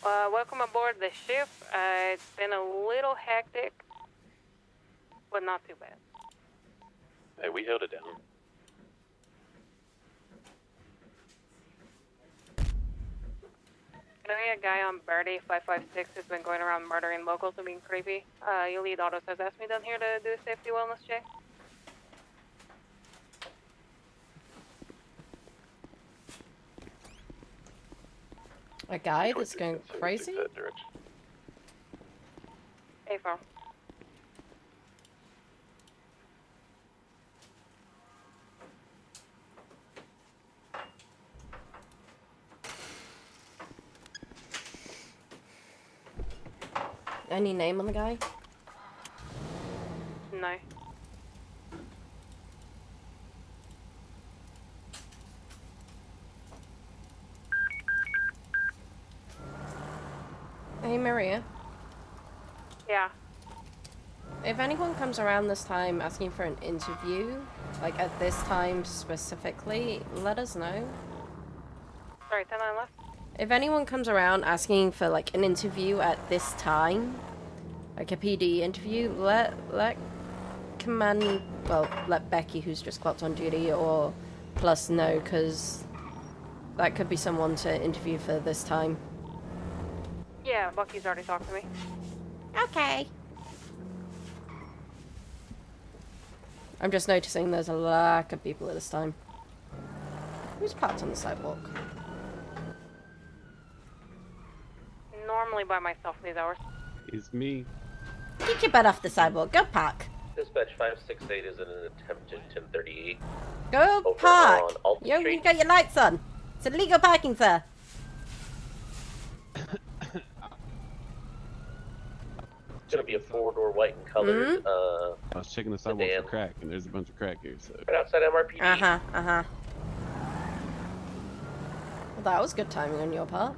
Welcome aboard the ship. It's been a little hectic, but not too bad. Hey, we held it down. I know a guy on Birdie 556 has been going around murdering locals and being creepy. Your lead auto says ask me down here to do a safety wellness check. A guy that's going crazy? Hey, farm. Any name on the guy? No. Hey, Maria. Yeah. If anyone comes around this time asking for an interview, like at this time specifically, let us know. Sorry, 10-9 left. If anyone comes around asking for like an interview at this time, like a PD interview, let Becky, who's just clocked on duty, or Plus know, because that could be someone to interview for this time. Yeah, Bucky's already talked to me. Okay. I'm just noticing there's a lack of people at this time. Who's parked on the sidewalk? Normally by myself these hours. It's me. Get your butt off the sidewalk. Go park. Dispatch 568 is in an attempted 1038. Go Over park. on Alton You Street. got your lights on. It's illegal parking, sir. It's gonna be a four-door white and colored. Mm-hmm. I was checking the sidewalk for crack, and there's a bunch of crack here, so. Right outside MRPD. Uh-huh. Well, that was good timing on your part.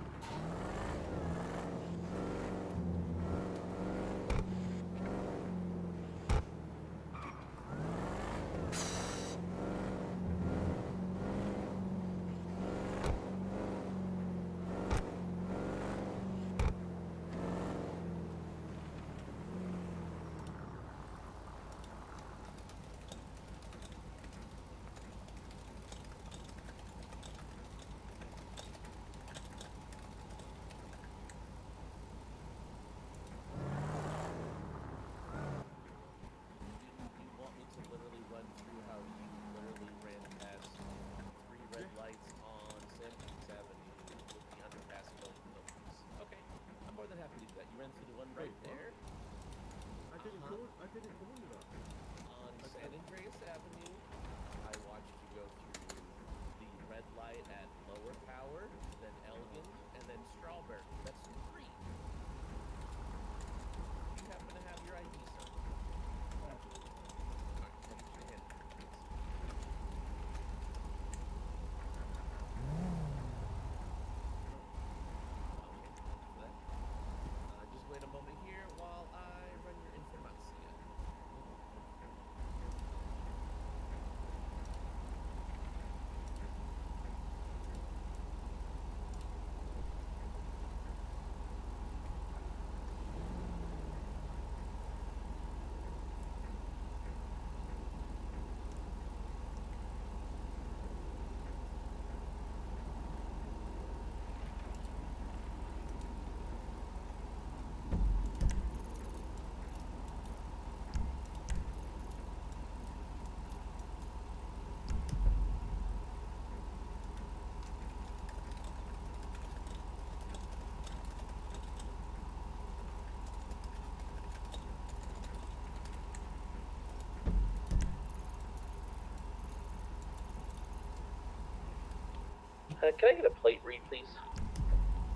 Can I get a plate read, please?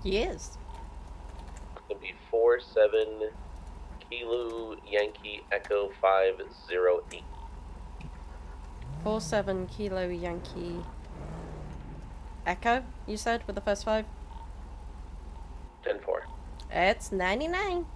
Yes. It'll be 47 Kilo Yankee Echo 508. 47 Kilo Yankee Echo, you said, with the first 5? 10-4. It's 99.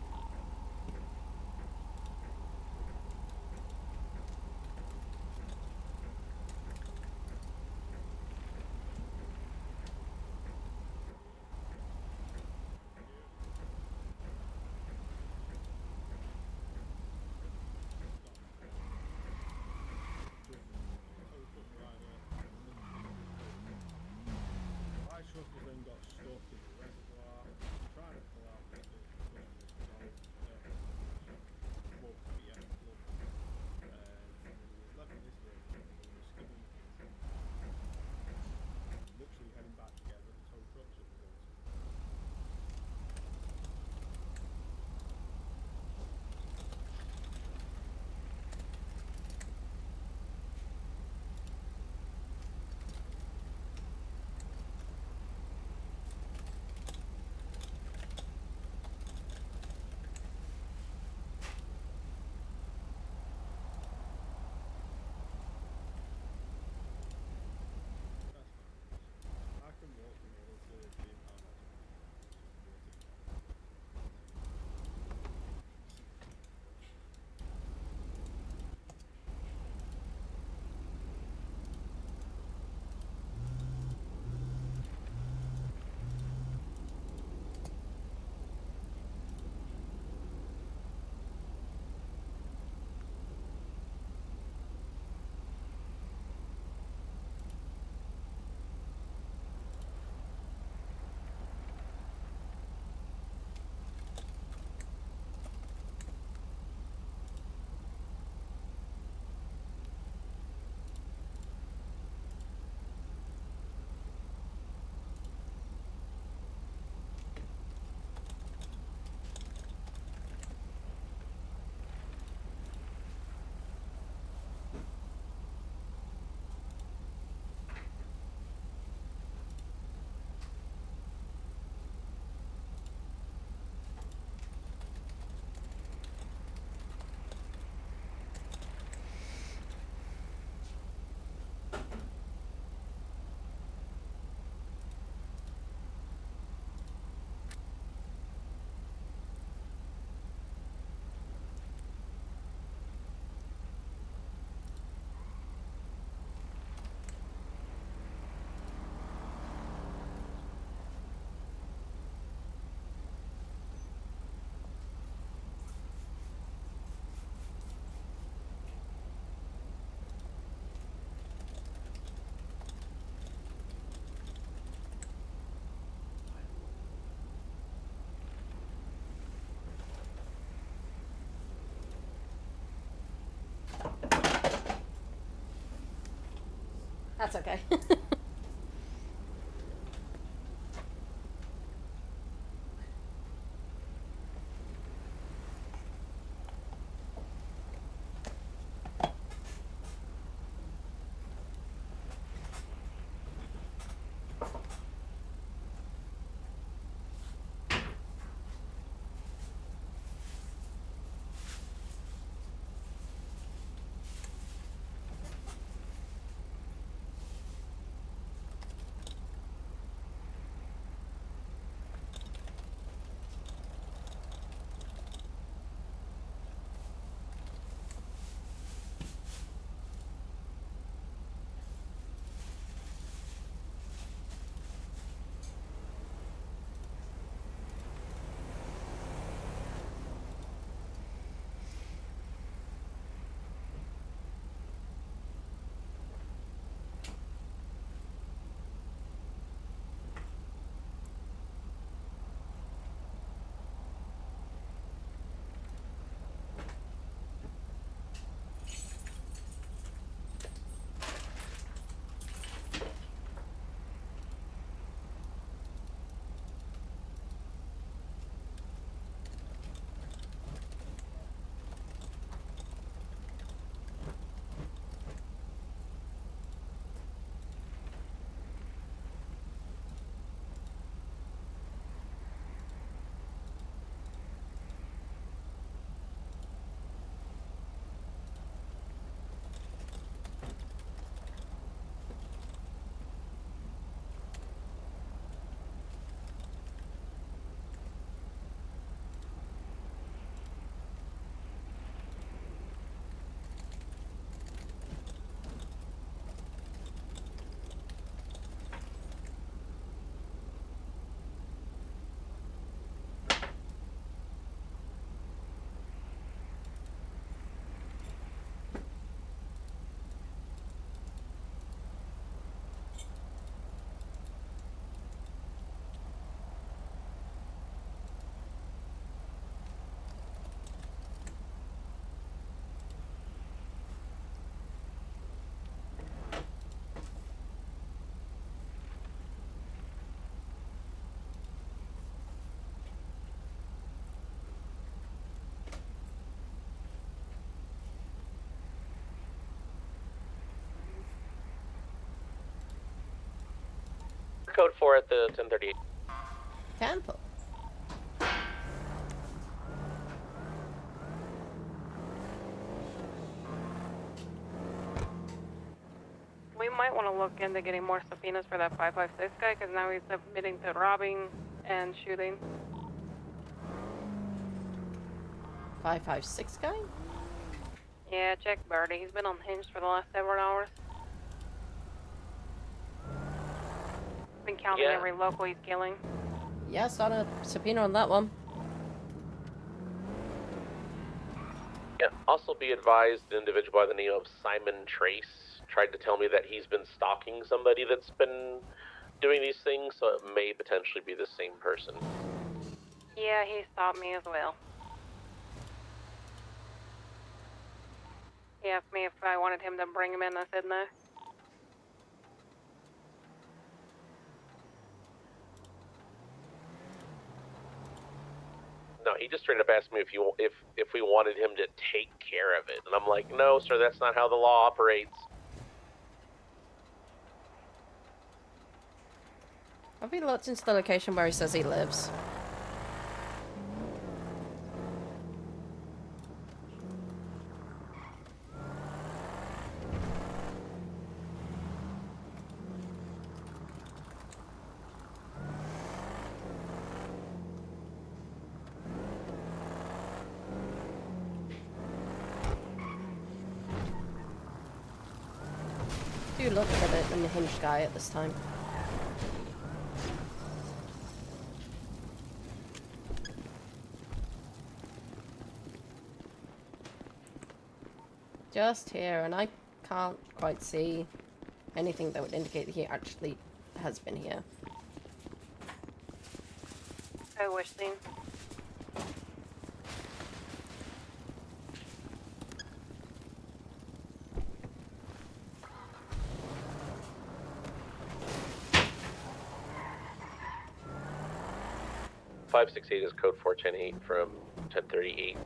That's okay. Code 4 at the 1038. Temple. We might want to look into getting more subpoenas for that 556 guy, because now he's admitting to robbing and shooting. 556 guy? Yeah, check Birdie. He's been unhinged for the last several hours. Been counting every local he's killing. Yes, on a subpoena on that one. Yeah, also be advised, an individual by the name of Simon Trace tried to tell me that he's been stalking somebody that's been doing these things, so it may potentially be the same person. Yeah, he stopped me as well. He asked me if I wanted him to bring him in. I said no. No, he just straight up asked me if we wanted him to take care of it, and I'm like, no, sir, that's not how the law operates. Have we looked into the location where he says he lives? Do look at it in the hinged guy at this time. Just here, and I can't quite see anything that would indicate that he actually has been here. I wish seen. 568 is code 4108 from 1038.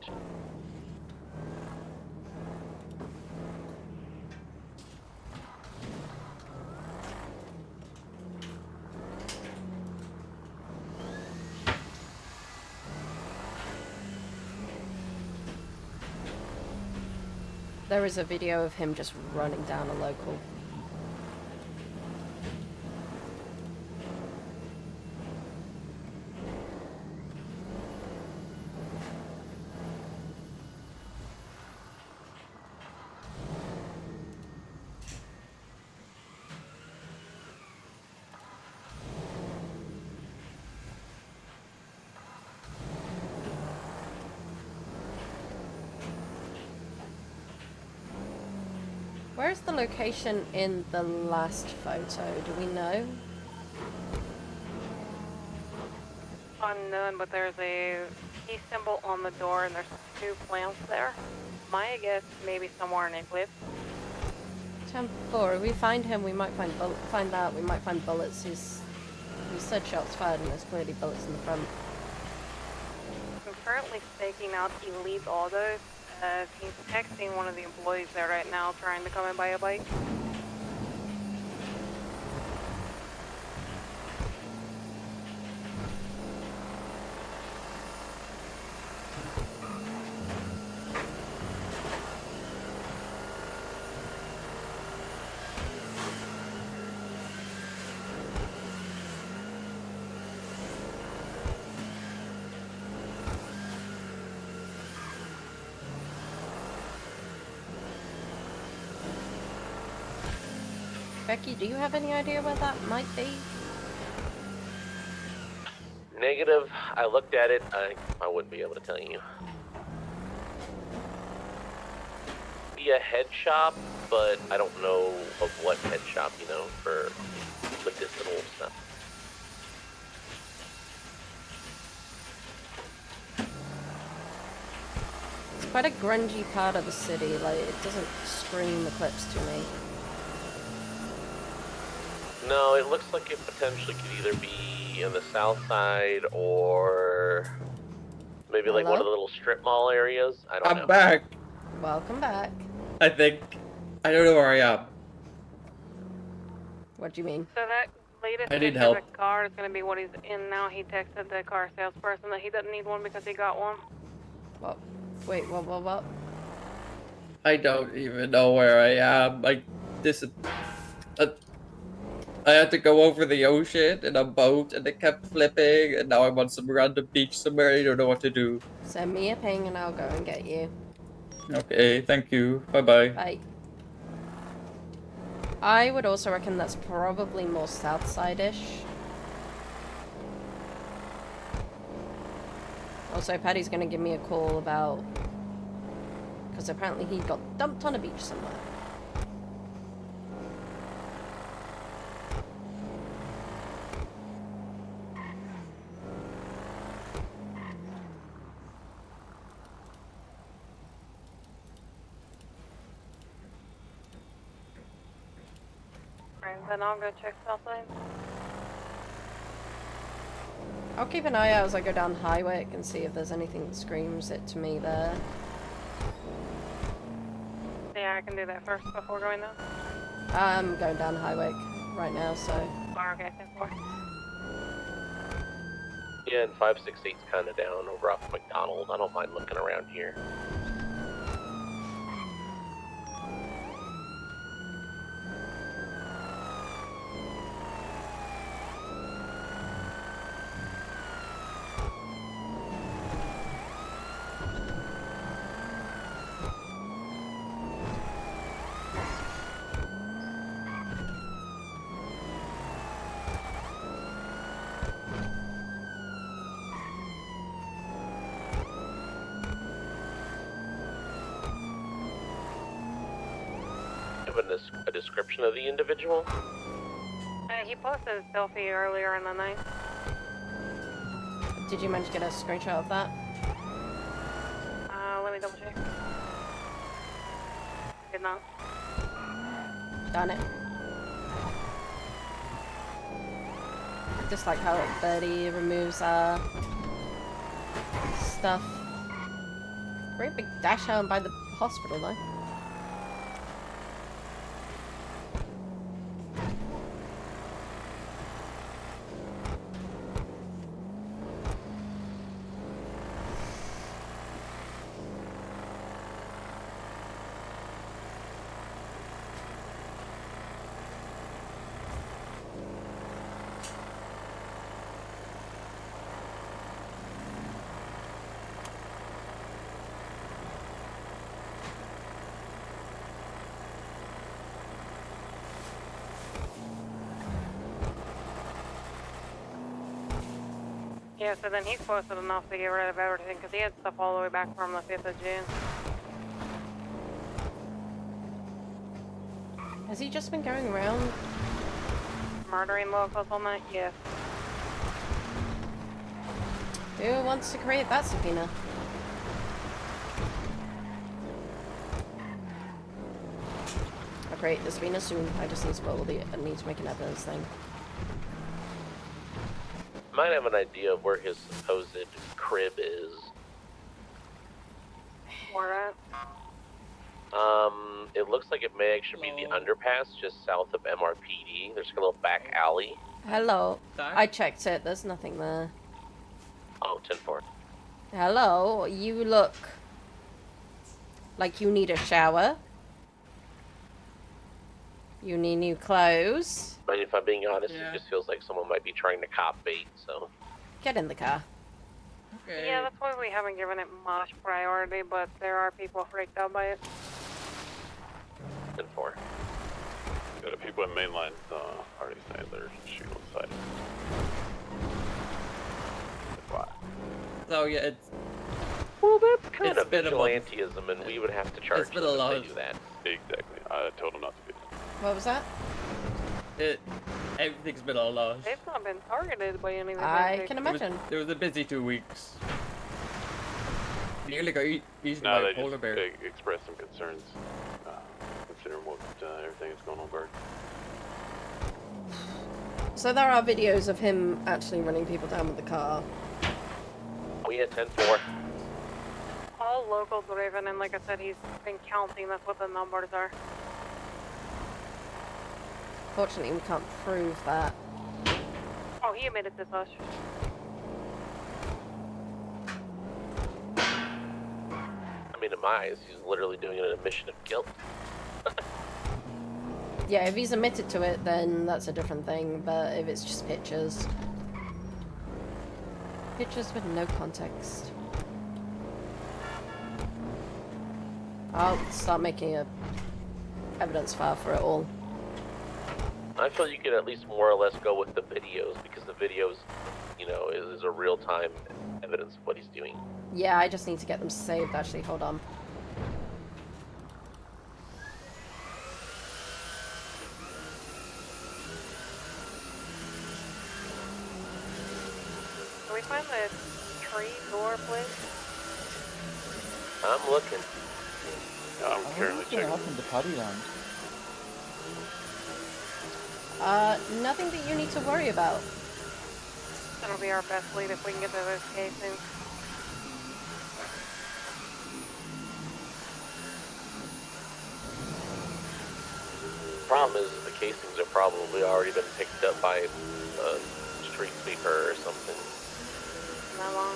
There is a video of him just running down a local. Where's the location in the last photo? Do we know? Unknown, but there's a key symbol on the door and there's 2 plants there. My guess, maybe somewhere in Eclipse. 10-4. If we find him, we might find out. We might find bullets. He's said shots fired, and there's clearly bullets in the front. I'm currently staking out Elite Autos. He's texting one of the employees there right now, trying to come and buy a bike. Becky, do you have any idea where that might be? Negative. I looked at it. I wouldn't be able to tell you. Be a head shop, but I don't know of what head shop, you know, for medicinal stuff. It's quite a grungy part of the city. Like, it doesn't scream Eclipse to me. No, it looks like it potentially could either be in the south side or maybe like one of the little strip mall areas. I don't know. I'm back. Welcome back. I think. I don't know where I am. What do you mean? So that latest I need picture help. of the car is going to be what he's in now. He texted the car salesperson that he doesn't need one because he got one. What? Wait, what? I don't even know where I am. I had to go over the ocean in a boat and it kept flipping, and now I'm on some random beach somewhere. I don't know what to do. Send me a ping and I'll go and get you. Okay, thank you. Bye-bye. Bye. I would also reckon that's probably more south side-ish. Also, Paddy's gonna give me a call about... because apparently he got dumped on a beach somewhere. Right, then I'll go check Southside. I'll keep an eye out as I go down Highwick and see if there's anything that screams it to me there. Yeah, I can do that first before going down. I'm going down Highwick right now, so... Oh, okay, 10-4. Yeah, and 568's kind of down over off McDonald. I don't mind looking around here. A description of the individual? He posted a selfie earlier in the night. Did you manage to get a screenshot of that? Let me double check. Did not. Darn it. Just like how Birdie removes stuff. Great big dash down by the hospital, though. Yeah, so then he's posted enough to get rid of everything, because he had stuff all the way back from the 5th of June. Has he just been going around? Murdering locals all night? Yes. Who wants to create that subpoena? I'll create the subpoena soon. I just need to put all the, I need to make an evidence thing. Might have an idea of where his supposed crib is. Where at? It looks like it may actually be the underpass just south of MRPD. There's like a little back alley. Hello. Sorry? I checked it. There's nothing there. Oh, 10-4. Hello. You look like you need a shower. You need new clothes. I mean, if I'm being honest, Yeah. it just feels like someone might be trying to cop bait, so. Get in the car. Okay. Yeah, that's why we haven't given it much priority, but there are people freaked out by it. 10-4. Got a people in mainline already saying they're shooting on the side. Why? So yeah, it's Well, that's kind It's of been a month. vigilantism, and we would have to charge It's been them a if lot. they do that. Exactly. I told them not to do that. What was that? everything's been a lot. They've not been targeted by any of the I can It was, imagine. it was a busy 2 weeks. Nearly got eaten No, by they a polar just bear. expressed some concerns, considering what everything that's going on, Bird. So there are videos of him actually running people down with the car. We had 10-4. All locals driven, and like I said, he's been counting. That's what the numbers are. Fortunately, we can't prove that. Oh, he admitted to us. I mean, in my eyes, he's literally doing an admission of guilt. Yeah, if he's admitted to it, then that's a different thing. But if it's just pictures... Pictures with no context. I'll start making a evidence file for it all. I feel you could at least more or less go with the videos, because the videos, you know, is a real-time evidence of what he's doing. Yeah, I just need to get them saved, actually. Hold on. Can we find the tree door, please? I'm looking. I'm currently checking. happened to Paddyland? Nothing that you need to worry about. That'll be our best lead if we can get to those casings. Problem is, the casings have probably already been picked up by a street sweeper or something. Not long.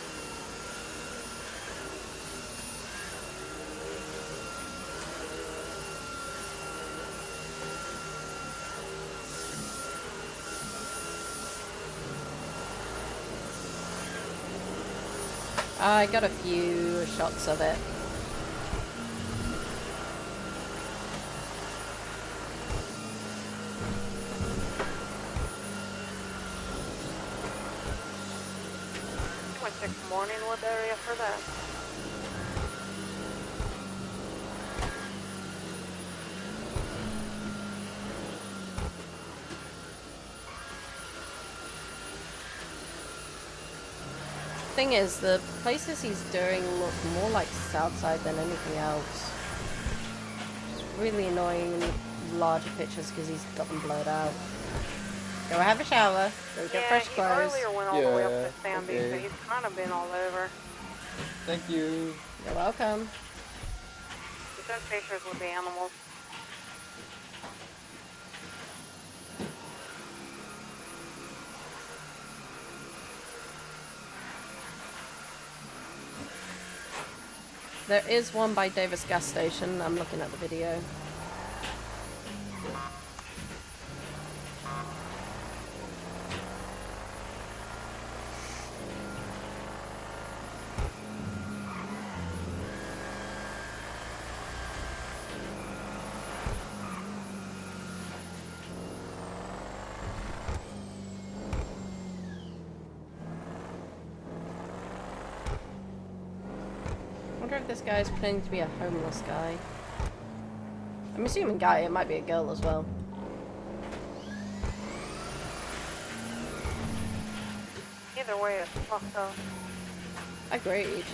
I got a few shots of it. I check Morningwood area for that. Thing is, the places he's doing look more like Southside than anything else. It's really annoying in larger pictures because he's got them blurred out. Go have a shower. Go get Yeah, fresh he clothes. earlier went all the way up Yeah, to Sandy, so okay. he's kind of been all over. Thank you. You're welcome. You took pictures with the animals. There is one by Davis gas station. I'm looking at the video. I wonder if this guy is pretending to be a homeless guy. I'm assuming guy, it might be a girl as well. Either way, it's fucked up. Agreed.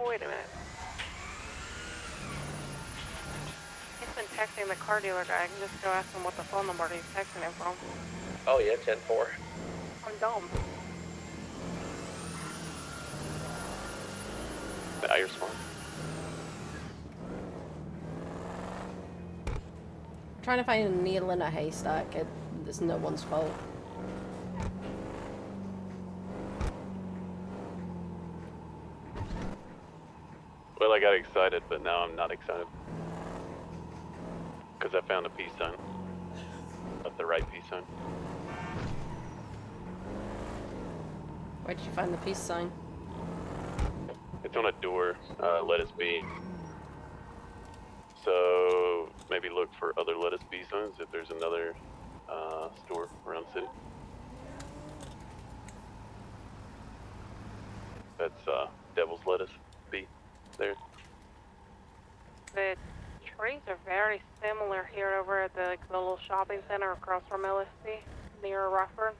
Wait a minute. He's been texting the car dealer guy. I can just go ask him what the phone number he's texting him from. Oh yeah, 10-4. I'm dumb. Now you're smart. Trying to find a needle in a haystack. It's no one's fault. Well, I got excited, but now I'm not excited. Because I found a peace sign. That's the right peace sign. Where did you find the peace sign? It's on a door, let us be. So maybe look for other let us be signs if there's another store around the city. That's Devil's Lettuce be there. The trees are very similar here over at the little shopping center across from LSD near Rockford.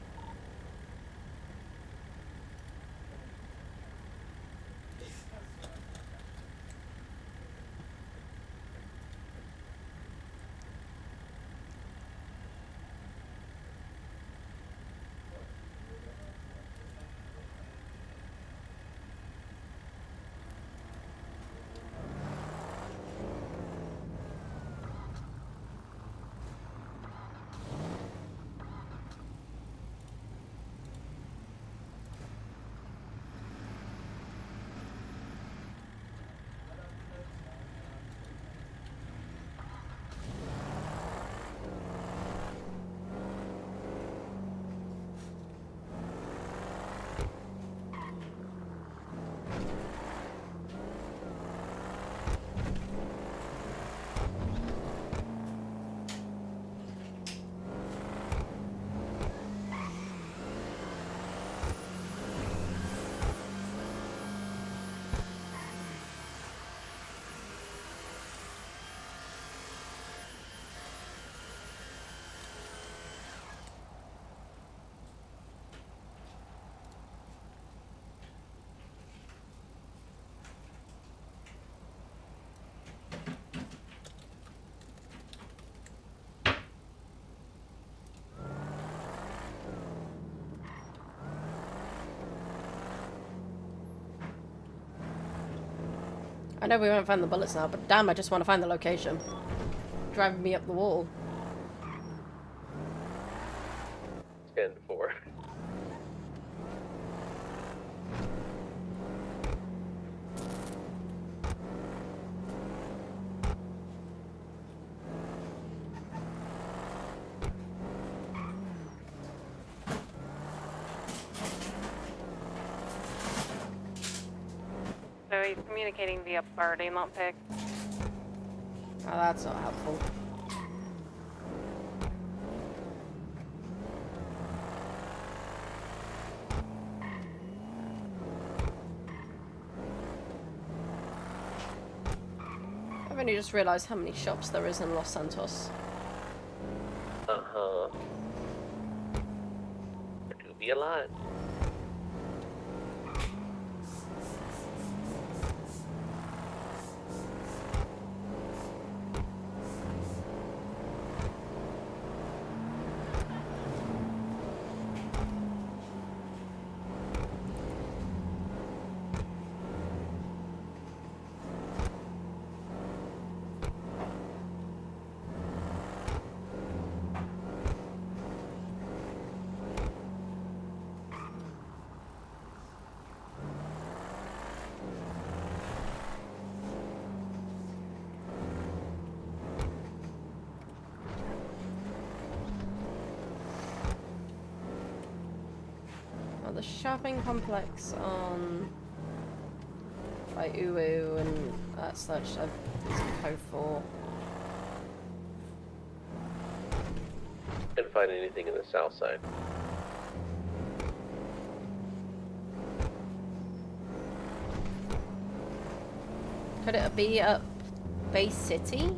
I know we won't find the bullets now, but damn, I just want to find the location. Driving me up the wall. 10-4. So he's communicating via birdie, not pic. Oh, that's not helpful. I've only just realised how many shops there is in Los Santos. Uh-huh. There do be a lot. the shopping complex on by Uwu and such. I've code for. Couldn't find anything in the south side. Could it be up Bay City?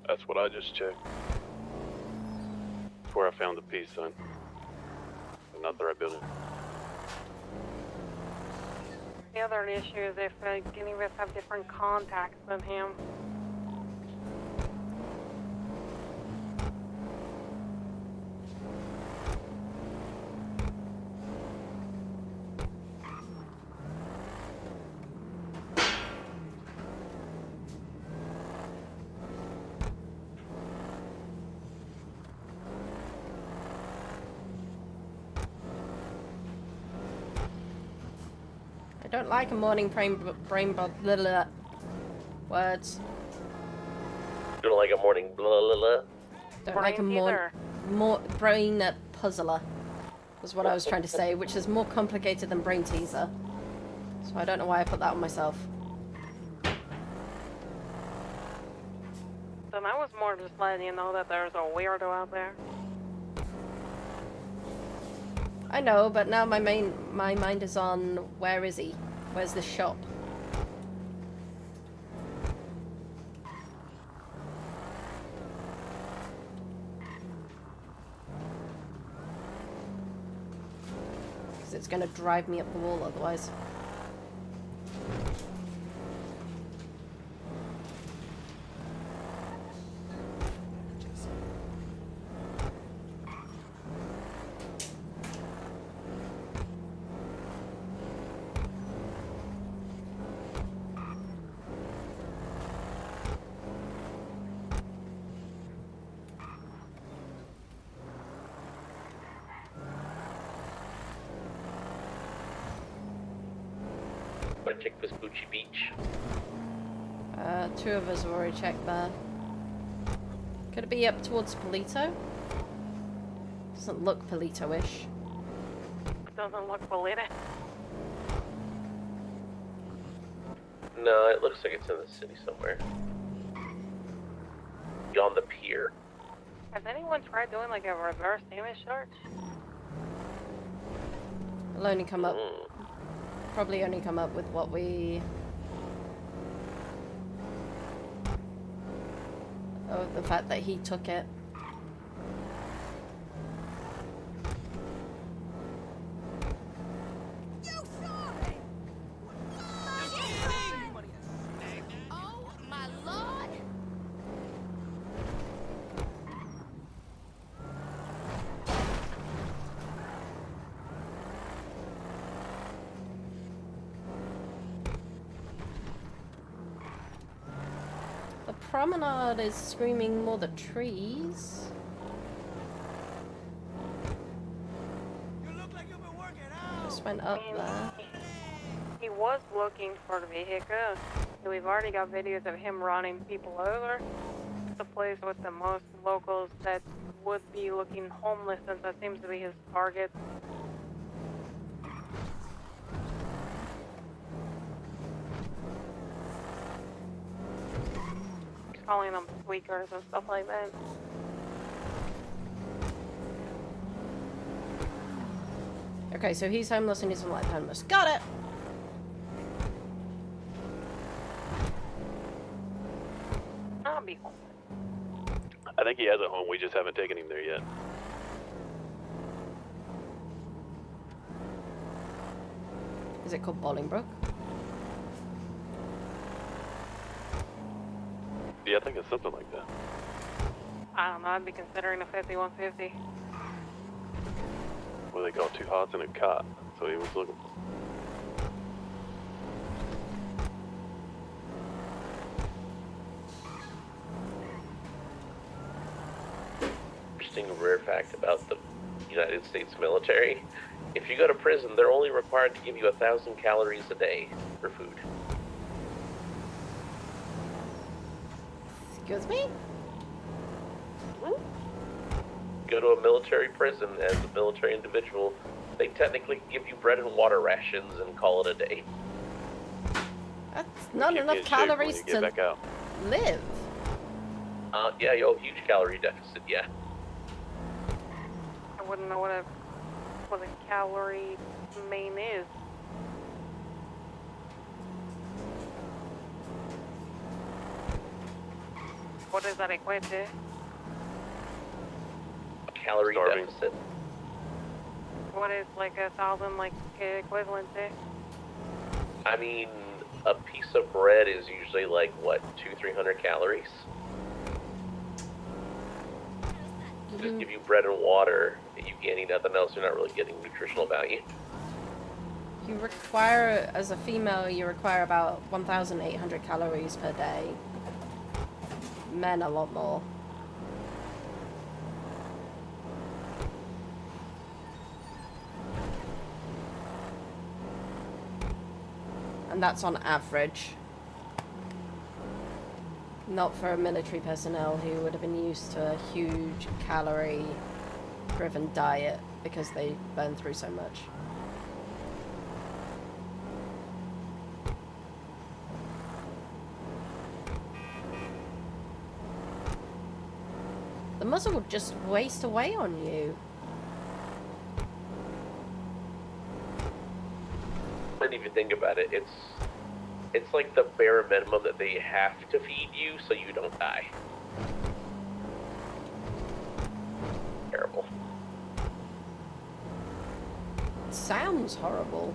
That's what I just checked. That's where I found the peace sign. But not the right building. The other issue is if any of us have different contacts than him. I don't like a morning brain words. Don't like a morning blah blah blah. Don't like a more brain puzzler. Was what I was trying to say, which is more complicated than brain teaser. So I don't know why I put that on myself. Then I was more just letting you know that there's a weirdo out there. I know, but now my mind is on where is he? Where's the shop? Because it's going to drive me up the wall otherwise. Wanna check Vespucci Beach? Two of us have already checked there. Could it be up towards Polito? Doesn't look Polito-ish. Doesn't look valid. No, it looks like it's in the city somewhere. On the pier. Has anyone tried doing like a reverse image search? It'll only come up. Probably only come up with what we. Oh, the fact that he took it. Oh my lord! The promenade is screaming more the trees. Just went up there. He was looking for the vehicle. We've already got videos of him running people over. It's the place with the most locals that would be looking homeless, since that seems to be his target. He's calling them tweakers and stuff like that. Okay, so he's homeless and he's like homeless. Got it! I'll be homeless. I think he has a home, we just haven't taken him there yet. Is it called Bolingbroke? Yeah, I think it's something like that. I don't know, I'd be considering a 5150. What they call two hots and a cot. So he was looking. Interesting rare fact about the United States military. If you go to prison, they're only required to give you 1,000 calories a day for food. Excuse me? go to a military prison as a military individual, they technically give you bread and water rations and call it a day. That's Keep not you enough in shape when calories you get to back out. live. Yeah, huge calorie deficit, yeah. I wouldn't know what a calorie main is. What does that equate to? A calorie Starving. deficit. What is like 1,000 like equivalent to? I mean, a piece of bread is usually like, what, 200-300 calories? Just give you bread and water, and you can't eat nothing else, you're not really getting nutritional value. You require, as a female, you require about 1,800 calories per day. Men, a lot more. And that's on average. Not for a military personnel who would have been used to a huge calorie-driven diet because they burn through so much. The muscle would just waste away on you. And if you think about it, it's like the bare minimum that they have to feed you so you don't die. Terrible. It sounds horrible.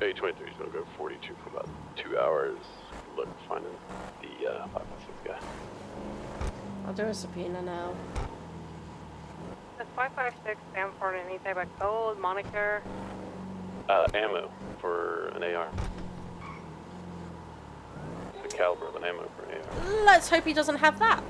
A23 is going to go 42 for about 2 hours. Look, finding the 556 guy. I'll do a subpoena now. Does 556 stand for any type of code, moniker? Ammo for an AR. The caliber of an ammo for an AR. Let's hope he doesn't have that.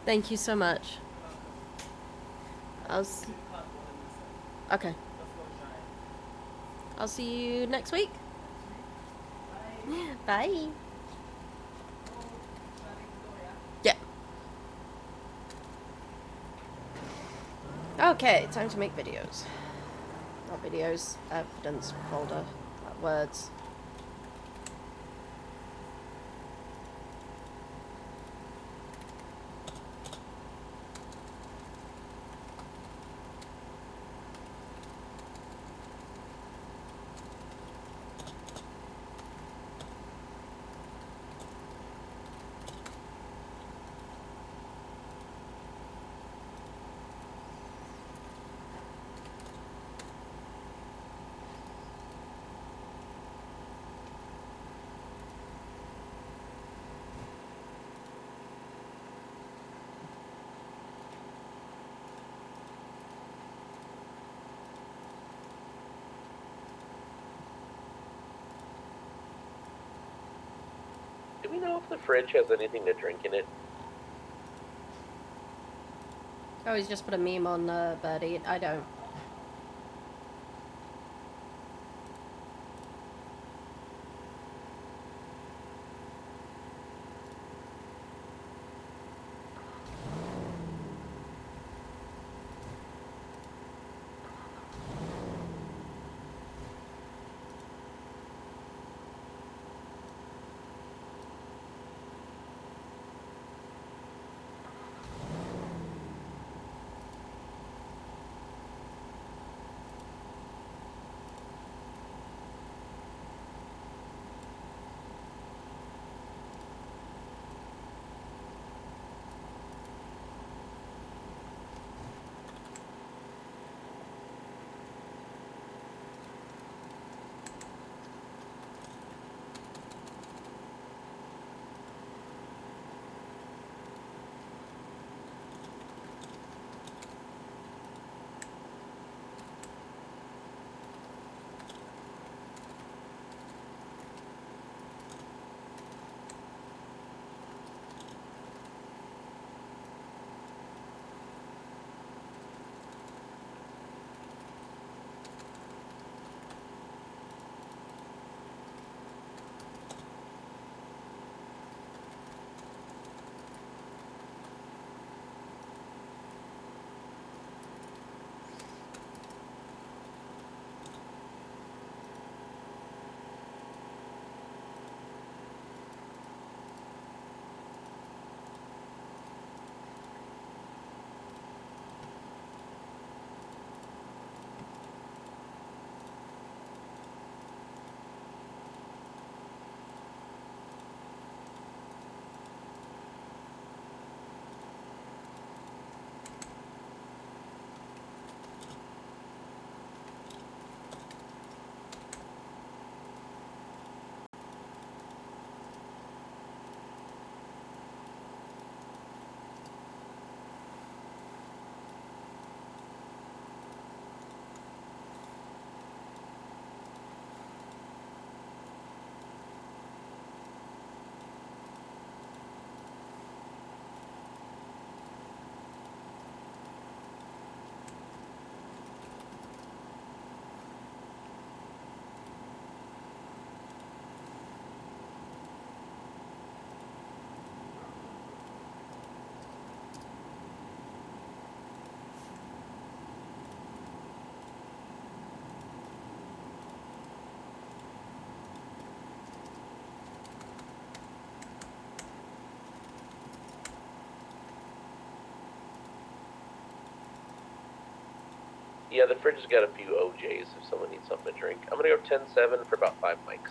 Thank you so much. Okay. I'll see you next week. Bye. Yeah. Okay, time to make videos. Not videos, evidence folder, words. you know if the fridge has anything to drink in it? Oh, he's just put a meme on Birdie. I don't. Yeah, the fridge has got a few OJs if someone needs something to drink. I'm gonna go 10-7 for about 5 mics.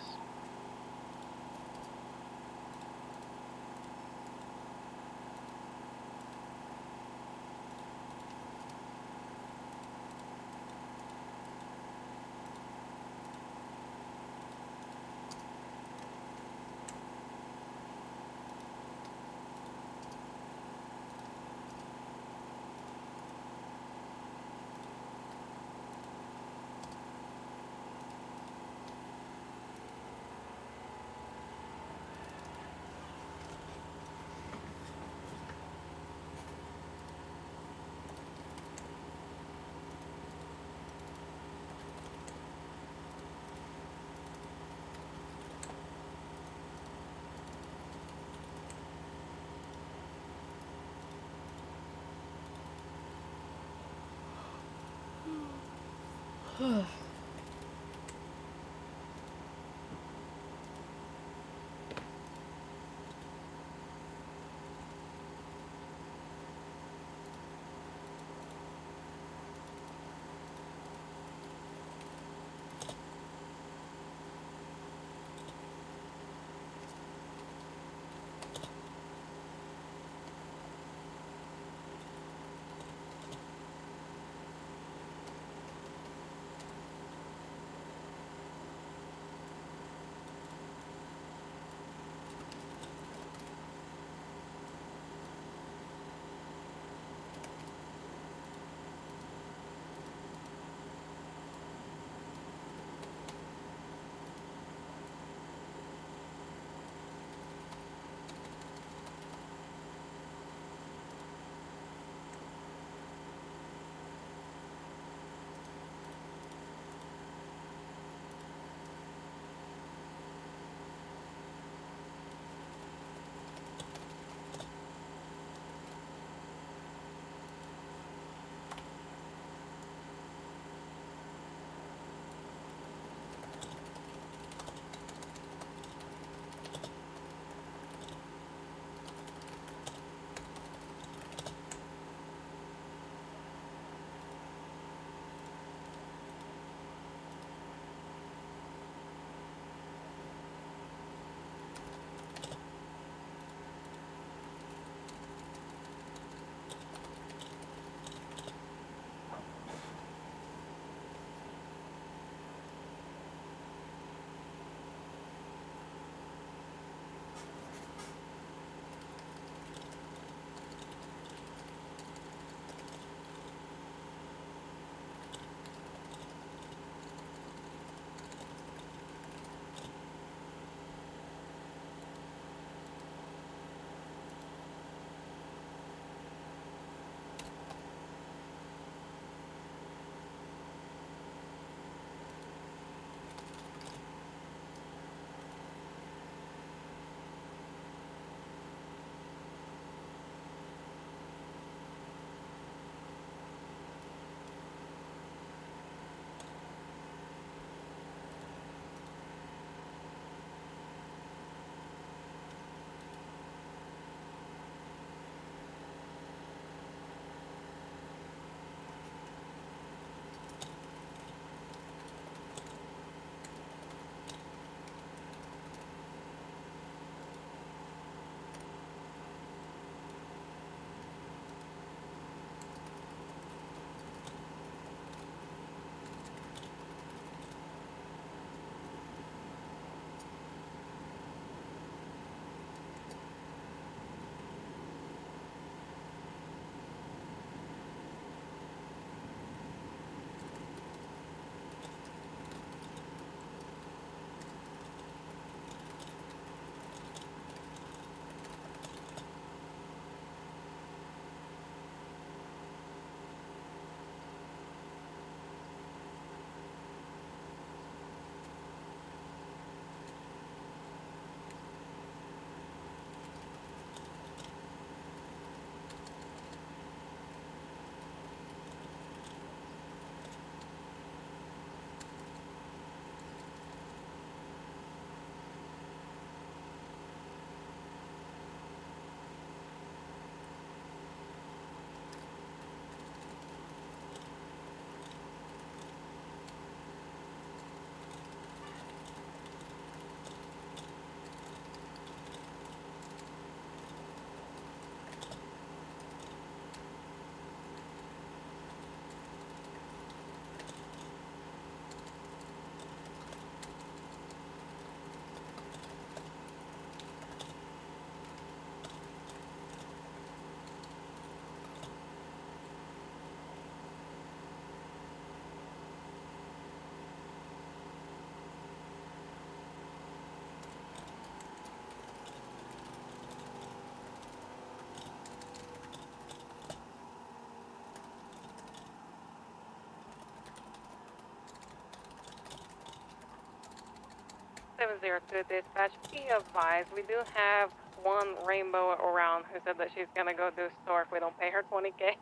702 dispatch, be advised, we do have one rainbow around who said that she's gonna go do a store if we don't pay her 20K.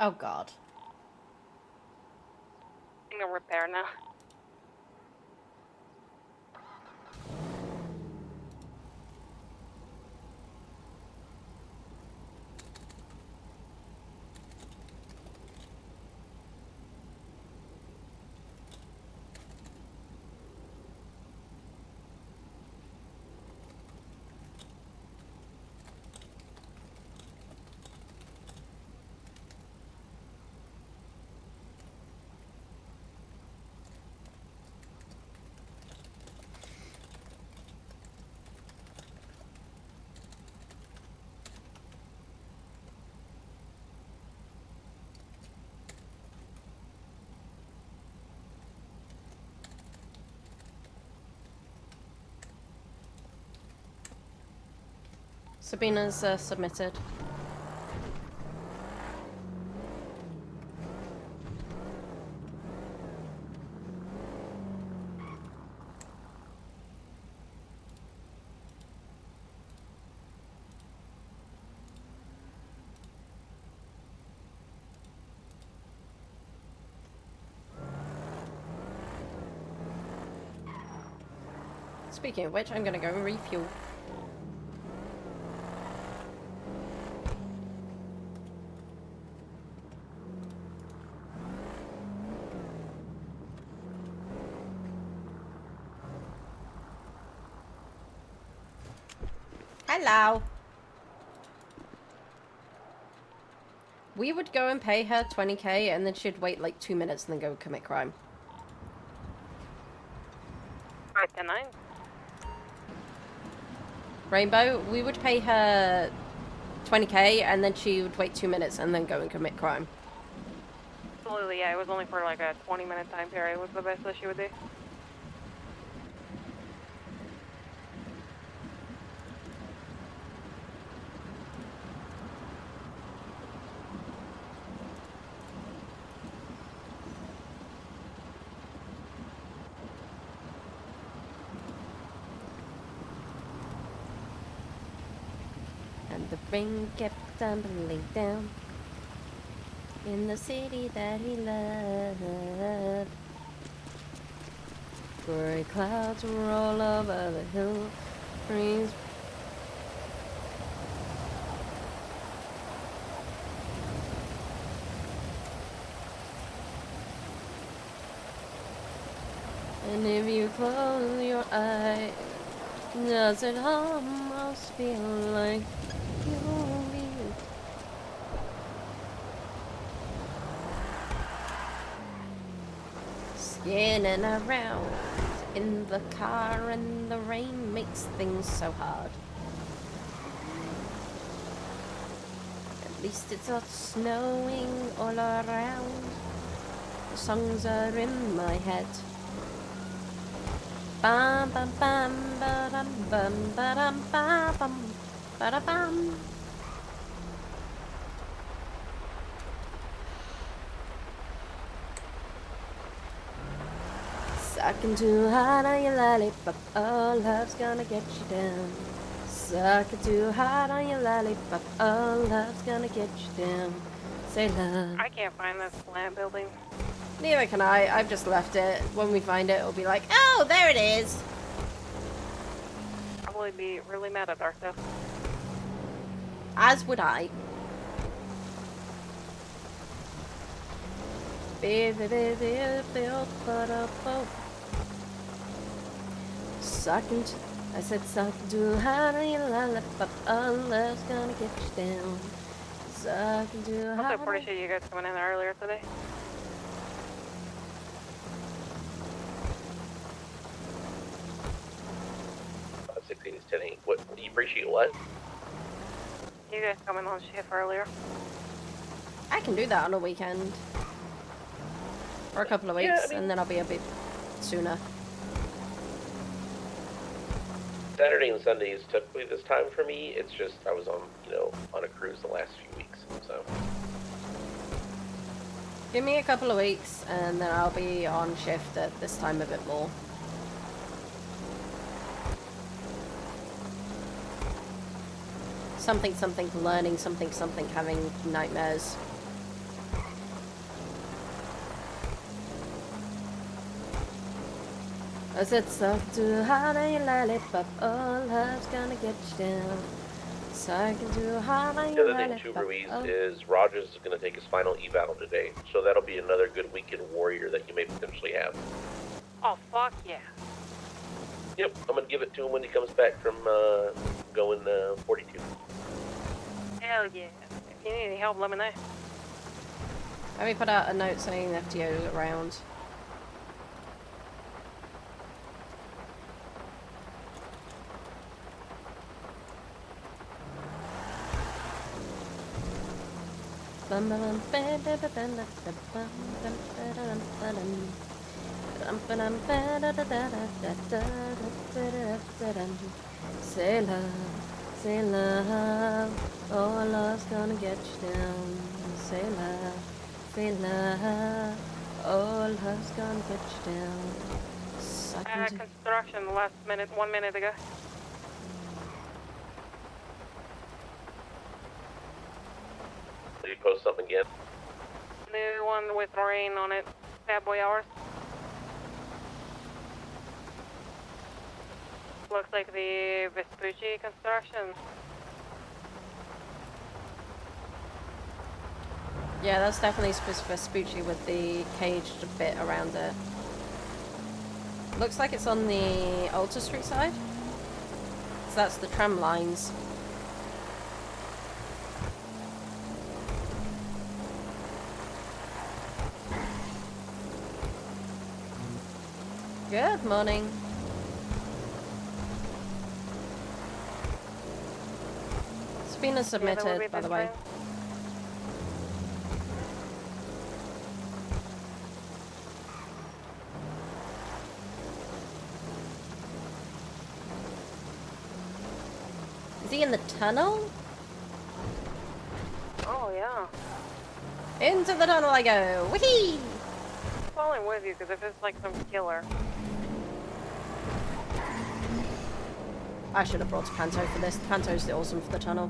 Oh god. I'm gonna repair now. Sabina's submitted. Speaking of which, I'm gonna go and refuel. Hello. We would go and pay her 20K and then she'd wait like 2 minutes and then go commit crime. Right, 10-9. Rainbow, we would pay her 20K and then she would wait 2 minutes and then go and commit crime. Absolutely, yeah, it was only for like a 20-minute time period. What's the best that she would do? And the rain kept tumbling down in the city that he loved. Gray clouds roll over the hill, breeze. And if you close your eyes, does it almost feel like you'll be skinning around in the car and the rain makes things so hard? At least it's not snowing all around. The songs are in my head. Bam bam bam ba-dum bum ba-dum ba bum ba-da-bam. Sucking too hard on your lollipop, oh love's gonna get you down. Sucking too hard on your lollipop, oh love's gonna get you down. Say love. I can't find this plant building. Neither can I. I've just left it. When we find it, it'll be like, oh, there it is. Probably be really mad at ourselves. As would I. Sucking. I said sucking too hard on your lollipop. Oh, love's gonna get you down. Sucking too hard. Also appreciate you guys coming in earlier today. About 16 is 10-8. What? Do you appreciate what? You guys coming on shift earlier. I can do that on a weekend. For a couple of weeks, Yeah, I mean, and then I'll be a bit sooner. Saturday and Sunday is typically this time for me. It's just I was on, on a cruise the last few weeks, so. Give me a couple of weeks and then I'll be on shift at this time a bit more. Something, learning something, having nightmares. I said, suck too hard and you lollipop, all love's gonna get you down. Sucking too hard and The you other thing too, lollipop. Ruiz, Oh. is Rogers is going to take his final eval today, so that'll be another good weekend warrior that you may potentially have. Oh, fuck yeah. Yep, I'm going to give it to him when he comes back from going 42. Hell yeah. If you need any help, let me know. Let me put out a note saying FTO around. Say love, oh love's gonna get you down. Say love, oh love's gonna get you down. Sucking to... Construction last minute, 1 minute ago. Did you post something again? New one with rain on it. Bad boy hours. Looks like the Vespucci construction. Yeah, that's definitely Vespucci with the caged bit around it. Looks like it's on the Alta Street side. So that's the tram lines. Good morning. Subpoena submitted, by the way. Is he in the tunnel? Oh, yeah. Into the tunnel I go. Whee! I'm falling with you because if it's like some killer. I should have brought a Panto for this. Panto's awesome for the tunnel.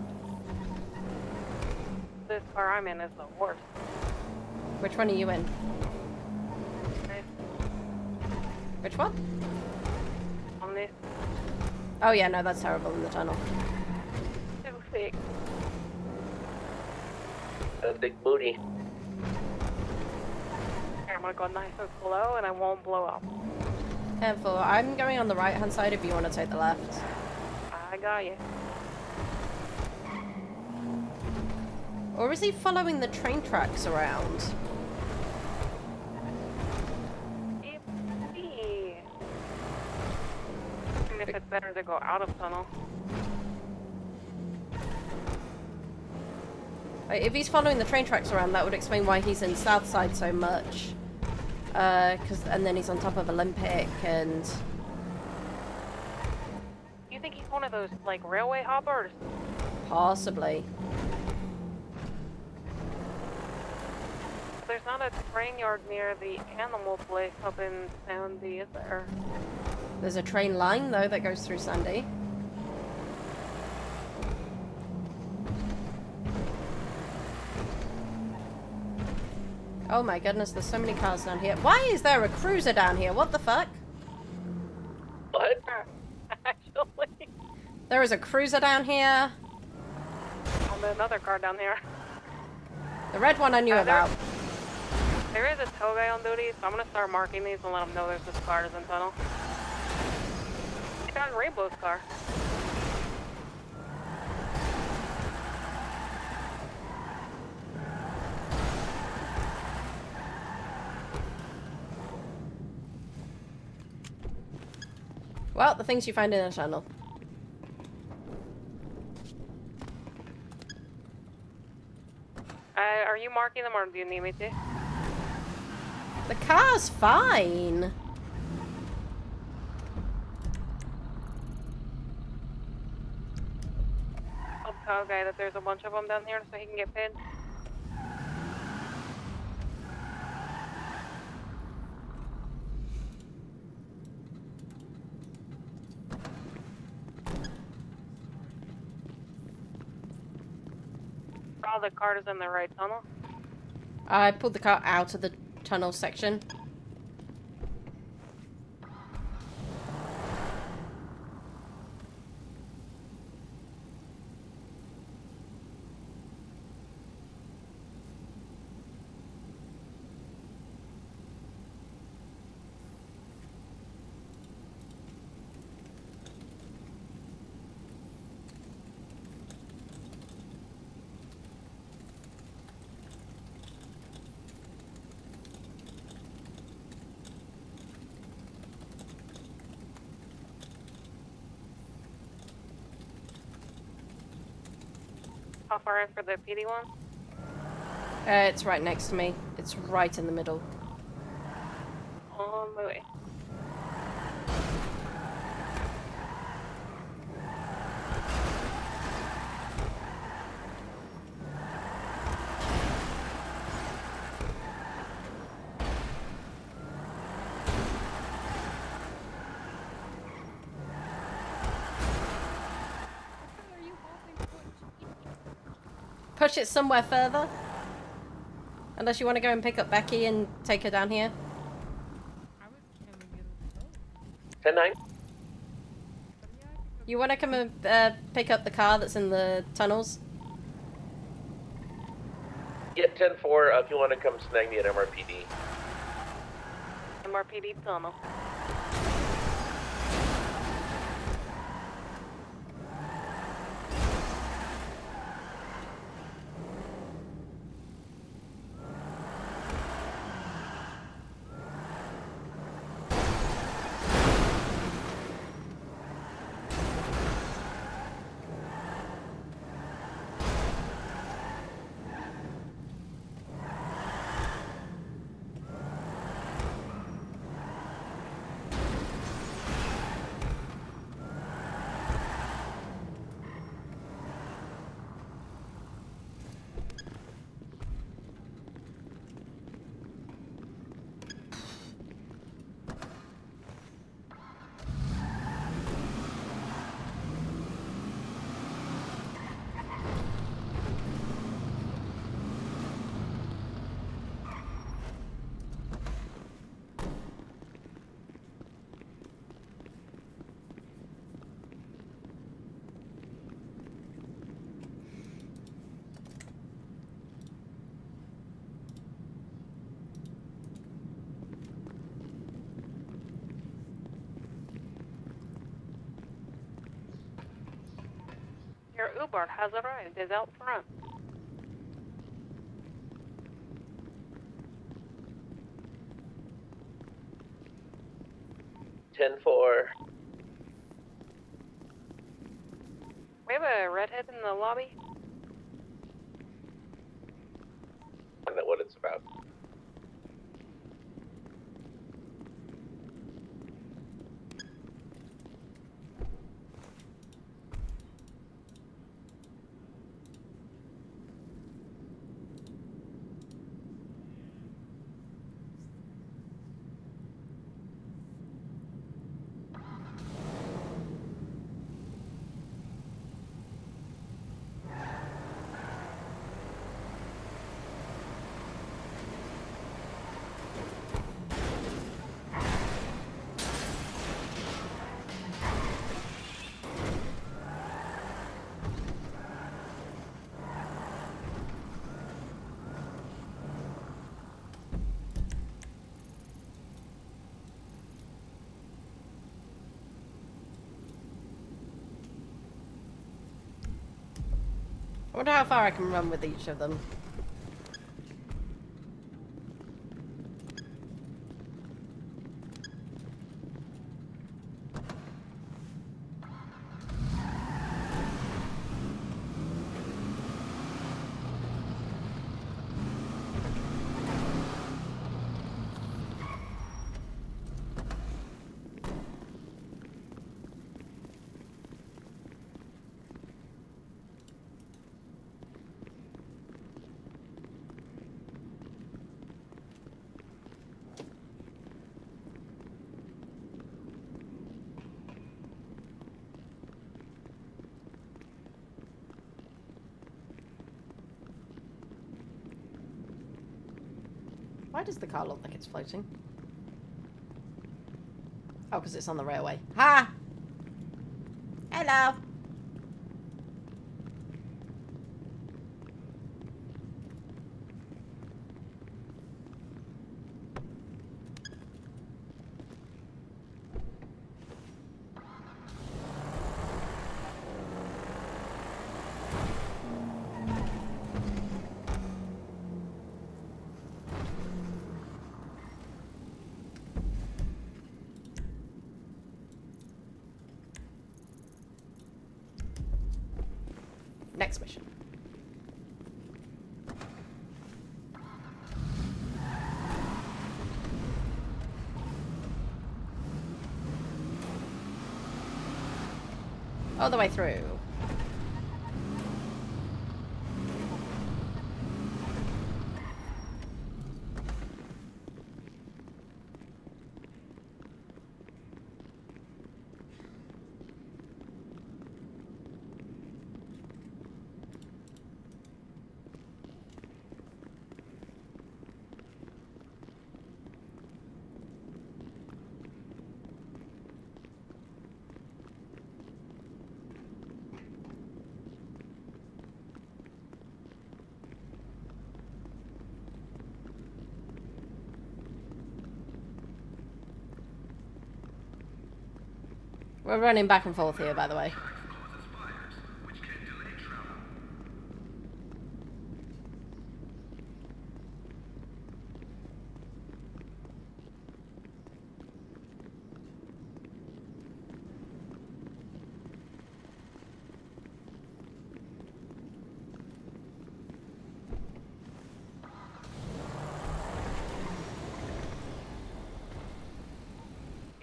This car I'm in is the worst. Which one are you in? Okay. Which one? On this. Oh yeah, no, that's terrible in the tunnel. Too thick. A big booty. I'm gonna go nice and slow and I won't blow up. Careful, I'm going on the right hand side if you want to take the left. I got you. Or is he following the train tracks around? Yippee. Even if it's better to go out of tunnel. If he's following the train tracks around, that would explain why he's in South Side so much. And then he's on top of Olympic and... You think he's one of those, like, railway hoppers? Possibly. There's not a train yard near the animal place up in Sandy, is there? There's a train line, though, that goes through Sandy. Oh my goodness, there's so many cars down here. Why is there a cruiser down here? What the fuck? What? Actually. There is a cruiser down here. On another car down here. The red one I knew about. There is a tow guy on duty, so I'm gonna start marking these and let him know there's this cars in tunnel. He got Rainbow's car. Well, the things you find in a tunnel. Are you marking them or do you need me to? The car's fine. I'll tell guy that there's a bunch of them down here so he can get paid. all the cars in the right tunnel? I pulled the car out of the tunnel section. How far in for the PD one? It's right next to me. It's right in the middle. On my way. Push it somewhere further. Unless you want to go and pick up Becky and take her down here. 10-9. You want to come and pick up the car that's in the tunnels? Yeah, 10-4, if you want to come snag me at MRPD. MRPD tunnel. Your Uber has arrived. Is out front. We have a redhead in the lobby. I know what it's about. I wonder how far I can run with each of them. Why does the car look like it's floating? Oh, because it's on the railway. Ha! Hello! Next mission. All the way through. We're running back and forth here, by the way.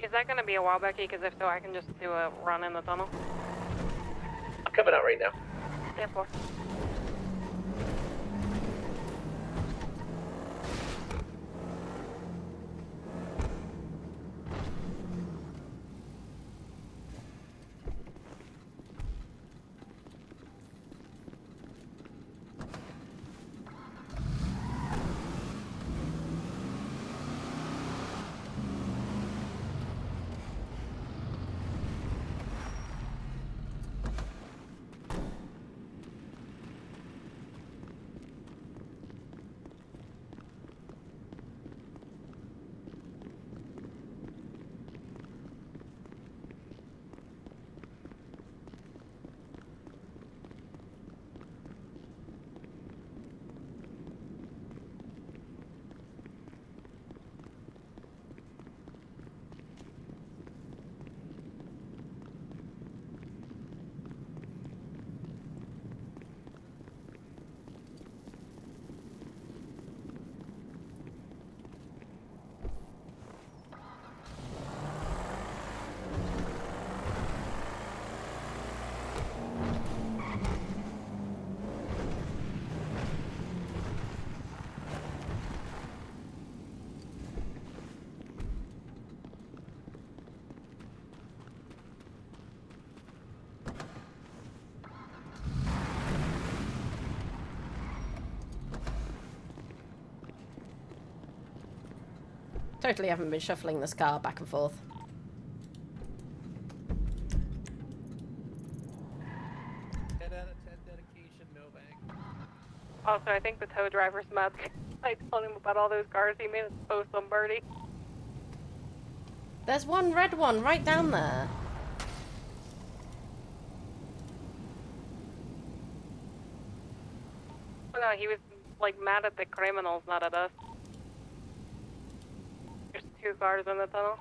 Is that gonna be a while, Becky? Because if so, I can just do a run in the tunnel. I'm coming out right now. Yeah, 4. Totally haven't been shuffling this car back and forth. 10 out of 10 dedication, Novak. Also, I think the tow driver's mad. I told him about all those cars he made us post on Birdie. There's one red one right down there. Oh, no, he was like mad at the criminals, not at us. There's 2 cars in the tunnel.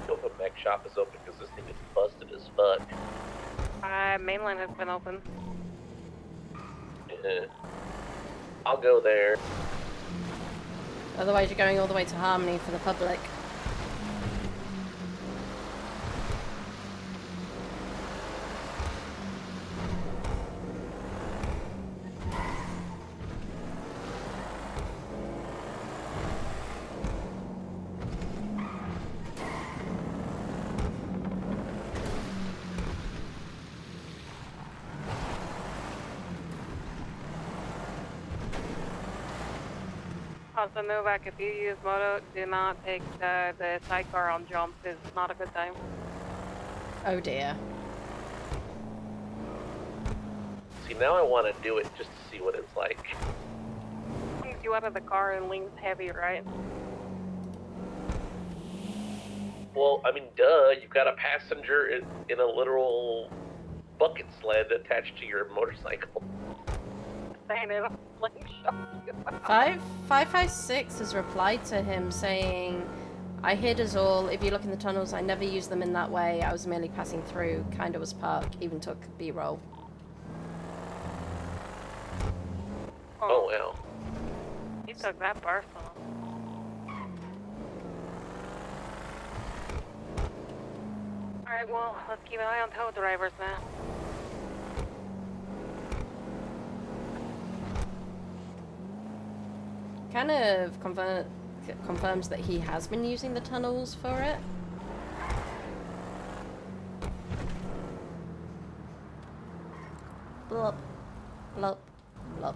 Hope a mech shop is open because this thing is busted as fuck. Mainline has been open. Yeah. I'll go there. Otherwise, you're going all the way to Harmony for the public. Also, Novak, if you use moto, do not take the sidecar on jumps. It's not a good time. Oh dear. See, now I want to do it just to see what it's like. Brings you out of the car and leans heavy, right? Well, I mean, duh, you've got a passenger in a literal bucket sled attached to your motorcycle. Saying it on slingshot. 556 has replied to him saying, I hid us all. If you look in the tunnels, I never used them in that way. I was merely passing through. Kinda was park. Even took B-roll. Oh, wow. He took that personal. Alright, well, let's keep an eye on tow drivers now. Kind of confirms that he has been using the tunnels for it. Blop. Blop. Blop.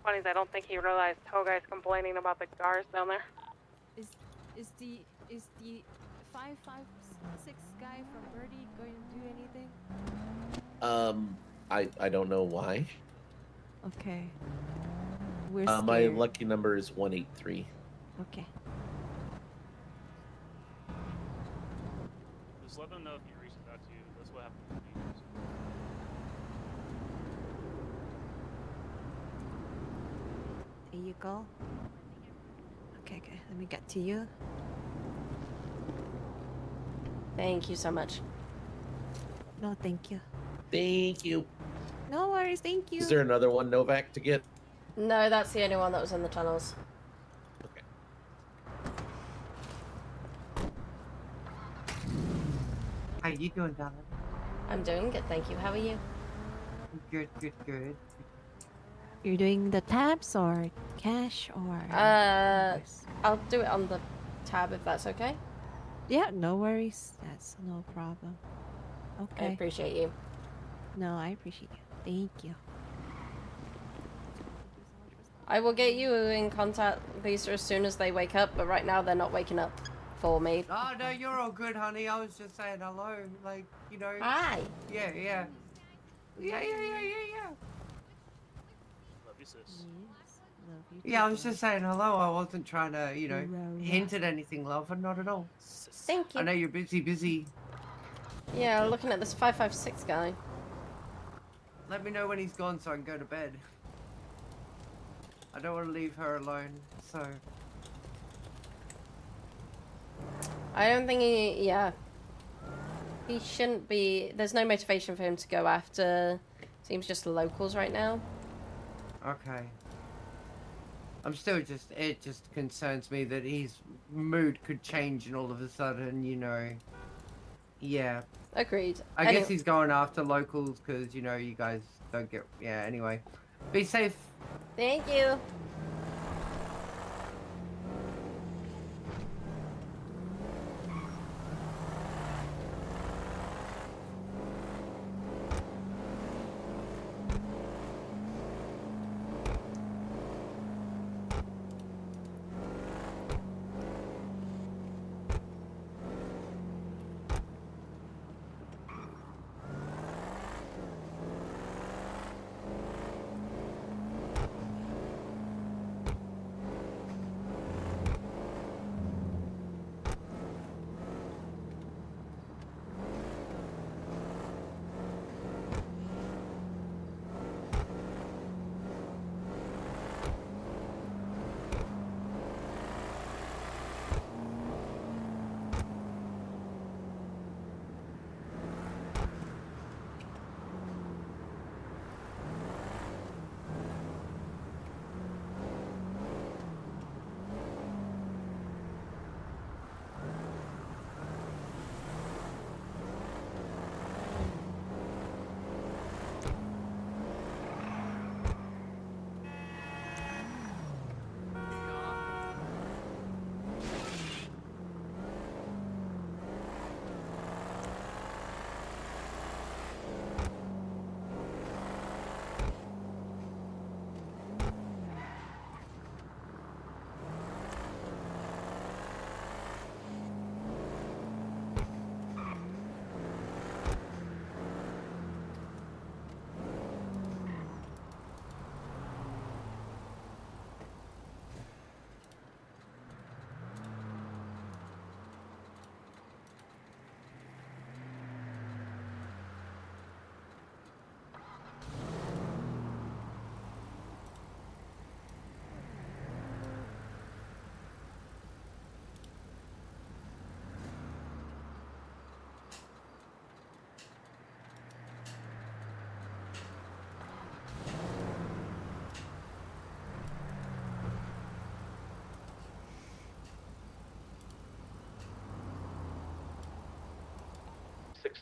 Funny is I don't think he realized tow guy's complaining about the cars down there. Is the 556 guy from Birdie going to do anything? I don't know why. Okay. We're My scared. lucky number is 183. Okay. Just let them know if he reaches out to you. That's what happened with me. There you go. Okay, let me get to you. Thank you so much. No, thank you. Thank you. No worries, thank you. Is there another one, Novak, to get? No, that's the only one that was in the tunnels. Okay. How you doing, darling? I'm doing good, thank you. How are you? Good, good, good. You're doing the tabs or cash or? I'll do it on the tab if that's okay. Yeah, no worries. That's no problem. Okay. I appreciate you. No, I appreciate you. Thank you. I will get you in contact, Lisa, as soon as they wake up, but right now they're not waking up for me. Oh, no, you're all good, honey. I was just saying hello. Like, you know. Hi. Yeah. Yeah. Love you, sis. Yes. Love you too, Yeah, I was girl. just saying hello. I wasn't trying to, hint at anything, love. Not at all. Thank you. I know you're busy. Yeah, looking at this 556 guy. Let me know when he's gone so I can go to bed. I don't want to leave her alone, so. I don't think he shouldn't be, there's no motivation for him to go after, seems just locals right now. Okay. It just concerns me that his mood could change and all of a sudden, yeah. Agreed. I guess he's going after locals because, you guys don't get, yeah, anyway. Be safe. Thank you.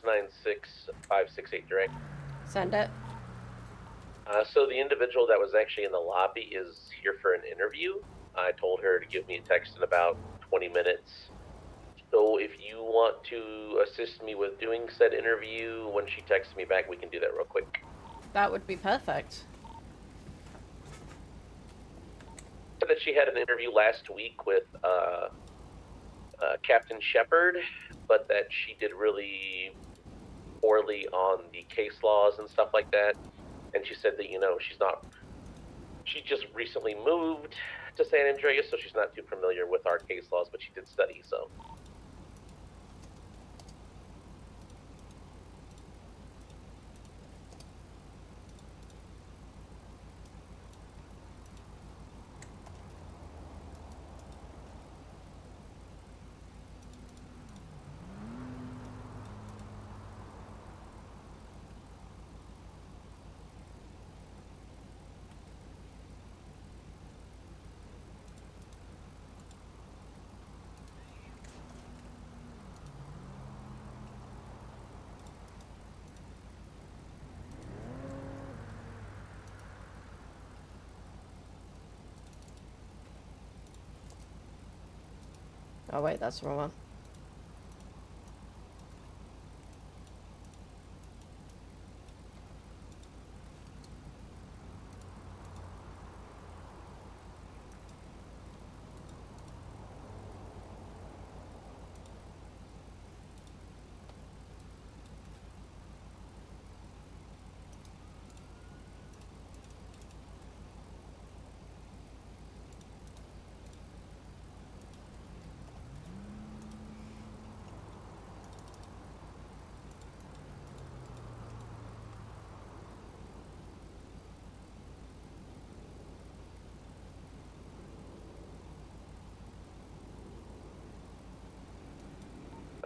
696-568 direct. Send it. So the individual that was actually in the lobby is here for an interview. I told her to give me a text in about 20 minutes. So if you want to assist me with doing said interview, when she texts me back, we can do that real quick. That would be perfect. Said that she had an interview last week with Captain Shepard, but that she did really poorly on the case laws and stuff like that. And she said that, she just recently moved to San Andreas, so she's not too familiar with our case laws, but she did study, so. Oh wait, that's the wrong one.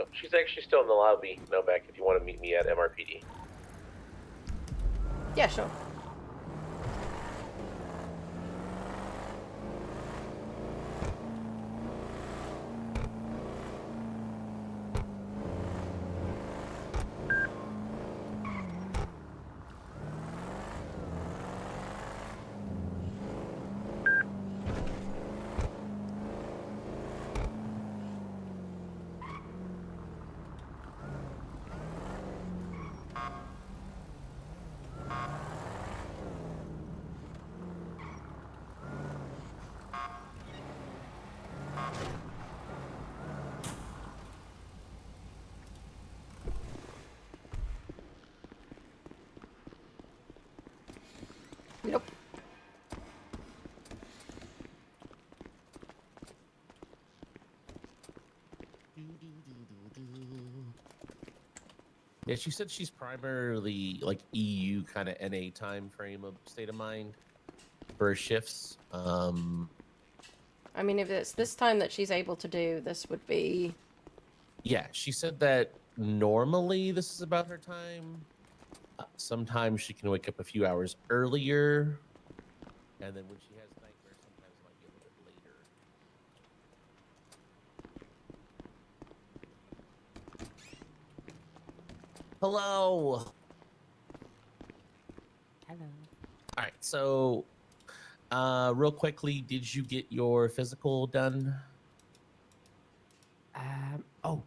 Oh, she's actually still in the lobby, Novak, if you want to meet me at MRPD. Yeah, sure. Nope. Yeah, she said she's primarily like EU kind of NA time frame of state of mind for her shifts. I mean, if it's this time that she's able to do, this would be... Yeah, she said that normally this is about her time. Sometimes she can wake up a few hours earlier. And then when she has nightmares, sometimes it might be a little bit later. Hello. Hello. All right, so real quickly, did you get your physical done? Oh,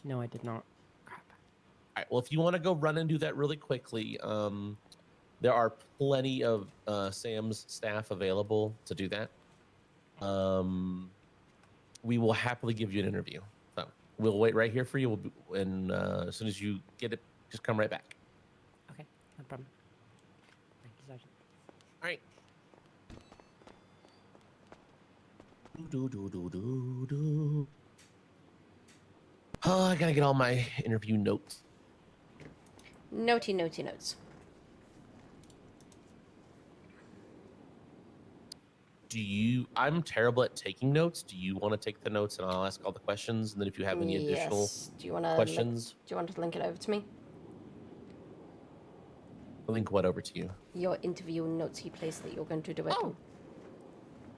no, I did not. Crap. All right, well, if you want to go run and do that really quickly, there are plenty of Sam's staff available to do that. We will happily give you an interview. So we'll wait right here for you. And as soon as you get it, just come right back. Okay, no problem. Thank you, Sergeant. All right. Oh, I gotta get all my interview notes. Notey, notey, notes. I'm terrible at taking notes. Do you want to take the notes and I'll ask all the questions? And then if you have any additional Do you want to questions, do you want to link it over to me? link what over to you? Your interview notes place that you're going to do it on.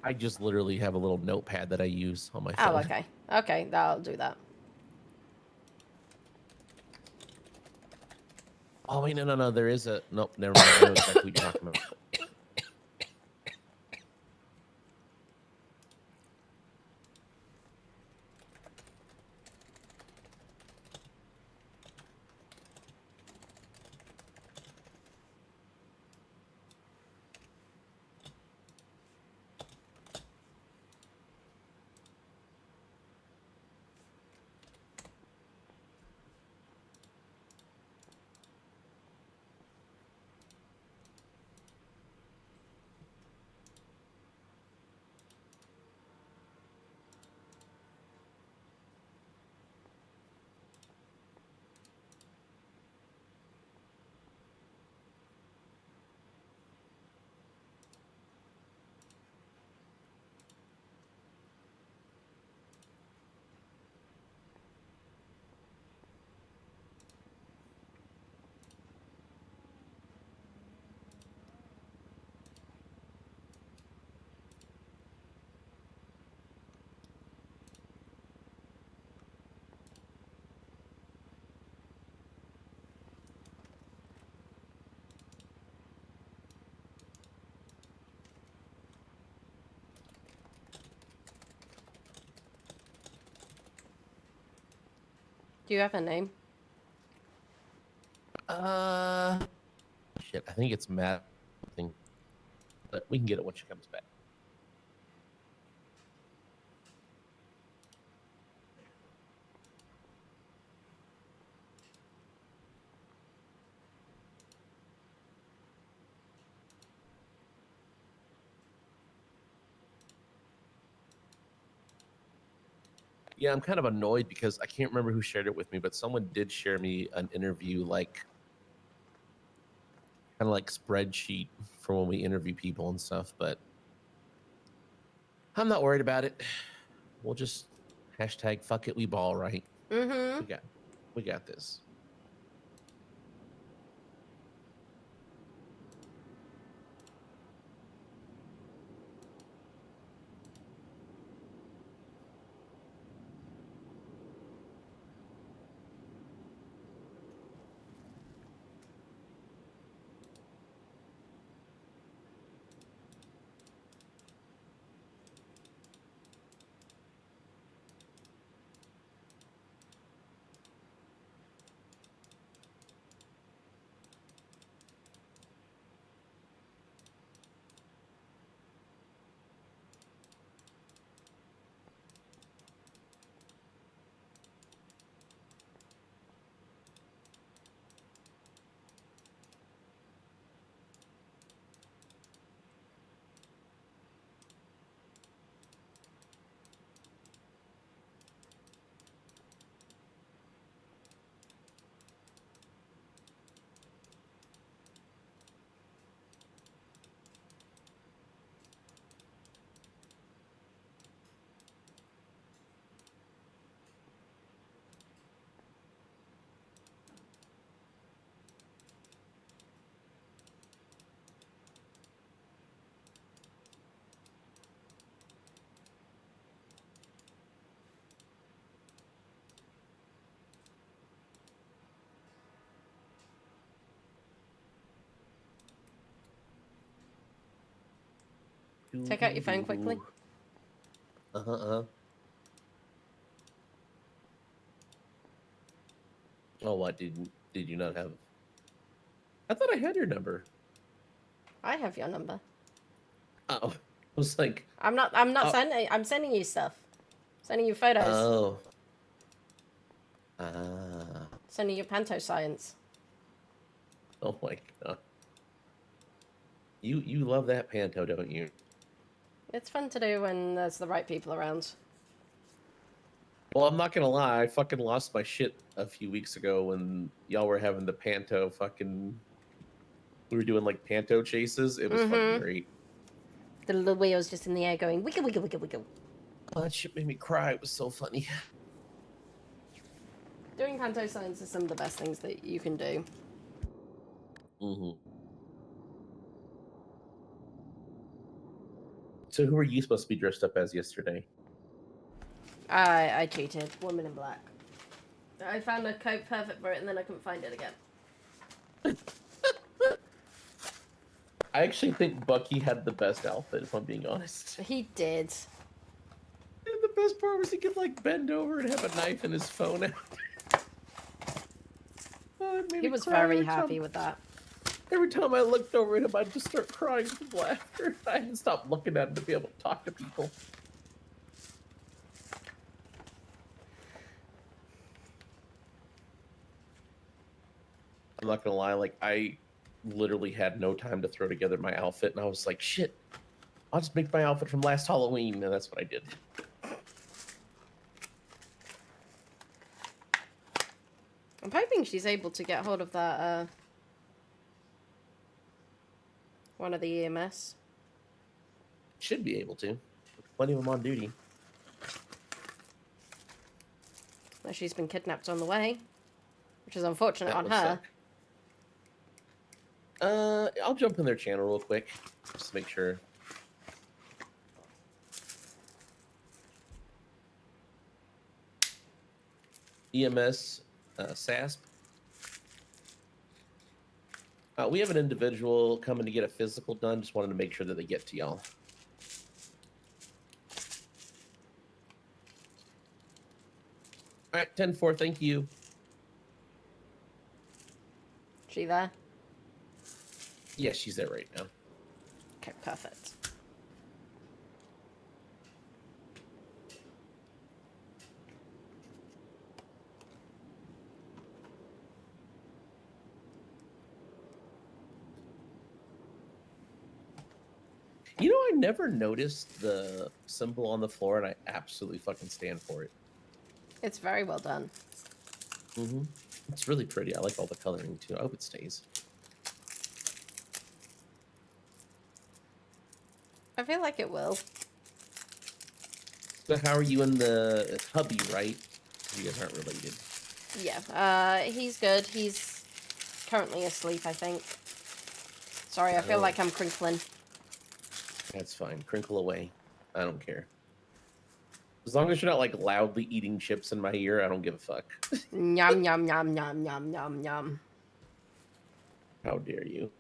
I just literally have a little notepad that I use on my Oh, phone. okay. Okay, I'll do that. Oh wait, no. There is a nope. Never mind. I know exactly what you're talking about. Do you have a name? Shit. I think it's Matt. Something, but we can get it when she comes back. Yeah, I'm kind of annoyed because I can't remember who shared it with me, but someone did share me an interview, like kind of like spreadsheet for when we interview people and stuff. But I'm not worried about it. We'll just hashtag fuck it, we ball, right? Mm-hmm. We got this. Take out your phone quickly. Uh-huh. Oh, what did you not have? I thought I had your number. I have your number. Oh, I was like, I'm not sending. I'm sending you stuff. Sending you photos. oh, ah, Sending you panto science. oh my god. You love that panto, don't you? It's fun to do when there's the right people around. Well, I'm not gonna lie, I fucking lost my shit a few weeks ago when y'all were having the panto fucking. We were doing like panto chases. It was fucking great. The little wheels just in the air going wiggle, wiggle, wiggle, wiggle. Oh, that shit made me cry. It was so funny. Doing panto science is some of the best things that you can do. Mm-hmm. So who were you supposed to be dressed up as yesterday? I cheated. Woman in black. I found a coat perfect for it and then I couldn't find it again. I actually think Bucky had the best outfit, if I'm being honest. He did. And the best part was he could like bend over and have a knife and his phone out. Oh, it made He me was cry very every happy time. with that. Every time I looked over at him, I'd just start crying from laughter. I had to stop looking at him to be able to talk to people. I'm not gonna lie, like I literally had no time to throw together my outfit, and I was like, shit, I'll just make my outfit from last Halloween, and that's what I did. I'm hoping she's able to get hold of that, one of the EMS. Should be able to. Plenty of them on duty. Well, she's been kidnapped on the way, which is unfortunate That on would her. suck. I'll jump in their channel real quick, just to make sure. EMS, SASP. We have an individual coming to get a physical done. Just wanted to make sure that they get to y'all. All right, 10-4, thank you. She there? Yeah, she's there right now. Okay, perfect. You know, I never noticed the symbol on the floor, and I absolutely fucking stand for it. It's very well done. Mm-hmm. It's really pretty. I like all the coloring, too. I hope it stays. I feel like it will. So how are you and the hubby, right? You guys aren't related. Yeah, he's good. He's currently asleep, I think. Sorry, I feel like I'm crinkling. That's fine. Crinkle away. I don't care. As long as you're not, like, loudly eating chips in my ear, I don't give a fuck. Yum, yum, yum, yum, yum, yum, yum. How dare you?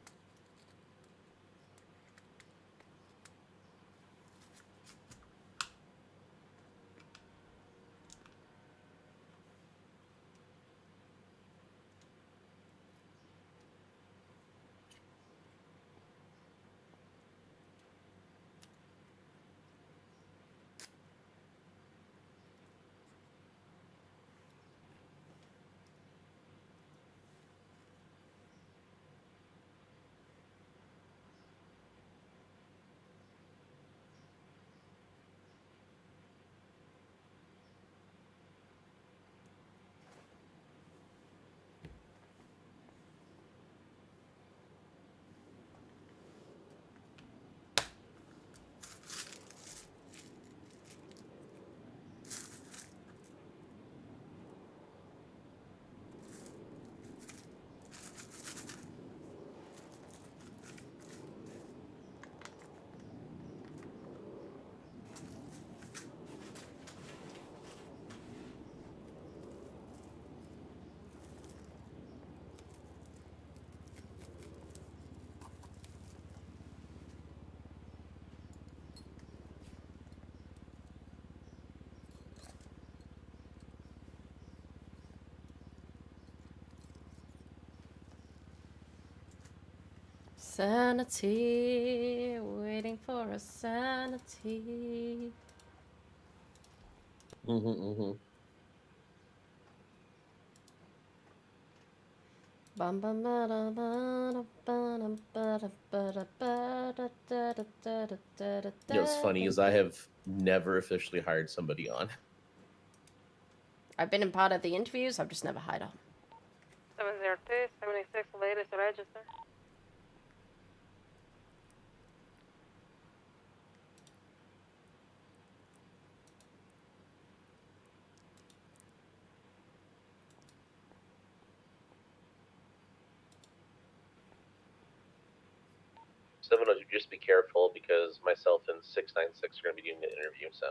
Sanity, waiting for a sanity. Bum bum ba da ba da ba da ba da ba da da da da da da da. You know what's funny is I have never officially hired somebody on. I've been in part of the interviews, I've just never hired on. 702, 76, latest register. Just be careful because myself and 696 are going to be doing an interview, so.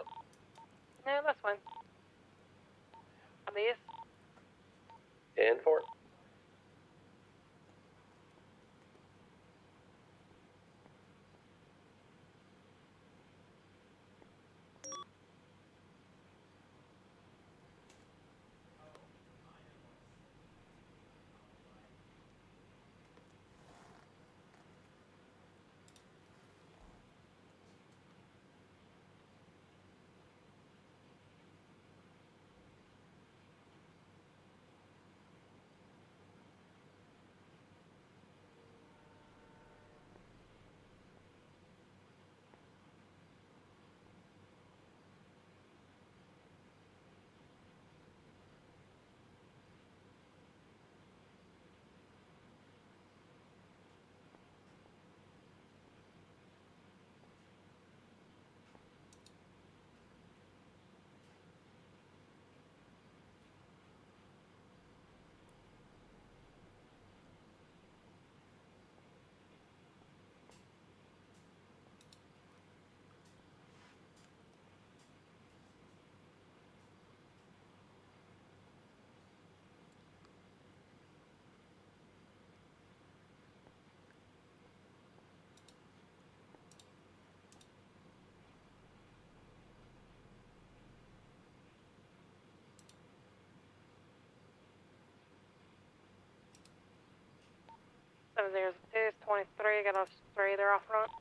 No, that's fine. Obvious. 10-4. 702 is 23, got a stray there off front.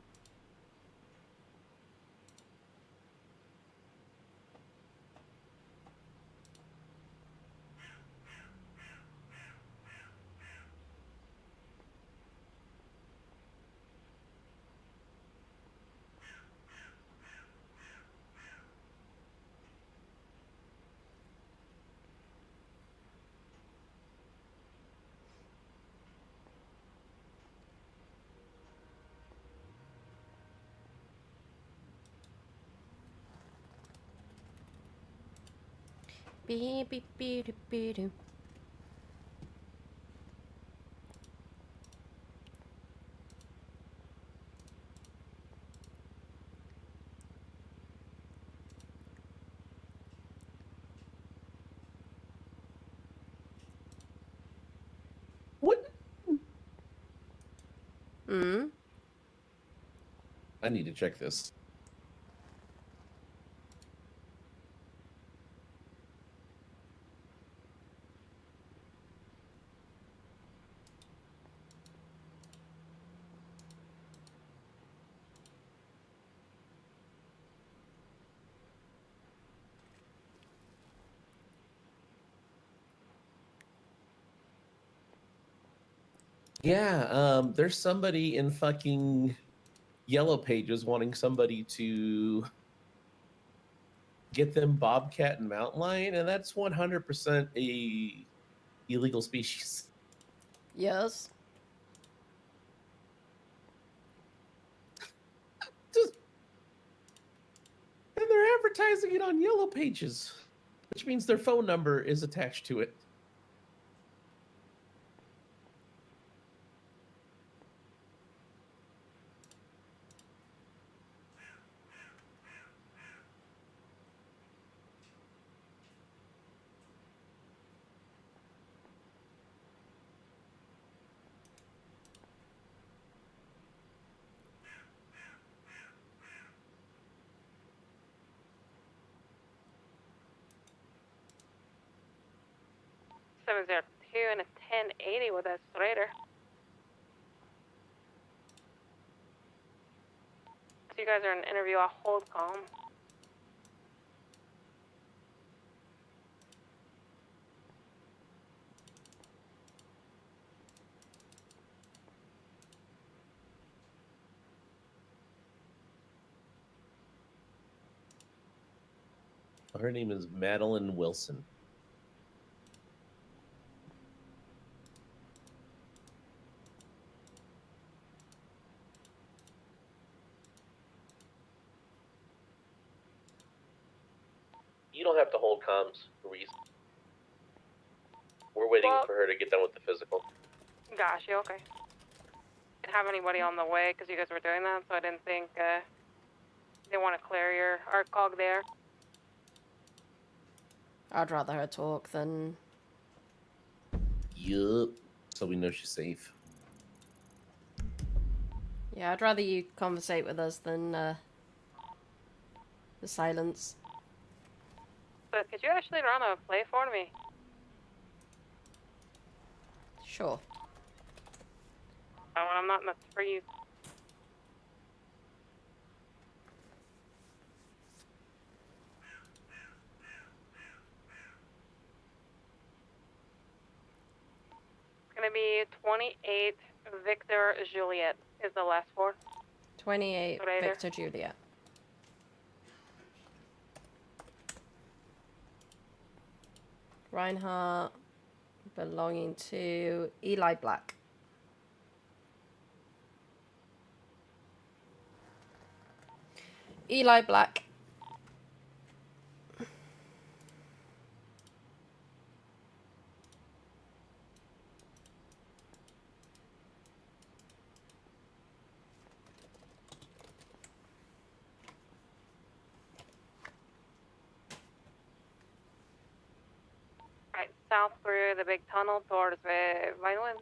Beep beep beep beep beep. What? Hmm. I need to check this. Yeah, there's somebody in fucking Yellow Pages wanting somebody to get them bobcat and mountain lion, and that's 100% a illegal species. Yes. Just, and they're advertising it on Yellow Pages, which means their phone number is attached to it. Seven zero two and a 1080 with that straighter. So you guys are in an interview. I'll hold calm. Her name is Madeline Wilson. You don't have to hold comms, Reese. We're waiting for her to get done with the physical. Gosh, you okay? Didn't have anybody on the way because you guys were doing that, so I didn't think they want to clear your art cog there. I'd rather her talk than. Yup. So we know she's safe. Yeah, I'd rather you conversate with us than the silence. But could you actually run a play for me? Sure. Oh, I'm not in the freeze. It's gonna be 28 Victor Juliet is the last four. 28 Right there. Victor Juliet. Reinhardt belonging to Eli Black. Eli Black. Right, south through the big tunnel towards Violin.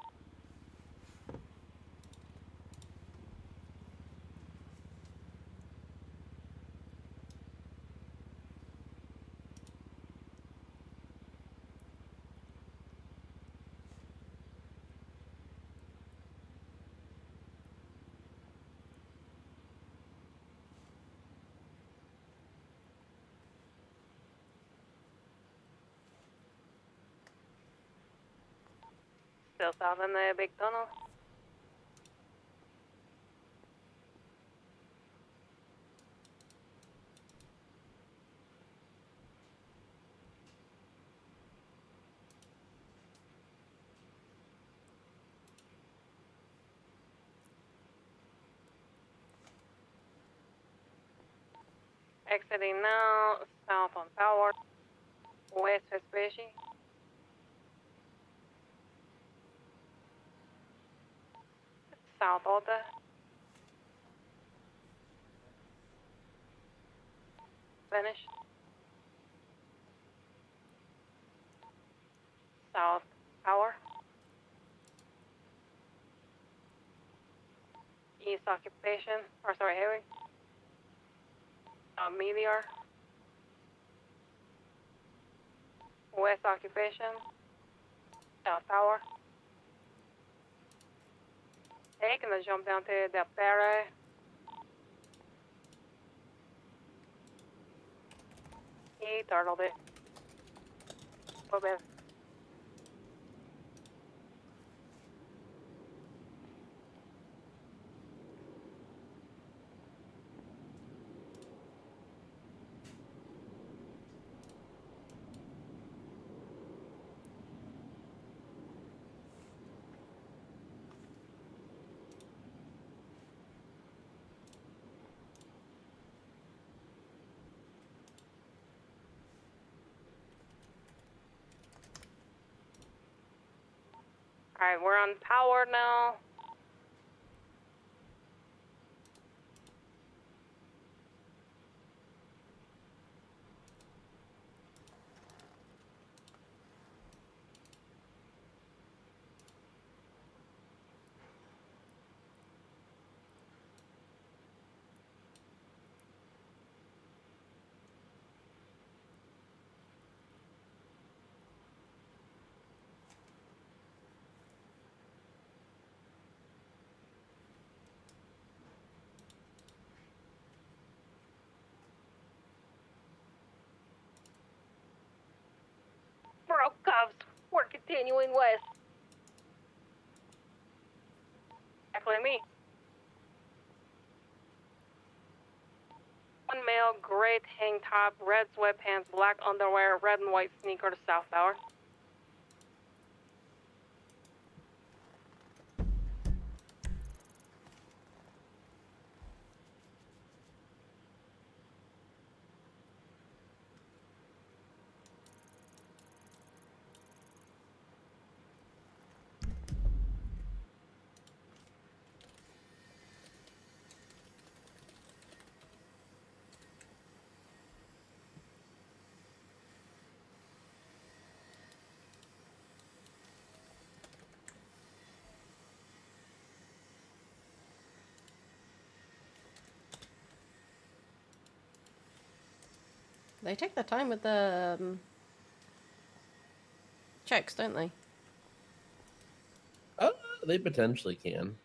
Still south in the big tunnel. Exiting now, south on Power, west Vespucci. South Alta. Finish. South Power. East Occupation, or sorry, Highway. Meteor. West Occupation. South Power. Taking the jump down to Del Perre. He turtled it. A little bit. Alright, we're on Power now. Bro, Cubs, we're continuing west. Actually, me. One male, gray tank top, red sweatpants, black underwear, red and white sneaker to South Tower. They take their time with the checks, don't they? They potentially can.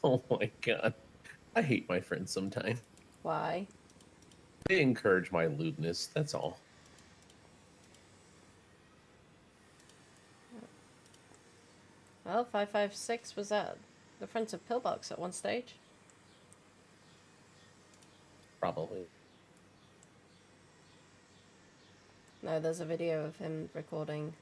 Oh my god. I hate my friends sometimes. Why? They encourage my lewdness, that's all. Well, 556 was at the front of Pillbox at one stage. Probably. No, there's a video of him recording.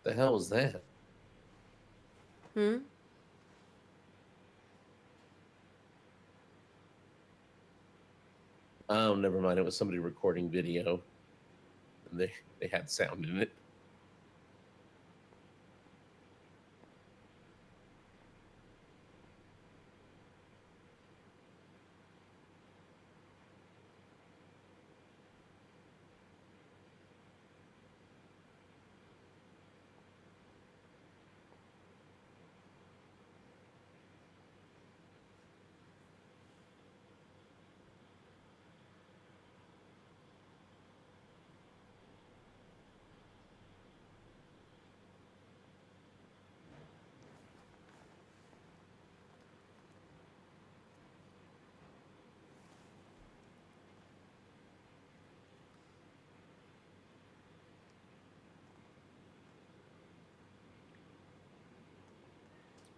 The hell was that? Hmm? Oh, never mind. It was somebody recording video, and they had sound in it.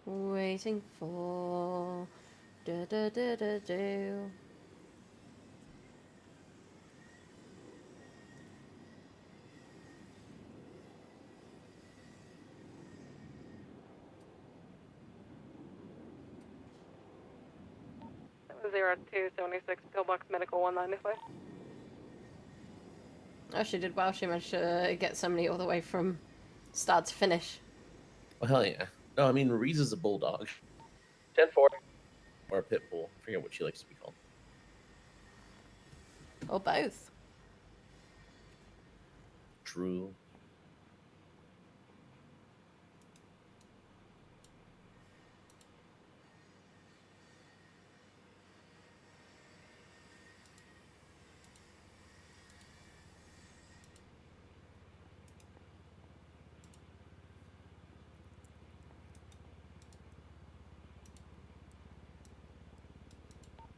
Waiting for. Da da da da do. That was 0276 Pillbox Medical 195. Oh, she did well. She managed to get somebody all the way from start to finish. Well, hell yeah. No, I mean, Reese is a bulldog. 10-4. Or a pit bull. I forget what she likes to be called. Or both. True.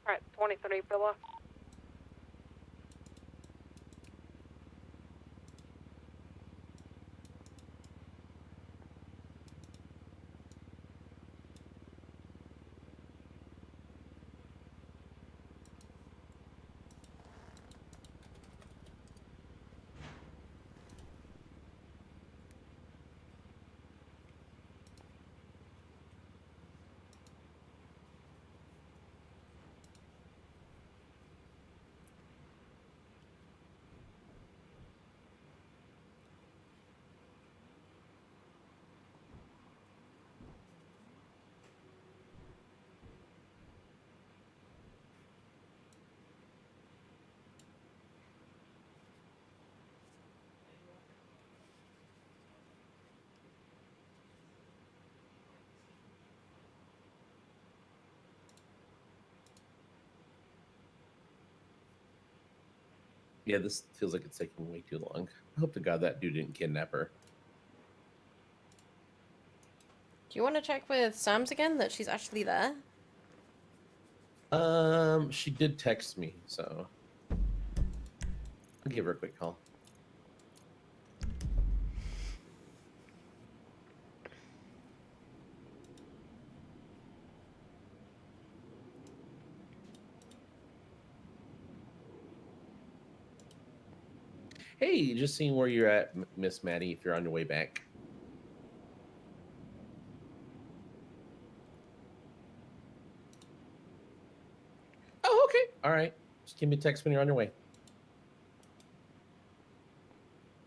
Alright, 23 Pillbox. Yeah, this feels like it's taking way too long. I hope to God that dude didn't kidnap her. Do you want to check with Sam's again that she's actually there? She did text me, so I'll give her a quick call. Hey, just seeing where you're at, Miss Maddie, if you're on your way back. Oh, okay. All right. Just give me a text when you're on your way.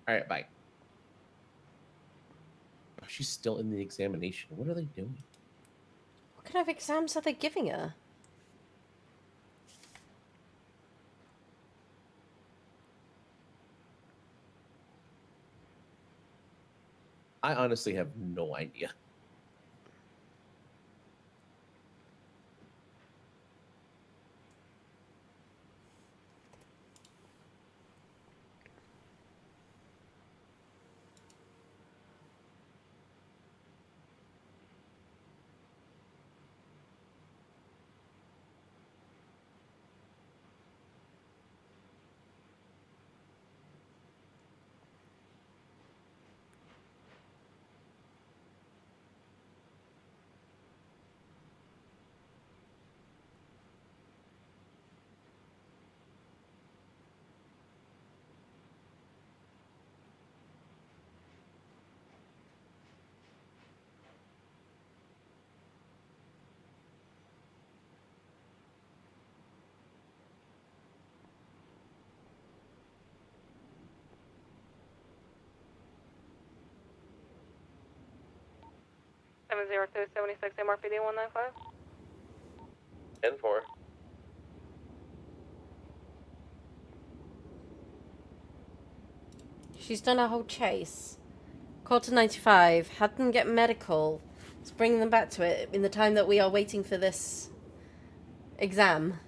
All right, bye. Oh, she's still in the examination. What are they doing? What kind of exams are they giving her? I honestly have no idea. 702 76 MRPD 195. 10-4. She's done a whole chase. Called to 95. Had them get medical. Let's bring them back to it in the time that we are waiting for this exam.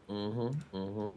Mm-hmm.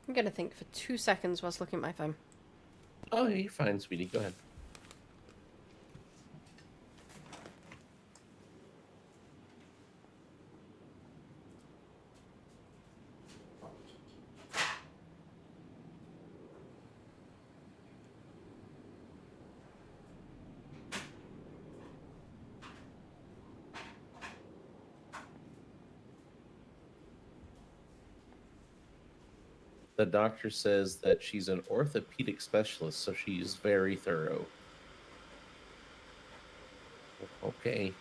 I'm gonna think for 2 seconds whilst looking at my phone. Oh, yeah, you're fine, sweetie. Go ahead. The doctor says that she's an orthopedic specialist, so she's very thorough. Okay.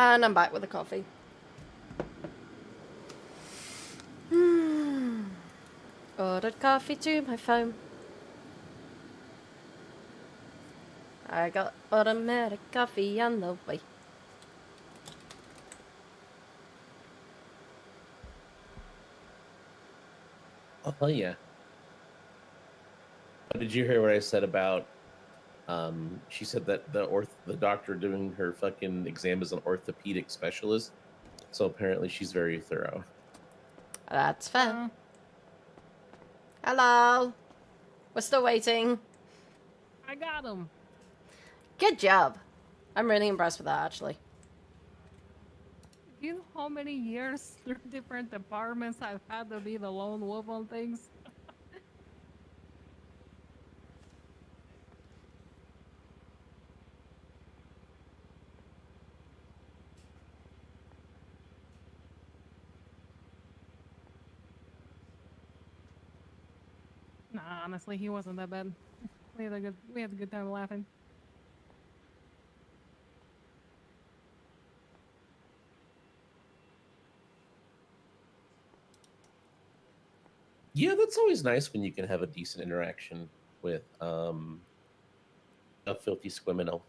And I'm back with the coffee. Ordered coffee to my phone. I got automatic coffee on the way. Oh yeah. Did you hear what I said about? She said that the doctor doing her fucking exam is an orthopedic specialist, so apparently she's very thorough. That's fair. Hello. We're still waiting. I got him. Good job. I'm really impressed with that, actually. Do you know how many years through different departments I've had to be the lone wolf on things? Nah, honestly, he wasn't that bad. We had a good time laughing. Yeah, that's always nice when you can have a decent interaction with a filthy squiminal.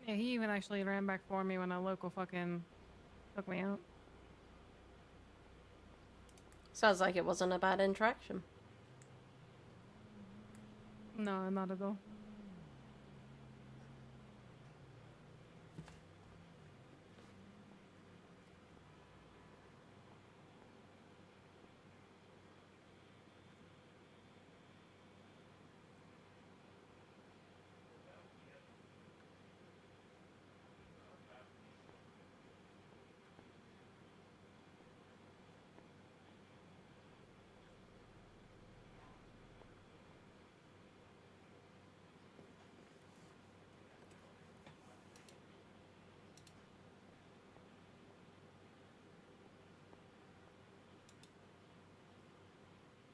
Yeah, he even actually ran back for me when a local fucking took me out. Sounds like it wasn't a bad interaction. No, not at all.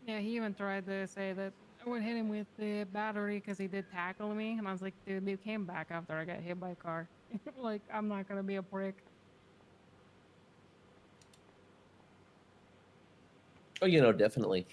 Yeah, he even tried to say that I would hit him with the battery because he did tackle me, and I was like, dude, you came back after I got hit by a car. Like, I'm not gonna be a prick. Oh, definitely.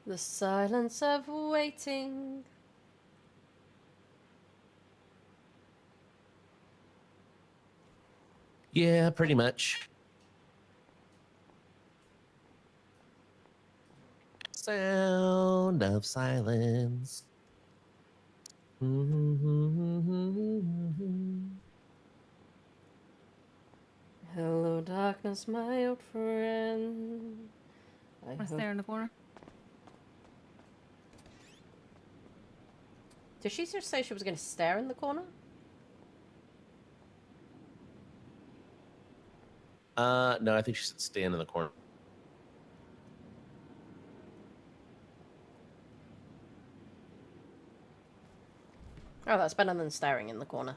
The silence of waiting. Yeah, pretty much. Sound of silence. Hello, darkness, my old friend. I I stare in the corner. Did she just say she was going to stare in the corner? No, I think she said stand in the corner. Oh, that's better than staring in the corner.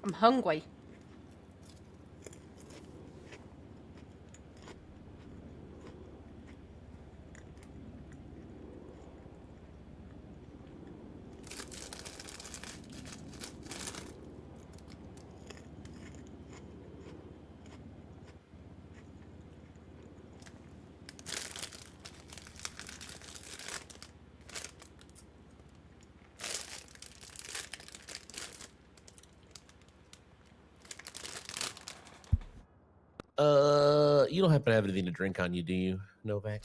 I'm hungry. You don't happen to have anything to drink on you, do you, Novak?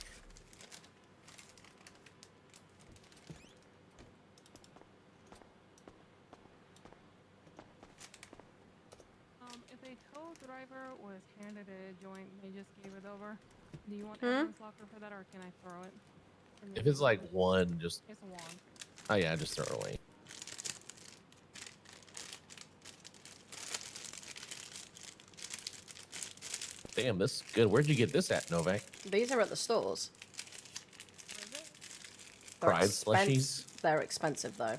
If a tow driver was handed a joint, they just gave it over. Do you want evidence locker for that, or can I throw it? If it's like one, just It's a wand. oh yeah, just throw it away. Damn, this is good. Where'd you get this at, Novak? These are at the stores. Pride slushies? They're expensive though.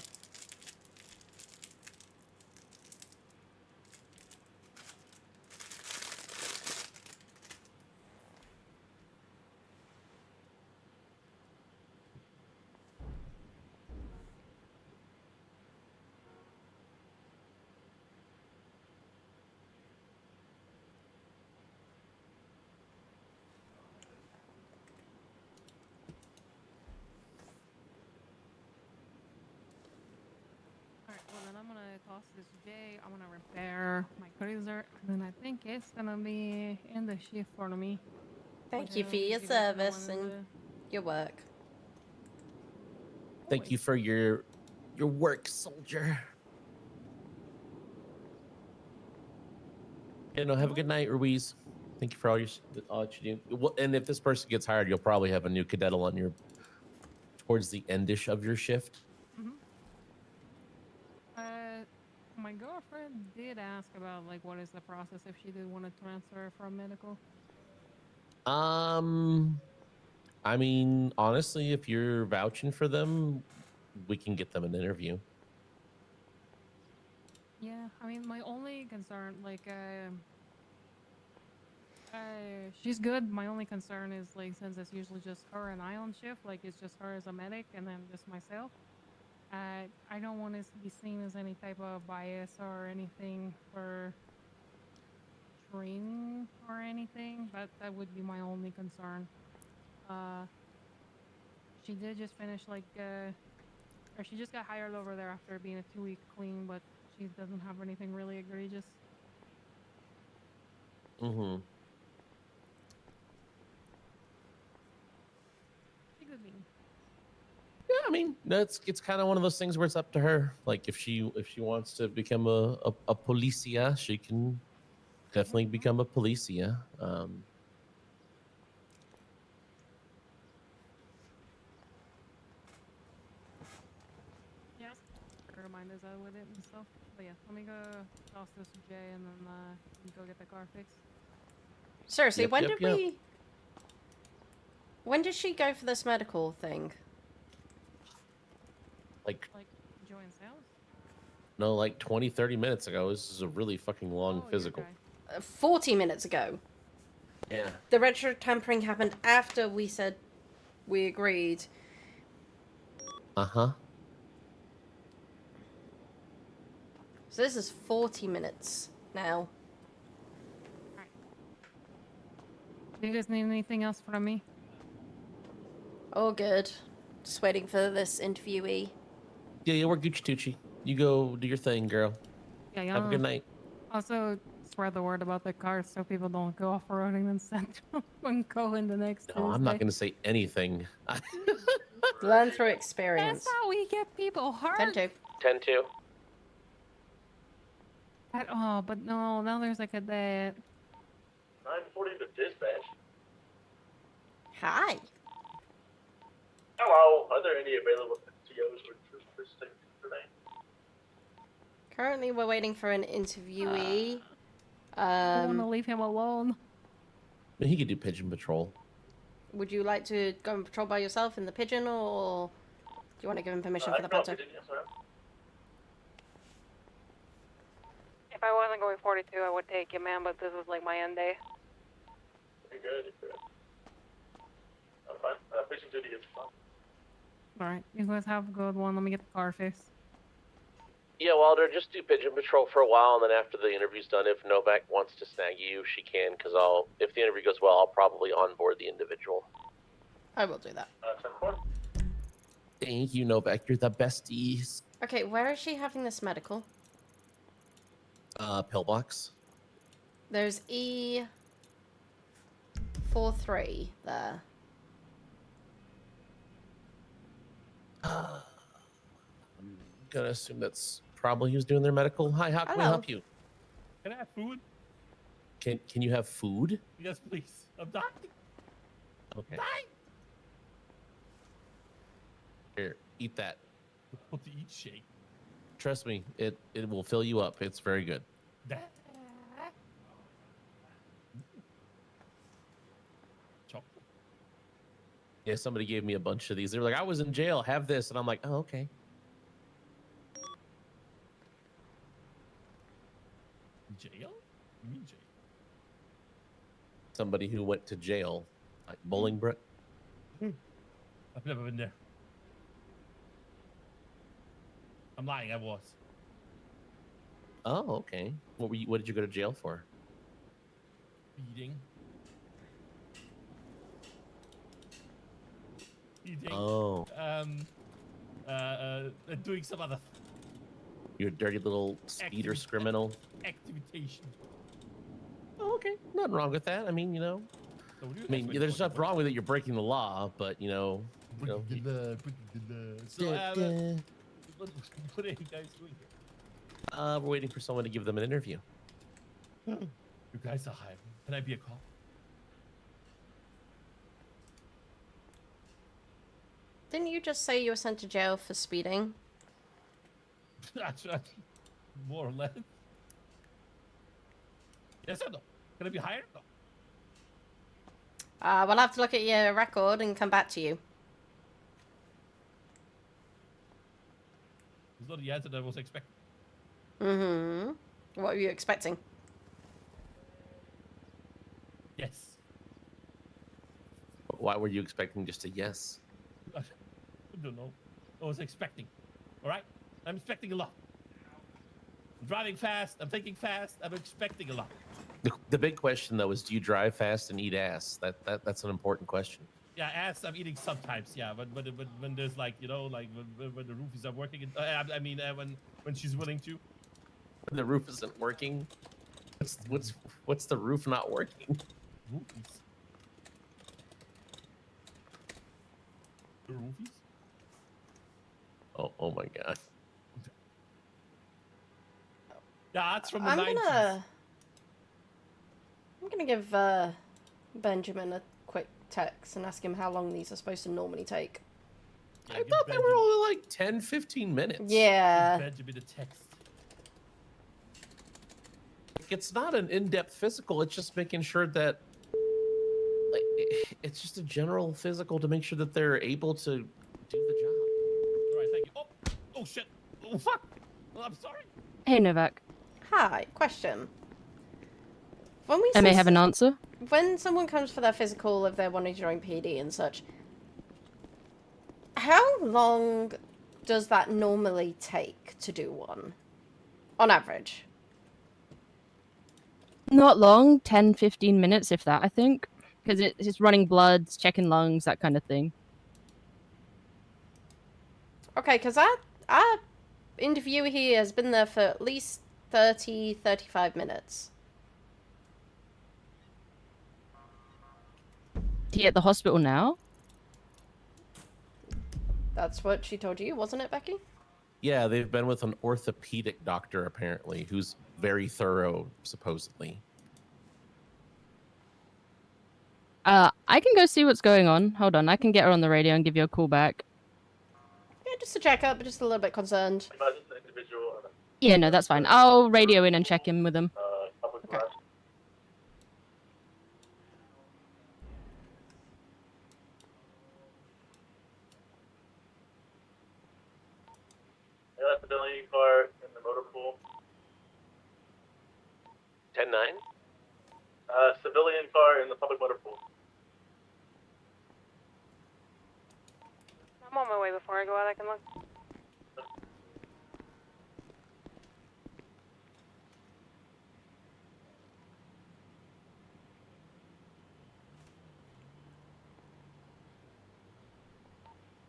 Alright, well then I'm gonna toss this J. I'm gonna repair my cruiser, and then I think it's gonna be in the shift for me. Thank you for your service and your work. Thank you for your work, soldier. Yeah, no, have a good night, Ruiz. Thank you for all that you do. Well, and if this person gets hired, you'll probably have a new cadet on your towards the endish of your shift. My girlfriend did ask about like what is the process if she did want to transfer from medical. I mean, honestly, if you're vouching for them, we can get them an interview. Yeah, I mean, my only concern, like, she's good. My only concern is like since it's usually just her and I on shift, like it's just her as a medic and then just myself. I don't want to be seen as any type of bias or anything for training or anything. That would be my only concern. She did just finish like or she just got hired over there after being a 2-week clean, but she doesn't have anything really egregious. Mm-hmm. She could be. Yeah, I mean, it's kind of one of those things where it's up to her. Like if she wants to become a policia, she can definitely become a policia. Yes. Reminders out with it and stuff. But yeah, let me go toss this to Jay and then you go get the car fixed. Seriously, Yep, when yep, did yep. we... When did she go for this medical thing? Like join sales? no, like 20, 30 minutes ago. This is a really fucking long physical. 40 minutes ago. Yeah. The retro tampering happened after we said we agreed. Uh-huh. So this is 40 minutes now. Do you guys need anything else from me? Oh, good. Just waiting for this interviewee. Yeah, we're Gucci Tucci. You go do your thing, girl. Yeah, Have a good night. Also, spread the word about the cars so people don't go off-roading in Central and go in the next No, I'm not going to say anything. Learn through experience. That's how we get people hurt. 10-2. 10-2. But no, now there's like a that. 940 to dispatch. Hi. Hello. Are there any available TOs for this thing today? Currently, we're waiting for an interviewee. I want to leave him alone. He could do pigeon patrol. Would you like to go and patrol by yourself in the pigeon, or do you want to give him permission for the panther? If I wasn't going 42, I would take it, man, but this is like my end day. You're good. I'm fine. Pigeon duty is fun. Alright, you guys have a good one. Let me get the car fixed. Yeah, Walter, just do pigeon patrol for a while, and then after the interview's done, if Novak wants to snag you, she can, because if the interview goes well, I'll probably onboard the individual. I will do that. 10-4. Thank you, Novak. You're the besties. Okay, where is she having this medical? Pillbox. There's E43 there. I'm gonna assume that's probably who's doing their medical. Hi, how can we help you? Can I have food? Can you have food? Yes, please. I'm dying. Okay. Dying. Here, eat that. What to eat, shake? Trust me, it will fill you up. It's very good. Chocolate. Yeah, somebody gave me a bunch of these. They were like, I was in jail. Have this. And I'm like, oh, okay. Jail? You mean jail? Somebody who went to jail, like Bolingbrook. I've never been there. I'm lying. I was. Oh, okay. What did you go to jail for? Eating. Oh. Doing some other You're a dirty little speeder criminal. activation. Oh, okay. Nothing wrong with that. I mean, So I mean, there's nothing wrong with it. You're breaking the law, but breaking the law. So, what are you guys doing here? we're waiting for someone to give them an interview. You guys are hiring. Can I be a cop? Didn't you just say you were sent to jail for speeding? Actually, more or less. Yes or no? Can I be hired? No. We'll have to look at your record and come back to you. It's not the answer that I was expecting. Mm-hmm. What were you expecting? Yes. Why were you expecting just a yes? I don't know. I was expecting. All right? I'm expecting a lot. I'm driving fast. I'm thinking fast. I'm expecting a lot. The big question though is, do you drive fast and eat ass? That's an important question. Yeah, ass I'm eating sometimes. Yeah, but when there's like, you know, like when the roofies are working, when she's willing to. When the roof isn't working, what's the roof not working? Roofies. The roofies. Oh my god. Yeah, that's from the 90s. I'm gonna give Benjamin a quick text and ask him how long these are supposed to normally take. Yeah, I thought they were only like 10-15 minutes. Yeah. Give Benjamin a text. It's not an in-depth physical. It's just making sure that, like, it's just a general physical to make sure that they're able to do the job. All right, thank you. Oh shit. Oh fuck. Well, I'm sorry. Hey, Novak. Hi, question. When we I may have an answer. When someone comes for their physical, if they're wanting to join PD and such, how long does that normally take to do one? On average? Not long, 10-15 minutes, if that, I think. Because it's just running bloods, checking lungs, that kind of thing. Okay, because our interview here has been there for at least 30-35 minutes. Is he at the hospital now? That's what she told you, wasn't it, Becky? Yeah, they've been with an orthopedic doctor apparently, who's very thorough, supposedly. I can go see what's going on. Hold on, I can get her on the radio and give you a call back. Yeah, just a checkup, but just a little bit concerned. Yeah, no, that's fine. I'll radio in and check in with him. Okay. Yeah, civilian car in the motor pool. 10-9? Civilian car in the public motor pool. I'm on my way before I go out. I can look.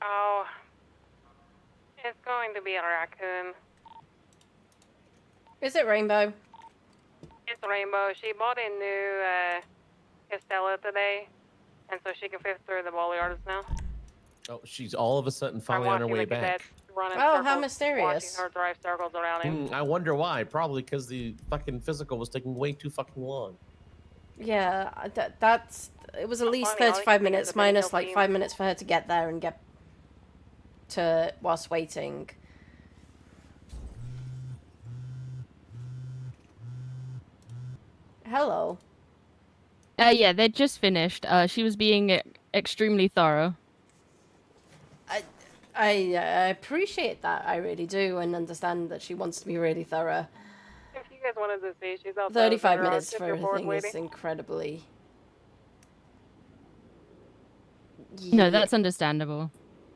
Oh, it's going to be a raccoon. Is it Rainbow? It's Rainbow. She bought a new Castella today, and so she can fit through the bollards now. Oh, she's all of a sudden I'm finally on her watching way the cadet back. run in Oh, circles, how mysterious. Watching her drive circles around him. I wonder why. Probably because the fucking physical was taking way too fucking long. Yeah, that's... It was at least funny, all you 35 can see is minutes, the Benny minus Hill like team. 5 minutes for her to get there and get to... whilst waiting. Hello. Yeah, they just finished. She was being extremely thorough. I appreciate that, I really do, and understand that she wants to be really thorough. If you guys wanted to see, she's out 35 there minutes if for you're bored everything is waiting. incredibly... No, that's understandable.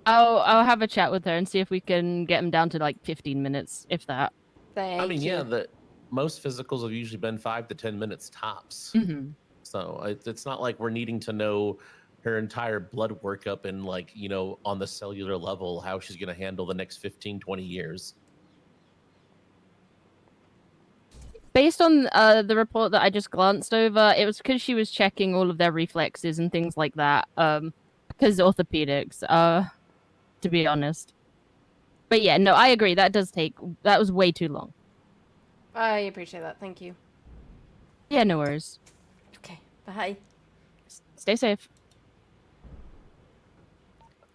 I'll have a chat with her and see if we can get him down to like 15 minutes, if that. Thank I mean, you. yeah, most physicals have usually been 5 to 10 minutes tops. Mm-hmm. So it's not like we're needing to know her entire blood workup and, like, you know, on the cellular level, how she's going to handle the next 15, 20 years. Based on the report that I just glanced over, it was because she was checking all of their reflexes and things like that. Because orthopedics, to be honest. But yeah, no, I agree. That was way too long. I appreciate that. Thank you. Yeah, no worries. Okay, bye. Stay safe.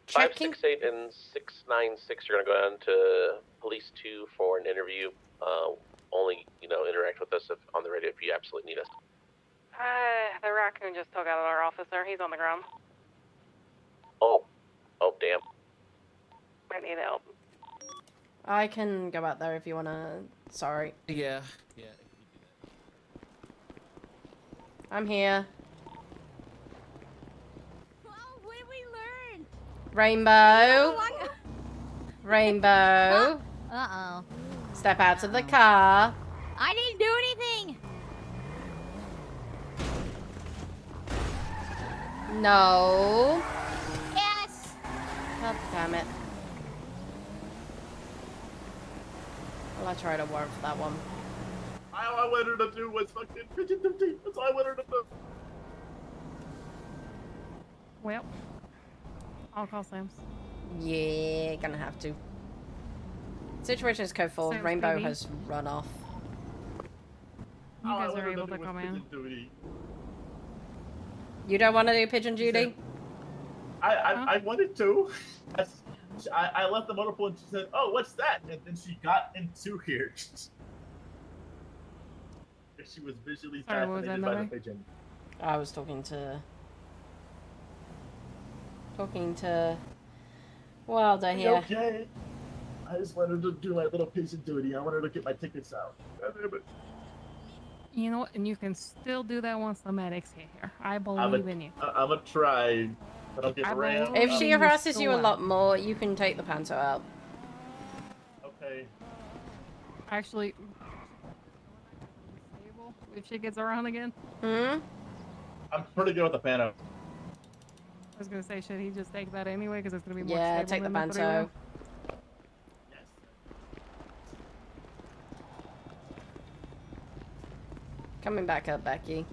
Checking. 568 and 696 are going to go down to Police 2 for an interview. Only, interact with us on the radio if you absolutely need us. The raccoon just took out our officer. He's on the ground. Oh, damn. Might need help. I can go out there if you wanna. Sorry. Yeah. I'm here. Oh, what did we learn? Rainbow. Rainbow. Uh-oh. Step out of the car. I didn't do anything. No. Yes. God damn it. Well, I tried to work for that one. All I wanted her to do was fucking pigeon duty. That's all I wanted her to do. Well, I'll call Sam's. Yeah, gonna have to. Situation is code 4. Sam's Rainbow PD. has run off. You All I guys are wanted her able do to was come in. pigeon duty. You don't want to do pigeon duty? I wanted to. I left the motorpool and she said, "Oh, what's that?" And then she got into here. She was visually Sorry, what was fascinated that, by the Novak? pigeon. I was talking to Wilder here. Okay. I just wanted to do my little pigeon duty. I wanted to get my tickets out. God damn it. You know what? And you can still do that once the medics get here. I believe in you. I'm gonna try. If I don't get I rammed. believe If she you harasses so you a well. lot more, you can take the panto out. Okay. Actually, if she gets around again, Hmm? I'm pretty good with the pano. I was gonna say, should he just take that anyway? Because it's gonna be more Yeah, stable take the than three-wheel? panto. Coming back up, Becky.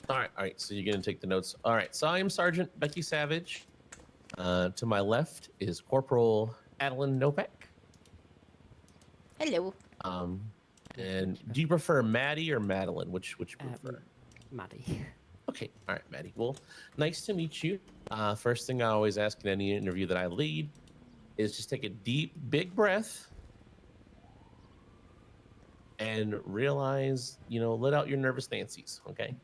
All right. So you're gonna take the notes. All right. So I am Sergeant Becky Savage. To my left is Corporal Atalin Novak. Hello. And do you prefer Maddie or Madeline? Which you prefer? Maddie. Okay. All right, Maddie. Well, nice to meet you. First thing I always ask in any interview that I lead is just take a deep, big breath and realize, let out your nervous Nancy's. Okay.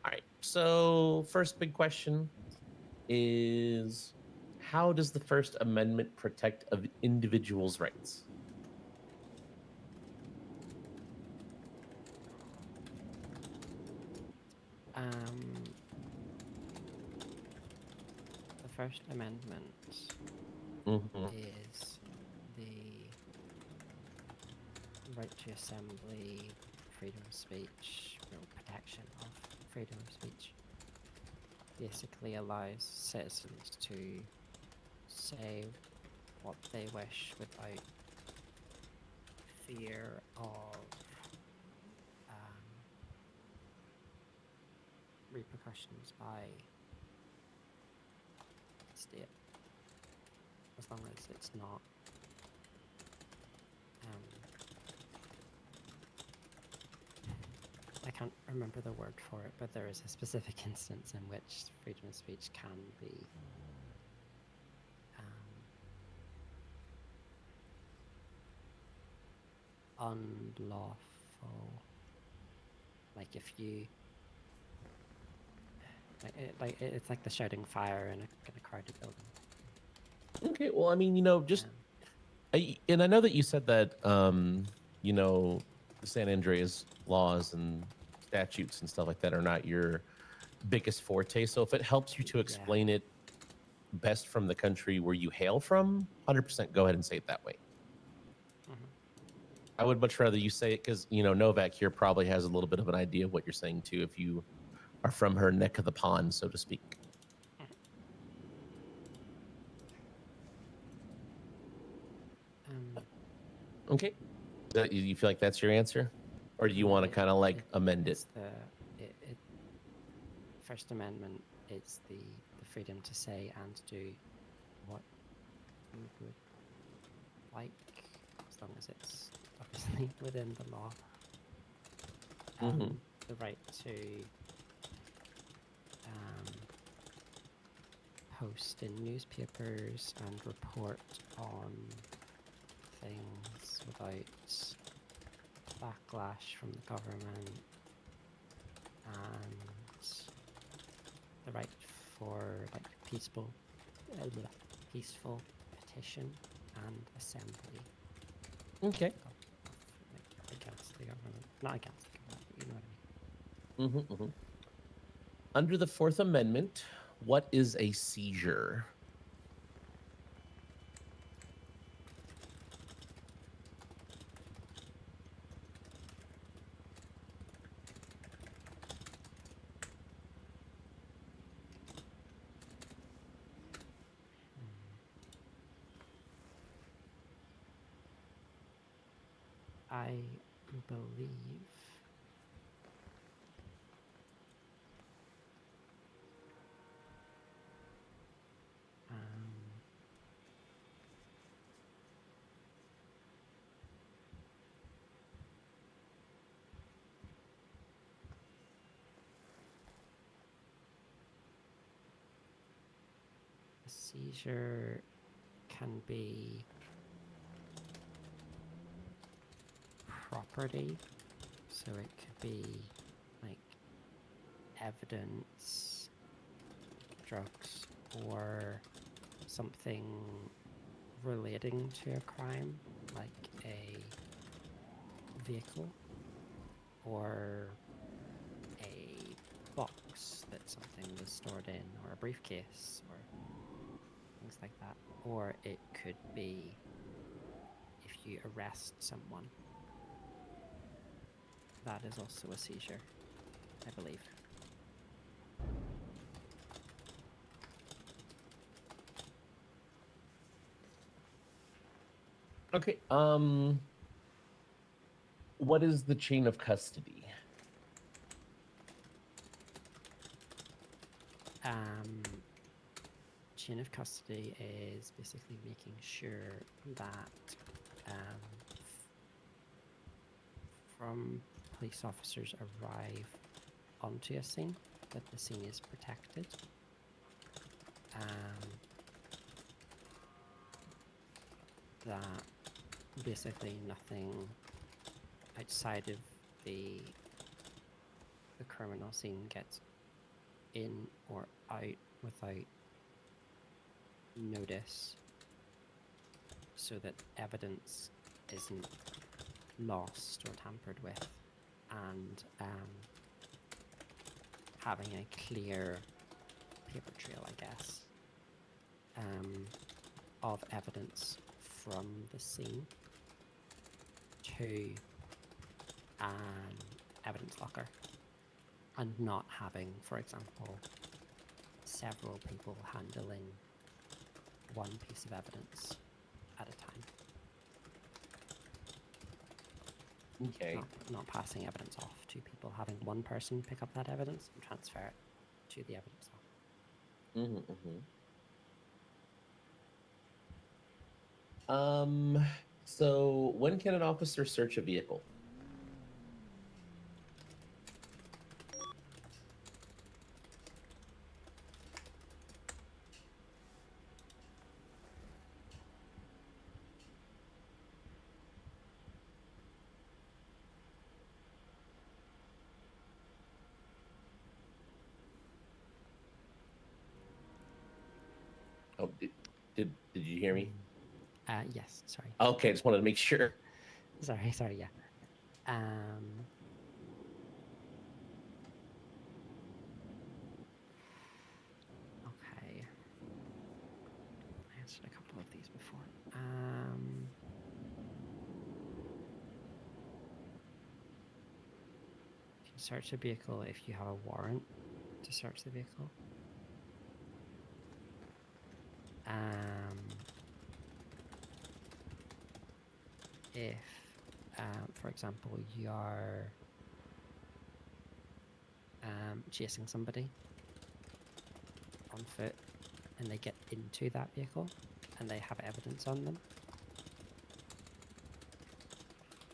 All right. So, first big question is, how does the First Amendment protect of individuals' rights? The First Amendment is the right to assembly, freedom of speech, protection of freedom of speech. Basically allows citizens to say what they wish without fear of repercussions by the state, as long as it's not I can't remember the word for it, but there is a specific instance in which freedom of speech can be unlawful. Like if you, it's like the shouting fire in a crowded building. Okay. Well, I mean, and I know that you said that, the San Andreas laws and statutes and stuff like that are not your biggest forte. So if it helps you to explain it best from the country where you hail from, 100% go ahead and say it that way. I would much rather you say it because, Novak here probably has a little bit of an idea of what you're saying too, if you are from her neck of the pond, so to speak. Okay. You feel like that's your answer? Or do you want to kind of like amend it? It's First Amendment is the freedom to say and do what you would like, as long as it's obviously within the law. The right to post in newspapers and report on things without backlash from the government, and the right for like peaceful petition and assembly. Okay. Against the government, not against the government, but you know what I mean. Under the Fourth Amendment, what is a seizure? I believe a seizure can be property, so it could be like evidence, drugs, or something relating to a crime, like a vehicle or a box that something was stored in, or a briefcase, or things like that. Or it could be if you arrest someone. That is also a seizure, I believe. Okay. What is the chain of custody? Chain of custody is basically making sure that from police officers arrive onto a scene, that the scene is protected. That basically nothing outside of the criminal scene gets in or out without notice, so that evidence isn't lost or tampered with, and having a clear paper trail, I guess, of evidence from the scene to an evidence locker, and not having, for example, several people handling one piece of evidence at a time. Okay. Not passing evidence off to people, having one person pick up that evidence and transfer it to the evidence locker. So when can an officer search a vehicle? Oh, did you hear me? Yes, sorry. Okay, just wanted to make sure. Sorry, yeah. Okay. I answered a couple of these before. You can search a vehicle if you have a warrant to search the vehicle. if, for example, you're chasing somebody on foot and they get into that vehicle and they have evidence on them,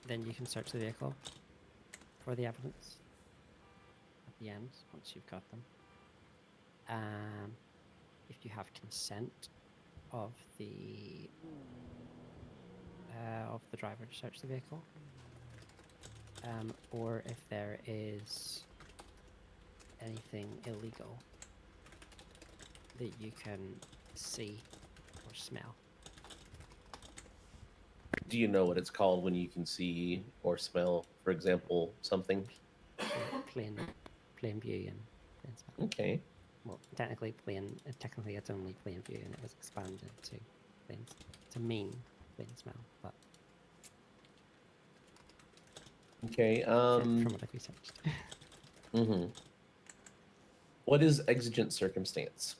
then you can search the vehicle for the evidence at the end once you've got them. If you have consent of the driver to search the vehicle, or if there is anything illegal that you can see or smell. Do you know what it's called when you can see or smell, for example, something? Plain view and plain smell. Okay. Well, technically it's only plain view, and it was expanded to plain to mean plain smell, but Okay. from what I've researched. What is exigent circumstance?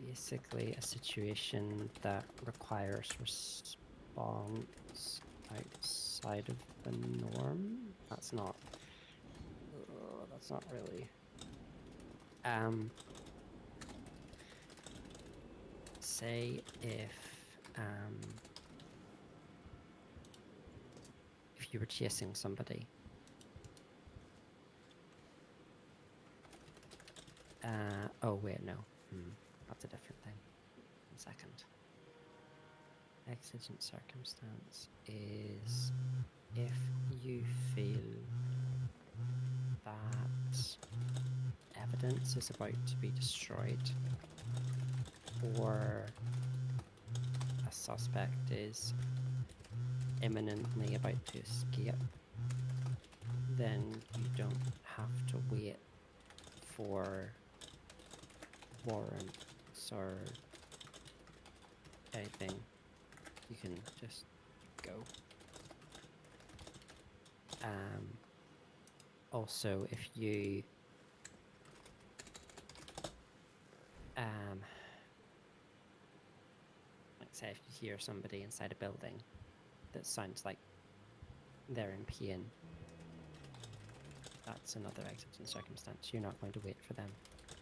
Basically a situation that requires response outside of the norm. That's not really. Say if you were chasing somebody, oh wait, no, that's a different thing. 1 second. Exigent circumstance is if you feel that evidence is about to be destroyed, or a suspect is imminently about to escape, then you don't have to wait for warrants or anything. You can just go. Also, if you like say if you hear somebody inside a building that sounds like they're in pain, that's another exigent circumstance. You're not going to wait for them.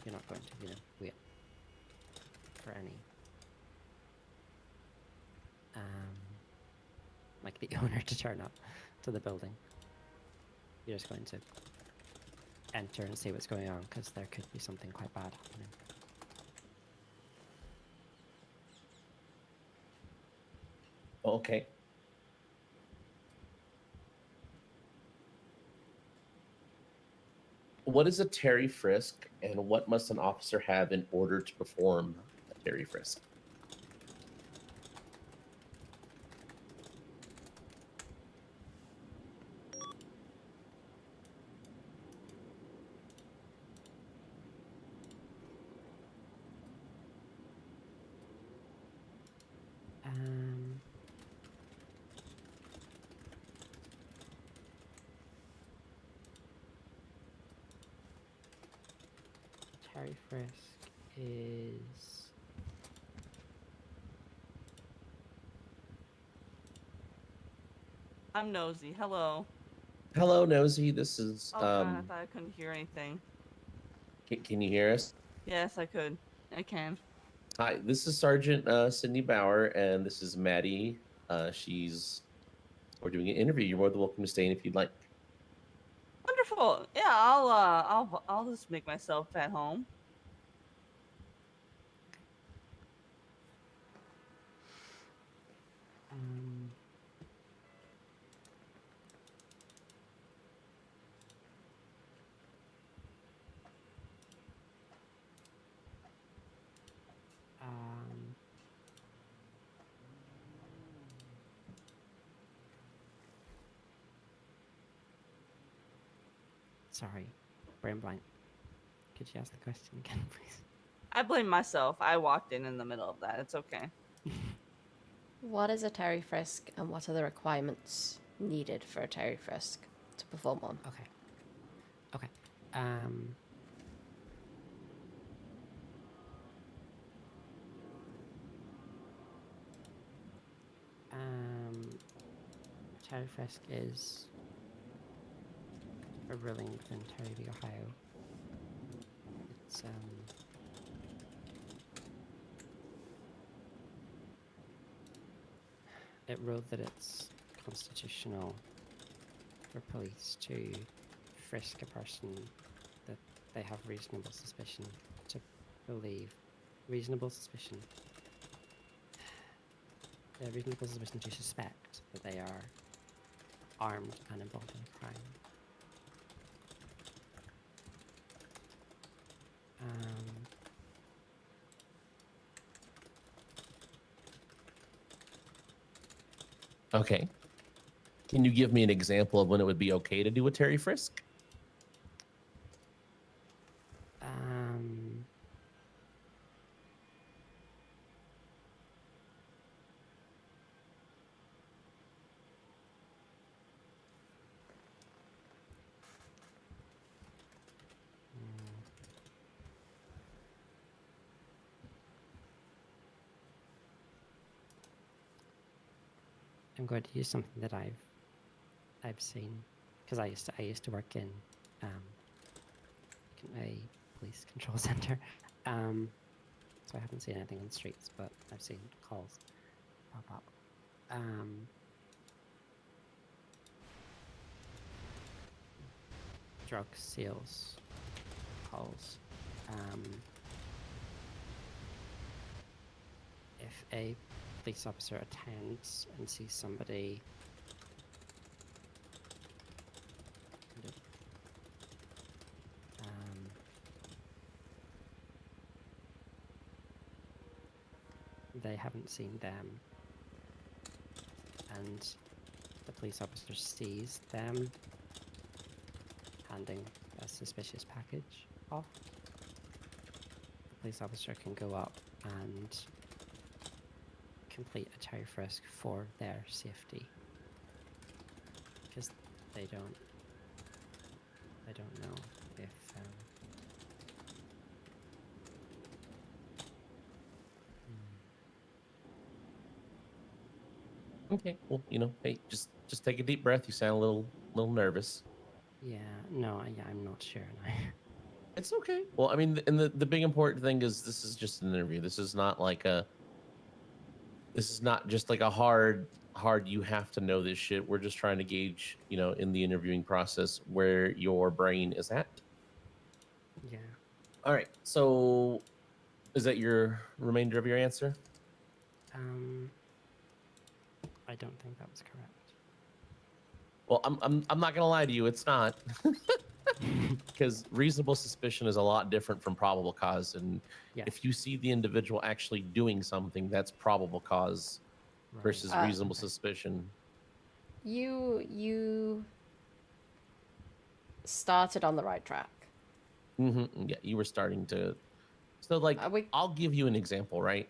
You're not going to, wait for any like the owner to turn up to the building. You're just going to enter and see what's going on, because there could be something quite bad happening. Okay. What is a Terry frisk, and what must an officer have in order to perform a Terry frisk? Terry frisk is I'm nosy. Hello. Hello, Nosy. This is Oh god, I thought I couldn't hear anything. Can you hear us? Yes, I could. I can. Hi, this is Sergeant Sydney Bauer, and this is Maddie. We're doing an interview. You're more than welcome to stay in if you'd like. Wonderful. Yeah, I'll just make myself at home. sorry, brain blank. Could you ask the question again, please? I blame myself. I walked in the middle of that. It's okay. What is a Terry frisk, and what are the requirements needed for a Terry frisk to perform one? Okay. Terry frisk is a ruling within Terry v. Ohio. It's it ruled that it's constitutional for police to frisk a person that they have reasonable suspicion to believe. Reasonable suspicion. Reasonable suspicion to suspect that they are armed and involved in a crime. Okay. Can you give me an example of when it would be okay to do a Terry frisk? I'm going to use something that I've seen because I used to work in a police control center. So I haven't seen anything on the streets, but I've seen calls pop up. Drug sales calls. If a police officer attends and sees somebody they haven't seen them, and the police officer sees them handing a suspicious package off, the police officer can go up and complete a Terry frisk for their safety, because they don't know if Okay. Well, hey, just take a deep breath. You sound a little nervous. yeah, I'm not sure. It's okay. Well, I mean, and the big important thing is this is just an interview. This is not just like a hard you have to know this shit. We're just trying to gauge, in the interviewing process where your brain is at. Yeah. All right. So is that your remainder of your answer? I don't think that was correct. Well, I'm not gonna lie to you. It's not, because reasonable suspicion is a lot different from probable cause, and if you see the individual actually doing something, that's probable cause versus reasonable suspicion. You started on the right track. Mm-hmm. Yeah, you were starting to. So, like, I'll give you an example, right?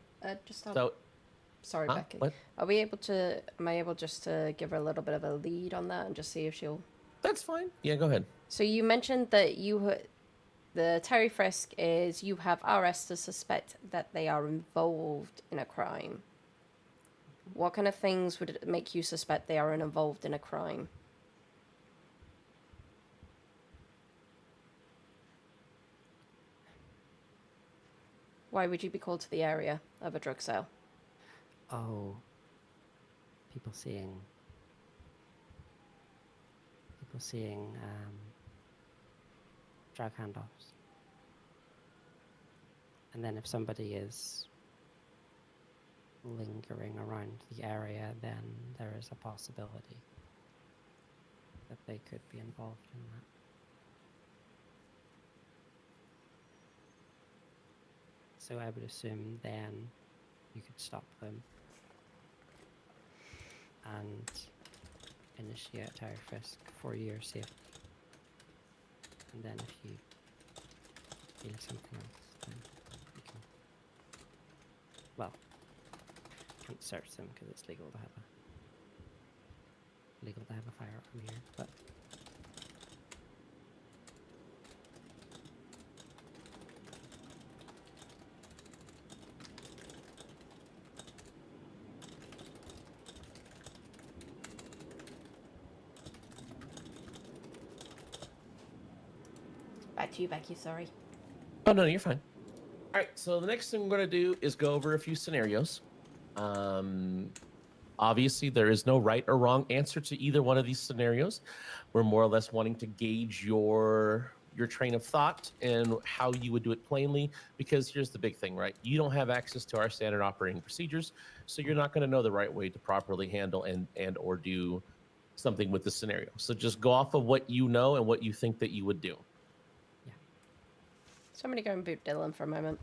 Sorry, Huh? Becky. What? Am I able just to give her a little bit of a lead on that and just see if she'll... That's fine. Yeah, go ahead. So you mentioned that the Terry frisk is you have RS to suspect that they are involved in a crime. What kind of things would it make you suspect they are involved in a crime? Why would you be called to the area of a drug sale? Oh, people seeing drug handoffs, and then if somebody is lingering around the area, then there is a possibility that they could be involved in that. So I would assume then you could stop them and initiate a Terry frisk for your safety. And then if you feel something else, then you can, well, you can't search them because it's legal to have a firearm here, but Back to you, Becky. Sorry. Oh, no, you're fine. All right, so the next thing we're going to do is go over a few scenarios. Obviously, there is no right or wrong answer to either one of these scenarios. We're more or less wanting to gauge your train of thought and how you would do it plainly, because here's the big thing, right? You don't have access to our standard operating procedures, so you're not going to know the right way to properly handle and or do something with the scenario. So just go off of what you know and what you think that you would do. Somebody go and boot Dylan for a moment.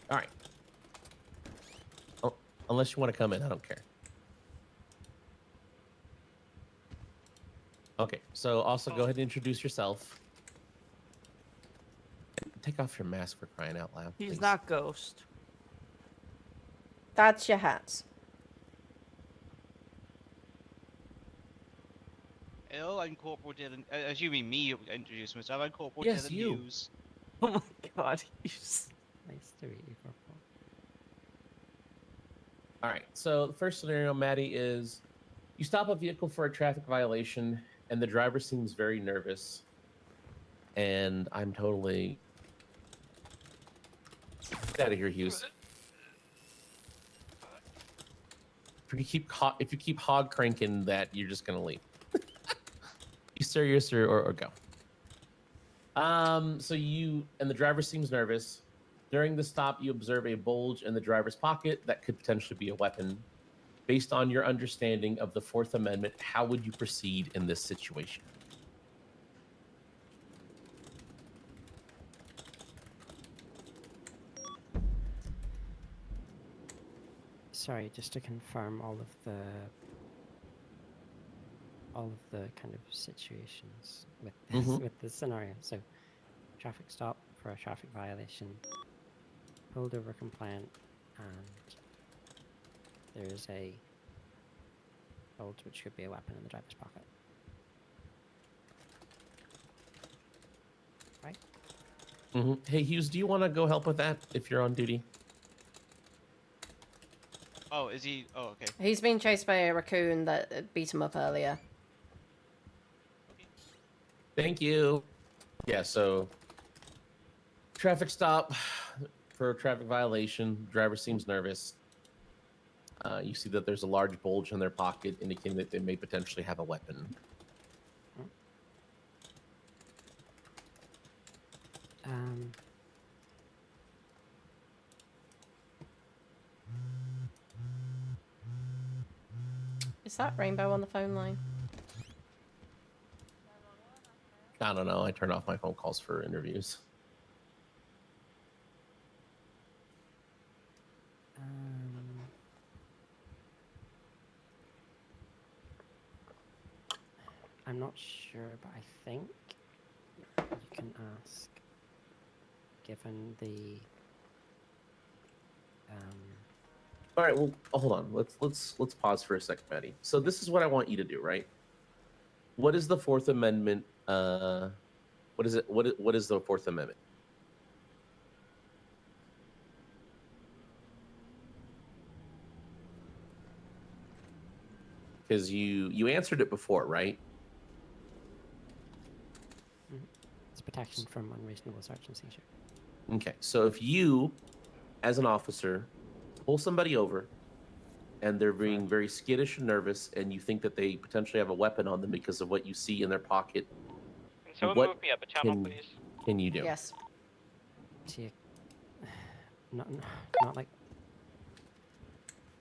All right. Oh, unless you want to come in, I don't care. Okay, so also go ahead and introduce yourself. Take off your mask for crying out loud. He's please. not Ghost. That's your hats. Hello, I'm Corporal Dylan. Assuming me, introduce myself. I'm Corporal Yes, Dylan you. Hughes. Oh my god, Nice to meet you, Corporal. All right, so the first scenario, Maddie, is you stop a vehicle for a traffic violation and the driver seems very nervous. And I'm totally... Get out of here, Hughes. If you keep hog cranking that, you're just gonna leave. You serious or go? So the driver seems nervous. During the stop, you observe a bulge in the driver's pocket that could potentially be a weapon. Based on your understanding of the Fourth Amendment, how would you proceed in this situation? Sorry, just to confirm all of the kind of situations with this, with the scenario. So, traffic stop for a traffic violation, pulled over compliant, and there is a bulge which could be a weapon in the driver's pocket. Right? Hey, Hughes, do you want to go help with that if you're on duty? Oh, is he? Oh, okay. He's being chased by a raccoon that beat him up earlier. Thank you. Yeah, so traffic stop for a traffic violation. Driver seems nervous. You see that there's a large bulge in their pocket, indicating that they may potentially have a weapon. Is that Rainbow on the phone line? I don't know. I turn off my phone calls for interviews. I'm not sure, but I think you can ask, given the All right. Well, hold on. Let's pause for a second, Maddie. So this is what I want you to do, right? What is the Fourth Amendment? What is it? What is the Fourth Amendment? Because you answered it before, right? it's protection from unreasonable search and seizure. Okay. So if you, as an officer, pull somebody over and they're being very skittish and nervous, and you think that they potentially have a weapon on them because of what you see in their pocket, Can someone what move me up a channel, please? can you do? Yes. See, not like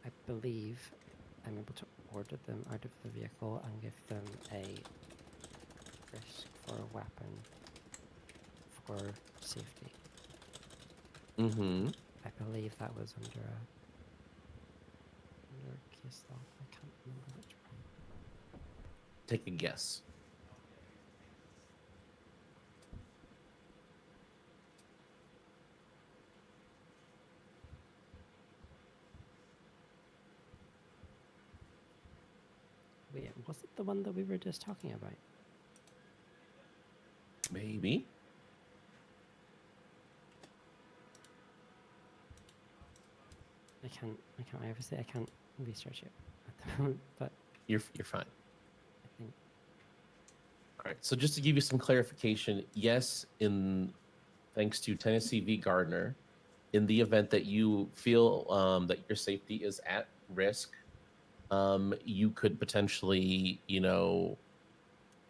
I believe I'm able to order them out of the vehicle and give them a risk for a weapon for safety. Mm-hmm. I believe that was under a case law. I can't remember which one. Take a guess. Wait, was it the one that we were just talking about? Maybe. Obviously I can't research it at the moment, but You're fine. I think All right. So just to give you some clarification, yes, thanks to Tennessee v. Gardner, in the event that you feel that your safety is at risk, you could potentially,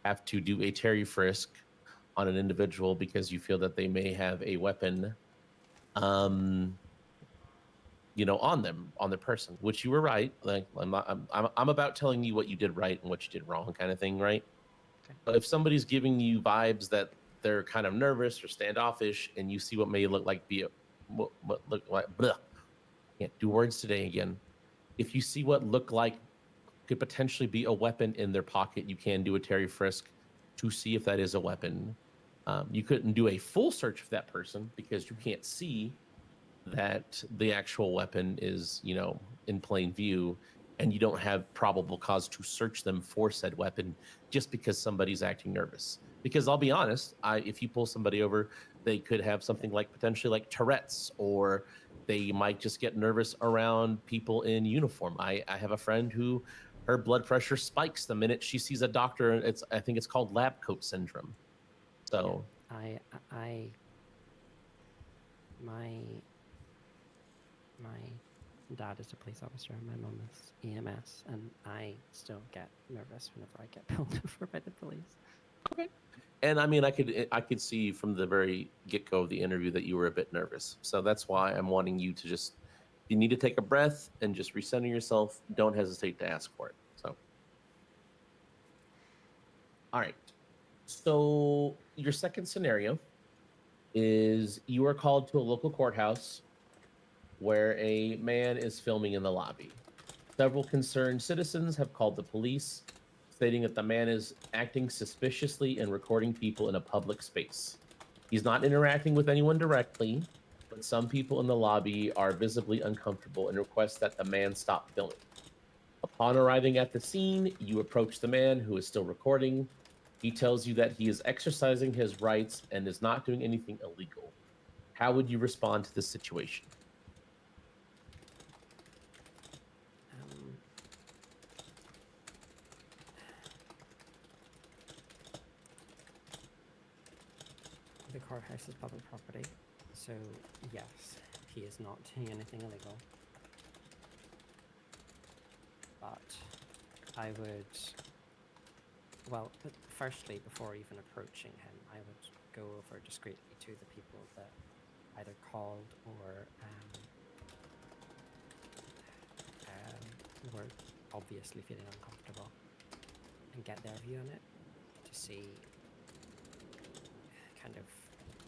have to do a Terry frisk on an individual because you feel that they may have a weapon, on them, on their person. Which you were right. Like I'm about telling you what you did right and what you did wrong, kind of thing, right? Okay. But if somebody's giving you vibes that they're kind of nervous or standoffish, and you see what may look like what look like, blah, can't do words today again. If you see what look like could potentially be a weapon in their pocket, you can do a Terry frisk to see if that is a weapon. You couldn't do a full search of that person because you can't see that the actual weapon is, in plain view, and you don't have probable cause to search them for said weapon just because somebody's acting nervous. Because I'll be honest, if you pull somebody over, they could have something like potentially like Tourette's, or they might just get nervous around people in uniform. I have a friend who her blood pressure spikes the minute she sees a doctor. I think it's called lab coat syndrome. So my dad is a police officer and my mum is EMS, and I still get nervous whenever I get pulled over by the police. Okay. And I mean, I could see from the very get-go of the interview that you were a bit nervous. So that's why I'm wanting you to just, you need to take a breath and just recenter yourself. Don't hesitate to ask for it. So, all right. So your second scenario is you are called to a local courthouse where a man is filming in the lobby. Several concerned citizens have called the police, stating that the man is acting suspiciously and recording people in a public space. He's not interacting with anyone directly, but some people in the lobby are visibly uncomfortable and request that the man stop filming. Upon arriving at the scene, you approach the man who is still recording. He tells you that he is exercising his rights and is not doing anything illegal. How would you respond to this situation? The courthouse is public property, so yes, he is not doing anything illegal. But I would, but firstly, before even approaching him, I would go over discreetly to the people that either called or were obviously feeling uncomfortable, and get their view on it to see kind of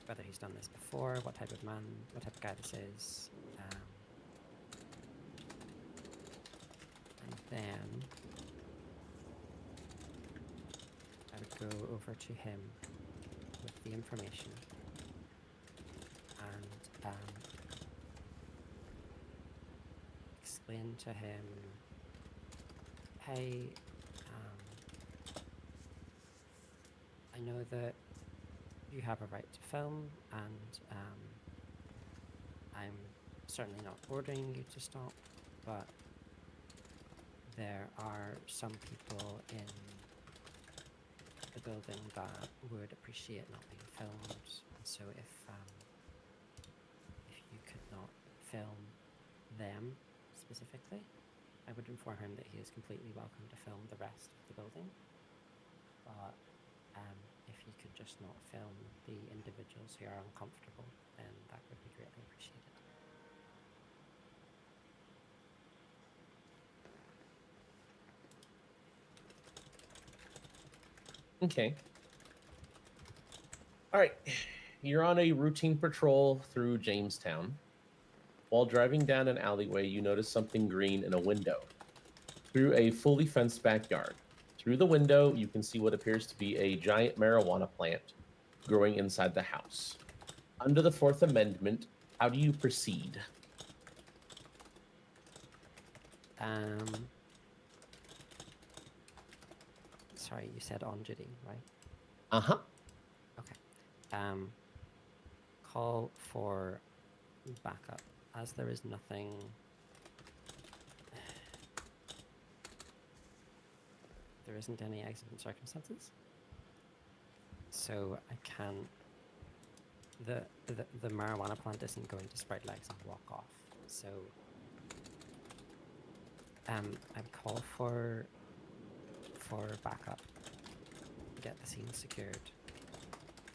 whether he's done this before, what type of man, what type of guy this is, and then I would go over to him with the information and explain to him, hey, I know that you have a right to film, and I'm certainly not ordering you to stop, but there are some people in the building that would appreciate not being filmed, and so if you could not film them specifically, I would inform him that he is completely welcome to film the rest of the building, but if he could just not film the individuals who are uncomfortable, then that would be greatly appreciated. Okay. All right. You're on a routine patrol through Jamestown. While driving down an alleyway, you notice something green in a window through a fully fenced backyard. Through the window, you can see what appears to be a giant marijuana plant growing inside the house. Under the Fourth Amendment, how do you proceed? Sorry, you said on duty, right? Uh-huh. Okay. Call for backup. As there is nothing there isn't any exigent circumstances. So I can't. The marijuana plant isn't going to spread legs and walk off. So I call for backup. Get the scene secured.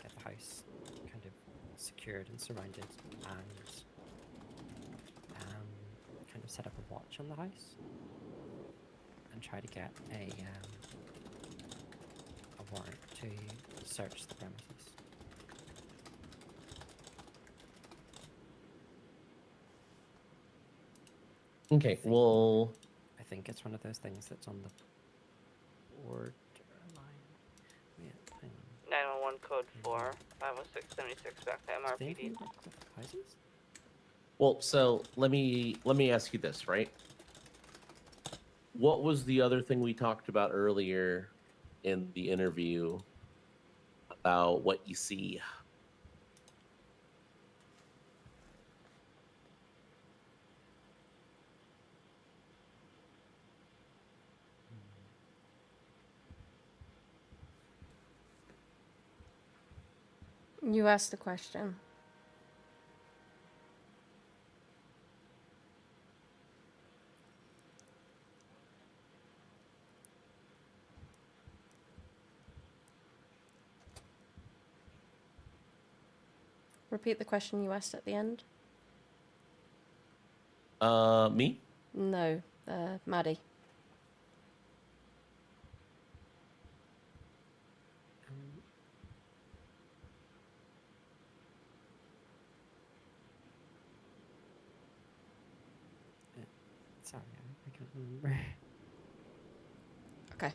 Get the house kind of secured and surrounded, and kind of set up a watch on the house, and try to get a warrant to search the premises. Okay, well, I think it's one of those things that's on the borderline. Wait, hang on. 911 code 4, 50676 back to Does anything MRPD. work with the houses? well, so let me ask you this, right? What was the other thing we talked about earlier in the interview about what you see? You asked the question. Repeat the question you asked at the end. Me? No, Maddie. Sorry, I can't remember. Okay.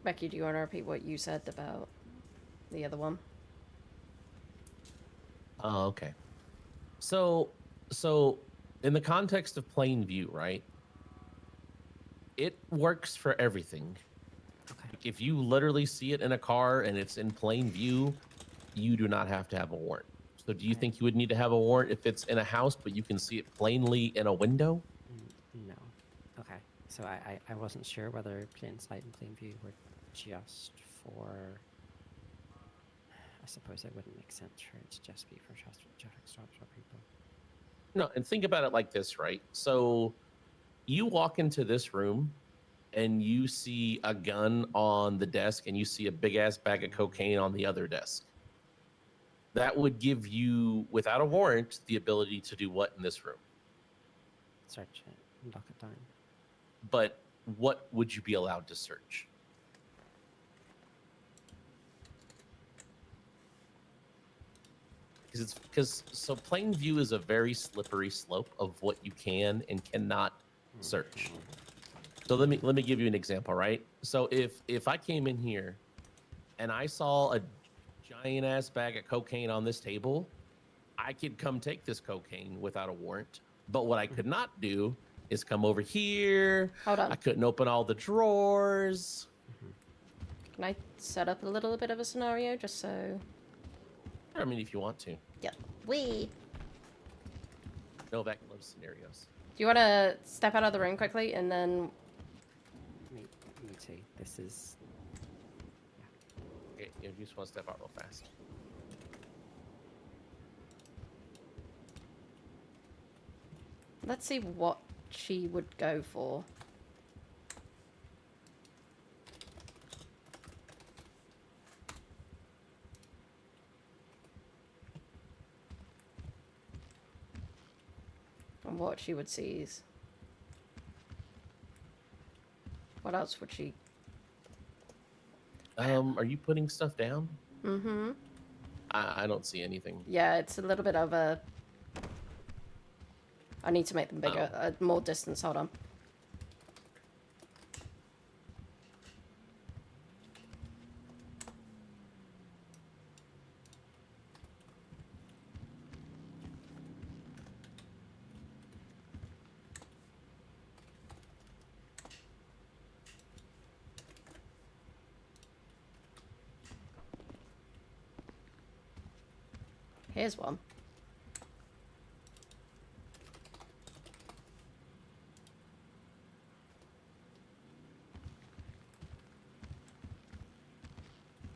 Becky, do you want to repeat what you said about the other one? Oh, okay. So in the context of plain view, right? It works for everything. Okay. If you literally see it in a car and it's in plain view, you do not have to have a warrant. So do you think you would need to have a warrant if it's in a house, but you can see it plainly in a window? No. Okay. So I wasn't sure whether plain sight and plain view were just for. I suppose it wouldn't make sense for it to just be for traffic stops or people. No, and think about it like this, right? So you walk into this room and you see a gun on the desk and you see a big ass bag of cocaine on the other desk. That would give you, without a warrant, the ability to do what in this room? Search it and lock it down. But what would you be allowed to search? Because so plain view is a very slippery slope of what you can and cannot search. So let me give you an example, right? So if I came in here and I saw a giant ass bag of cocaine on this table, I could come take this cocaine without a warrant. But what I could not do is come over here. Hold on. I couldn't open all the drawers. Can I set up a little bit of a scenario just so... I mean, if you want to. Yeah. We. Novak loves scenarios. Do you want to step out of the room quickly and then... Me too. This is... Okay, you just want to step out real fast. Let's see what she would go for. And what she would seize. What else would she... Are you putting stuff down? Mm-hmm. I don't see anything. Yeah, it's a little bit of a... I need to make them bigger, more distance, hold on. Here's one.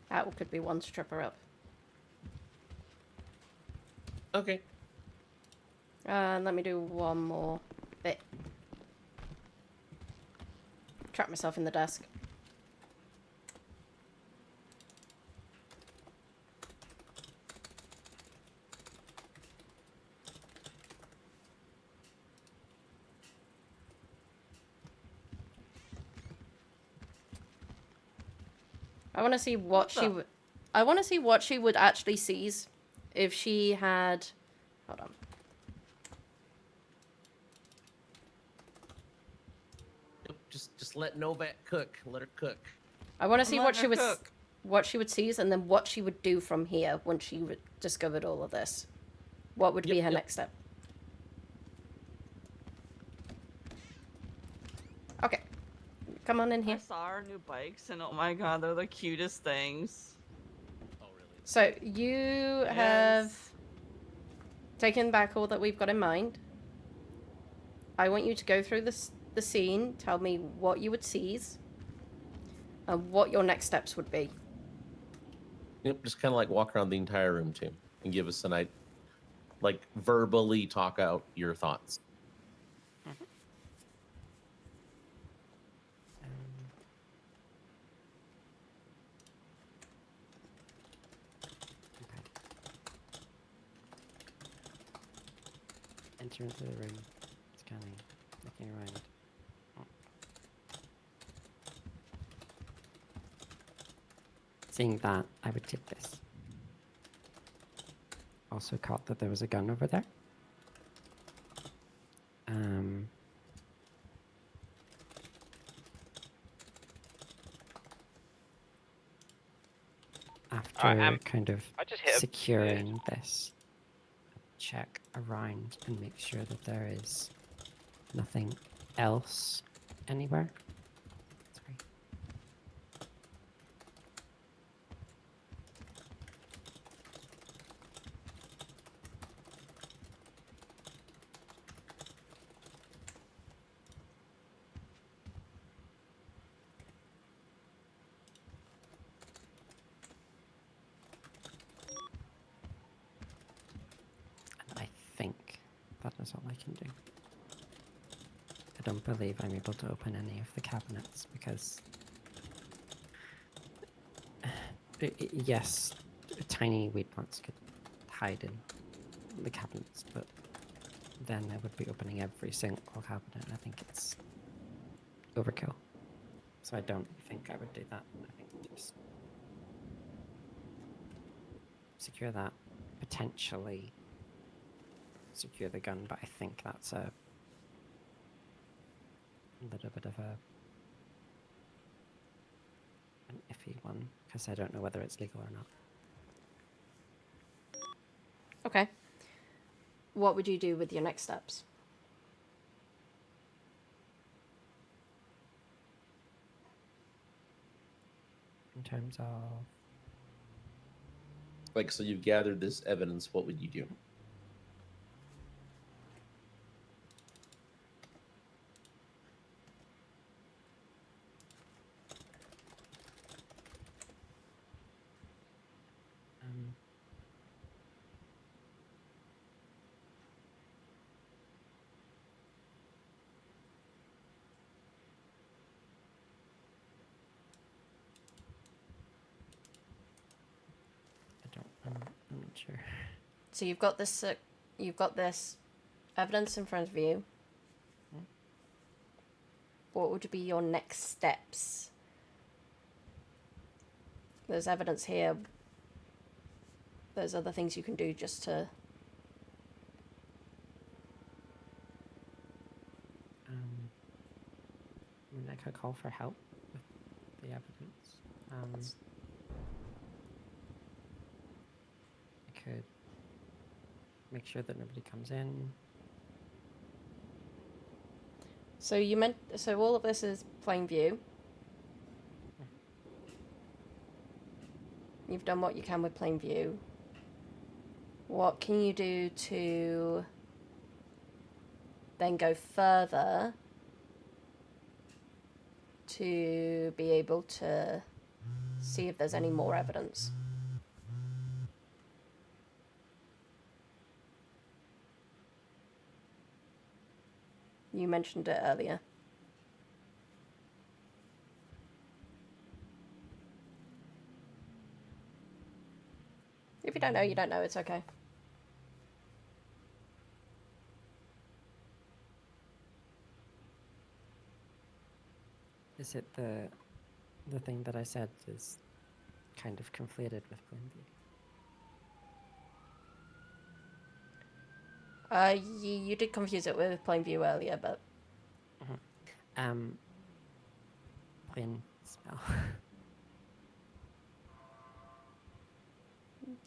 That could be one to trip her up. Okay. Let me do one more bit. Trap myself in the desk. I want to see what she would. I want to see what she would actually seize if she had. Hold on. Just let Novak cook. Let her cook. I want to see what she would seize, and then what she would do from here once she discovered all of this. What would be her next step? Okay, come on in here. I saw our new bikes, and oh my god, they're the cutest things. So you have taken back all that we've got in mind. I want you to go through the scene, tell me what you would seize, and what your next steps would be. Yep, just kind of like walk around the entire room too, and give us an idea, like verbally talk out your thoughts. Enter into the room, scanning, looking around. Seeing that, I would take this. Also caught that there was a gun over there. After kind of securing this, check around and make sure that there is nothing else anywhere. Sorry. And I think that is all I can do. I don't believe I'm able to open any of the cabinets because, yes, tiny weed plants could hide in the cabinets, but then I would be opening every single cabinet. I think it's overkill. So I don't think I would do that. I think just secure that, potentially secure the gun, but I think that's a little bit of an iffy one because I don't know whether it's legal or not. Okay. What would you do with your next steps? In terms of Like, so you've gathered this evidence. What would you do? I'm not sure. So you've got this evidence in front of you. What would be your next steps? There's evidence here. There's other things you can do just to... I mean, I could call for help with the evidence. I could make sure that nobody comes in. So so all of this is plain view. You've done what you can with plain view. What can you do to then go further to be able to see if there's any more evidence? You mentioned it earlier. If you don't know, you don't know. It's okay. Is it the thing that I said is kind of conflated with Plan B? You did confuse it with plain view earlier, but Plain smell.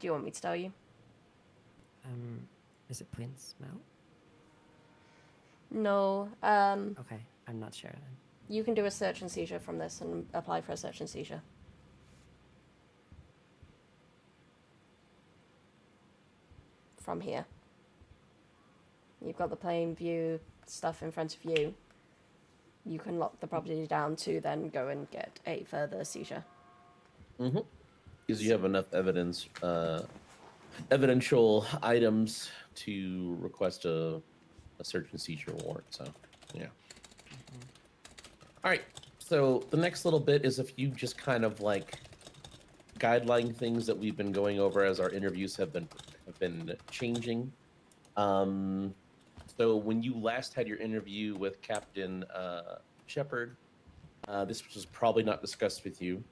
do you want me to tell you? Is it plain smell? No. Okay, I'm not sure then. You can do a search and seizure from this and apply for a search and seizure. From here. You've got the plain view stuff in front of you. You can lock the property down to then go and get a further seizure. Mm-hmm. Because you have enough evidence, evidential items to request a search and seizure warrant. So, yeah. All right. So the next little bit is a few just kind of like guideline things that we've been going over as our interviews have been changing. So when you last had your interview with Captain Shepard, this was probably not discussed with you,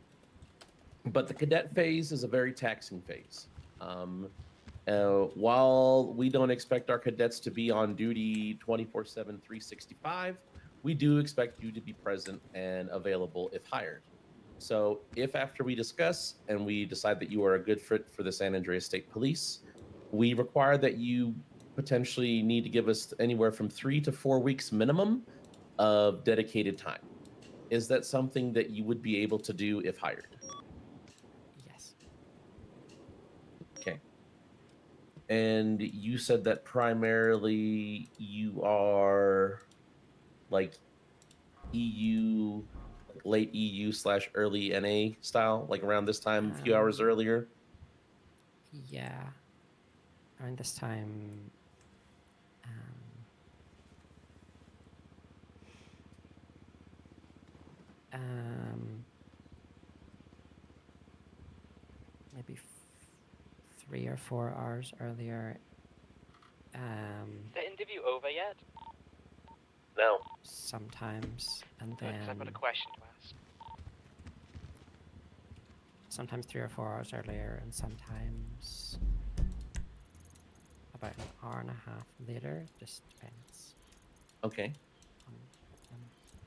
but the cadet phase is a very taxing phase. While we don't expect our cadets to be on duty 24/7, 365, we do expect you to be present and available if hired. So if after we discuss and we decide that you are a good fit for the San Andreas State Police, we require that you potentially need to give us anywhere from 3 to 4 weeks minimum of dedicated time. Is that something that you would be able to do if hired? Yes. Okay. And you said that primarily you are like EU, like late EU / early NA style, like around this time, a few hours earlier. Yeah. Around this time, maybe 3 or 4 hours earlier. The interview over yet? No. Sometimes, and Good, 'cause I've got a then question to ask. sometimes 3 or 4 hours earlier, and sometimes about an hour and a half later. Just depends. Okay.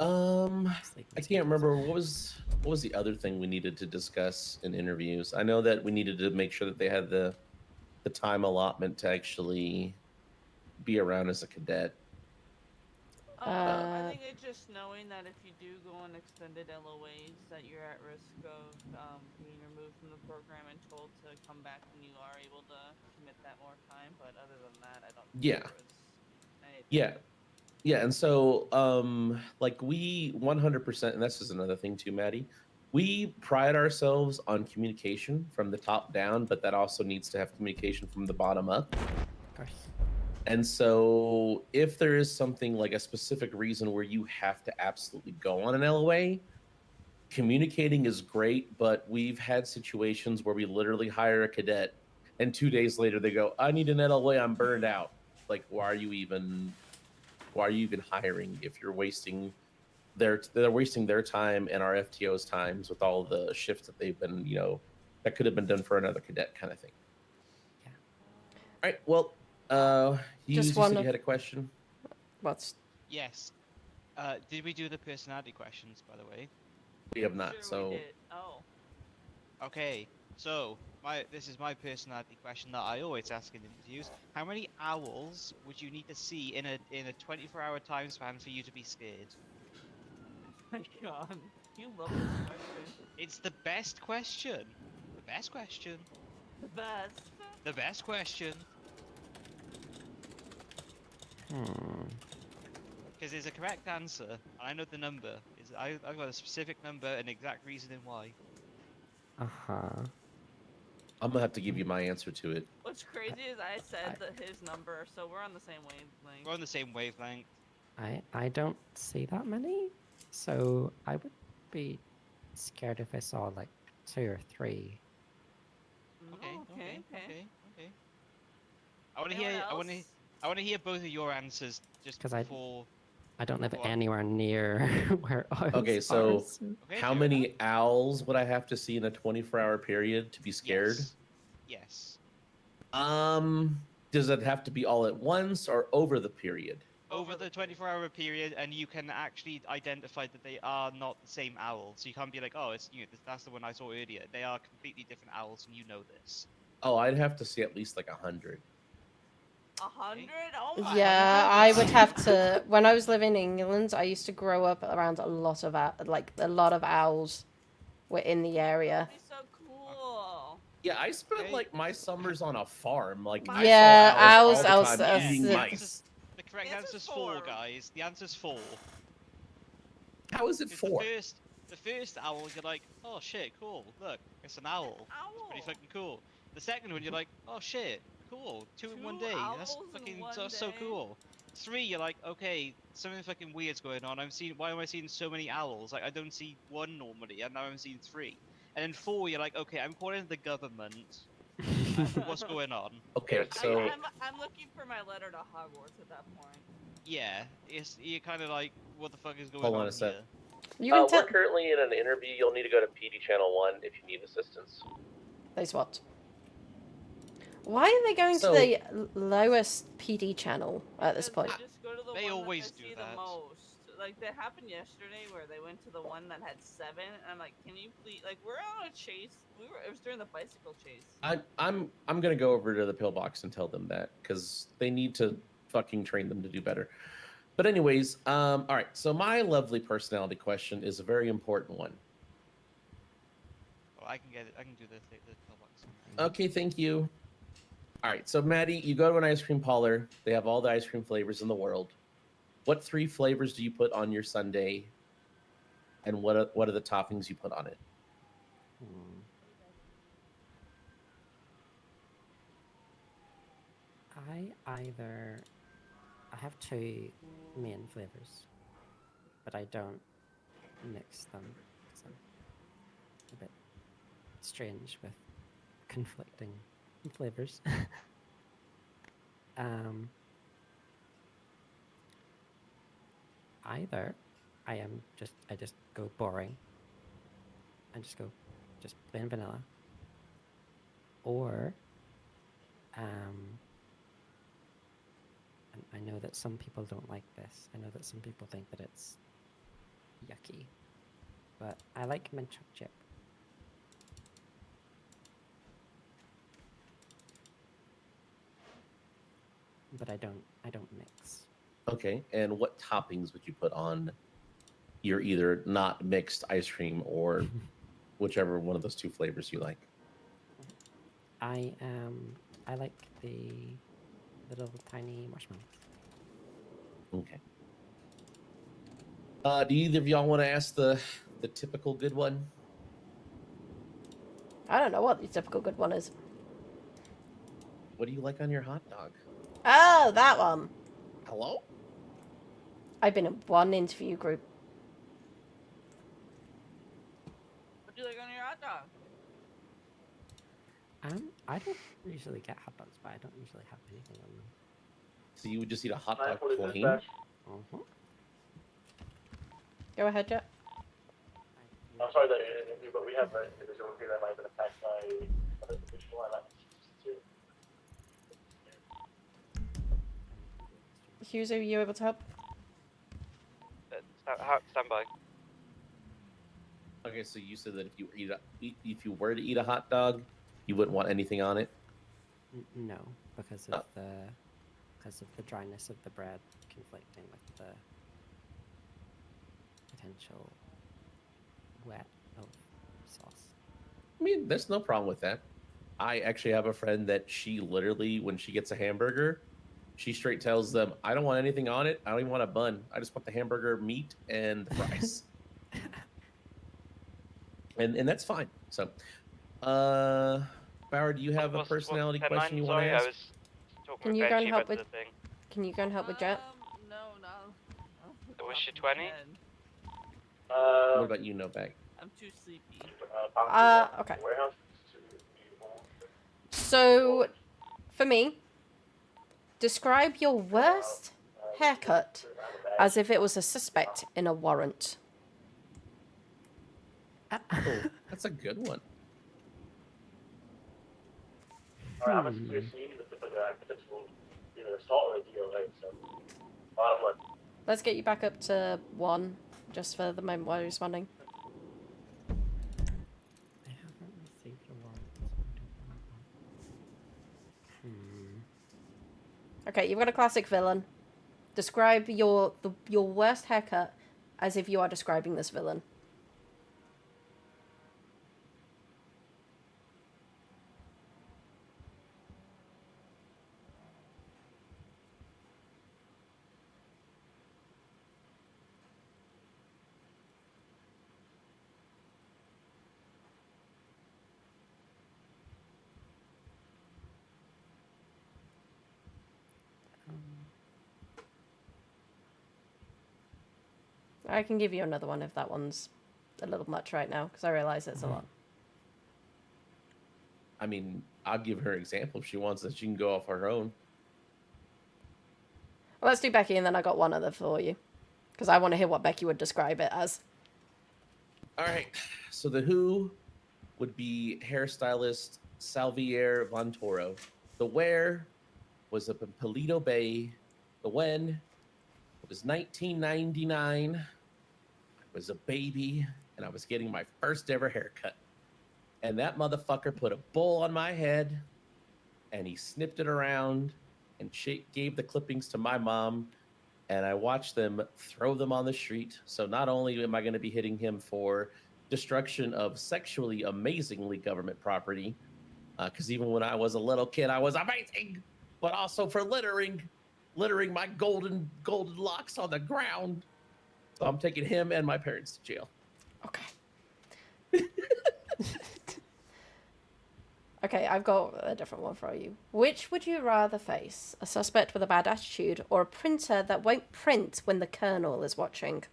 on I can't remember what was the other thing we needed to discuss in interviews. I know that we needed to make sure that they had the time allotment to actually be around as a cadet. I think it's just knowing that if you do go on extended LOAs, that you're at risk of being removed from the program and told to come back when you are able to commit that more time. But other than that, I don't think Yeah. there was anything. Yeah. Yeah, and so like we 100%, and this is another thing too, Maddie. We pride ourselves on communication from the top down, but that also needs to have communication from the bottom up. Of course. And so if there is something like a specific reason where you have to absolutely go on an LOA, communicating is great, but we've had situations where we literally hire a cadet and 2 days later they go, I need an LOA, I'm burned out. Like, why are you even hiring if they're wasting their time and our FTO's times with all the shifts that they've been, that could have been done for another cadet kind of thing. Yeah. All right. Well, you said you had a question. What's? Yes. Did we do the personality questions, by the way? We have not. So Oh. Okay. So this is my personality question that I always ask in interviews. How many owls would you need to see in a 24-hour time span for you to be scared? My God, you love this question. It's the best question. The best question. The best. The best question. Because there's a correct answer, and I know the number. I've got a specific number and exact reasoning why. I'm gonna have to give you my answer to it. What's crazy is I said his number, so we're on the same wavelength. We're on the same wavelength. I don't see that many, so I would be scared if I saw like 2 or 3. Okay. I want to hear. I want to hear both of your answers just 'Cause before. I don't live Go on. anywhere near where ours Okay, are, so how many owls would I have to see in a 24-hour period to be scared? Yes. Does it have to be all at once or over the period? Over the 24-hour period, and you can actually identify that they are not the same owl. So you can't be like, oh, it's that's the one I saw earlier. They are completely different owls, and you know this. Oh, I'd have to see at least like 100. 100? Oh my Yeah, God. I would have to. When I was living in England, I used to grow up around a lot of owls were in the area. That'd be so cool. Yeah, I spent like my summers on a farm. Like Yeah, I saw owls all the time are eating the- mice. The correct answer's 4, guys. The answer's 4. How is it 4? The first owl, you're like, oh shit, cool. Look, it's an owl. It's pretty fucking cool. The second one, you're like, oh shit, cool. 2 in one day. That's fucking so cool. 3, you're like, okay, something fucking weird's going on. Why am I seeing so many owls? Like I don't see 1 normally, and now I'm seeing 3. And then 4, you're like, okay, I'm calling the government. What's going on? Okay, so I'm looking for my letter to Hogwarts at that point. yeah, you're kind of like, what the fuck is going hold on on a sec. You can We're currently in an interview. You'll need to go to PD Channel 1 if you need assistance. They swapped. Why are they going to the lowest PD channel at this point? Just go to the They one always that I do see that. the most. Like that happened yesterday, where they went to the one that had 7, and I'm like, can you please? Like we're on a chase. It was during the bicycle chase. I'm gonna go over to the pillbox and tell them that because they need to fucking train them to do better. But anyways, all right. So my lovely personality question is a very important one. Oh, I can get it. I can do the pillbox. Okay, thank you. All right, so Maddie, you go to an ice cream parlor. They have all the ice cream flavors in the world. What 3 flavors do you put on your sundae? And what are the toppings you put on it? I have 2 main flavors, but I don't mix them. So a bit strange with conflicting flavors. Either I just go boring and just go plain vanilla, or and I know that some people don't like this. I know that some people think that it's yucky, but I like mint chocolate chip. But I don't mix. Okay, and what toppings would you put on your either not mixed ice cream or whichever one of those 2 flavors you like? I like the little tiny marshmallows. Okay. Do either of y'all want to ask the typical good one? I don't know what the typical good one is. What do you like on your hot dog? Oh, that one. Hello? I've been in one interview group. What do you like on your hot dog? I don't usually get hot dogs, but I don't usually have anything on them. So you would just eat a hot dog plain? Go ahead, Jet. I'm sorry that you're in an interview, but we have an individual here that might have been attacked by another individual. I'd like to speak to. Hughes, are you able to help? Stand by. Okay, so you said that if you were to eat a hot dog, you wouldn't want anything on it? No, because of the dryness of the bread conflicting with the potential wet of sauce. I mean, there's no problem with that. I actually have a friend that she literally, when she gets a hamburger, she straight tells them, I don't want anything on it. I don't even want a bun. I just want the hamburger meat and the fries. and that's fine. So, Bauer, do you have a personality question you want to ask? Can you go and help with? Can you go and help with Jet? No, no. Was she 20? What about you, Novak? I'm too sleepy. Okay. So, for me, describe your worst haircut as if it was a suspect in a warrant. Oh, that's a good one. Alright, I'm a serious meeting with the potential either assault or a DOA, so a lot of work. Let's get you back up to 1, just for the moment while you're responding. I haven't received a warrant. Okay, you've got a classic villain. Describe your worst haircut as if you are describing this villain. I can give you another one if that one's a little much right now, because I realize it's a lot. I mean, I'll give her an example if she wants that. She can go off her own. Well, let's do Becky, and then I got one other for you, because I want to hear what Becky would describe it as. All right. So the Who would be hairstylist Salvier Von Toro. The Where was up in Paleto Bay. The When was 1999. I was a baby, and I was getting my first ever haircut. And that motherfucker put a bowl on my head, and he snipped it around and gave the clippings to my mom, and I watched them throw them on the street. So not only am I going to be hitting him for destruction of sexually amazingly government property, because even when I was a little kid, I was amazing, but also for littering my golden locks on the ground. So I'm taking him and my parents to jail. Okay. Okay, I've got a different one for you. Which would you rather face? A suspect with a bad attitude or a printer that won't print when the colonel is watching?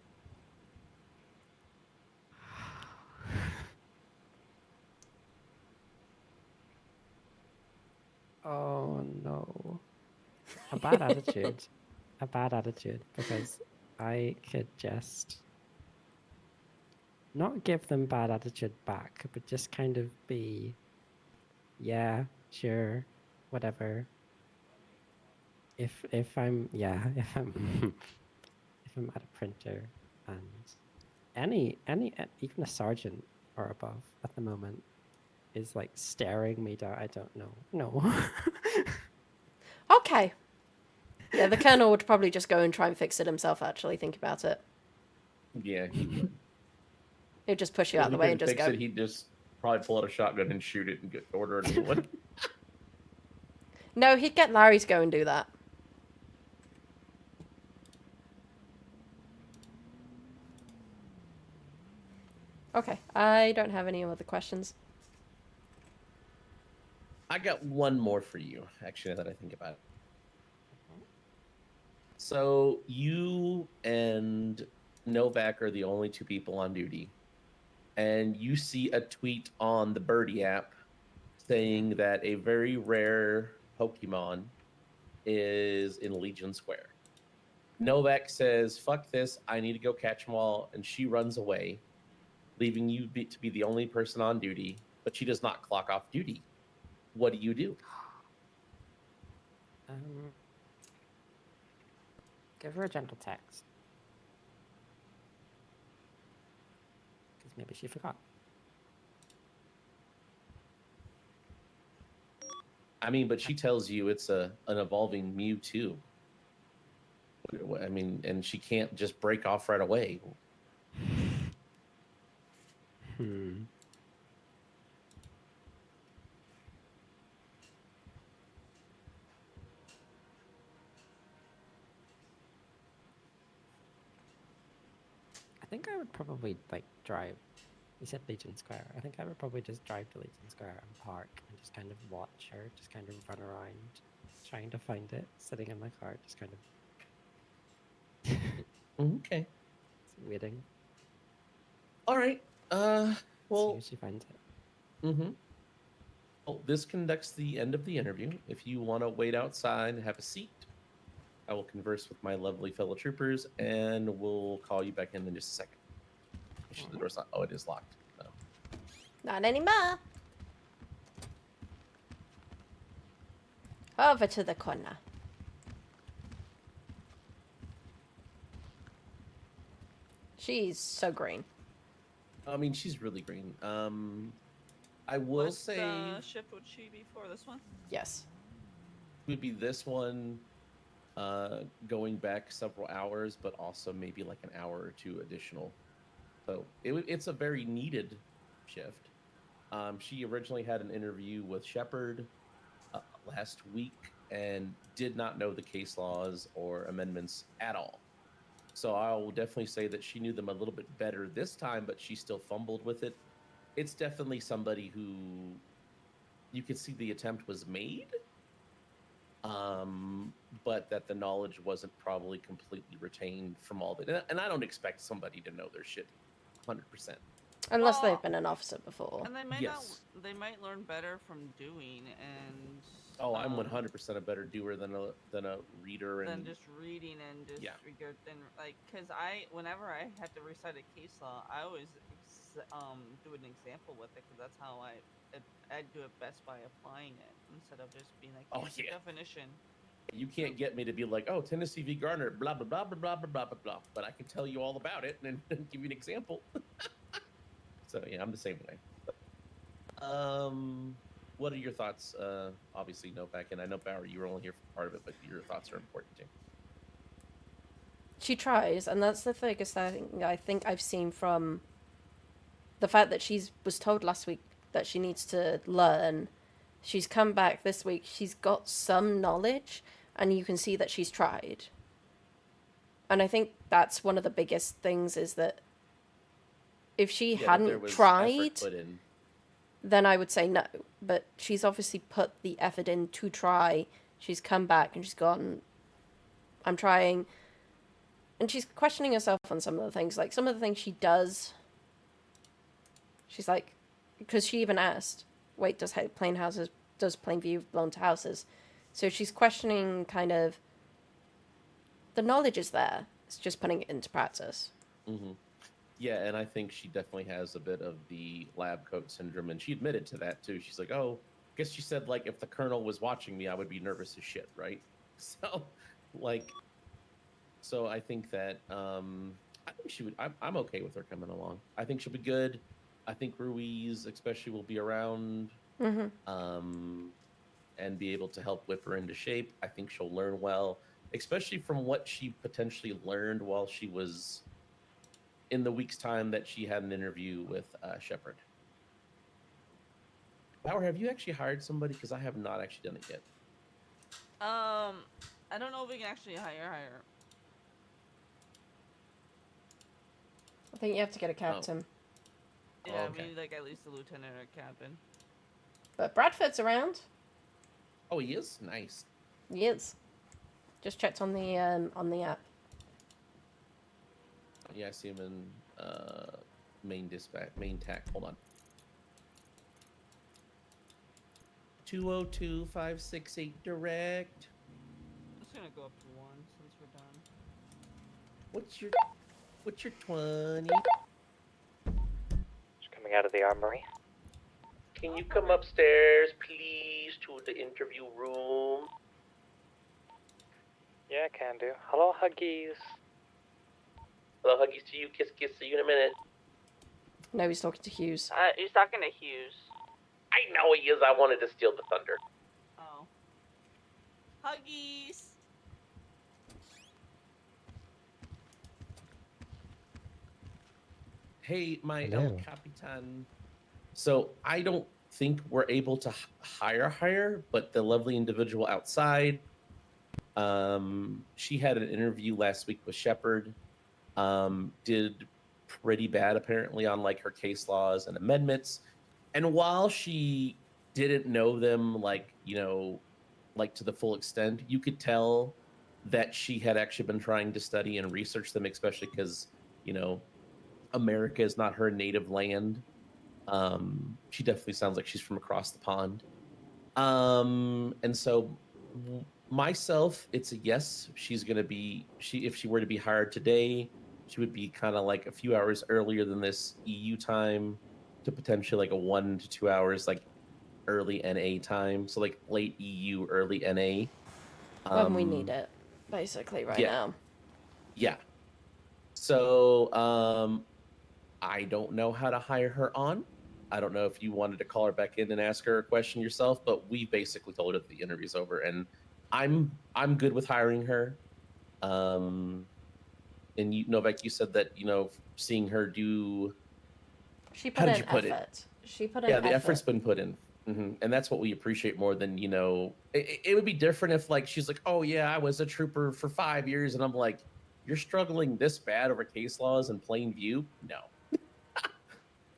Oh no. A bad attitude. A bad attitude, because I could just not give them bad attitude back, but just kind of be, yeah, sure, whatever. If I'm if I'm if I'm at a printer and any even a sergeant or above at the moment is like staring me down, I don't know. No. Okay. Yeah, the colonel would probably just go and try and fix it himself, actually, think about it. Yeah, he would. He'd just push you out of the way and just go. He'd just probably pull out a shotgun and shoot it and order a new one. No, he'd get Larry to go and do that. Okay, I don't have any other questions. I got one more for you, actually, now that I think about it. So you and Novak are the only two people on duty, and you see a tweet on the Birdie app saying that a very rare Pokemon is in Legion Square. Novak says, fuck this, I need to go catch them all, and she runs away, leaving you to be the only person on duty, but she does not clock off duty. What do you do? Give her a gentle text. Because maybe she forgot. I mean, but she tells you it's an evolving Mewtwo. I mean, and she can't just break off right away. think I would probably like drive. You said Legion Square. I think I would probably just drive to Legion Square and park and just kind of watch her, just kind of run around, trying to find it, sitting in my car, just kind of Okay. waiting. All right. See Well. if she finds it. Mm-hmm. Well, this conducts the end of the interview. If you want to wait outside and have a seat, I will converse with my lovely fellow troopers, and we'll call you back in just a second. Make sure the door's not. Oh, it is locked. No. Not anymore. Over to the corner. She's so green. I mean, she's really green. I will say. What ship would she be for? This one? Yes. Would be this one, going back several hours, but also maybe like an hour or two additional. So it's a very needed shift. She originally had an interview with Shepard last week and did not know the case laws or amendments at all. So I will definitely say that she knew them a little bit better this time, but she still fumbled with it. It's definitely somebody who you could see the attempt was made, but that the knowledge wasn't probably completely retained from all that. And I don't expect somebody to know their shit 100%. Unless they've been an officer before. And they might Yes. not. They might learn better from doing and. Oh, I'm 100% a better doer than a reader and Than just reading and just regard than like because whenever I had to recite a case law, I always do an example with it because that's how I do it best by applying it instead of just being like here's the definition. You can't get me to be like, oh, Tennessee v. Garner, blah blah blah blah blah blah blah blah blah. But I can tell you all about it and give you an example. So yeah, I'm the same way. What are your thoughts? Obviously, Novak, and I know Bauer, you were only here for part of it, but your thoughts are important too. She tries, and that's the biggest thing I think I've seen from the fact that she was told last week that she needs to learn. She's come back this week. She's got some knowledge, and you can see that she's tried. And I think that's one of the biggest things is that if she hadn't tried, then I would say no. But she's obviously put the effort in to try. She's come back and she's gone, I'm trying. And she's questioning herself on some of the things. Like, some of the things she does, she's like, because she even asked, wait, does Plainview belong to houses? So she's questioning kind of, the knowledge is there. It's just putting it into practice. Mm-hmm. Yeah, and I think she definitely has a bit of the lab coat syndrome, and she admitted to that too. She's like, oh, I guess she said, like, if the colonel was watching me, I would be nervous as shit, right? So, like, so I think that, I think she would, I'm okay with her coming along. I think she'll be good. I think Ruiz especially will be around, and be able to help whip her into shape. I think she'll learn well, especially from what she potentially learned while she was in the week's time that she had an interview with Shepard. Bauer, have you actually hired somebody? Because I have not actually done it yet. I don't know if we can actually hire. I think you have to get a captain. Yeah, we need like at least a lieutenant or a captain. But Bradford's around. Oh, he is? Nice. He is. Just checked on the app. Yeah, I see him in main tack. Hold on. 202-568 direct. I'm just gonna go up to 1 since we're done. What's your 20? Just coming out of the armory. Can you come upstairs, please, to the interview room? Yeah, can do. Hello, Huggies. Hello, Huggies to you. Kiss, kiss. See you in a minute. No, he's talking to Hughes. He's talking to Hughes. I know he is. I wanted to steal the thunder. Oh. Huggies. Hey, my Hello. El Capitan. So I don't think we're able to hire, but the lovely individual outside, she had an interview last week with Shepard, did pretty bad apparently on like her case laws and amendments. And while she didn't know them like, you know, like to the full extent, you could tell that she had actually been trying to study and research them, especially because, you know, America is not her native land. She definitely sounds like she's from across the pond. And so myself, it's a yes. She's gonna be if she were to be hired today, she would be kind of like a few hours earlier than this EU time to potentially like a 1 to 2 hours like early NA time. So like late EU, early NA. When we need it, basically, right yeah. now. Yeah. So I don't know how to hire her on. I don't know if you wanted to call her back in and ask her a question yourself, but we basically told her that the interview's over, and I'm good with hiring her. And you, Novak, you said that, you know, seeing her do. She How put did in you put it? effort. She put in Yeah, the effort. effort's been put in, and that's what we appreciate more than, you know. It would be different if like she's like, oh yeah, I was a trooper for 5 years, and I'm like, you're struggling this bad over case laws in plain view? No.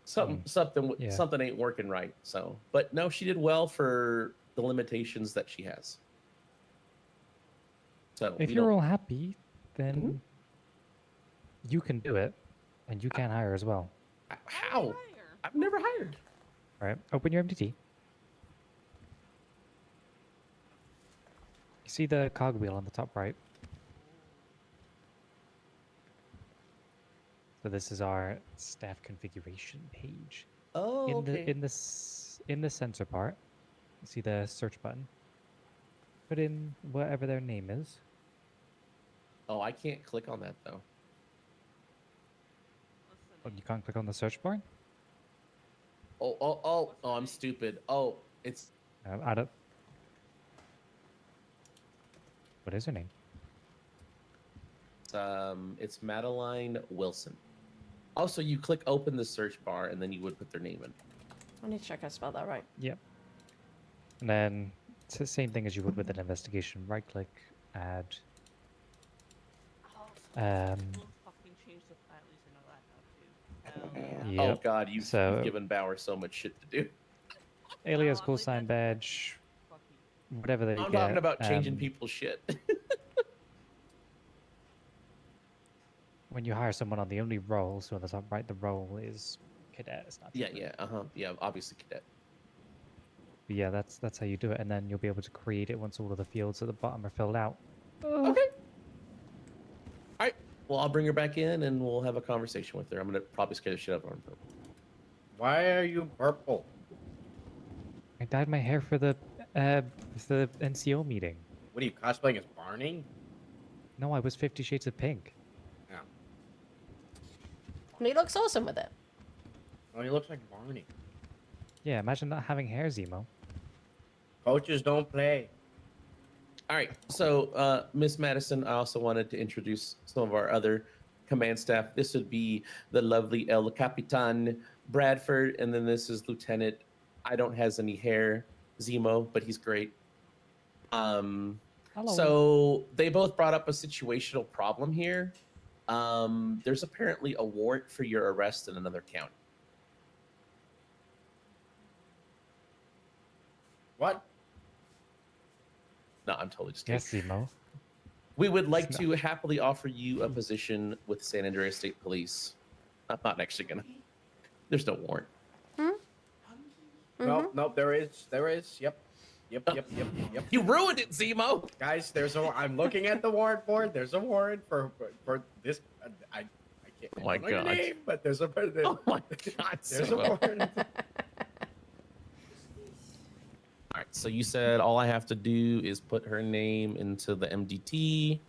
Something ain't working right. So, but no, she did well for the limitations that she has. So If you're all happy, then you can do it, and you can hire as well. How? I've never hired. All right, open your MDT. You see the cogwheel on the top right? So this is our staff configuration page. Oh, okay. In the center part, you see the search button. Put in whatever their name is. Oh, I can't click on that though. Oh, you can't click on the search bar? Oh, I'm stupid. Oh, it's. I don't. What is her name? It's Madeline Wilson. Also, you click open the search bar, and then you would put their name in. I need to check I spelled that right. Yep. And then it's the same thing as you would with an investigation. Right click, add. Fucking change the at least I know that now too. Yep. Oh God, you've given Bauer so much shit to do. Alias, call sign, badge, whatever they I'm get. talking about changing people's shit. When you hire someone on the only role, so on the top right, the role is cadet. It's not. Yeah, obviously cadet. But yeah, that's how you do it, and then you'll be able to create it once all of the fields at the bottom are filled out. Okay. All right. Well, I'll bring her back in, and we'll have a conversation with her. I'm gonna probably scare the shit out of her. Why are you purple? I dyed my hair for the NCO meeting. What are you cosplaying as Barney? No, I was 50 Shades of Pink. No. And he looks awesome with it. Oh, he looks like Barney. Yeah, imagine not having hair, Zemo. Coaches don't play. All right. So, Miss Madison, I also wanted to introduce some of our other command staff. This would be the lovely El Capitan Bradford, and then this is Lieutenant. I don't has any hair, Zemo, but he's great. Hello. So they both brought up a situational problem here. There's apparently a warrant for your arrest in another county. What? No, I'm totally just kidding. Yes, Zemo. We would like to happily offer you a position with San Andreas State Police. I'm not actually gonna. There's no warrant. Nope, there is. Yep. You ruined it, Zemo. Guys, I'm looking at the warrant board. There's a warrant for this. I can't. Oh my I don't know your God. name, but there's a. Oh my God, There's a Zemo. warrant. All right, so you said all I have to do is put her name into the MDT.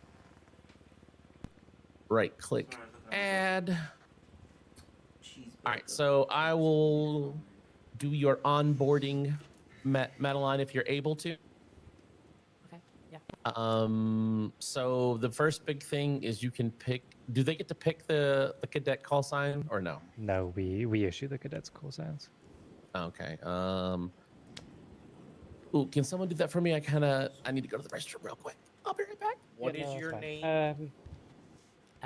Right click, add. All right, so I will do your onboarding, Madeline, if you're able to. Okay, yeah. So the first big thing is you can pick. Do they get to pick the cadet call sign or no? No, we issue the cadets call signs. Okay. Ooh, can someone do that for me? I need to go to the restroom real quick. I'll be right back. What is your name?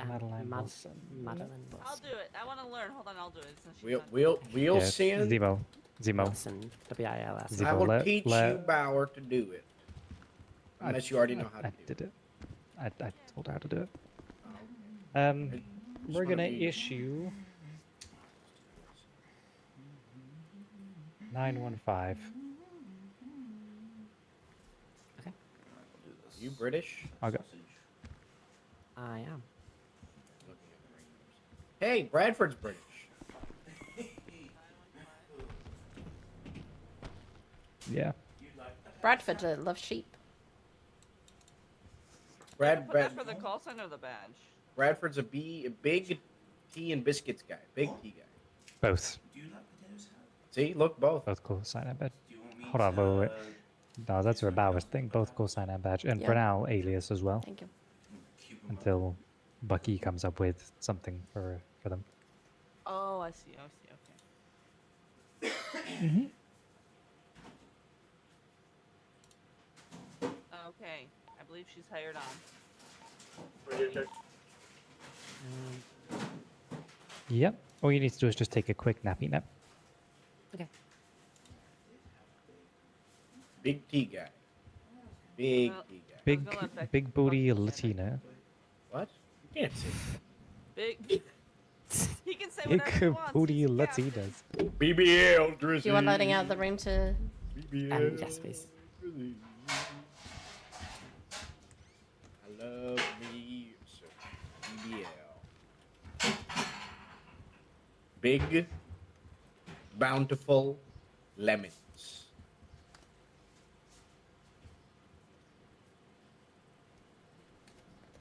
Madeline Wilson. Madeline Wilson. I'll do it. I want to learn. Hold on, I'll do it. Since she's We'll Yeah, it's send. Zemo. Wilson. W-I-L-S. I will teach you let- Bauer to do it. Unless you already know how to do did it. I told her how to do it. just We're wanna gonna be- issue 915. Okay. You British? I'll go. I am. Hey, Bradford's British. Yeah. Bradford loves sheep. Put that for the call sign or the badge? Bradford's a big tea and biscuits guy. Big tea guy. Both. See, look, both. Both call sign and badge. Hold on, wait. No, that's a Bowers thing. Both call sign and badge. And for Yeah. now, alias as well. Thank you. Until Bucky comes up with something for them. Oh, I see. Okay. Mm-hmm. Okay. I believe she's hired on. Yep. All you need to do is just take a quick nappy nap. Okay. Big tea guy. Big tea guy. Big booty Latina. What? You can't say that. Big. He can say Big whatever he wants. booty Latinas. BBL Drizzy. Do you want letting out of the room to... Yes, please. I love me some BBL. Big, bountiful lemons.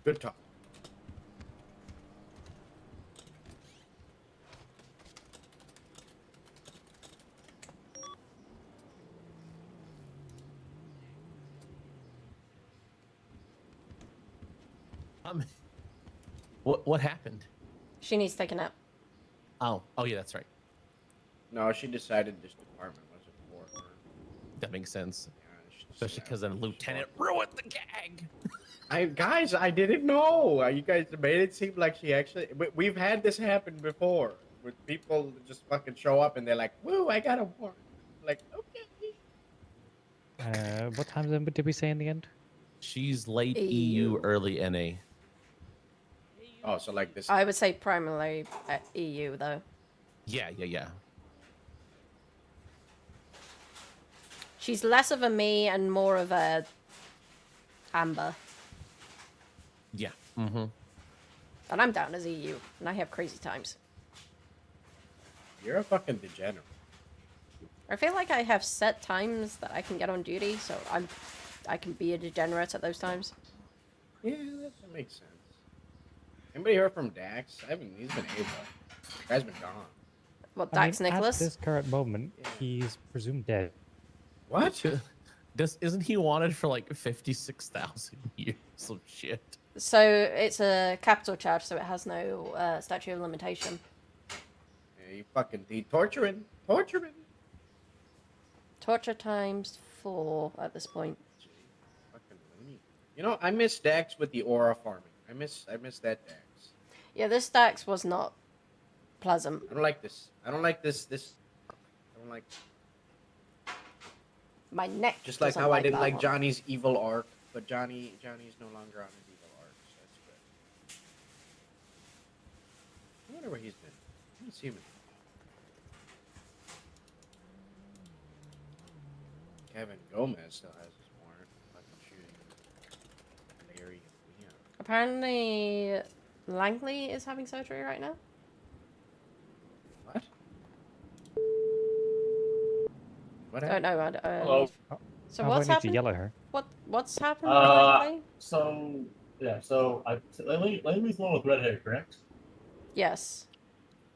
Good talk. What happened? She needs to take a nap. Oh yeah, that's right. No, she decided this department wasn't for her. That makes sense. Yeah, Especially because a lieutenant ruined the gag. Guys, I didn't know. You guys made it seem like she actually. We've had this happen before, with people that just fucking show up and they're like, "Woo, I got a warrant." Like, okay. What time did we say in the end? She's late EU. EU, early NA. Oh, so like this. I would say primarily at EU, though. Yeah. She's less of a me and more of a Amber. Yeah. Mm-hmm. And I'm down as EU, and I have crazy times. You're a fucking degenerate. I feel like I have set times that I can get on duty, so I can be a degenerate at those times. Yeah, that makes sense. Anybody heard from Dax? He's been able. Guy's been gone. What, I mean, Dax Nicholas? At this current moment, he's presumed dead. What? Isn't he wanted for like 56,000 years of shit? So it's a capital charge, so it has no statute of limitation. Yeah, you fucking torturing. Torture times 4 at this point. Fucking loony. You know, I miss Dax with the aura farming. I miss that Dax. Yeah, this Dax was not pleasant. I don't like this. I don't like. My neck. Just like doesn't how I didn't that like one. Johnny's evil arc, but Johnny's no longer on his evil arc, so that's good. I wonder where he's been. I didn't see him. Kevin Gomez still has his warrant. Fucking shooting Larry and Leon. Apparently, Langley is having surgery right now. What? What Oh happened? no, Hello. So I what's need to happened? yell at her. What's happened with Langley? So Langley's the one with red hair, correct? Yes.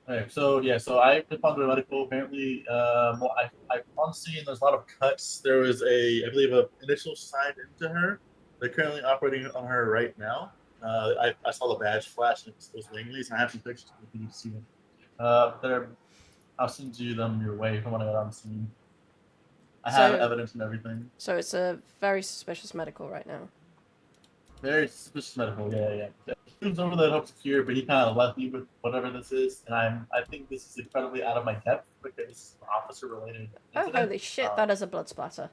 Okay, so I did the medical. Apparently, I on scene. There's a lot of cuts. There was I believe, an initial sign into her. They're currently operating on her right now. I saw the badge flash and it was Langley's. And I have some pictures if you can see them. I'll send you them your way from when I got on scene. I have evidence and everything. So it's a very suspicious medical right now. Very suspicious medical. Yeah. He was over there to help secure, but he kind of left me with whatever this is, and I think this is incredibly out of my depth because it's an officer related Oh, incident. holy shit, that is a blood splatter.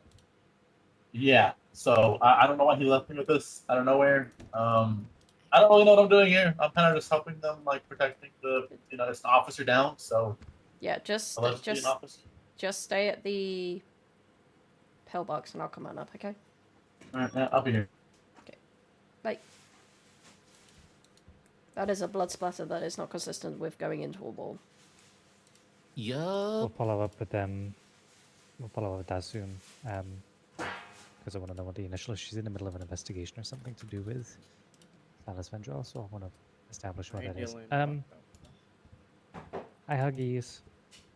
Yeah, so I don't know why he left me with this out of nowhere. I don't really know what I'm doing here. I'm kind of just helping them, like protecting the, it's an officer down, so Yeah, just allegedly an officer. just stay at the pillbox and I'll come on up, okay? Alright, yeah, I'll be here. Bye. That is a blood splatter that is not consistent with going into a wall. We'll follow up with them. We'll follow up with that soon. Because I want to know what the initial. She's in the middle of an investigation or something to do with Alice Vendrell, so I want to establish what that is. Hi, Huggies.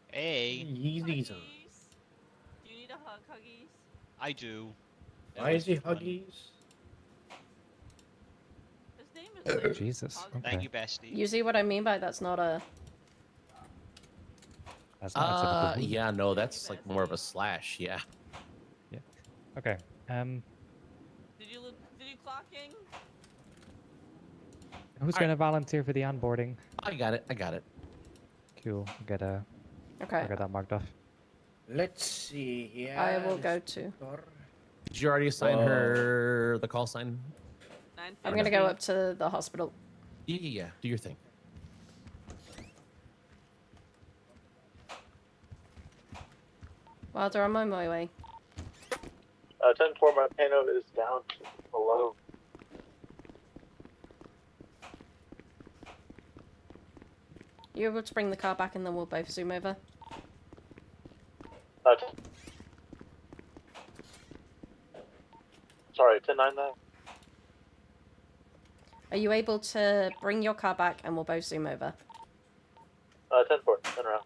Hey. Huggies. Do you need a hug, Huggies? I do. Why is he Huggies? His name is like Jesus. Okay. Thank you, bestie. You see what I mean by that's not a... That's not a typical wound. Yeah, no, that's like more of a slash. Yeah. Yeah. Okay. Did you clock in? Who's going to volunteer for the onboarding? I got it. Cool. Get I got that marked off. Let's see here. I will go to. Did you already assign her the call sign? I'm gonna go up to the hospital. Yeah. Do your thing. Wilder, I'm on my way. 10-4, my pano is down below. You able to bring the car back and then we'll both zoom over? Sorry, 10-9 that? Are you able to bring your car back and we'll both zoom over? 10-4, turn around.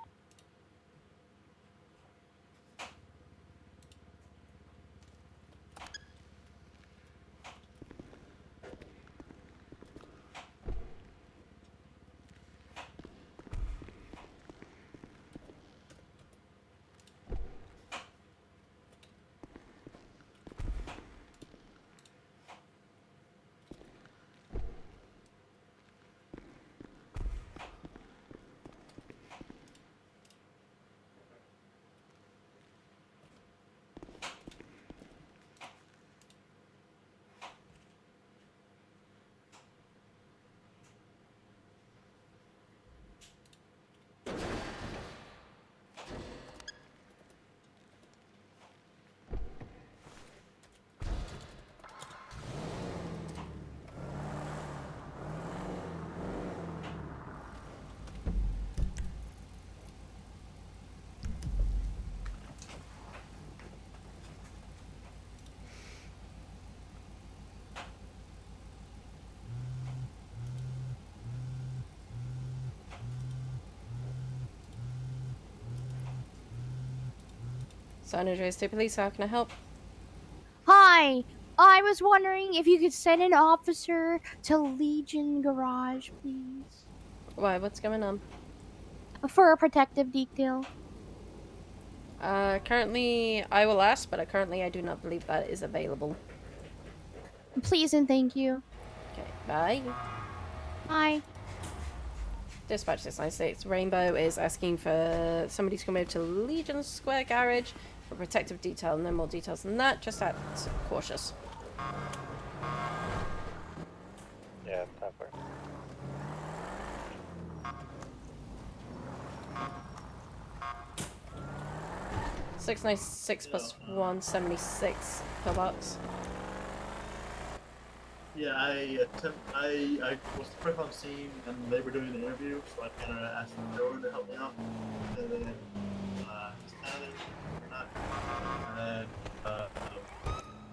San Andreas State Police, how can I help? Hi, I was wondering if you could send an officer to Legion Garage, please. Why, what's going on? For a protective detail. Currently, I will ask, but currently I do not believe that is available. Please and thank you. Okay, bye. Bye. Dispatch 696 Rainbow is asking for somebody to come over to Legion Square Garage for protective detail. No more details than that, just act cautious. Yeah, time for it. 696 plus 176 per box. Yeah, I was the first on scene and they were doing the interview, so I kind of asked Jordan to help me out. And then he's kind of not. And then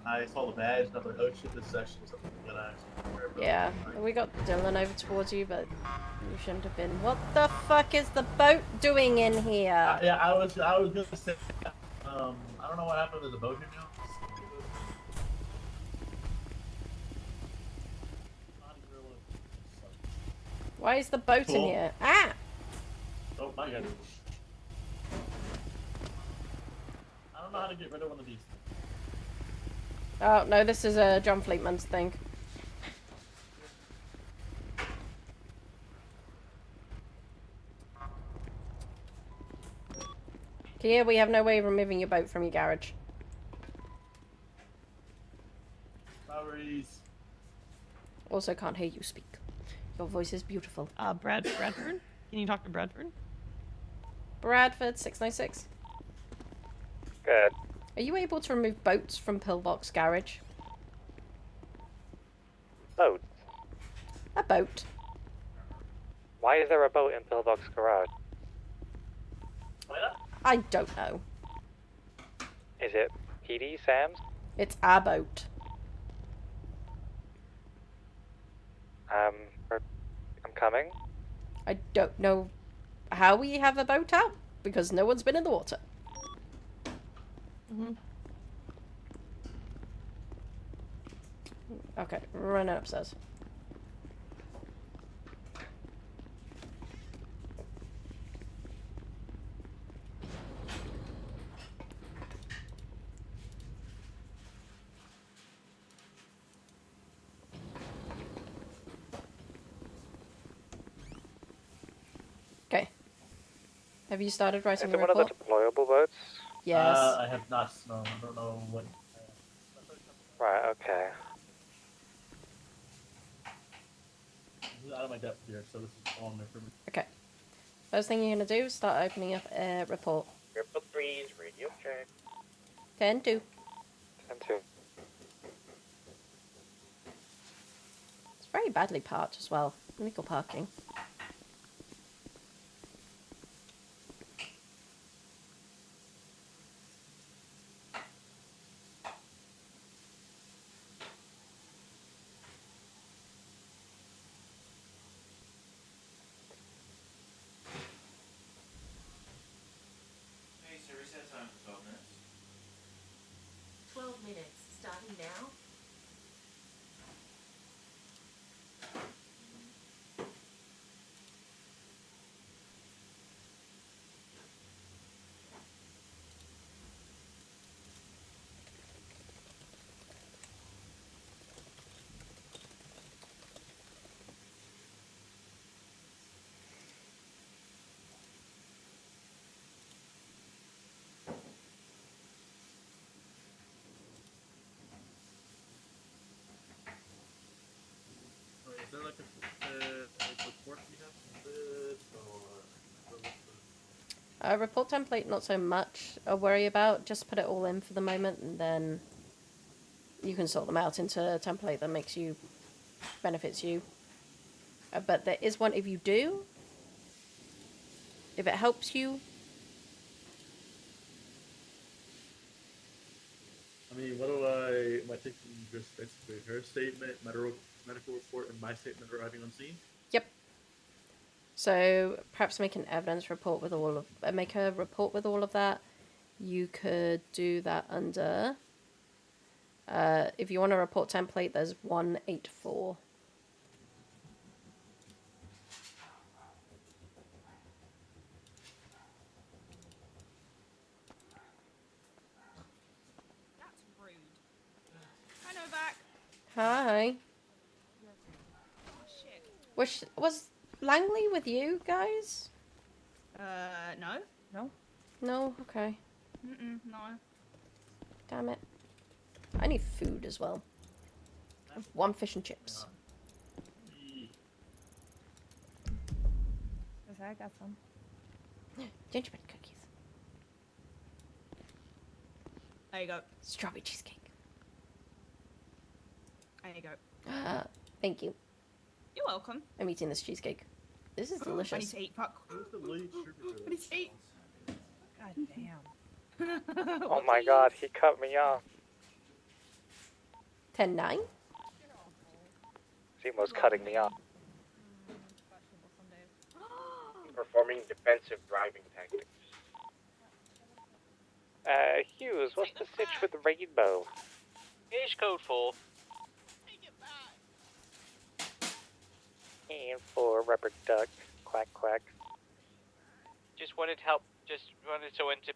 I saw the badge and I was like, oh shit, this is actually something that I actually care about. Yeah, we got Dylan over towards you, but you shouldn't have been. What the fuck is the boat doing in here? Yeah, I was gonna say, I don't know what happened to the boat here now. Why is the boat in here? Ah! Oh my god. I don't know how to get rid of one of these. Oh, no, this is a John Fleetman's thing. Kia, we have no way of removing your boat from your garage. Sorries. Also can't hear you speak. Your voice is beautiful. Bradford? Can you talk to Bradford? Bradford 696. Good. Are you able to remove boats from Pillbox garage? Boat. A boat. Why is there a boat in Pillbox garage? I don't know. Is it PD Sam's? It's our boat. I'm coming. I don't know how we have a boat out because no one's been in the water. Okay, run upstairs. Okay. Have you started writing Is the it one of the report? deployable boats? Yes. I have not. No, I don't know what. Right. Okay. This is out of my depth here, so this is all new for me. Okay. First thing you're gonna do is start opening up a report. Triple threes, radio check. 10-2. 10-2. It's very badly parked as well. Illegal parking. Hey, sir, we set time for 12 minutes. 12 minutes, starting now. Wait, is there like a report you have for this, or Report template, not so much a worry about. Just put it all in for the moment, and then you can sort them out into a template that makes you benefits you. But there is one if you do. If it helps you. I mean, what do I? Am I taking just basically her statement, medical report, and my statement arriving on scene? Yep. So perhaps make an evidence report with all of make a report with all of that. You could do that under. If you want a report template, there's 184. That's rude. Hi, Novak. Hi. Oh, shit. Was Langley with you guys? No. No. No? Okay. No. Damn it. I need food as well. I have 1 fish and chips. Okay, I got some. Gingerbread cookies. There you go. Strawberry cheesecake. There you go. Thank you. You're welcome. I'm eating this cheesecake. This is I need delicious. to eat. Fuck. I need to eat. God damn. Oh my God, he cut me off. 10-9? Zemo's cutting me off. Performing defensive driving tactics. Hughes, what's the sitch with the rainbow? Here's code 4. And for rubber duck, quack quack. Just wanted help. Just wanted someone to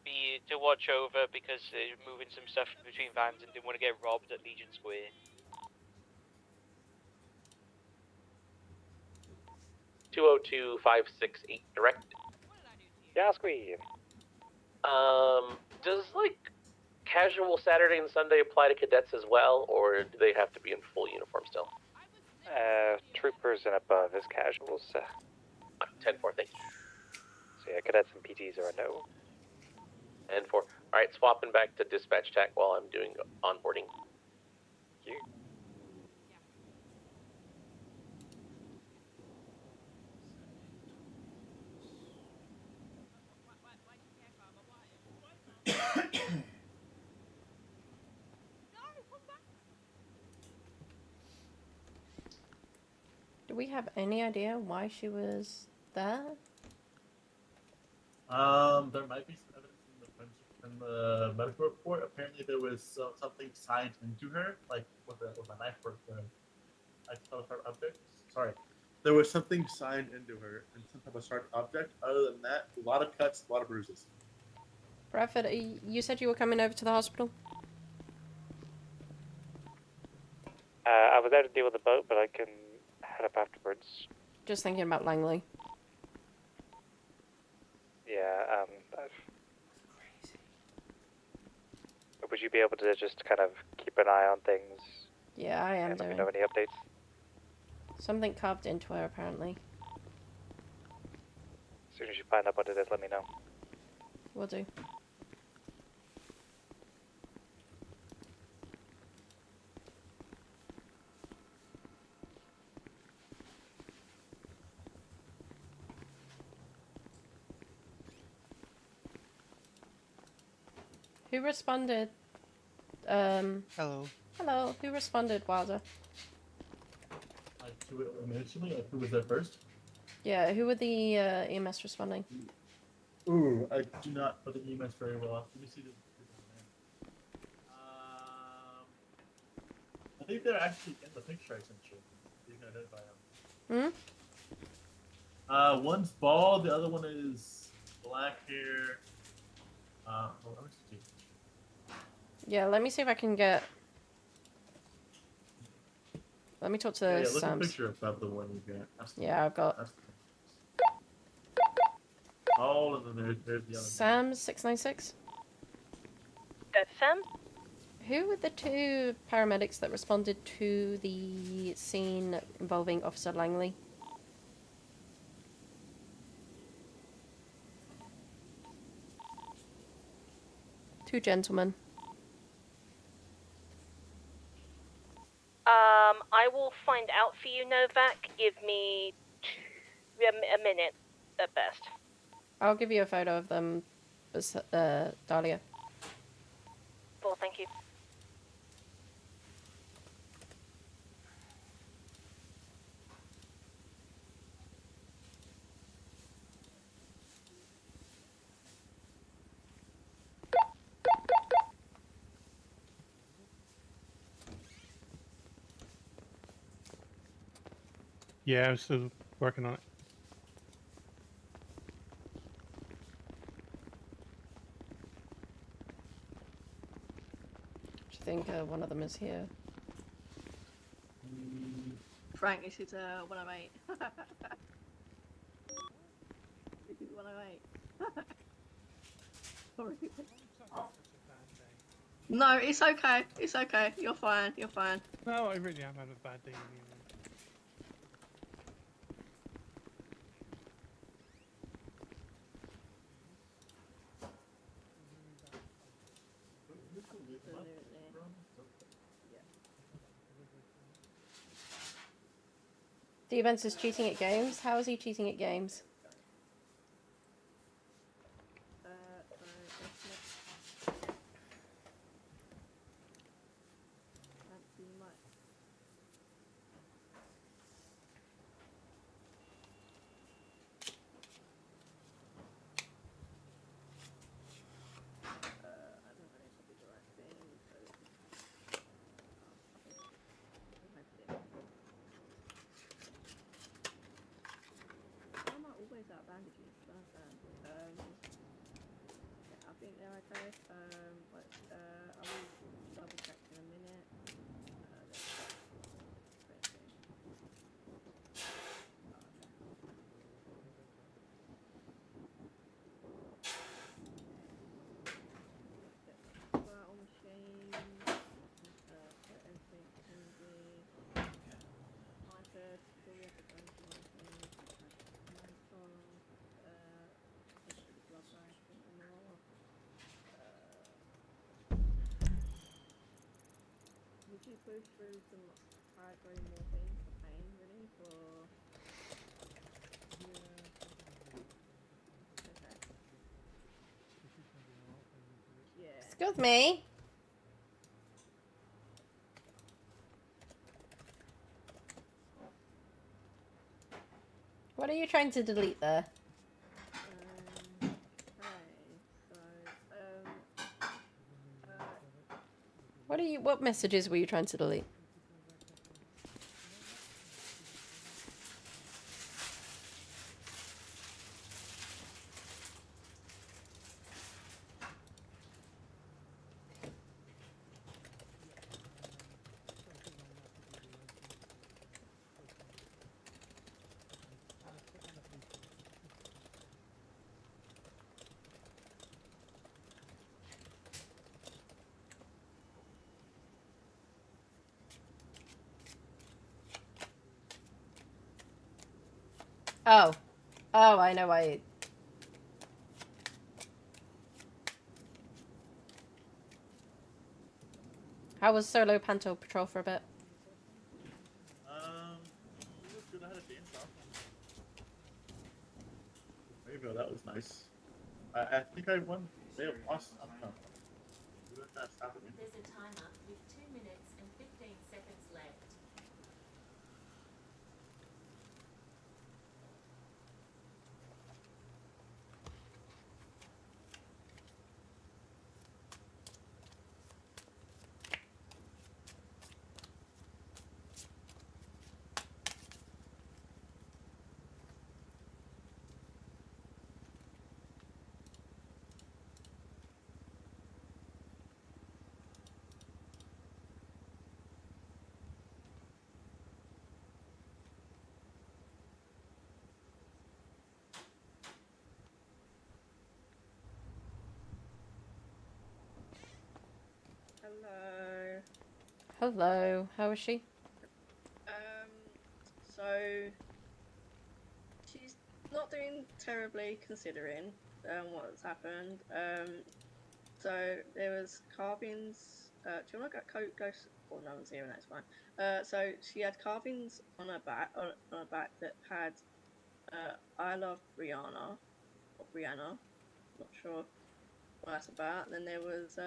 watch over because they're moving some stuff between vans and didn't want to get robbed at Legion Square. 202-568 direct. Yeah, squeeze. Does like casual Saturday and Sunday apply to cadets as well, or do they have to be in full uniform still? Troopers and above is casuals. 10-4, thank you. So yeah, cadets and PTs are a no. 10-4. All right, swapping back to dispatch tac while I'm doing onboarding. Thank you. Do we have any idea why she was there? There might be some evidence in the medical report. Apparently, there was something signed into her, like with a knife or I thought her object. Sorry, there was something signed into her and some type of sharp object. Other than that, a lot of cuts, a lot of bruises. Bradford, you said you were coming over to the hospital? I was there to deal with the boat, but I can head up afterwards. Just thinking about Langley. Yeah, would you be able to just kind of keep an eye on things? Yeah, I am and let me doing. know any updates? Something carved into her, apparently. As soon as you find out what it is, let me know. Will do. Who responded? Hello. Hello. Who responded, Wilder? To it initially, like who was there first? Yeah, who were the EMS responding? Ooh, I do not know the EMS very well. Let me see the I think they're actually in the picture I sent you. You can identify them. One's bald, the other one is black hair. Let me see. Yeah, let me see if I can get. Let me talk to Yeah, look at the Sam's. picture of the one you got. Yeah, I've got. All of them. There's the other. Sam's 696. Sam? Who were the two paramedics that responded to the scene involving Officer Langley? Two gentlemen. I will find out for you, Novak. Give me a minute at best. I'll give you a photo of them, Dahlia. Well, thank you. Yeah, I'm still working on it. I think one of them is here. Frank, this is 108. This is 108. Sorry. No, it's okay. It's okay. You're fine. You're fine. No, I really am having a bad day. Defense is cheating at games? How is he cheating at games? Always out bandages. I think they're okay. But I will double check in a minute. you push through some high-grade morphine for pain relief, or? Okay. Yeah. Excuse me. What are you trying to delete there? Okay, so, What messages were you trying to delete? Oh. Oh, I know why. How was Solo Panto Patrol for a bit? It was good. I had a dance off. Maybe that was nice. I think I won. They have lost. I don't know. There's a timer with 2 minutes and 15 seconds left. hello. Hello. How is she? So she's not doing terribly considering what's happened. So there was carvings. Do you want to go? Oh, no one's here, and that's fine. So she had carvings on her back, that had "I love Brianna" or Brianna. Not sure what that's about. And then there was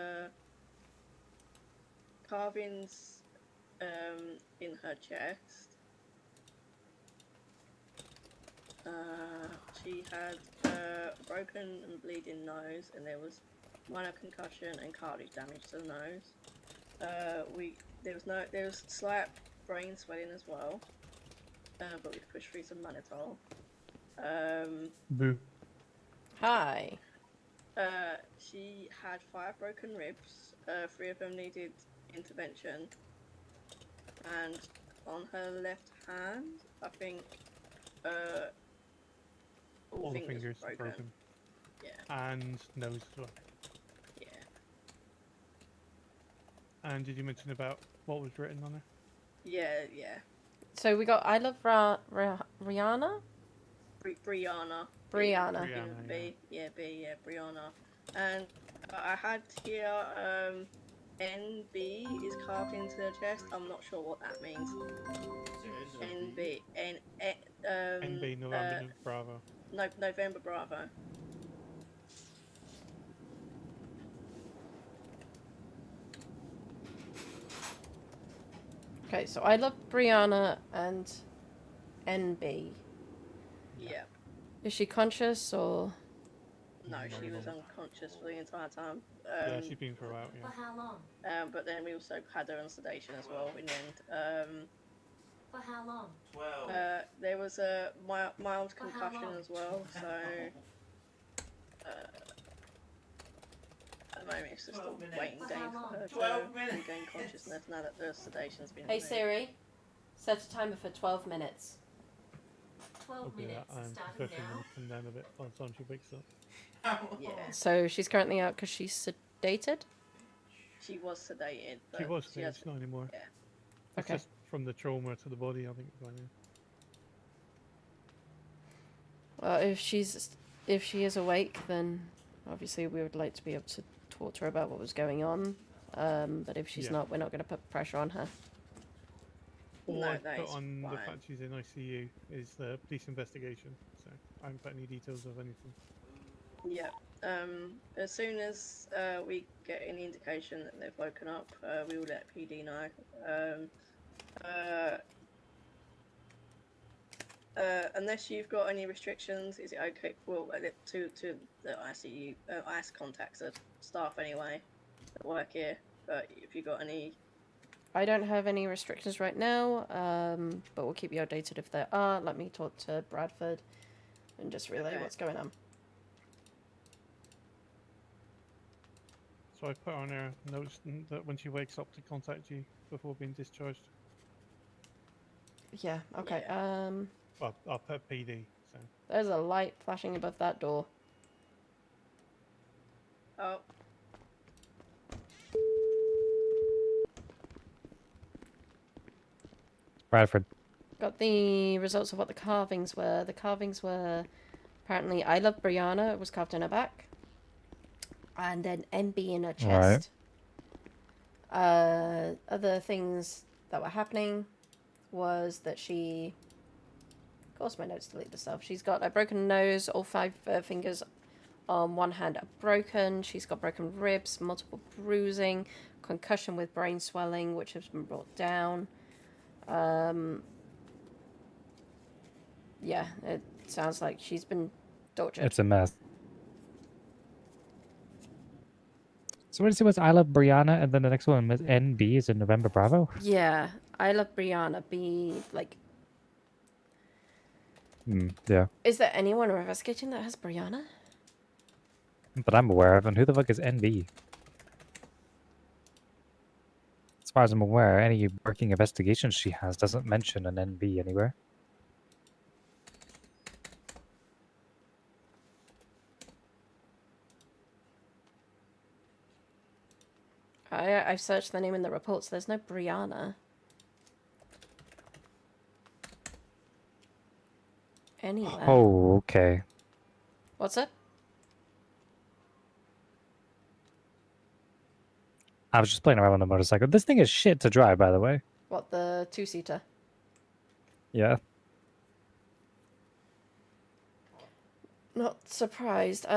carvings in her chest. She had a broken and bleeding nose, and there was minor concussion and cartilage damage to the nose. There was slight brain swelling as well, but we've pushed through some mannitol. Boo. Hi. She had 5 broken ribs. 3 of them needed intervention, and on her left hand, I think all the fingers fingers broken. Yeah. And nose as well. Yeah. And did you mention about what was written on it? Yeah. So we got I love Rihanna? Brianna. Brianna. B. Yeah, Brianna. And I had here NB is carved into the chest. I'm not sure what that means. NB. NB November Bravo. November Bravo. Okay, so I love Brianna and NB. Yeah. Is she conscious or? No, she was unconscious for the entire time. Yeah, she's been for a while. Yeah. For how long? But then we also had her on sedation as well in the end. For how long? 12. There was a mild concussion as well, so at the moment it's just a waiting game for her to regain consciousness now that the sedation's been Hey removed. Siri, set a timer for 12 minutes. 12 Okay, minutes I'm starting confessing now. I'm come down a bit by the time she wakes up. Yeah. So she's currently out because she's sedated? She was sedated. But She was she sedated, has, she's not anymore. Yeah. It's Okay. just from the trauma to the body, I think. If she is awake, then obviously we would like to be able to talk to her about what was going on. But if she's Yeah. not, we're not going to put pressure on her. All No, I've that put is on the fine. fact she's in ICU is the police investigation, so I haven't put any details of anything. Yeah. As soon as we get any indication that they've woken up, we will let PD know. Unless you've got any restrictions, is it okay? Well, to the ICU, ICE contacts the staff anyway that work here. But if you got any, I don't have any restrictions right now, but we'll keep you updated if there are. Let me talk to Bradford and just relay Okay. what's going on. So I put on her notes that when she wakes up to contact you before being discharged. Yeah, okay. Well, I'll put PD, so. There's a light flashing above that door. oh, Bradford. Got the results of what the carvings were. The carvings were apparently I Love Brianna was carved in her back. And then NB in her chest. Other things that were happening was that she... Of course my notes delete the stuff. She's got a broken nose, all 5 fingers on one hand are broken. She's got broken ribs, multiple bruising, concussion with brain swelling, which has been brought down. Yeah, it sounds like she's been tortured. It's a mess. So what is it? Was I Love Brianna, and then the next one was NB is in November Bravo? Yeah, I Love Brianna. Like... Yeah. Is there anyone we're investigating that has Brianna? But I'm aware of, and who the fuck is NB? As far as I'm aware, any working investigations she has doesn't mention an NB anywhere. I've searched the name in the reports. There's no Brianna. Anywhere. Oh, okay. What's it? I was just playing around on the motorcycle. This thing is shit to drive, by the way. What, the 2-seater? Yeah. Not surprised.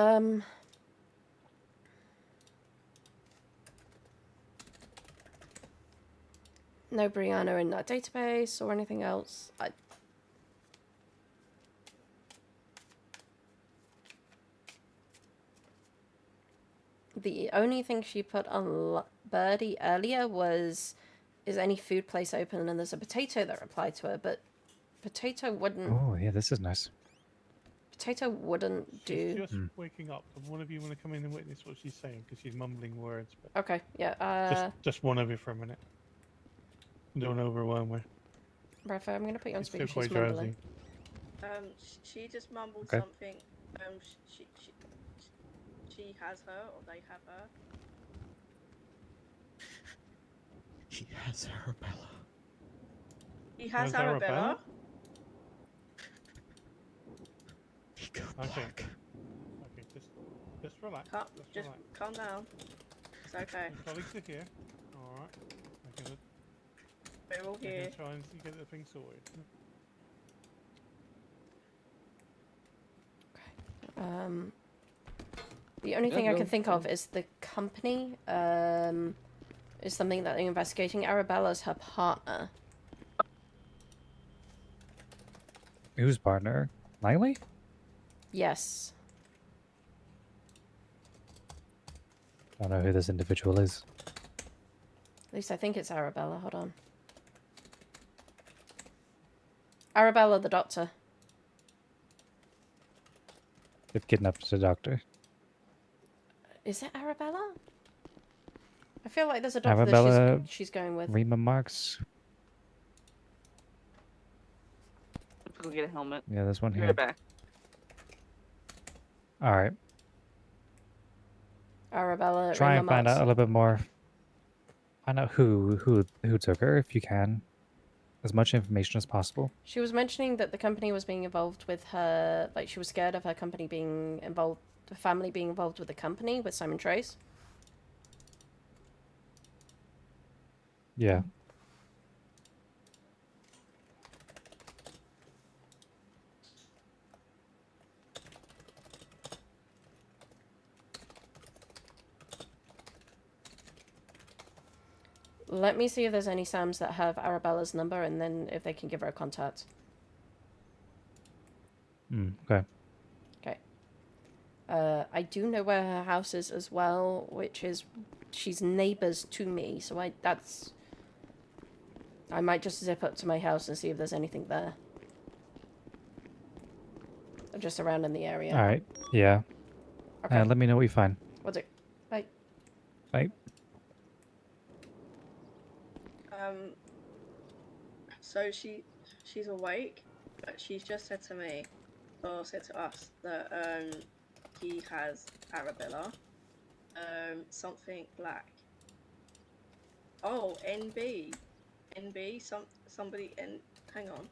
No Brianna in that database or anything else. The only thing she put on Birdie earlier was, is any food place open? And there's a potato that replied to her, but potato wouldn't... Oh, yeah, this is nice. Potato wouldn't do... She's just waking up. One of you want to come in and witness what she's saying, because she's mumbling words. But okay, yeah, Just one of you for a minute. Don't overwhelm her. Rafa, I'm going to put you on speaker. Still She's quite mumbling. drowsy. she just mumbled Okay. something. She has her, or they have her. He has Arabella. He has Where's Arabella. Arabella? He got Okay. black. Okay, just relax. Just relax. calm down. It's okay. Your colleagues are here. Alright. We're all We're here. gonna try and get the thing sorted. The only thing I can think of is the company is something that they're investigating. Arabella's her partner. Whose partner? Miley? Yes. I don't know who this individual is. At least I think it's Arabella. Hold on. Arabella, the doctor. They've kidnapped the doctor. Is it Arabella? I feel like there's a doctor Arabella, that she's going with. Rima Marks. Go get a helmet. Yeah, there's one Be here. right back. All right. Arabella. Try Rima and find Marks. out a little bit more. Find out who took her, if you can. As much information as possible. She was mentioning that the company was being involved with her, like she was scared of her company being involved, the family being involved with the company, with Simon Trace. Yeah. Let me see if there's any Sams that have Arabella's number, and then if they can give her a contact. Okay. Okay. I do know where her house is as well, which is she's neighbors to me, so I might just zip up to my house and see if there's anything there. Or just around in the area. All right. Yeah. Okay. Let me know what you find. Will do. Bye. Bye. So she's awake, but she's just said to me, or said to us that he has Arabella, something black. Oh, NB, somebody hang on.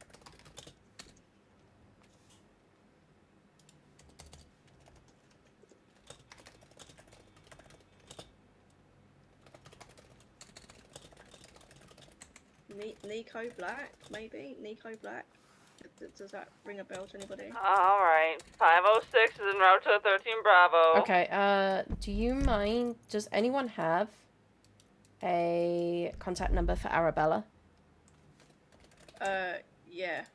Nico Black, maybe? Nico Black? Does that ring a bell to anybody? Alright, 506 is en route to 13 Bravo. Okay, do you mind, does anyone have a contact number for Arabella? Yeah.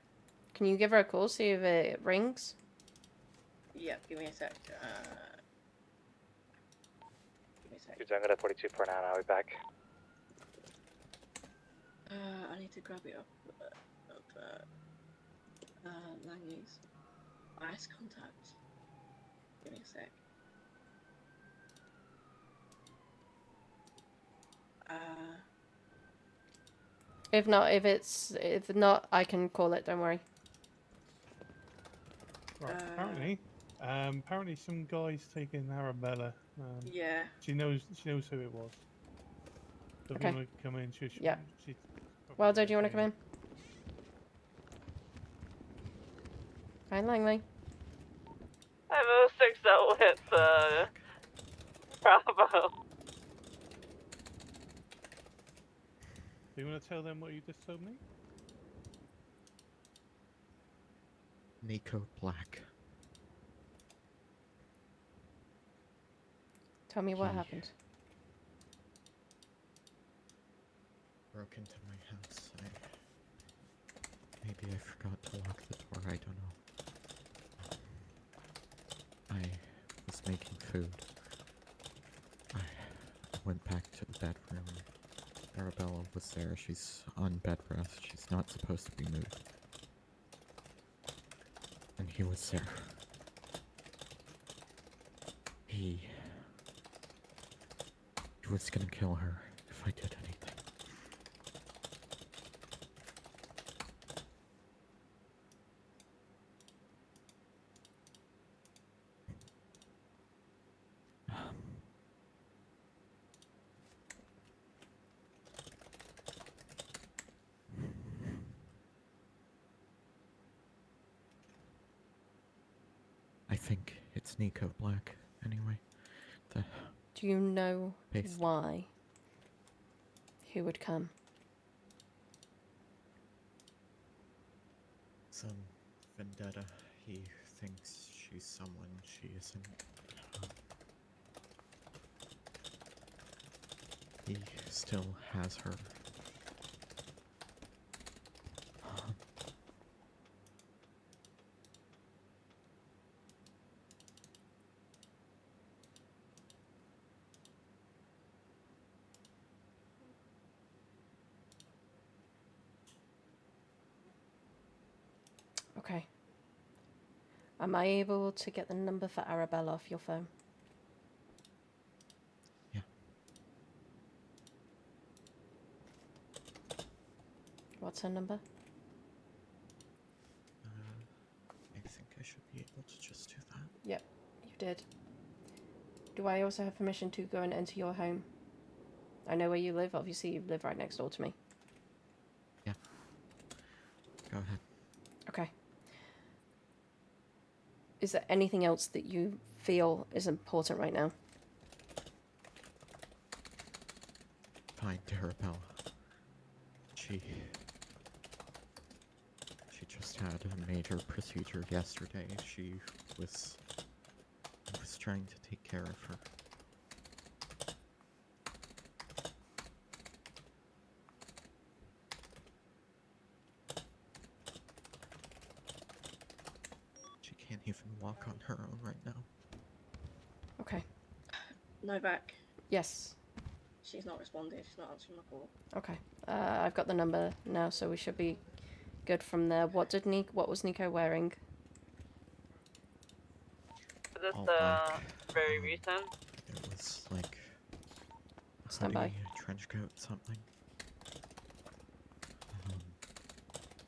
Can you give her a call, see if it rings? Yeah, give me a sec. Give me a sec. You're doing it at 42 for now, I'll be back. I need to grab it up. Langley's ice contact. Give me a sec. If not, I can call it, don't worry. Right, apparently some guy's taken Arabella. Yeah. She knows who it was. So if Okay. you want to come in, Yeah. she's Waldo, do you want to come in? Hi, Langley. 506 out with Bravo. Do you want to tell them what you just told me? Nico Black. Tell me what happened. Broke into my house. Maybe I forgot to lock the door, I don't know. I was making food. I went back to the bedroom. Arabella was there. She's on bed rest. She's not supposed to be moved. And he was there. He was gonna kill her if I did anything. I think it's Nico Black, anyway. Do you know Based. why he would come? Some vendetta. He thinks she's someone she isn't. He still has her. Okay. Am I able to get the number for Arabella off your phone? Yeah. What's her number? I think I should be able to just do that. Yep, you did. Do I also have permission to go and enter your home? I know where you live. Obviously, you live right next door to me. Yeah. Go ahead. Okay. Is there anything else that you feel is important right now? Find Arabella. She just had a major procedure yesterday. I was trying to take care of her. She can't even walk on her own right now. Okay. Novak. Yes. She's not responding. She's not answering my call. Okay. I've got the number now, so we should be good from there. What was Nico wearing? Is this All black. very recent? It was like a Stand by. hoodie, trench coat, something.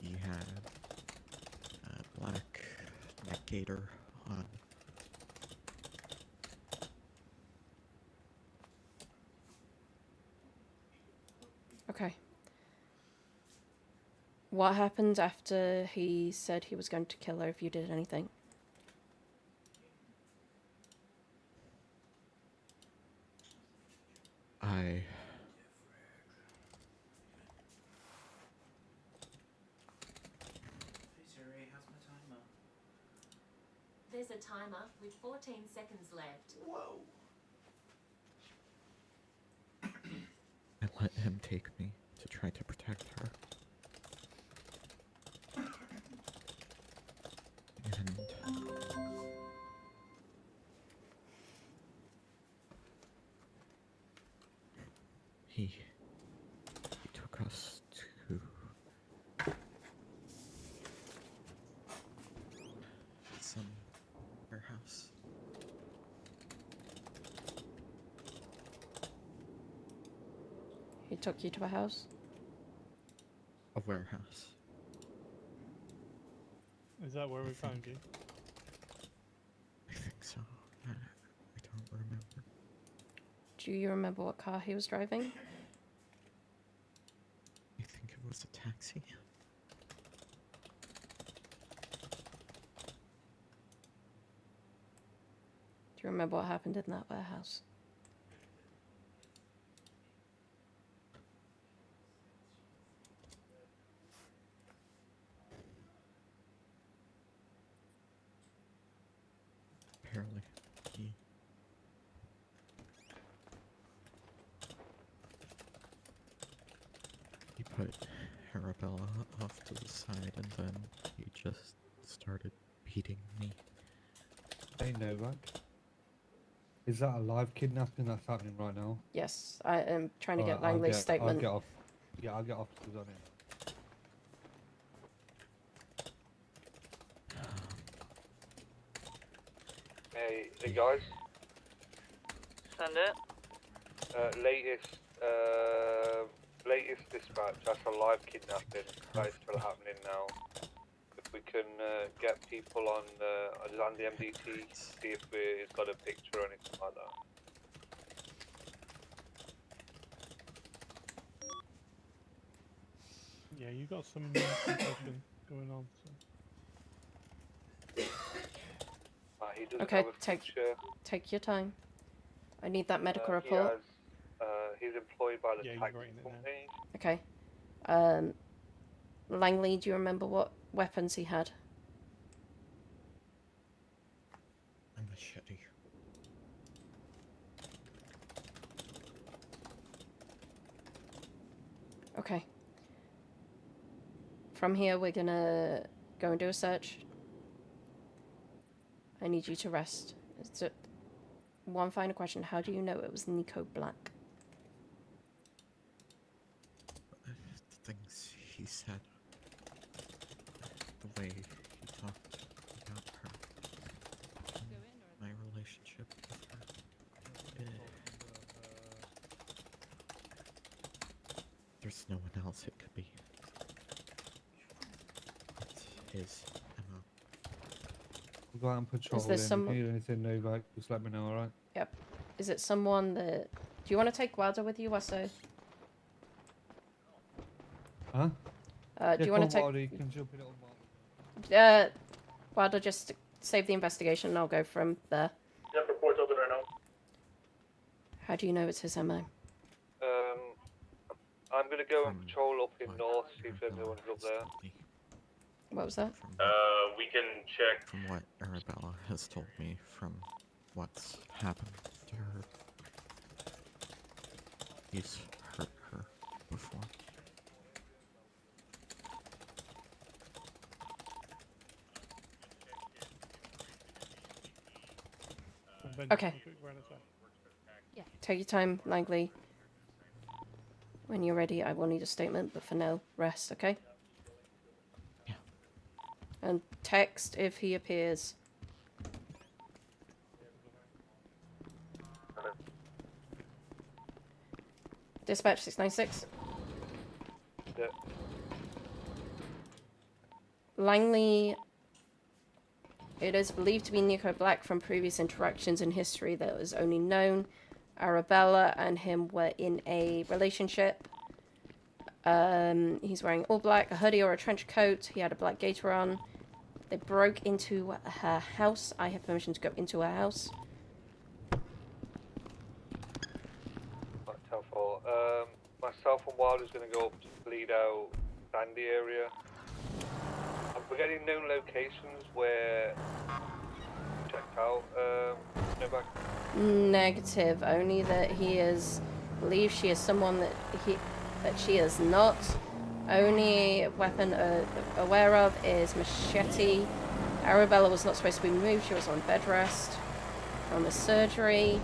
He had a black neck gaiter on. Okay. What happened after he said he was going to kill her if you did anything? There's a timer with 14 seconds left. Whoa. I let him take me to try to protect her. And he took us to some warehouse. He took you to a house? A warehouse. Is that where we found you? I think so. I don't remember. Do you remember what car he was driving? I think it was a taxi. Do you remember what happened in that warehouse? Apparently, he put Arabella off to the side and then he just started beating me. Hey Novak, is that a live kidnapping that's happening right now? Yes, I am trying to get Alright, Langley's statement. I'll get off. Yeah, I'll get officers on it. Hey guys. Send it. Latest dispatch. That's a live kidnapping. That is still happening now. If we can get people on the MDT, see if we've got a picture or anything like that. Yeah, you got some concussion going on. So. He doesn't Okay, have a picture. take your time. I need that medical He report. has, he's employed by the Yeah, taxi company. Okay. Langley, do you remember what weapons he had? A machete. Okay. From here, we're gonna go and do a search. I need you to rest. One final question. How do you know it was Nico Black? The things he said. The way he talked about her. My relationship with her. There's no one else it could be. It's his MO. We'll go out and patrol there in. some- If you need anything, Novak, just let me know, alright? Yep. Is it someone that... Do you want to take Guarda with you, Wesso? Huh? Do you want to take... Wilder, you can jump in it on Guarda, just save the investigation and I'll go from there. Yep, report's open right now. How do you know it's his MO? I'm gonna go and patrol up in north, see if anyone's up there. What was that? We can check. From what Arabella has told me, from what's happened to her, he's hurt her before. Okay. Yeah. Take your time, Langley. When you're ready, I will need a statement, but for now, rest, okay? Yeah. And text if he appears. Dispatch 696. Yeah. Langley, it is believed to be Nico Black from previous interactions in history that was only known. Arabella and him were in a relationship. He's wearing all black, a hoodie or a trench coat. He had a black gaiter on. They broke into her house. I have permission to go into her house. That's helpful. Myself and Wilder's gonna go up to bleed out Sandy area. We're getting known locations where checked out Novak. Negative. Only that he is believes she is someone that she is not. Only weapon aware of is machete. Arabella was not supposed to be moved. She was on bed rest from the surgery.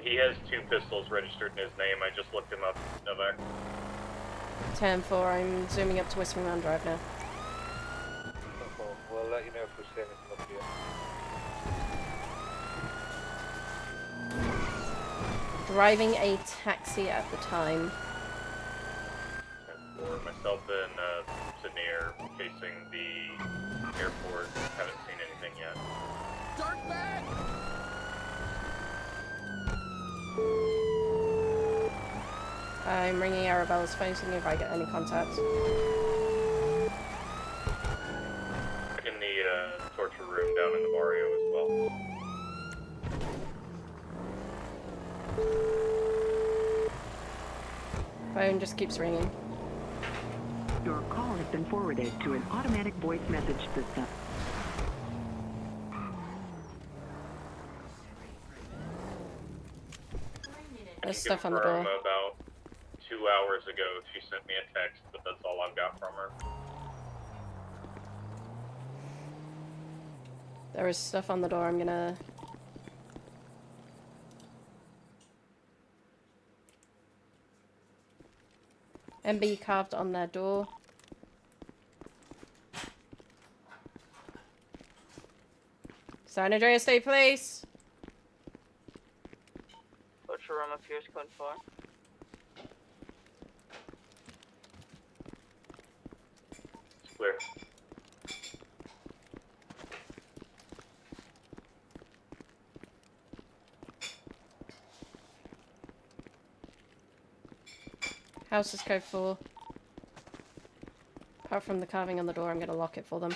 He has 2 pistols registered in his name. I just looked him up, Novak. 10-4. I'm zooming up to Whistling Man Drive now. Helpful. We'll let you know if we see anything up here. Driving a taxi at the time. For myself and Sydney are facing the airport. Haven't seen anything yet. Dark bag! I'm ringing Arabella's phone, seeing if I get any contact. In the torture room down in the barrio as well. Phone just keeps ringing. Your call has been forwarded to an automatic voice message system. There's stuff on the door. About 2 hours ago, she sent me a text, but that's all I've got from her. There is stuff on the door. I'm gonna... MB carved on their door. San Andreas State Police. Torture room appears code 4. It's clear. House is code 4. Apart from the carving on the door, I'm gonna lock it for them.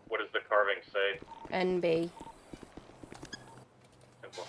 What does the carving say? NB. Simple.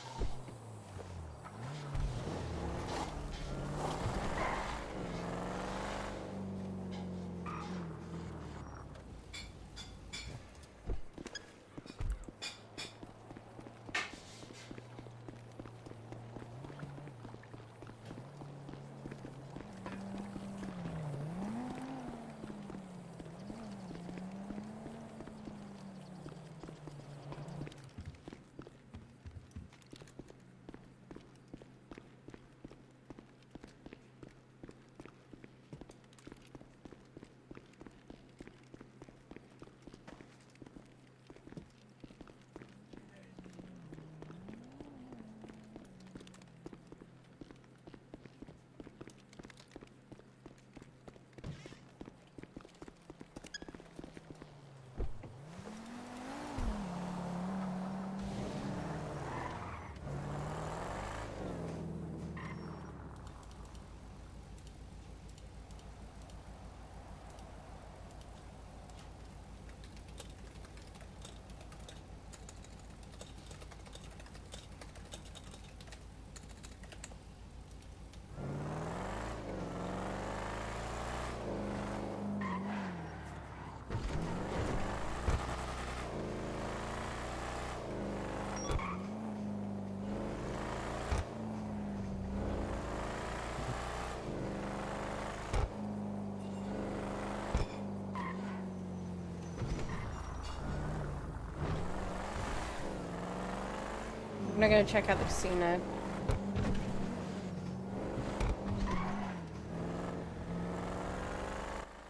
I'm gonna go check out the casino.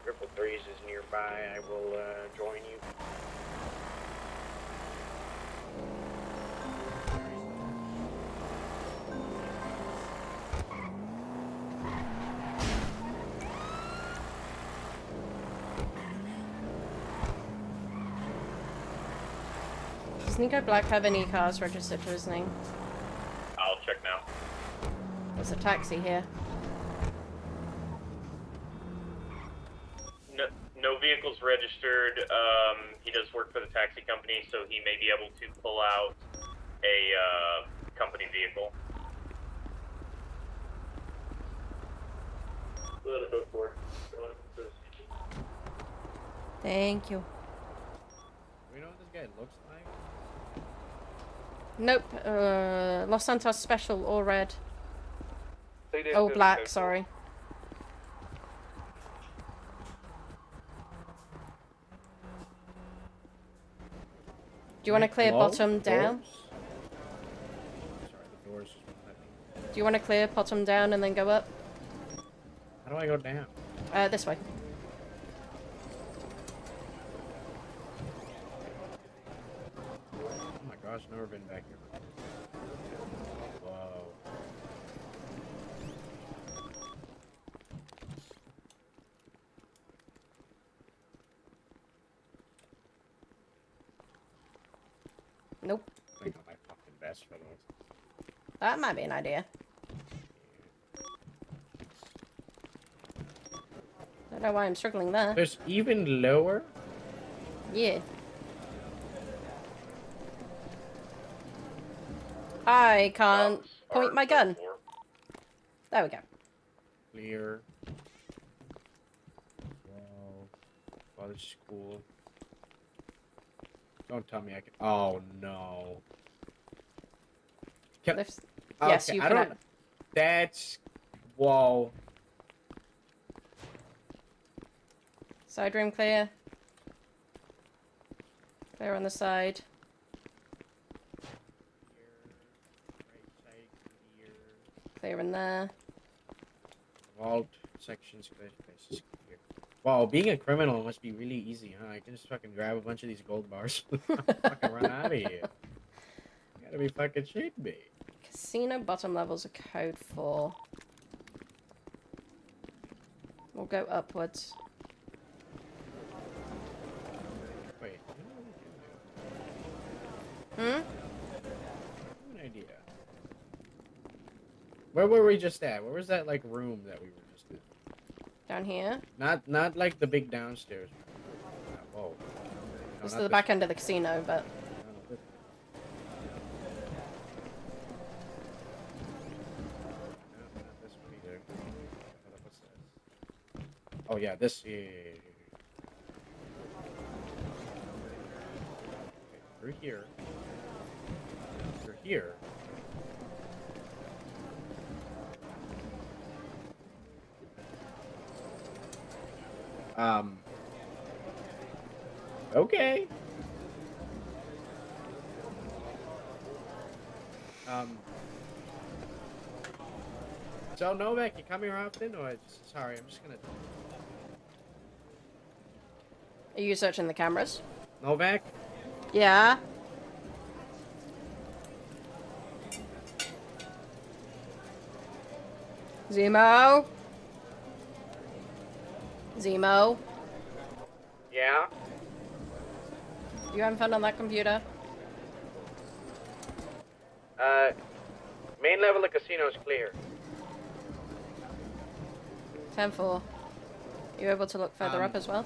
Triple Threes is nearby. I will join you. Does Nico Black have any cars registered to his name? I'll check now. There's a taxi here. No vehicles registered. He does work for the taxi company, so he may be able to pull out a company vehicle. Thank you. Do we know what this guy looks like? Nope. Los Santos special or red. They didn't Oh, do black. it. Sorry. Do you want to clear bottom down? Sorry, the doors just won't let me. Do you want to clear bottom down and then go up? How do I go down? This way. Oh my gosh, never been back here. Whoa. Nope. I got my fucking best for those. That might be an idea. Don't know why I'm struggling there. There's even lower? Yeah. I can't point my gun. There we go. Clear. Whoa. Wow, this is cool. Don't tell me I can. Oh no. Can... Lifts. Yes, okay, you I can. don't. That's. Whoa. Side room clear. Clear on the side. Clear in there. Vault sections, clear spaces clear. Wow, being a criminal must be really easy, huh? I can just fucking grab a bunch of these gold bars and fucking run out of here. You gotta be fucking shitting me. Casino bottom levels are code 4. We'll go upwards. Wait, Hmm? I have an idea. Where were we just at? Where was that like room that we were just in? Down here. Not like the big downstairs. Whoa. No, This is not the this back end of the casino, but No, this- No, not this one either. What's this? Oh yeah, this. Yeah. Okay, through here. Through here. Okay. So Novak, you come here often, or sorry, I'm just gonna. are you searching the cameras? Novak? Yeah. Zemo? Zemo? Yeah? You having fun on that computer? Main level of casino is clear. 10-4. You able to look further up as well?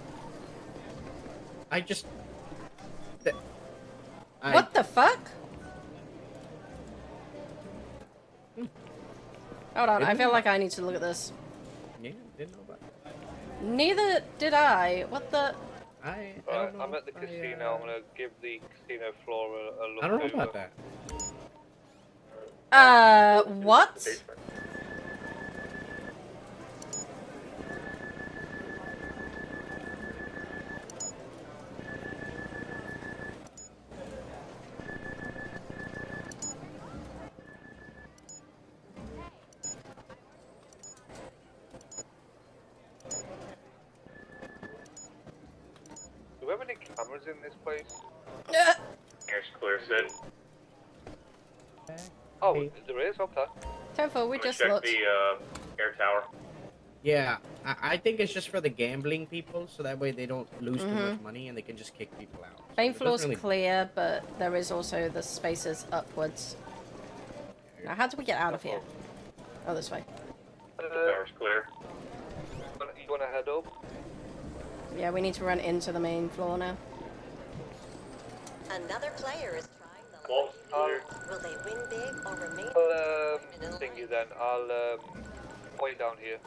I just. What the fuck? Hold on, I feel like I need to look at this. Yeah, didn't know about that. Neither did I. What the? I Right, I'm at the casino. I'm gonna give the casino floor a look. I don't know over. about that. What? we have any cameras in this place? Here's clear, Sid. Oh, there is? Okay. 10-4, we I'm gonna just check looked. the air tower. Yeah, I think it's just for the gambling people, so that way they don't lose too much Mhm. money and they can just kick people out. So Main it doesn't floor's really- clear, but there is also the spaces upwards. Now, how do we get out of here? Oh, this way. Tower's clear. You wanna head up? Yeah, we need to run into the main floor now. Another player is trying the Vault's clear. Will they win big or remain? I'll sting you then. I'll wait down here.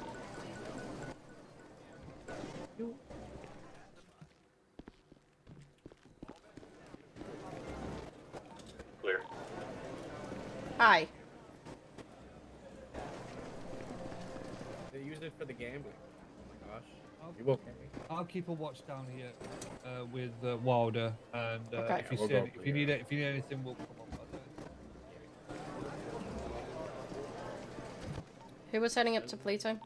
Clear. Hi. They use it for the gambling. Oh my gosh. You okay? I'll keep a watch down here with Wilder, and Okay. if you We'll see go any, if you need anything, we'll come up. Who was heading up to Pluto?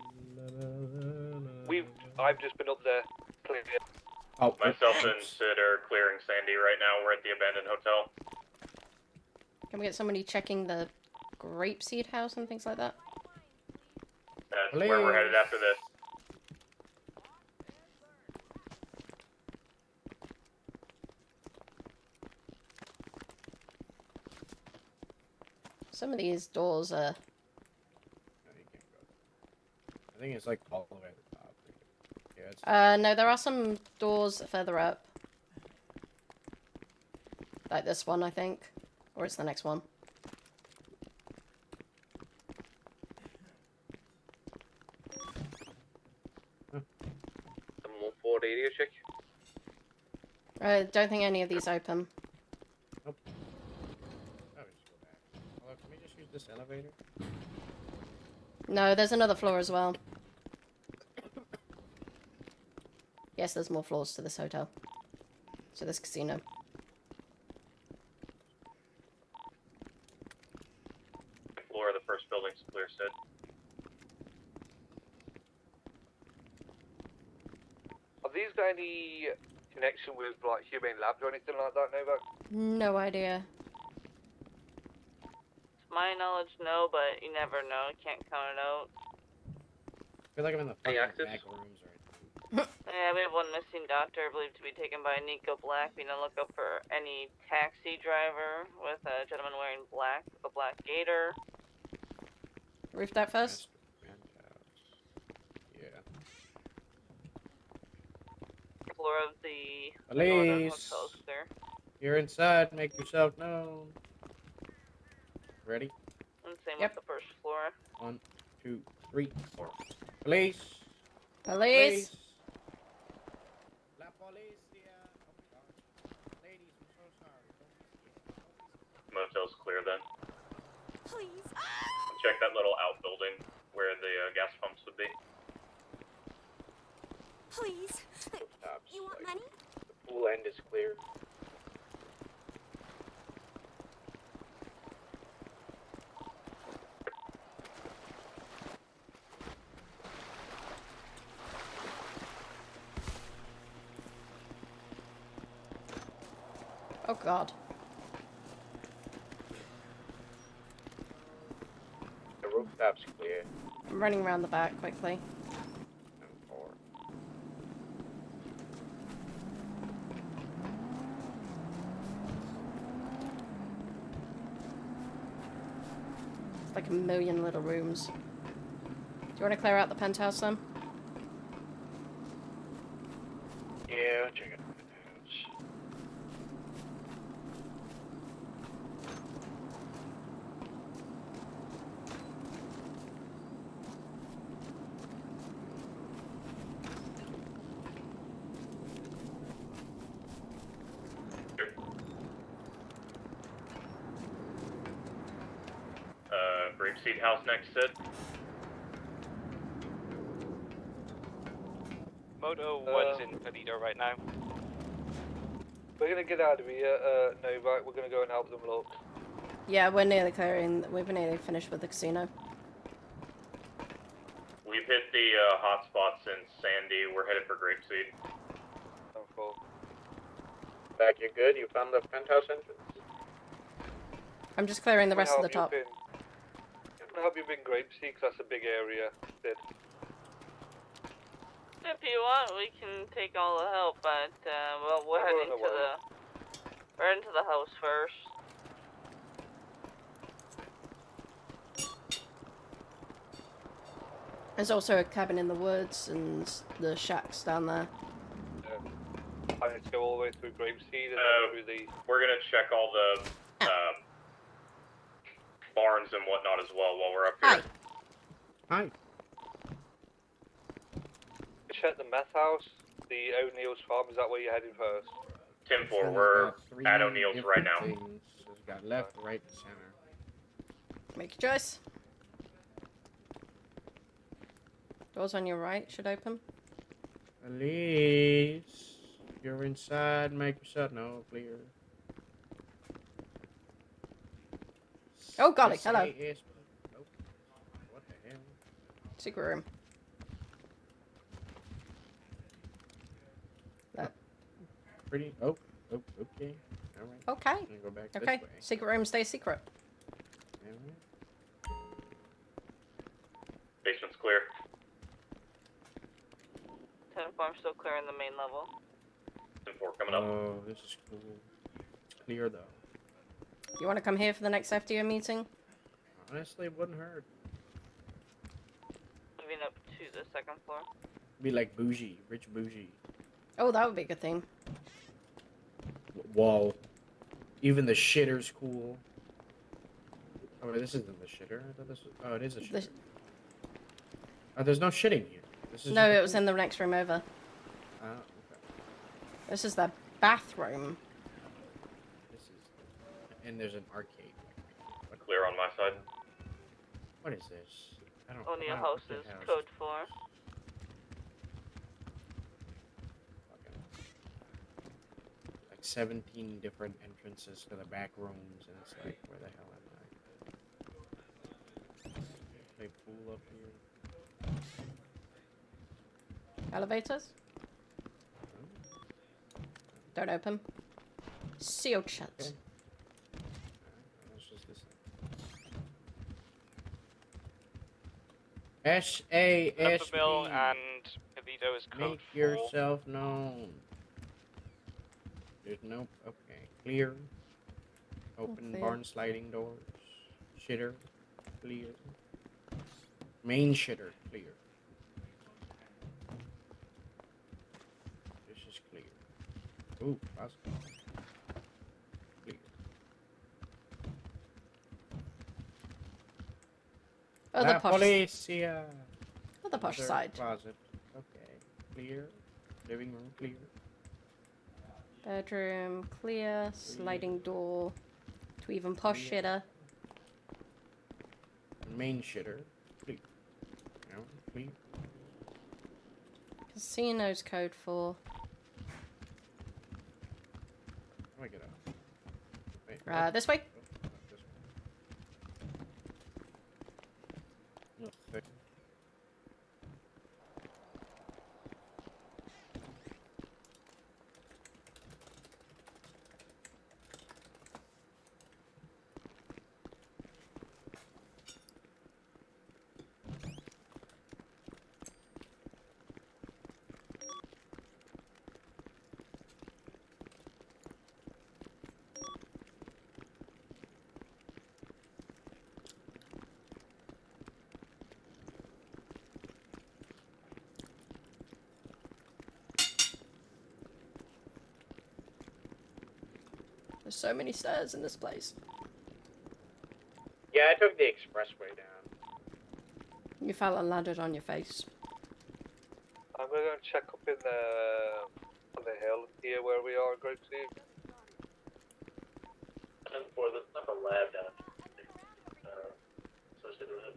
I've just been up there. Clear. Oh, Myself and Sid are clearing Sandy right now. We're at the abandoned hotel. Can we get somebody checking the grapeseed house and things like that? That's where we're headed after this. Some of these doors are... I think it's like all the way at the top. Yeah, it's no, there are some doors further up. Like this one, I think. Or it's the next one. Someone want forward area check? I don't think any of these open. Oh, we just go back. Oh, can we just use this elevator? No, there's another floor as well. Yes, there's more floors to this hotel. To this casino. Floor of the first building's clear, Sid. Have these got any connection with like humane labs or anything like that, Novak? No idea. To my knowledge, no, but you never know. Can't count it out. I feel like I'm in the Any fucking actives? back rooms right Yeah, we have one missing doctor believed to be taken by Nico Black. Being on lookout for any taxi driver with a gentleman wearing black, a black gator. Roof deck first? Yeah. Floor of the Police! hotel is clear. You're inside, make yourself known. Ready? And same with the first floor. 1, 2, 3, 4. Police! Police! La policia! Oh my gosh. Ladies, I'm so sorry. Motel's clear then. Please. Check that little outbuilding where the gas pumps would be. Please. You want money? The pool end is clear. Oh god. The rooftop's clear. I'm running around the back quickly. It's like a million little rooms. Do you want to clear out the penthouse then? Yeah, I'll check it out. The house. Grapeseed house next, Sid. Moto 1's in Toledo right now. We're gonna get out of here, Novak. We're gonna go and help them look. Yeah, we're nearly clearing. We've nearly finished with the casino. We've hit the hot spots in Sandy. We're headed for Grapeseed. Novak, you're good? You found the penthouse entrance? I'm just clearing the rest of the top. How have you been Grapeseed? 'Cause that's a big area. Did. If you want, we can take all the help, but well, we're heading to the house first. There's also a cabin in the woods and the shacks down there. I need to go all the way through Grapeseed and through the. We're gonna check all the barns and whatnot as well while we're up here. Hi. Check the meth house, the O'Neill's farm. Is that where you're heading first? 10-4, we're at O'Neill's right now. Things. So it's got left, right, and center. Make your choice. Doors on your right should open. Elise, you're inside. Make yourself clear. Oh, golly, hello. What the hell? Secret room. That. Pretty. Oh, okay. All right. Okay. I'm gonna go back this Okay. way. Secret room stays secret. All right. Basement's clear. 10-4, I'm still clearing the main level. 10-4 coming up. Oh, this is cool. It's clear though. You want to come here for the next FDO meeting? Honestly, it wouldn't hurt. Moving up to the second floor. Be like bougie, rich bougie. Oh, that would be a good theme. Whoa. Even the shitter's cool. Oh, wait, this isn't the shitter. I thought this was... Oh, it is a shitter. Oh, there's no shitting here. This is No, it was in the next room over. Oh, okay. This is the bathroom. This is... And there's an arcade. Clear on my side. What is this? I don't... O'Neill wow, house what is the hell code 4. Like 17 different entrances to the back rooms, and it's like, where the hell am I? Play pool up here. Elevators? Don't open. Sealed shut. Okay. Let's just listen. Mill S-A-S-P. and Evito is code Make 4. yourself known. There's no... Okay. Clear. Open clear. barn sliding doors. Shitter. Clear. Main shitter. Clear. This is clear. Ooh, possible. Clear. Oh, the La posh. Policia. Oh, the posh Another side. Closet. Okay. Clear. Living room clear. Bedroom clear. Sliding door. To even posh shitter. Main shitter. Clear. No, clear. Casino's code 4. How do I get out? Wait, This way. oh, this way. No, wait. There's so many stairs in this place. Yeah, I took the expressway down. You fell and landed on your face. I'm gonna go and check up in on the hill here where we are, Grapeseed. 10-4, there's not a lab down. Associated with it.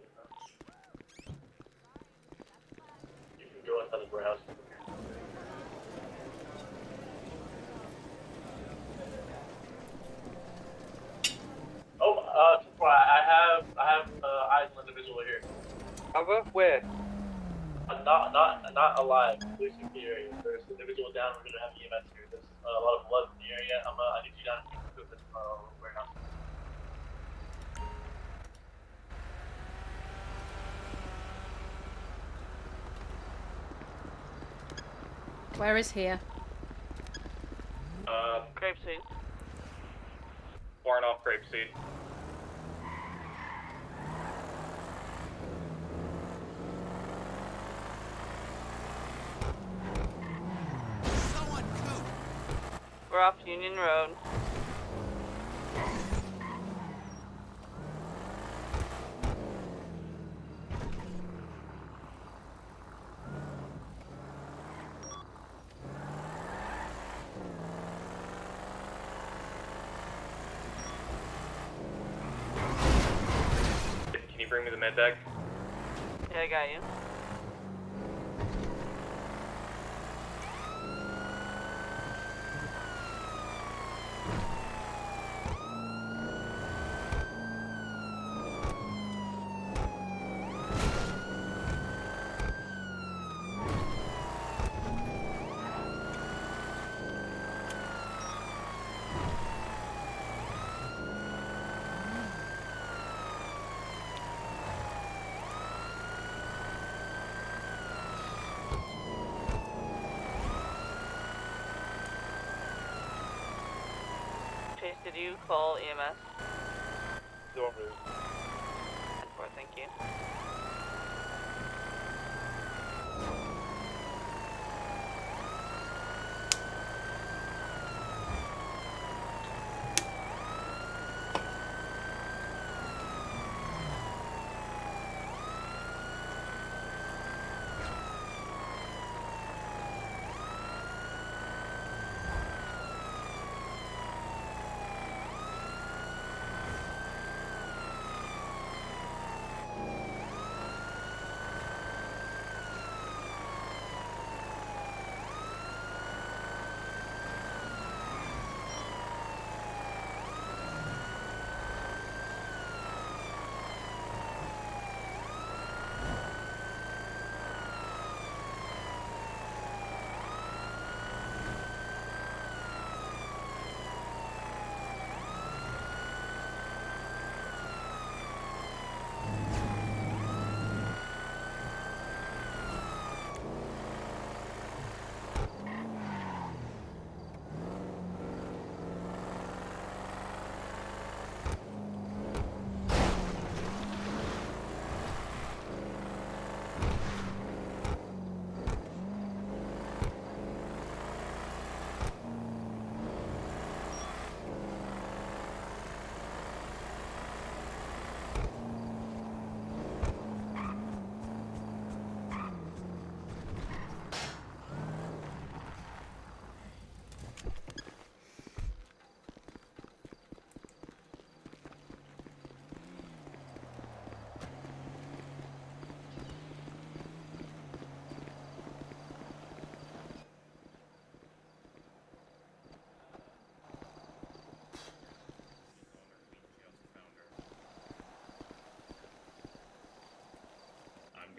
You can go inside the warehouse. Oh, I have eyes on the individual here. Have a? Where? Not not alive. Please check the area. There's an individual down. We're gonna have EMS here. There's a lot of blood in the area. I need you down to the warehouse. Where is here? Grapeseed. Pouring off grapeseed. We're off Union Road. Can you bring me the med bag? Yeah, I got you. Chase, did you call EMS? Don't move. 10-4, thank you.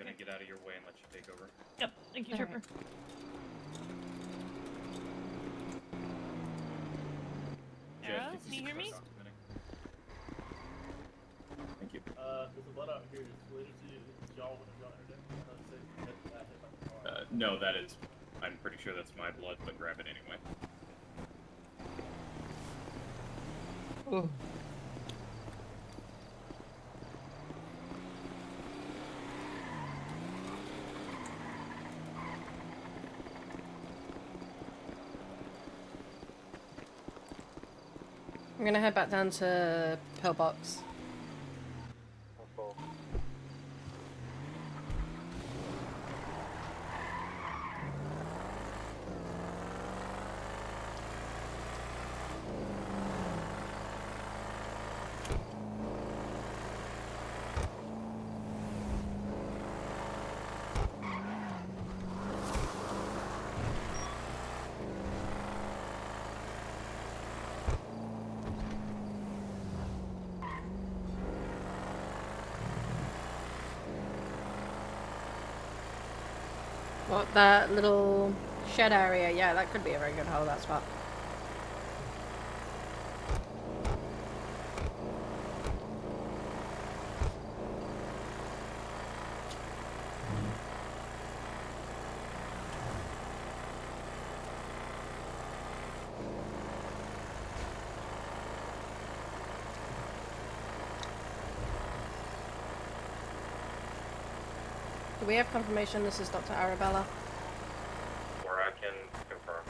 I'm gonna get out of your way and let you take over. Yep, thank you, Trooper. Arrow, can you hear me? Thank you. There's a blood out here. It's related to y'all when y'all entered. No, that is. I'm pretty sure that's my blood, but grab it anyway. Oh. I'm gonna head back down to Pillbox. What, that little shed area? Yeah, that could be a very good hole, that spot. Do we have confirmation this is Dr. Arabella? Or I can confirm.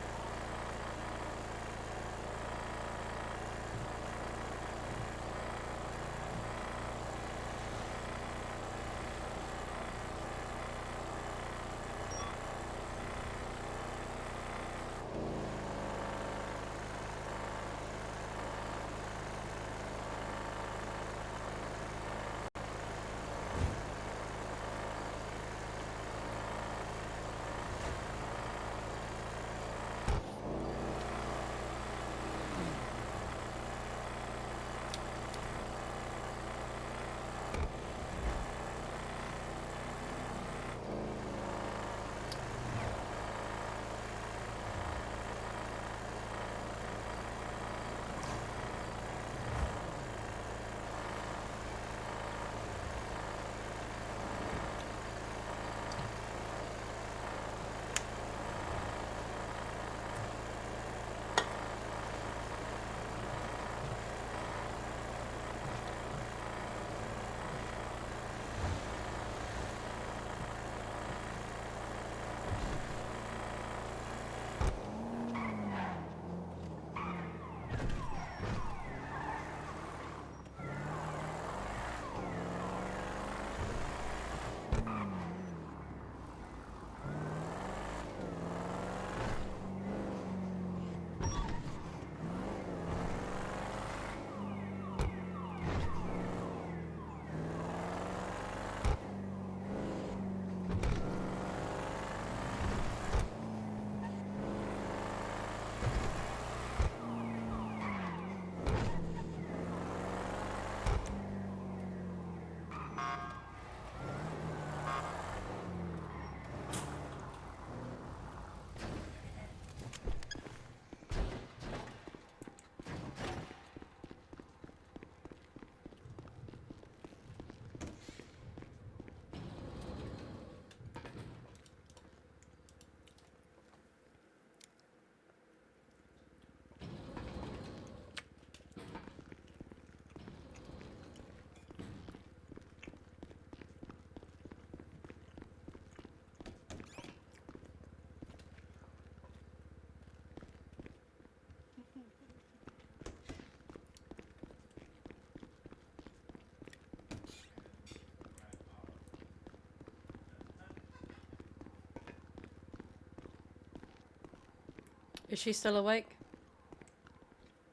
Is she still awake?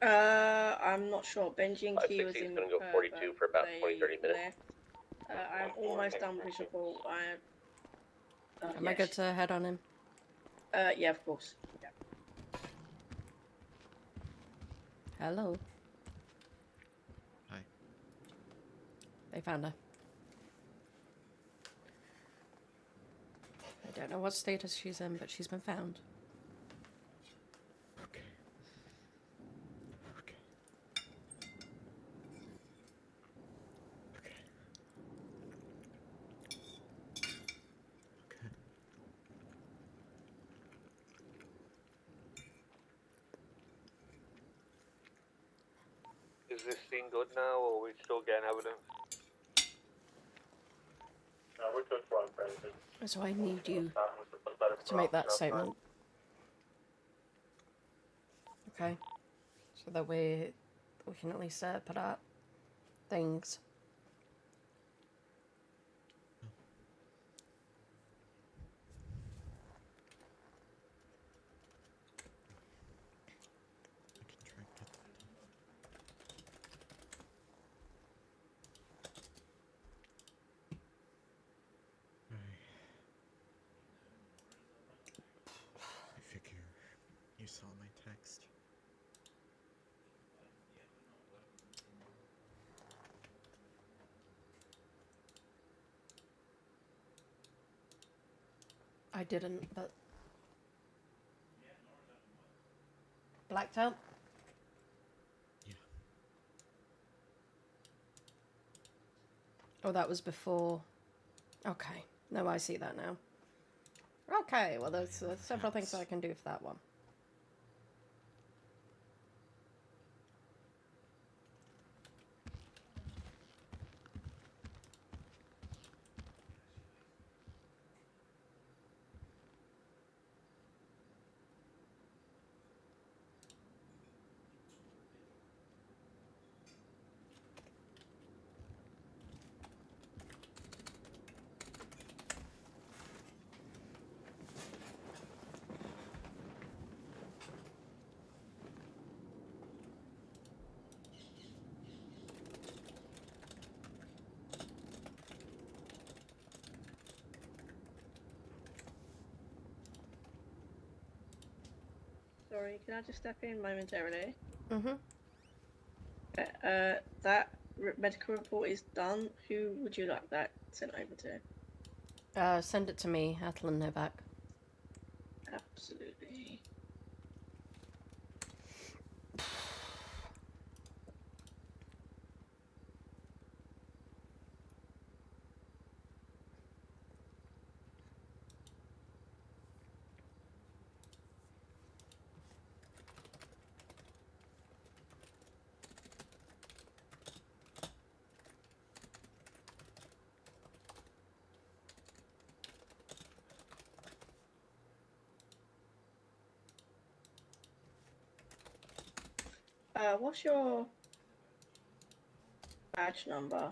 I'm not sure. Benji and Key was 560 is in going to go 42 for about 20-30 minutes. left. I'm almost done with report. Am I good to head on him? Yeah, of course. Yeah. Hello. Hi. They found her. I don't know what status she's in, but she's been found. Okay. Okay. Okay. Okay. Is this scene good now, or are we still getting evidence? We're good for our president. So I need you to make that statement. Okay. So that we can at least put out things. I figure you saw my text. I didn't, but blacked out. Yeah. Oh, that was before. Okay. No, I see that now. Okay, well, there's several things I can do for that one. Sorry, can I just step in momentarily? Mm-hmm. That medical report is done. Who would you like that sent over to? Send it to me, Atalin Novak. Absolutely. What's your badge number?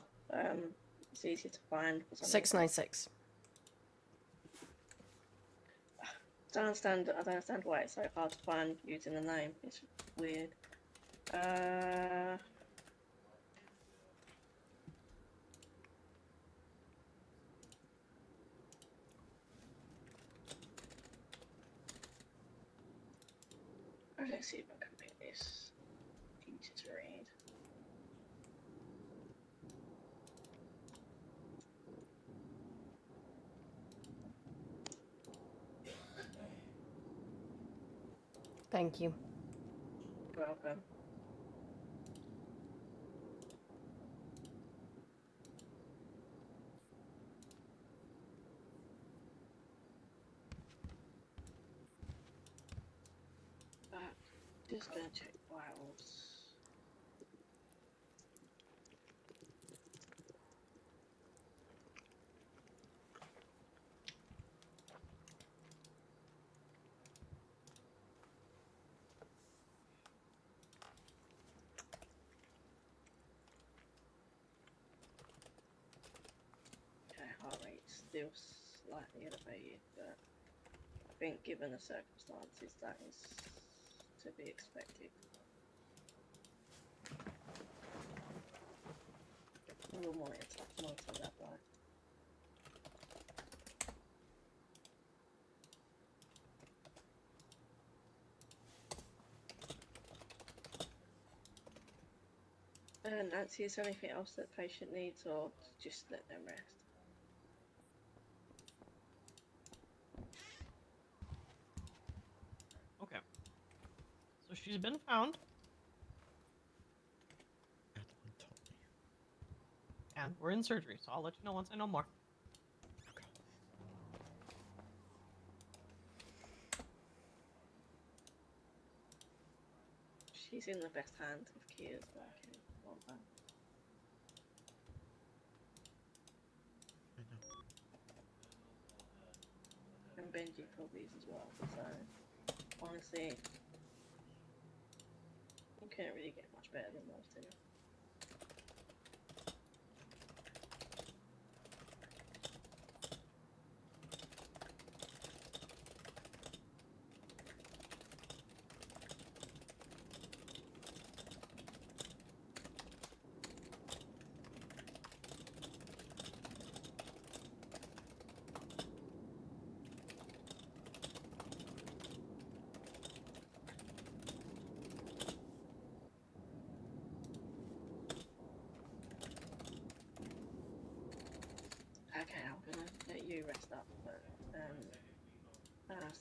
It's easier to find for some reason. 696. I don't understand why it's so hard to find using the name. It's weird. Let's see if I can make this easy to read. Thank you. You're welcome. Just gonna check files. Okay, heart rate's still slightly elevated, but I think given the circumstances, that is to be expected. We'll monitor that though. Nancy, is there anything else that the patient needs, or just let them rest? Okay. So she's been found. Atalin told me. And we're in surgery, so I'll let you know once I know more. She's in the best hands if Kia's working. Well done. I know. And Benji probably is as well, so honestly, you can't really get much better than those two.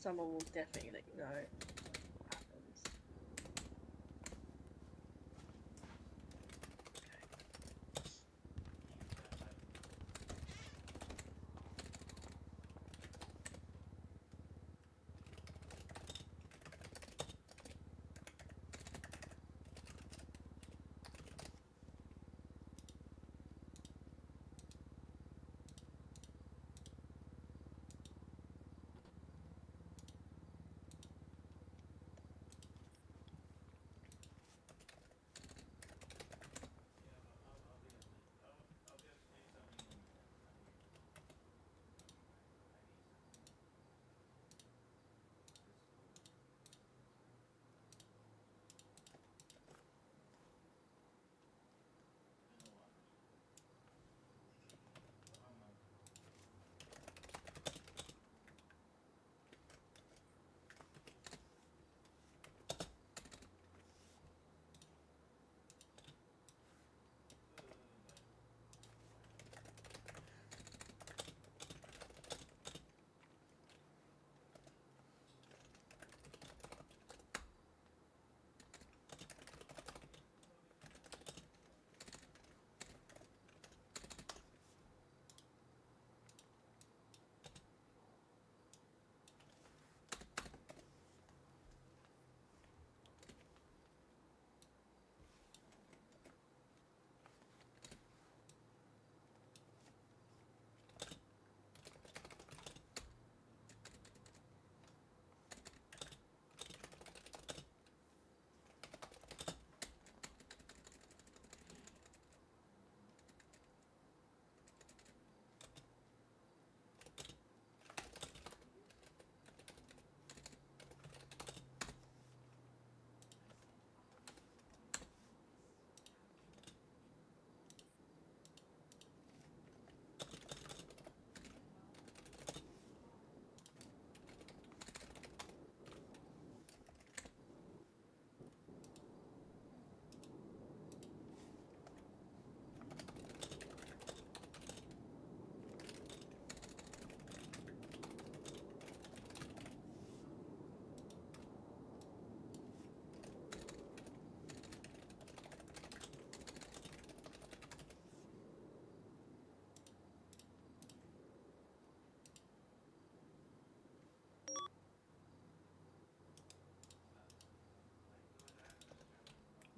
someone will definitely let you know what happens.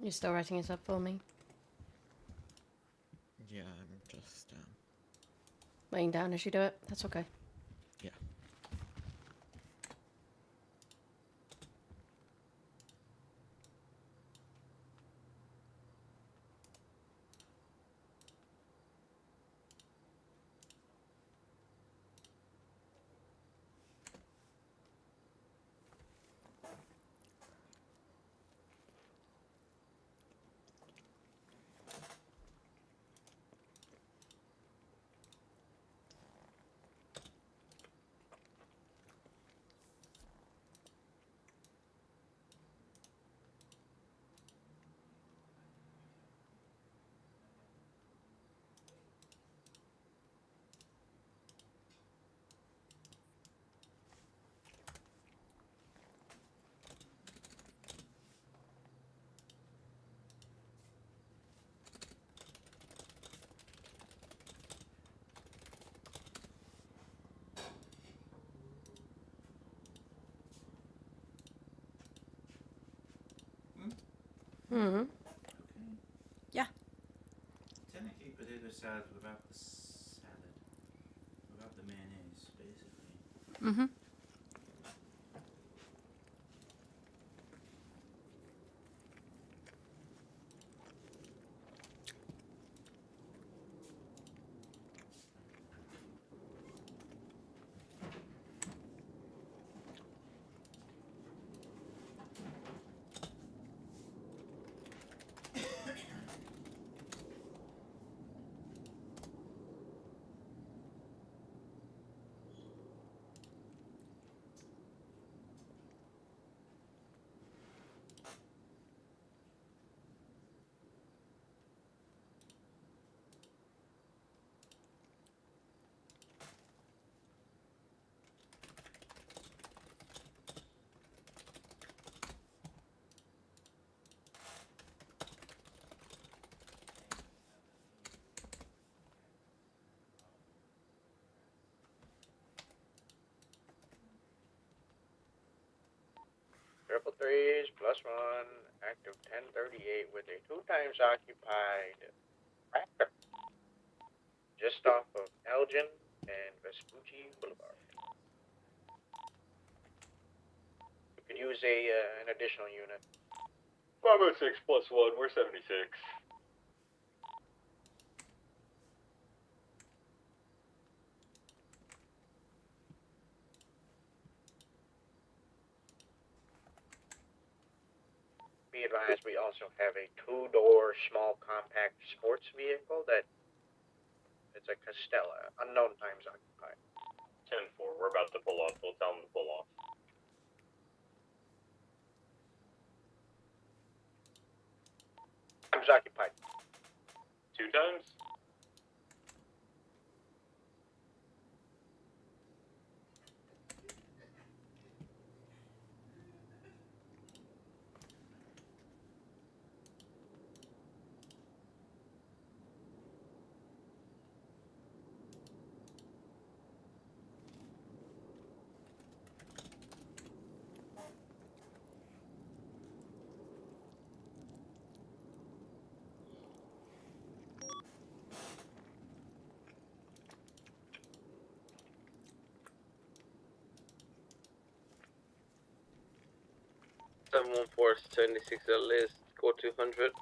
You're still writing it up for me? Yeah, I'm just, Laying down as you do it? That's okay. yeah. Mm-hmm. Okay. Yeah. Technically potato salad without the salad. Without the mayonnaise, basically. Mm-hmm. Triple threes, +1, active 1038 with a 2 times occupied tractor. Just off of Elgin and Vespucci Boulevard. You could use an additional unit. 506 +1, we're 76. Be advised, we also have a 2-door small compact sports vehicle that it's a Castella, unknown times occupied. 10-4, we're about to pull off. We'll tell them to pull off. Times occupied. 2 times? Seven one four 76 at list. Go 200.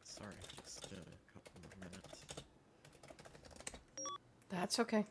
Sorry, just a couple more minutes. That's okay.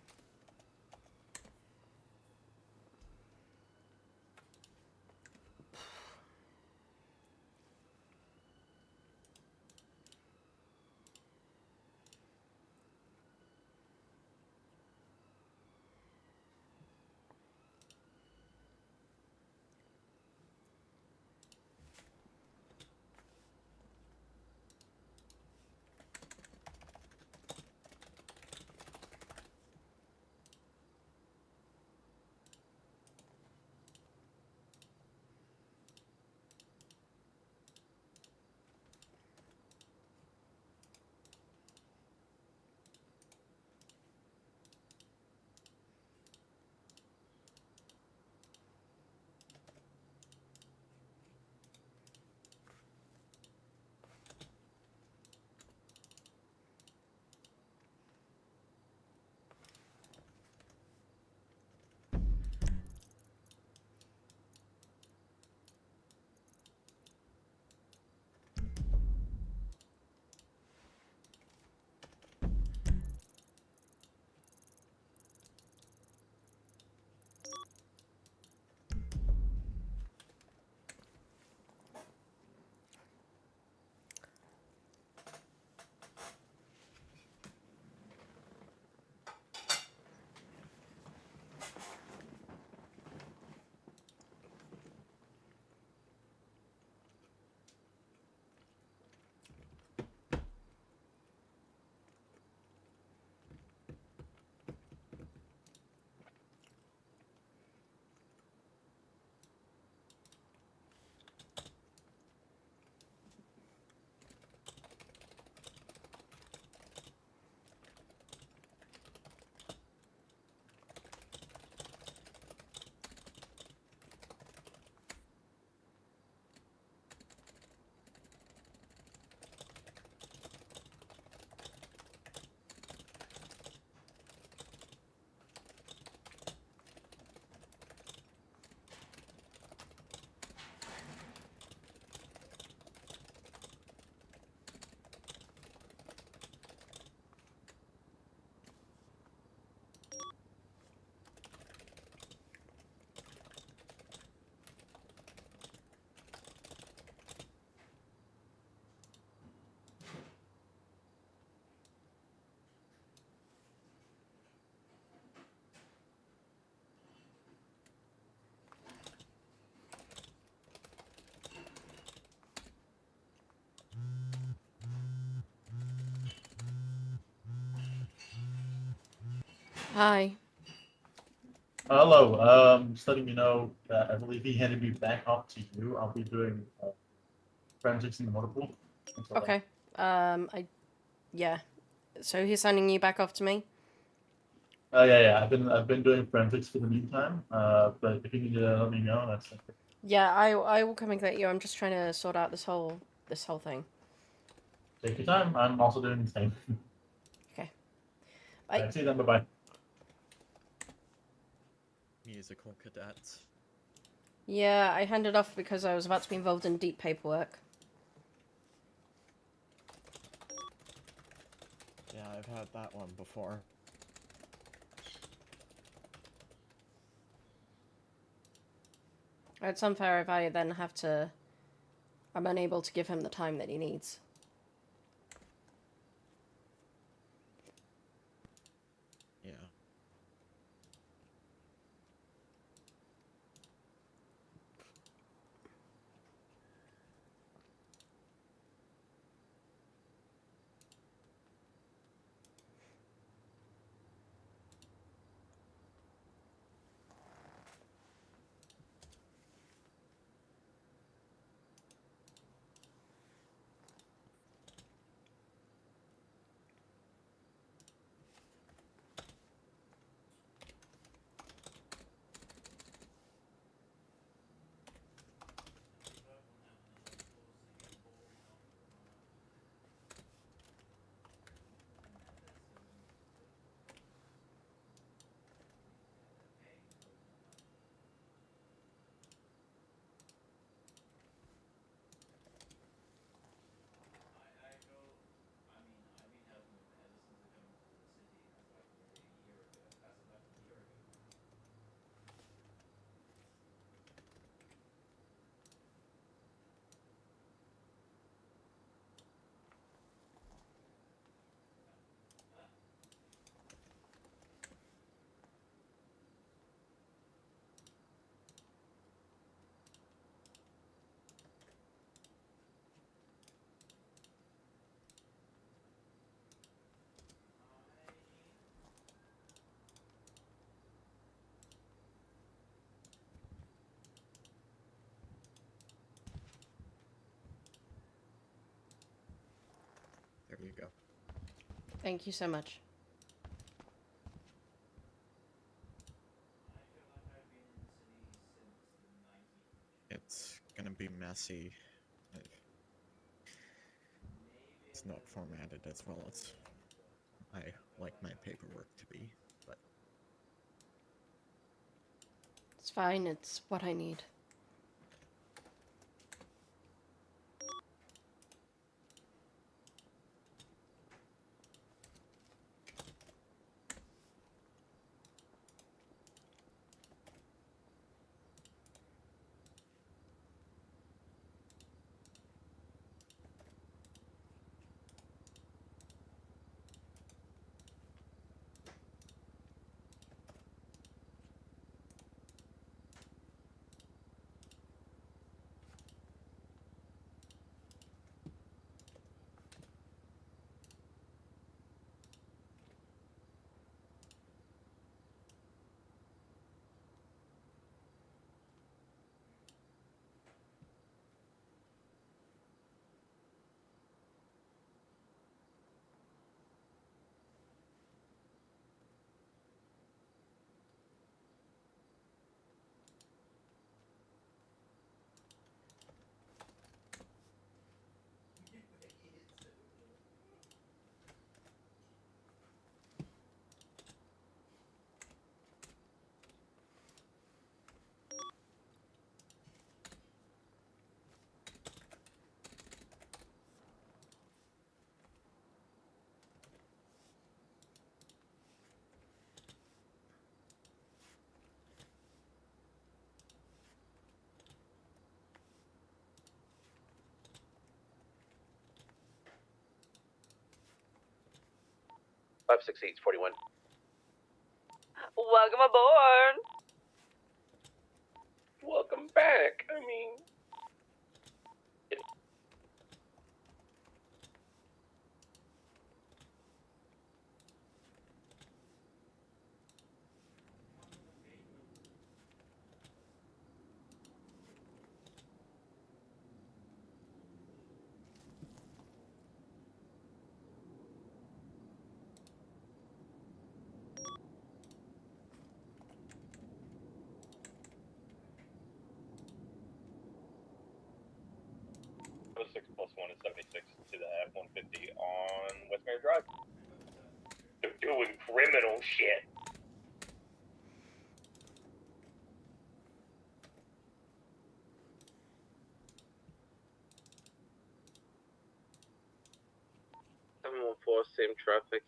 Hi. Hello. Just letting you know that I believe he handed me back off to you. I'll be doing forensics in the motor pool. Okay. Yeah. So he's sending you back off to me? Yeah. I've been doing forensics for the meantime. But if you need to let me know, that's okay. Yeah, I will come and get you. I'm just trying to sort out this whole thing. Take your time. I'm also doing the same. Okay. Bye. See you then. Bye bye. Musical cadets. Yeah, I handed off because I was about to be involved in deep paperwork. Yeah, I've had that one before. It's unfair if I then have to... I'm unable to give him the time that he needs. Yeah. There you go. Thank you so much. It's gonna be messy. It's not formatted as well as I like my paperwork to be, but... It's fine, it's what I need. (568) 41. Welcome aboard. Welcome back. I mean, 76 to the F-150 on Westmere Drive. They're doing criminal shit. Same traffic.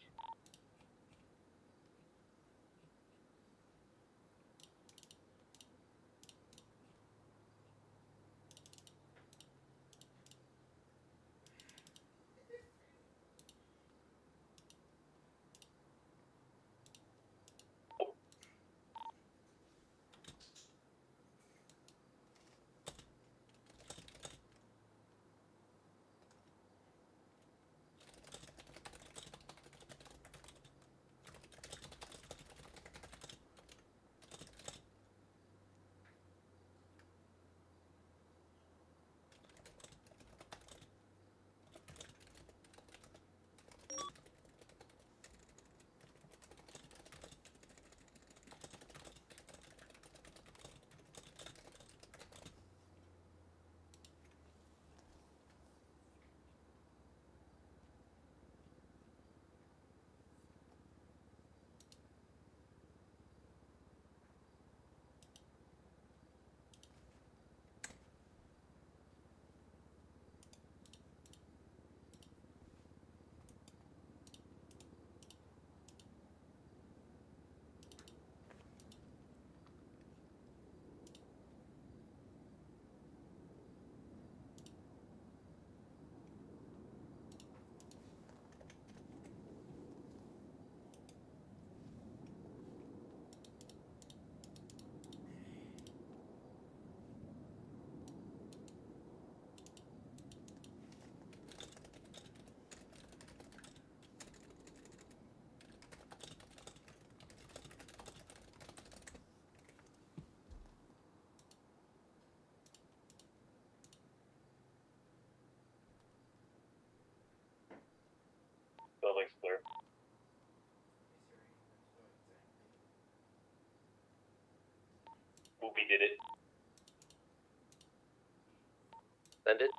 Building's clear. Whoopi did it. Send it.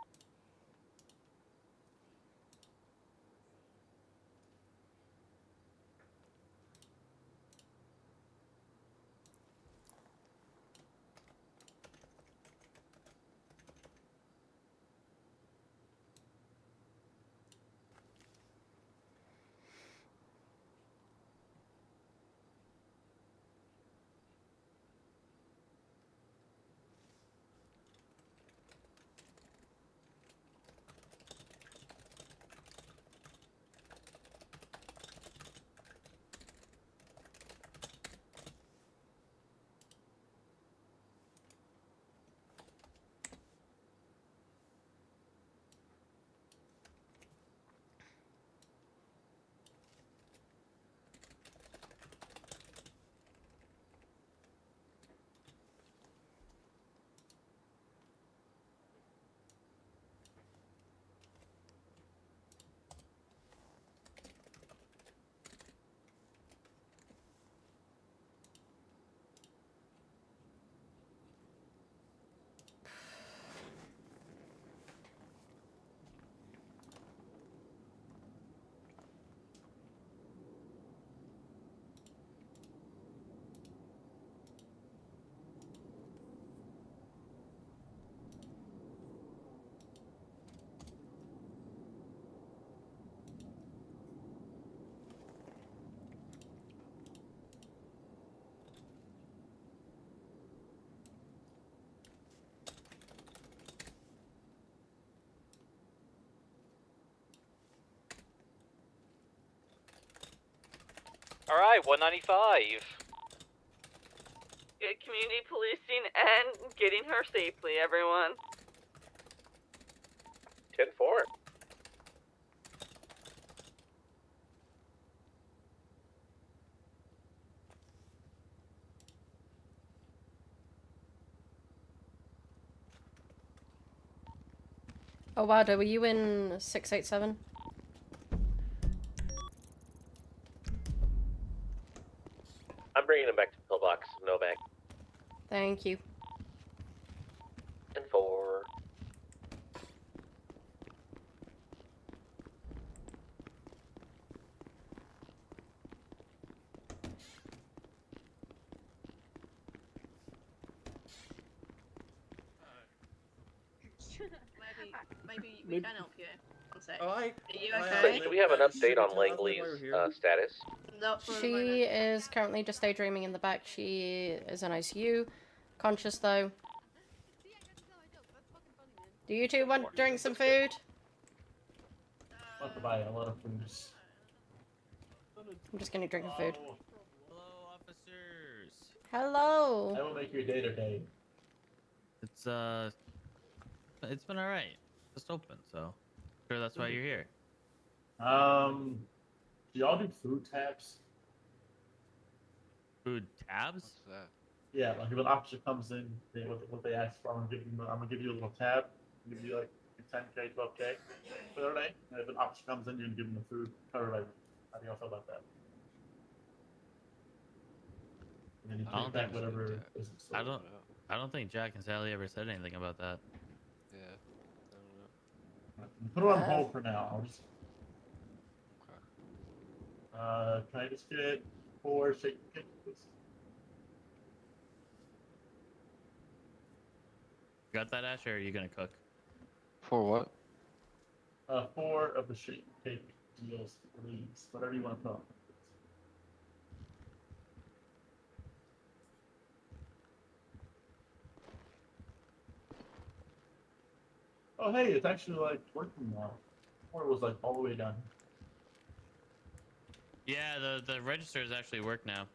Alright, 195. Get community policing and getting her safely, everyone. 10-4. Oh, Wada, were you in 687? I'm bringing him back to pillbox. Novak. Thank you. 10-4. Maybe we can help you. One sec. Alright. Are you Alright, okay? Do we have an update on Langley's status? Not for the She moment. is currently just daydreaming in the back. She is in ICU. Conscious though. Do you two want drink some food? I have to buy a lot of foods. I'm just gonna drink some food. Hello, officers. Hello. I will make your day to day. It's been all right. Just open, so sure that's why you're here. Do y'all do food tabs? Food tabs? What's that? Yeah, like if an officer comes in, what they ask for, I'm gonna give you a little tab. Give you like 10K, 12K for their day. And if an officer comes in, you're gonna give them the food covered by me. How do y'all feel about that? And then you I take don't back think whatever isn't sold. I don't think Jack and Sally ever said anything about that. Yeah. I don't know. Put it on hold for now. I'll just. Okay. Can I just get 4 shaken cakes, please? You got that, Ash, or are you gonna cook? For what? 4 of the shaken cake deals, please. Whatever you want to put on. Oh, hey, it's actually like working now. Before it was like all the way down. Yeah, the registers actually work now.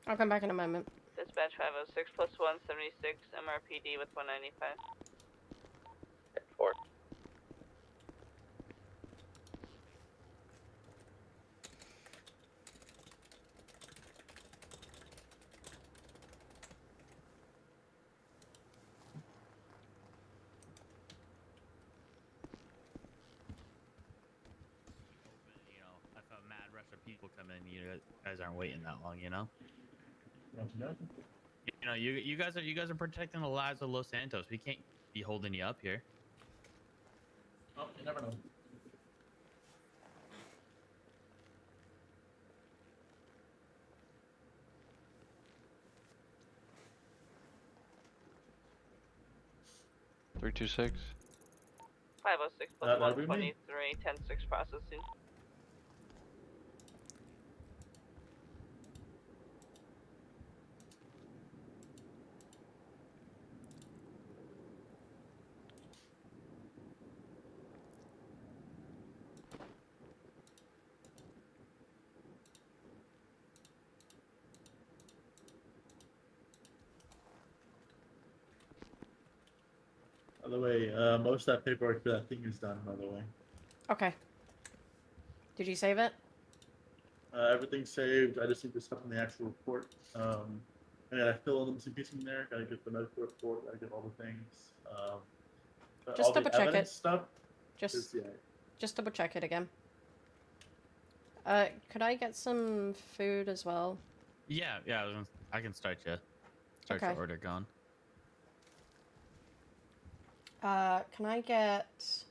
I'll come back in a moment. Dispatch 506 plus 176 MRPD with 195. 4. You know, if a mad rush of people come in, you guys aren't waiting that long, you know. You know, you guys are protecting the lives of Los Santos. We can't be holding you up here. Oh, you never know. Three, 2, 6. 506 plus That'd be me. 123, 10-6 processing. By the way, most of that paperwork for that thing is done, by the way. Okay. Did you save it? Everything's saved. I just need to stuff in the actual report. I gotta fill in some pieces in there. Gotta get the medical report. Gotta get all the things. But Just all the double check evidence it. stuff. Just, Yeah. just double check it again. Could I get some food as well? Yeah, I can start your Okay. order going. Can I get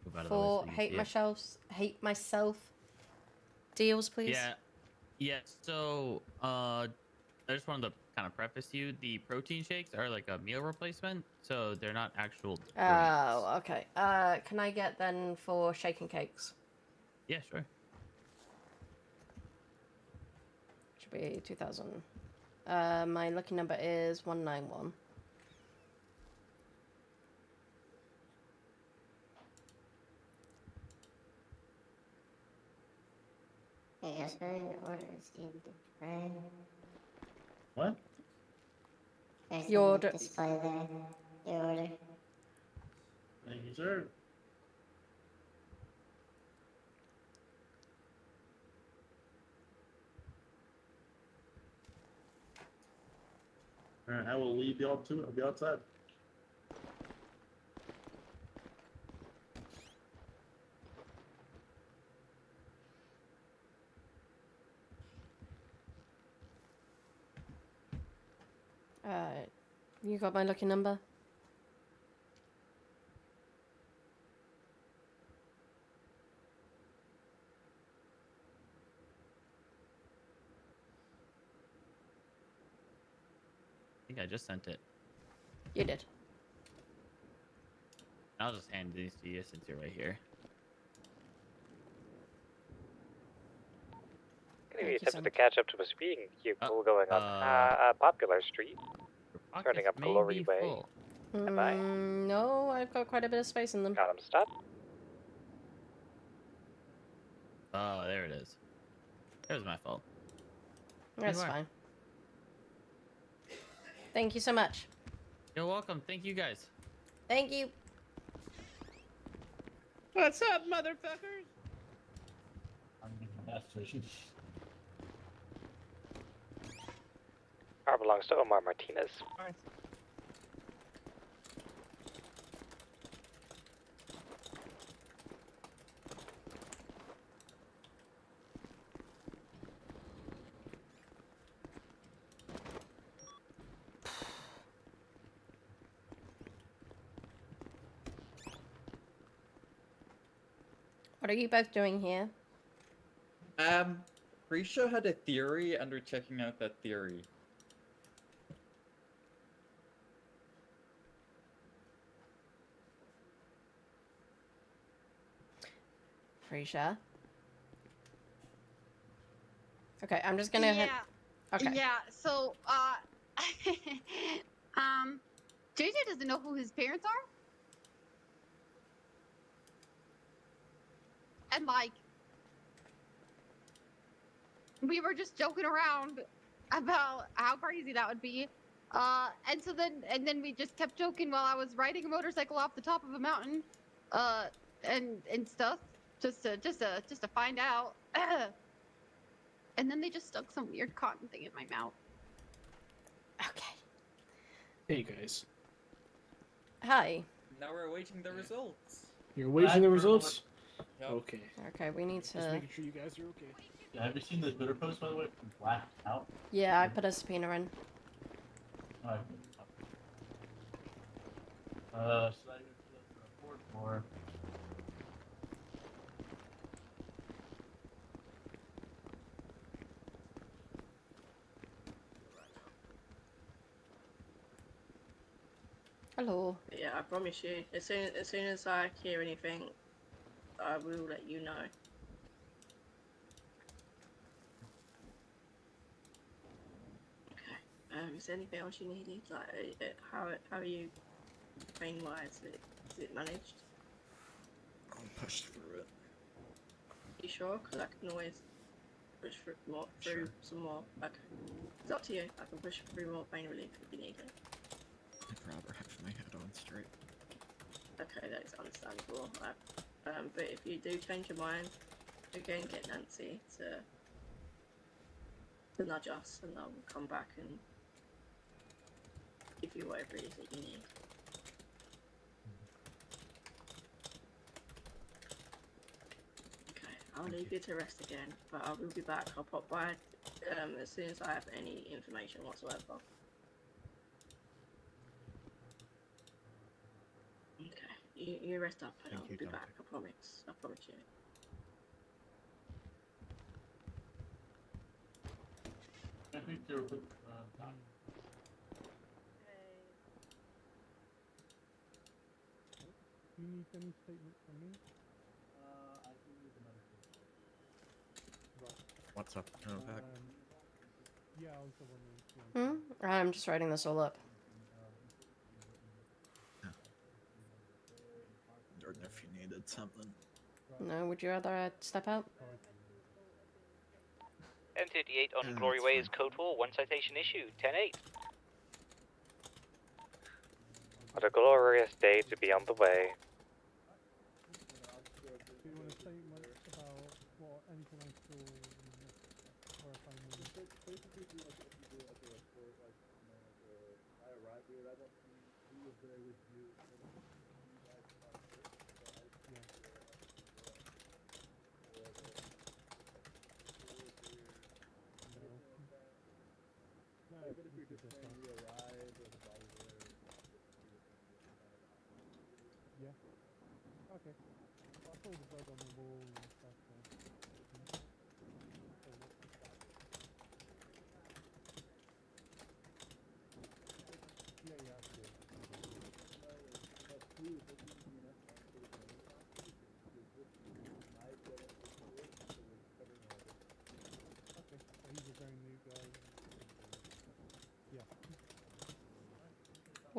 Move out of the way 4 so you can see it. hate myself deals, please? Yeah. So, I just wanted to kind of preface you. The protein shakes are like a meal replacement, so they're not actual drinks. Oh, okay. Can I get then 4 shaken cakes? Yeah, sure. Should be 2,000. My lucky number is 191. Hey, Oscar, your order is in the front. What? There's Your a order. display there. Your order. Thank you, sir. Alright, I will leave y'all to it. I'll be outside. You got my lucky number? I think I just sent it. You did. I'll just hand these to you since you're right here. We Thank you so attempted to much. catch up to a speeding vehicle going on Popular Street, turning up may Glory be Way. full. Bye. No, I've got quite a bit of space in them. Got him stop. Oh, there it is. It was my fault. That's You are. fine. Thank you so much. You're welcome. Thank you guys. Thank you. What's up, motherfuckers? Car belongs to Omar Martinez. What are you both doing here? Risha had a theory, and we're checking out that theory. Frisha. Okay, I'm just gonna. Okay. Yeah. So, JJ doesn't know who his parents are, and like, we were just joking around about how crazy that would be. And then we just kept joking while I was riding a motorcycle off the top of a mountain, and stuff, just to find out. And then they just stuck some weird cotton thing in my mouth. Okay. Hey guys. Hi. Now we're awaiting the results. You're waiting the results? Yep. Okay. Okay, we need Just to. making sure you guys are okay. Yeah, have you seen the Twitter post, by the way, from Blacked Out? Yeah, I put a subpoena in. Should I go to the report or? Hello. Yeah, I promise you. As soon as I hear anything, I will let you know. Okay. Is there anything else you needed? Like, how are you, pain wise? Is it managed? I'll push through it. You sure? Because I can always push through some more. Okay. It's up to you. I can push through more pain relief if you need it. I'd rather have my head on straight. Okay, that's understandable. But if you do change your mind, again, get Nancy to nudge us, and I'll come back and give you whatever it is that you need. Okay, I'll leave you to rest again, but I will be back. I'll pop by as soon as I have any information whatsoever. Okay, you rest up and I'll be back, I promise. I promise you. I think you're a bit, Do you need any statement from me? I do need another Right. What's up, Novak? Yeah, I was the one who. I'm just writing this all up. Wondered if you needed something. No, would you rather step out? M58 on Glory Way is code 4, 1 citation issued, 10-8. What a glorious day to be on the way. Do you want a statement about what anything I saw or if I knew? Basically, do like if you do like a report, like you know, like I arrived here, I don't see who was there with you. You guys are first, so I see No, even if you're just saying you arrived or the body there. Yeah. Okay. I saw the blood on the wall and stuff. Yeah, I see it.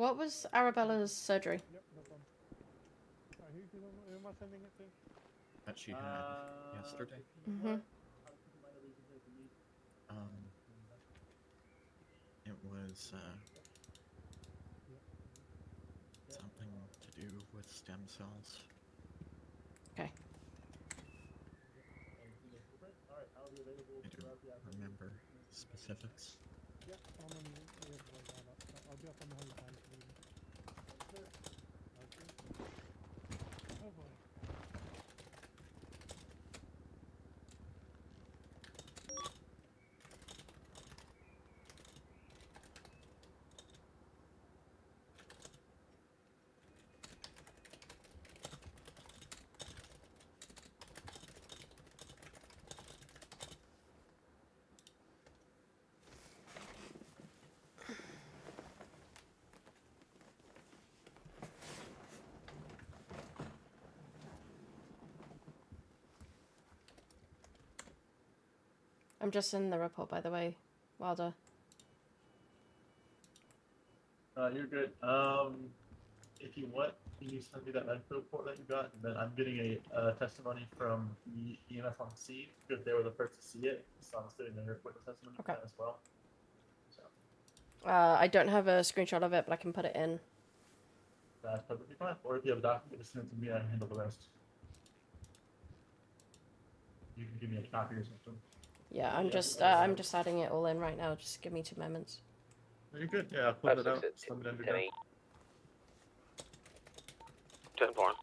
What was Arabella's surgery? Yep, no problem. Who am I sending it to? That she had yesterday. Mm-hmm. It was something to do with stem cells. Okay. I don't remember the specifics. Yep, I'm on the other way down. I'll be up on the home time if you need me. Oh boy. I'm just in the report, by the way, Wilder. You're good. If you want, can you send me that medical report that you got? And then I'm getting a testimony from the EMS on scene because they were the first to see it. So I'm sitting there with the testimony for that as well. So I don't have a screenshot of it, but I can put it in. that's perfectly fine. Or if you have a document, just send it to me. I can handle the rest. You can give me a copy or something. Yeah, I'm just adding it all in right now. Just give me 2 moments. You're good. Yeah, I'll put it out. Send it in. 10-4.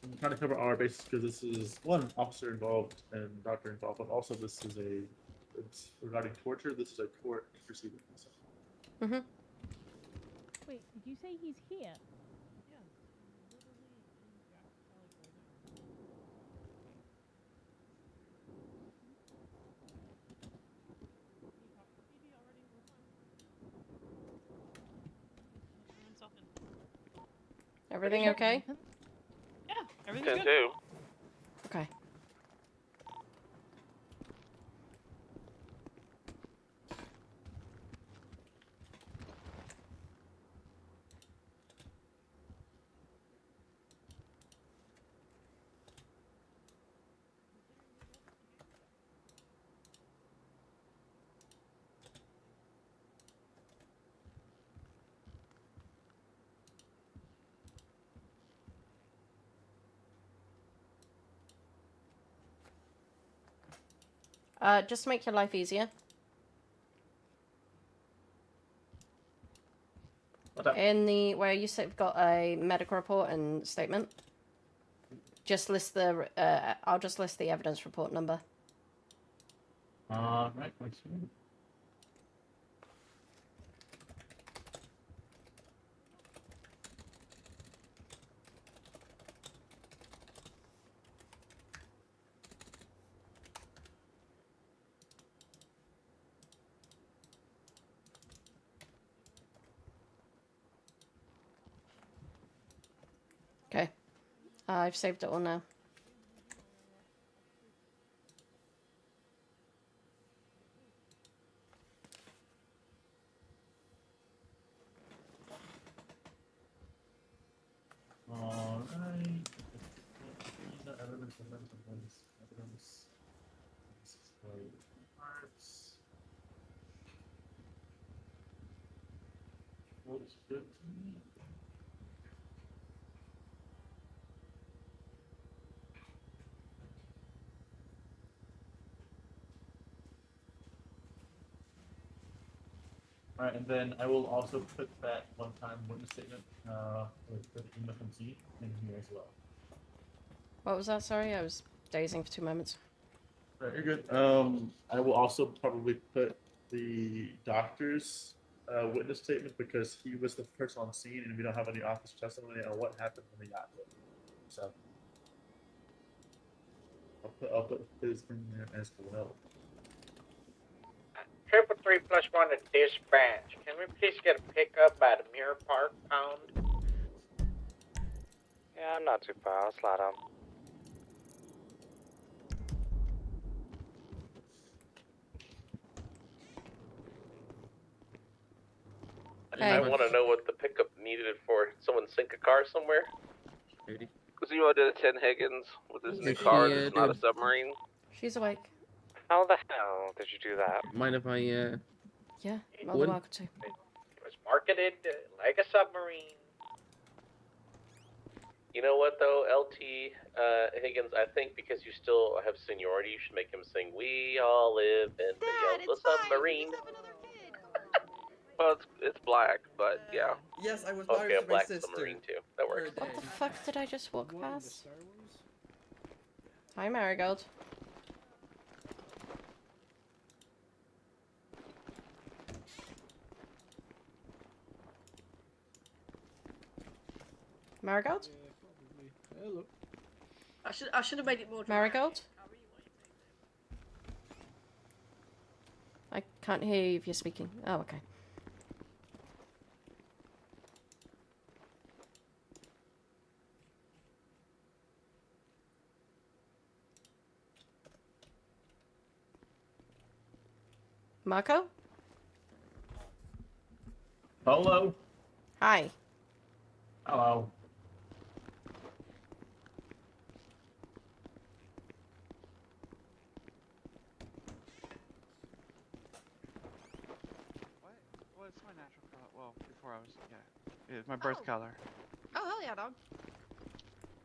I'm trying to cover our bases because this is one officer involved and doctor involved, but also this is it's regarding torture. This is a court proceeding. So. Mm-hmm. Wait, did you say he's here? Everything okay? Yeah, everything's 10-2. good. Okay. Just to make your life easier. In the where you said got a medical report and statement, just list the. I'll just list the evidence report number. Right. Thanks. Okay. I've saved it all now. All right. Evidence. Parts. Looks good to me. All right, and then I will also put that one-time witness statement with the MFMC in here as well. What was that? Sorry, I was dazing for 2 moments. Right, you're good. I will also probably put the doctor's witness statement because he was the person on scene, and we don't have any officer testimony on what happened when they got there. So I'll put his in there as well. 333+1 at dispatch. Can we please get a pickup by the Mirror Park pound? Yeah, I'm not too far. I'll slide on. I want to know what the pickup needed for someone sink a car somewhere? So you want to do the 10 Higgins with this new Yeah, car that's not a dude. submarine? She's awake. How the hell did you do that? Mind if I, Yeah, more than welcome to. It was marketed like a submarine. You know what though, LT Higgins, I think because you still have seniority, you should make him sing "We All Live in the Yellow Submarine." Well, it's black, but yeah. Yes, I was Okay, married a to my black sister. submarine too. That works. What the fuck did I just walk past? Hi, Marigold. Marigold? Hello. I should have made it more dramatic. Marigold? I can't hear you if you're speaking. Oh, okay. Marco? Hello. Hi. Hello. Well, it's my natural color. Well, before I was, yeah. It's my birth color. Oh, hell yeah, dog.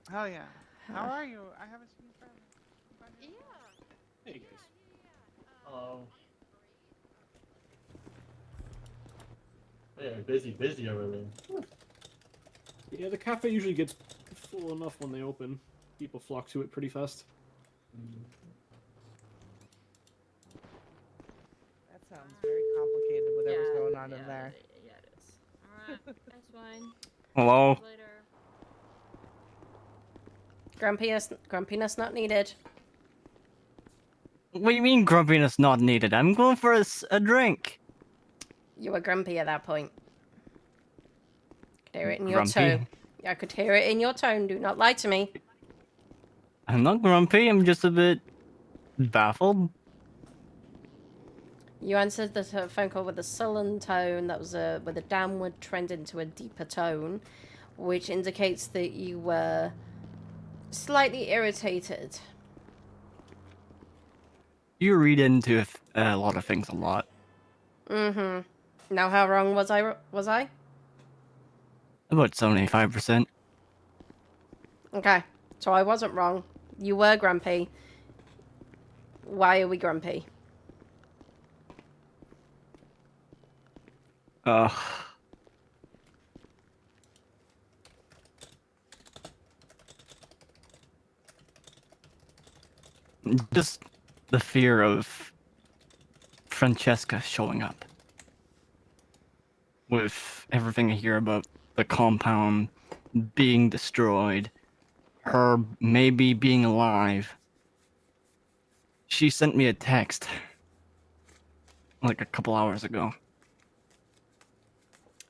Hell yeah. How are you? I haven't seen you forever. Yeah. Hey, guys. Hello. Yeah, busy over there. Yeah, the cafe usually gets full enough when they open. People flock to it pretty fast. That sounds very complicated, whatever's going on in there. Yeah, it is. Alright, that's fine. Hello? Grumpiness not needed. What do you mean grumpiness not needed? I'm going for a drink. You were grumpy at that point. Could hear it in your Grumpy? tone. I could hear it in your tone. Do not lie to me. I'm not grumpy, I'm just a bit baffled. You answered the phone call with a sullen tone that was with a downward trend into a deeper tone, which indicates that you were slightly irritated. You read into a lot of things a lot. Mm-hmm. Now, how wrong was I? About 75%. Okay, so I wasn't wrong. You were grumpy. Why are we grumpy? Just the fear of Francesca showing up. With everything I hear about the compound being destroyed, her maybe being alive. She sent me a text like a couple hours ago.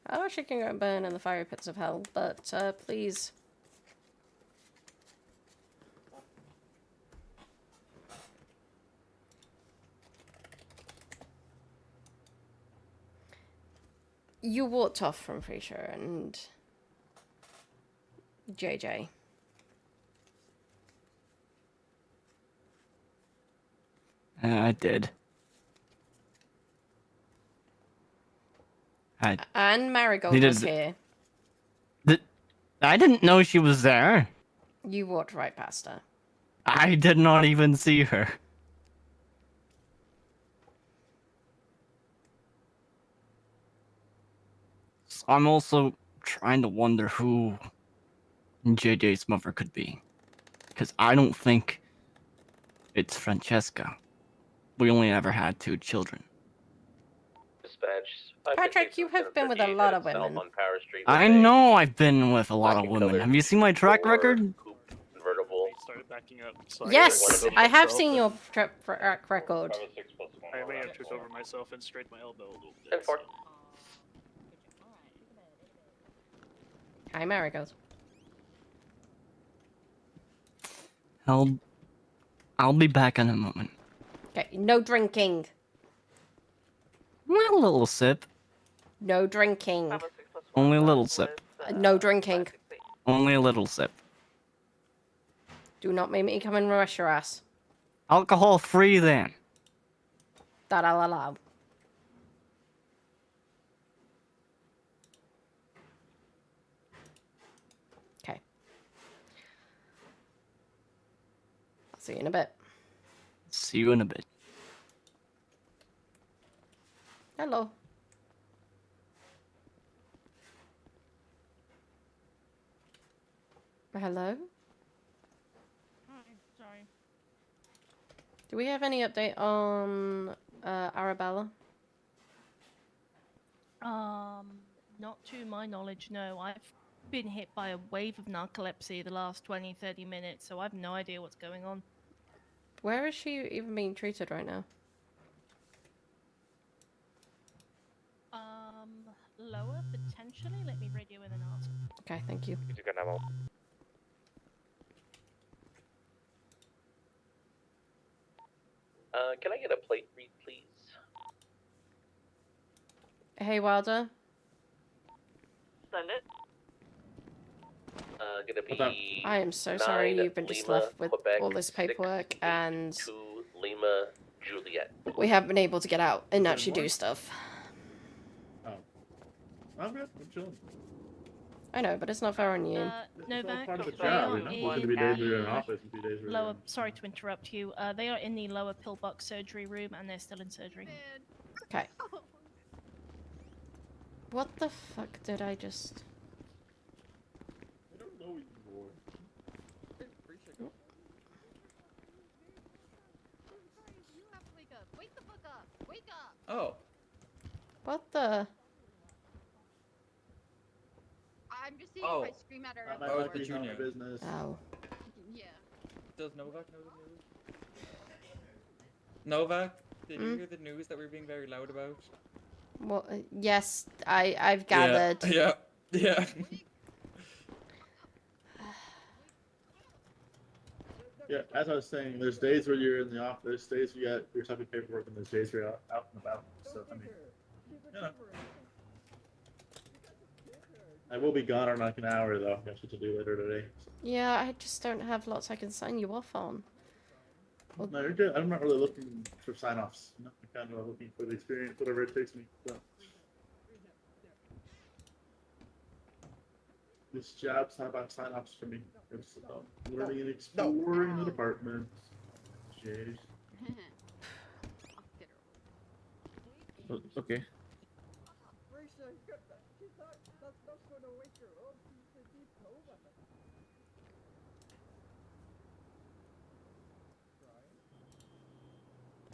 Oh, she can go and burn in the fiery pits of hell, but please. You walked off from Frasier and JJ. I did. And Marigold was here. I didn't know she was there. You walked right past her. I did not even see her. I'm also trying to wonder who JJ's mother could be. Because I don't think it's Francesca. We only ever had 2 children. Dispatch. Patrick, you have been with a lot of women. On Power Street I know I've been with a lot of women. Have you seen my track record? Convertible. Started backing up. So Yes, I have seen your track record. I may have tripped over myself and straightened my elbow a little bit. 10-4. Hi, Marigold. I'll be back in a moment. Okay, no drinking. A little sip. No drinking. Only a little sip. No drinking. Only a little sip. Do not make me come and rush your ass. Alcohol free then. That I'll allow. Okay. I'll see you in a bit. See you in a bit. Hello. Hello? Hi, sorry. Do we have any update on Arabella? Not to my knowledge, no. I've been hit by a wave of narcolepsy the last 20-30 minutes, so I've no idea what's going on. Where is she even being treated right now? Lower, potentially? Let me radio in and ask. Okay, thank you. He's gonna have Can I get a plate read, please? Hey, Wilder. Send it. Gonna be. I am so sorry 9 you've been just Lima, left with Quebec, all this paperwork and 2 Lima, Juliet. we haven't been able to get out and Is there actually more? do stuff. Oh. I'm good. I'm chilling. I know, but it's not fair on you. Novak, Part of the they job, are you know? There's gonna be days where you're in office and 2 days where you're lower. in. Sorry to interrupt you. They are in the lower pillbox surgery room, and they're still in surgery. Okay. What the fuck did I just... I don't know anymore. You have to wake up. Wake the fuck up. Wake up. Oh. What the... I'm just seeing Oh. if I scream at her. Not my Oh, fucking it's the none of my junior. business. Oh. Yeah. Does Novak know the news? Novak, did you hear the news that we're being very loud about? Well, yes, I've gathered. Yeah. Yeah. Yeah, as I was saying, there's days where you're in the office, there's days where you're typing paperwork, and there's days where you're out and about. So, I mean, you know. I will be gone in like an hour, though. I've got shit to do later today. So. Yeah, I just don't have lots I can sign you off on. Well, no, you're good. I'm not really looking for sign-offs. You know? I'm kind of looking for the experience, whatever it takes me. So. This job's not about sign-offs for me. It's about learning and exploring the department. Jeez. Okay.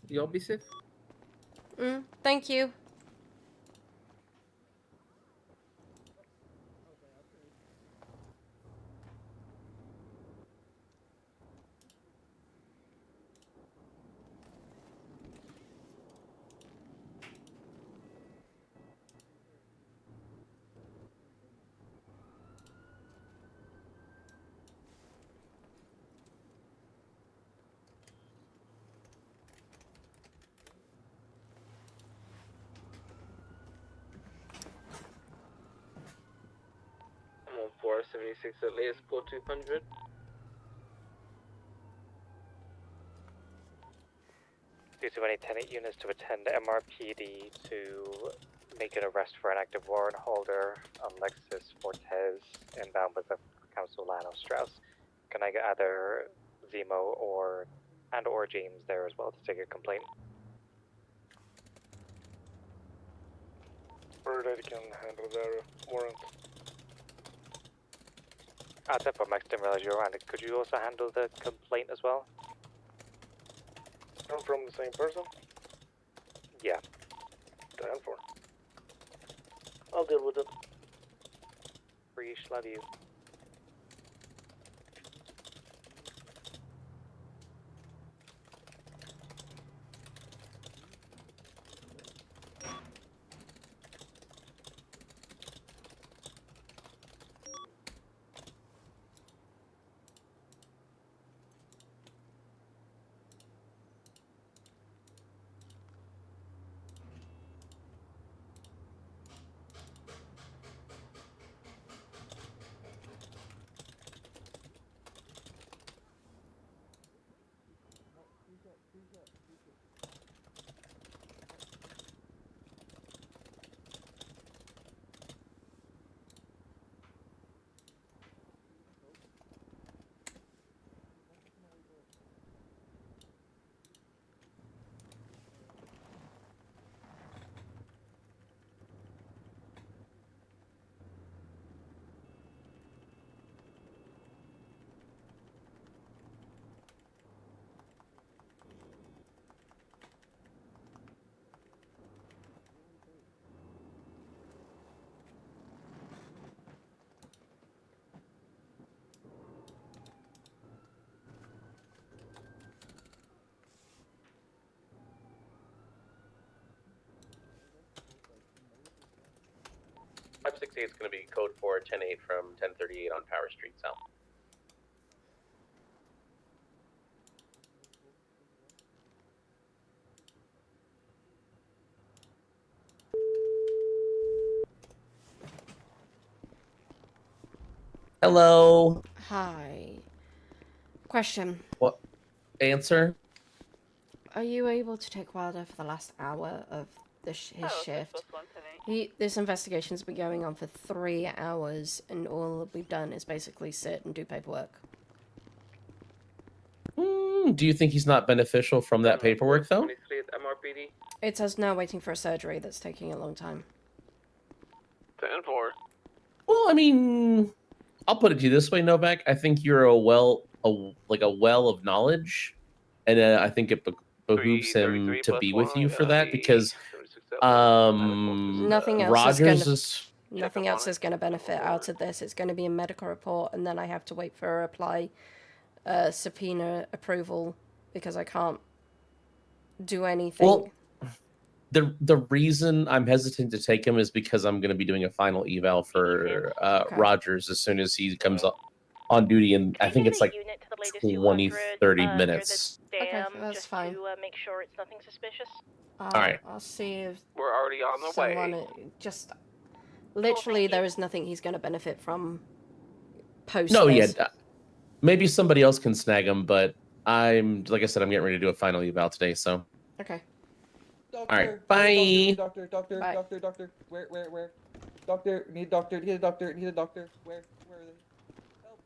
You'll be safe. Thank you. I'm on 476 at least, go 200. DC 1 tenant units to attend MRPD to make an arrest for an active warrant holder on Lexus Fortes inbound with the Council Lano Strauss. Can I get either Zemo or James there as well to take a complaint? Bird can handle their warrant. That's for Max, didn't realize you were around. Could you also handle the complaint as well? I'm from the same person? Yeah. 10-4. I'll deal with it. Breach, love you. 568 is going to be code for 10-8 from 1038 on Power Street South. Hello. Hi. Question. What? Answer? Are you able to take Wilder for the last hour of his shift? This investigation's been going on for 3 hours, and all we've done is basically sit and do paperwork. Do you think he's not beneficial from that paperwork, though? 23 at MRPD. It's us now waiting for a surgery that's taking a long time. 10-4. Well, I mean, I'll put it to you this way, Novak. I think you're a well of knowledge, and I think it behooves him to be with you for that because Nothing else Rogers nothing else is going to benefit out of this. It's going to be a medical report, and then I have to wait for a reply, subpoena approval, because I can't do anything. Well, the reason I'm hesitant to take him is because I'm going to be doing a final eval for Rogers as soon as he comes on duty, and I think it's like 20, 30 minutes. Okay, that's fine. To make sure it's nothing suspicious. All right. I'll see if we're already on the way. Just literally, there is nothing he's going to benefit from. Post. No, this. yeah, maybe somebody else can snag him, but like I said, I'm getting ready to do a final eval today, so. Okay. All right, bye. Doctor, Bye. doctor. Where? Doctor, need a doctor, need a doctor. Where are they? Help.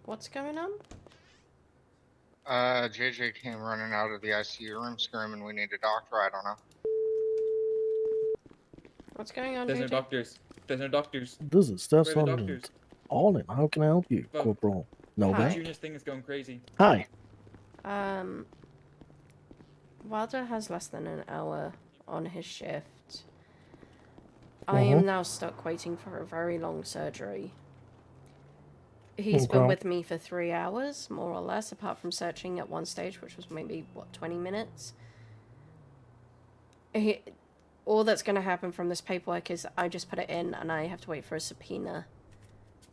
What's going on? JJ came running out of the ICU room screaming, "We need a doctor." I don't know. What's going on, There's no JJ? doctors. There's no doctors. This is Where are the Stefan doctors? Allen. How can I help you, But- Corporal The Novak? Junior's thing is going crazy. Hi. Wilder has less than an hour on his shift. I am now stuck waiting for a very long surgery. He's been with me for 3 hours, more or less, apart from searching at one stage, which was maybe, 20 minutes? All that's going to happen from this paperwork is I just put it in, and I have to wait for a subpoena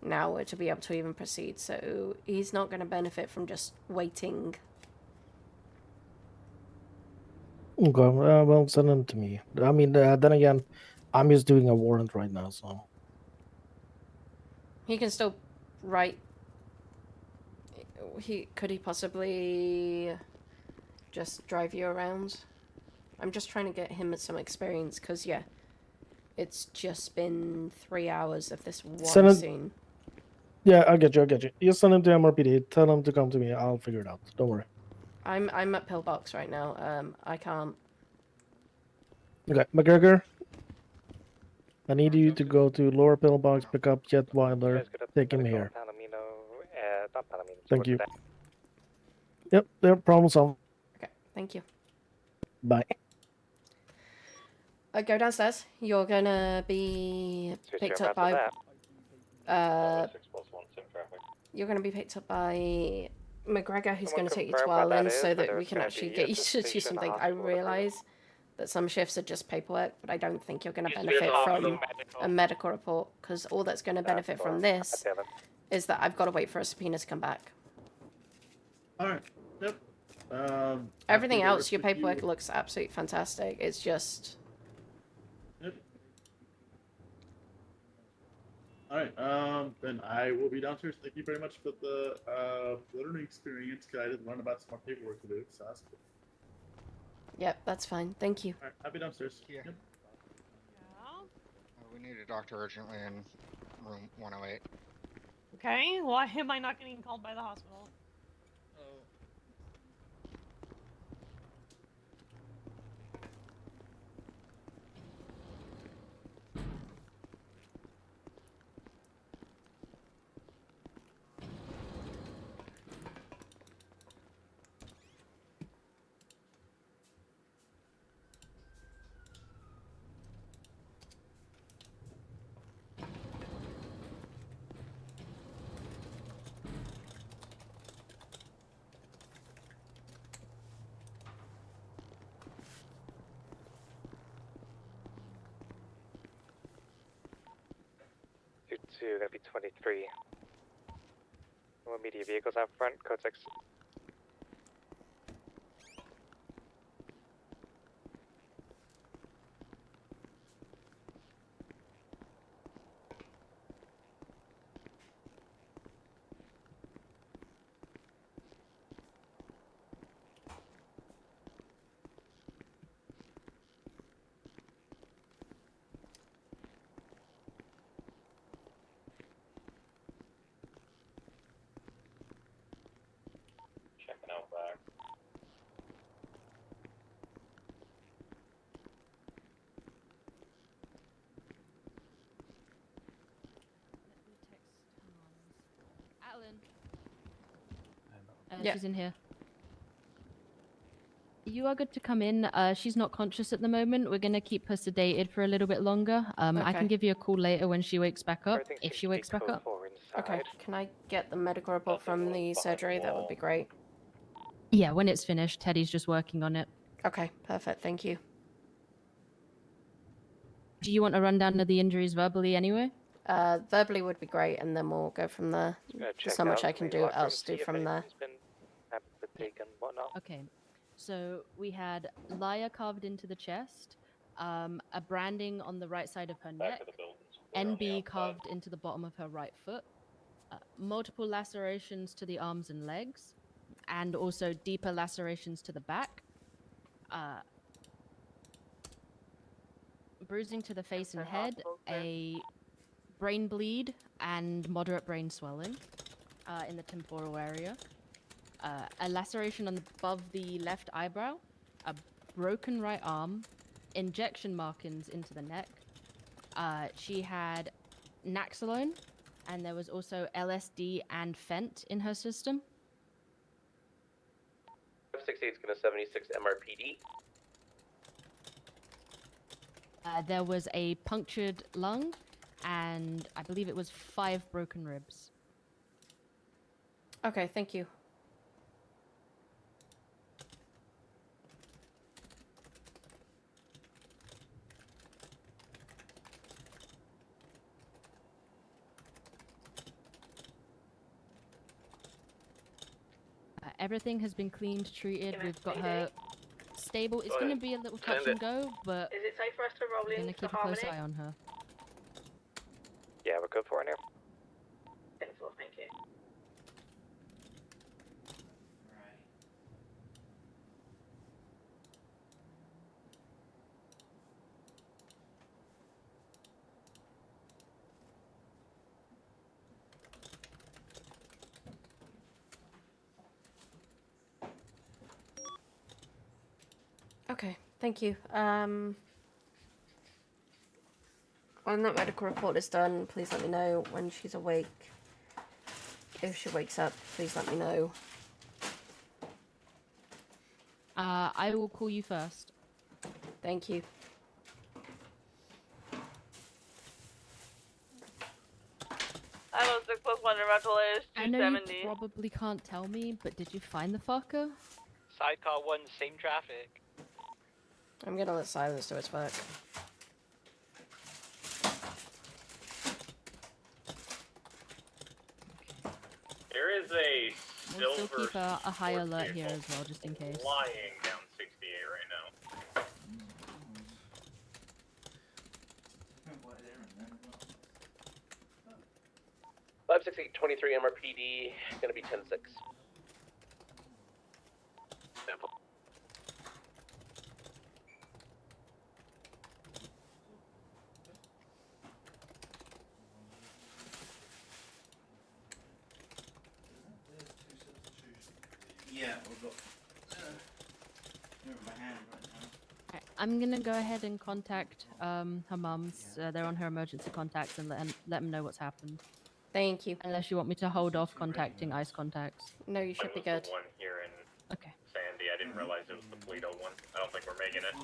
now to be able to even proceed. So he's not going to benefit from just waiting. Okay, well, send them to me. I mean, then again, I'm just doing a warrant right now, so. He can still write. Could he possibly just drive you around? I'm just trying to get him some experience, because, yeah, it's just been 3 hours of this one scene. Yeah, I get you. You send him to MRPD. Tell him to come to me. I'll figure it out. Don't worry. I'm at Pillbox right now. I can't. Okay, McGregor. I need you to go to lower Pillbox, pick up Jet Wilder, take him here. Thank you. Yep, problem solved. Okay, thank you. Bye. Go downstairs. You're gonna be picked up by. You're gonna be picked up by McGregor, who's gonna take you to Atalin so that we can actually get you to do something. I realise that some shifts are just paperwork, but I don't think you're gonna benefit from a medical report, because all that's gonna benefit from this is that I've got to wait for a subpoena to come back. All right. Yep. Everything else, your paperwork looks absolutely fantastic. It's just. Yep. All right. Then I will be downstairs. Thank you very much for the learning experience. I didn't learn about some more paperwork to do, so that's cool. Yep, that's fine. Thank you. All right, I'll be downstairs. Yeah. Yep. We need a doctor urgently in room 108. Okay, why am I not getting called by the hospital? 2, gonna be 23. More immediate vehicles out front, code 6. Checking out back. Atalin. Yeah. She's in here. You are good to come in. She's not conscious at the moment. We're gonna keep her sedated for a little bit longer. I can Okay. give you a call later when she wakes back up. Everything If seems she to be wakes back code up. 4 inside. Okay. Can I get the medical report from the surgery? That would be great. Yeah, when it's finished, Teddy's just working on it. Okay. Perfect. Thank you. Do you want a rundown of the injuries verbally anyway? Verbally would be great, and then we'll go from there. There's Check not much out I can the do locker room, else do see if from there. anything's been taken, whatnot. Okay. So we had Laya carved into the chest, a branding on the right side of her neck, NB carved into the bottom of her right foot, multiple lacerations to the arms and legs, and also deeper lacerations to the back, bruising to the face and head, a brain bleed, and moderate brain swelling in the temporal area. A laceration above the left eyebrow, a broken right arm, injection markings into the neck. She had Naxalone, and there was also LSD and Fent in her system. 68 is going to 76 MRPD. There was a punctured lung, and I believe it was 5 broken ribs. Okay. Thank you. Everything has been cleaned, treated. We've got her stable. It's going to be a little touch and go, but Is it safe for us to roll we're going to into keep a close Harmony? eye on her. Yeah, we're code 4 in here. Excellent. Thank you. Okay. Thank you. When that medical report is done, please let me know when she's awake. If she wakes up, please let me know. I will call you first. Thank you. I was 6 + 1 rental is I know you 270. probably can't tell me, but did you find the fucker? Sidecar 1, same traffic. I'm gonna let silence do its work. There is a We'll still silver keep a high sports alert here vehicle as well, just in case. flying down 68 right now. 568 23 MRPD, going to be 10-6. Yeah, we've got. You're in my hand right now. Alright, I'm gonna go ahead and contact her mum's. They're on her emergency contacts and let them know what's happened. Thank you. Unless you want me to hold off contacting ICE contacts. No, you should be Was good. the one here in Okay. Sandy. I didn't realize it was the Toledo one. I don't think we're making it.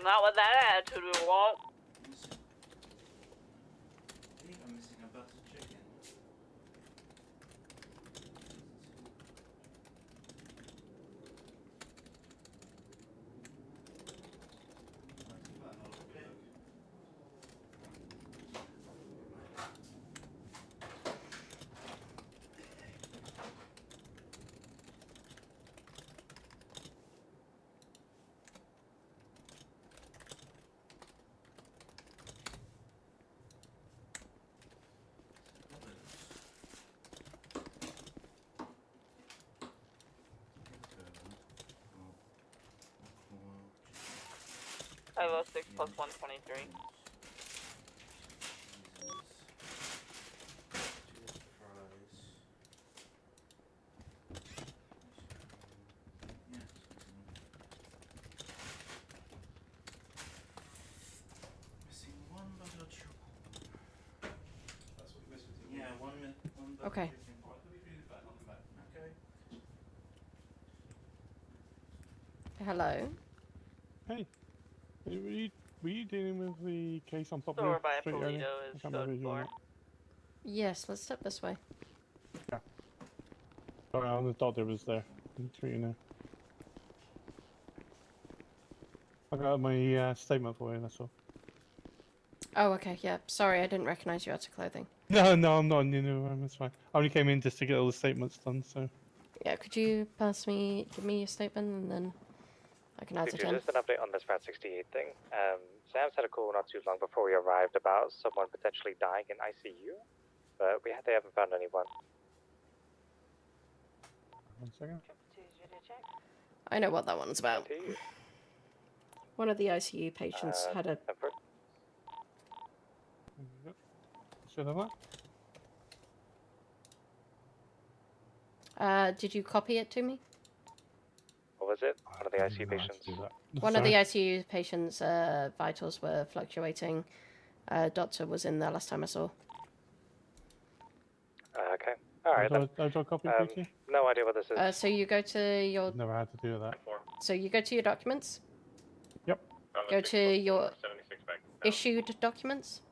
Not with that attitude, we won't. I think I'm missing a buttered chicken. 506 plus 123. Missing one bugger chocolate. That's what you're missing. Yeah, one bugger Okay. chicken. Alright, let me feed it back. I'll come back. Okay. Hello. Hey, were you dealing with the case on Poplar Store by Street earlier? Polito I is can't code remember who you were 4. on. Yes, let's step this way. Yeah. Sorry, I thought there was there. I'm treating her. I got my statement for you, that's all. Oh, okay, yeah. Sorry, I didn't recognize you out of clothing. No, I'm not new to that's fine. I only came in just to get all the statements done, so. Yeah, could you give me your statement, and then I can add it in. Just an update on this Route 68 thing. Sam's had a call not too long before we arrived about someone potentially dying in ICU, but they haven't found anyone. 1 second. I know what that one's about. One of the ICU patients had a... Should have that? did you copy it to me? What was it? One of the ICU patients? One of the ICU patients' vitals were fluctuating. Doctor was in there last time I saw. Okay. Alright then. I'll draw a copy, Peter. No idea what this is. So you go to your... Never had to do that. So you go to your documents. Yep. Go to your issued documents.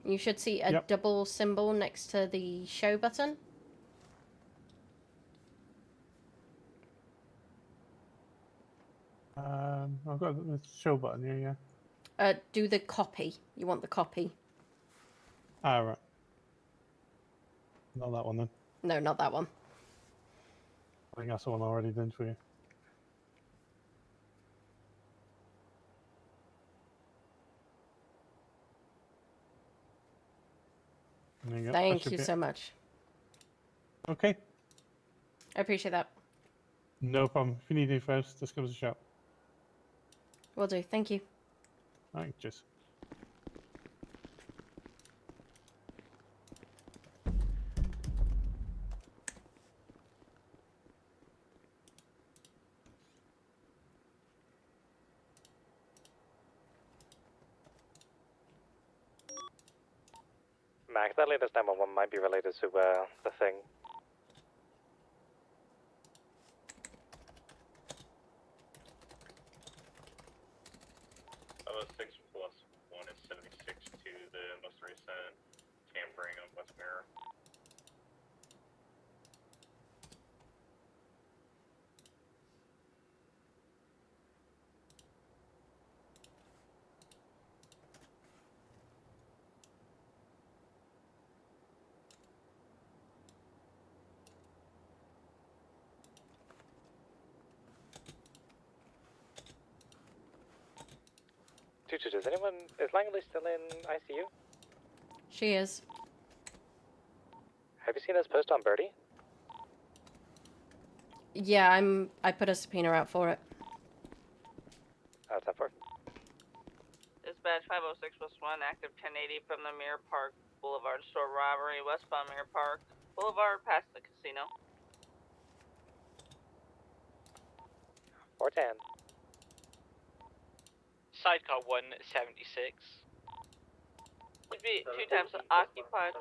You should see a double symbol next to the show button. I've got the show button here, yeah. Do the copy. You want the copy. Ah, right. Not that one then. No, not that one. I think that's the one I already did for you. There you go. Thank you so much. Okay. I appreciate that. No problem. If you need any first, just give us a shout. Will do. Thank you. Alright, cheers. Max, that latest 911 might be related to the thing. About 6 plus 1 is 76 to the most recent tampering of West Mirror. Is Langley still in ICU? She is. Have you seen his post on Birdie? Yeah, I put a subpoena out for it. Oh, 10-4. Dispatch 506 plus 1, active 1080 from the Mirror Park Boulevard store robbery, westbound Mirror Park Boulevard past the casino. 410. Sidecar 176. Would be 2 times occupied.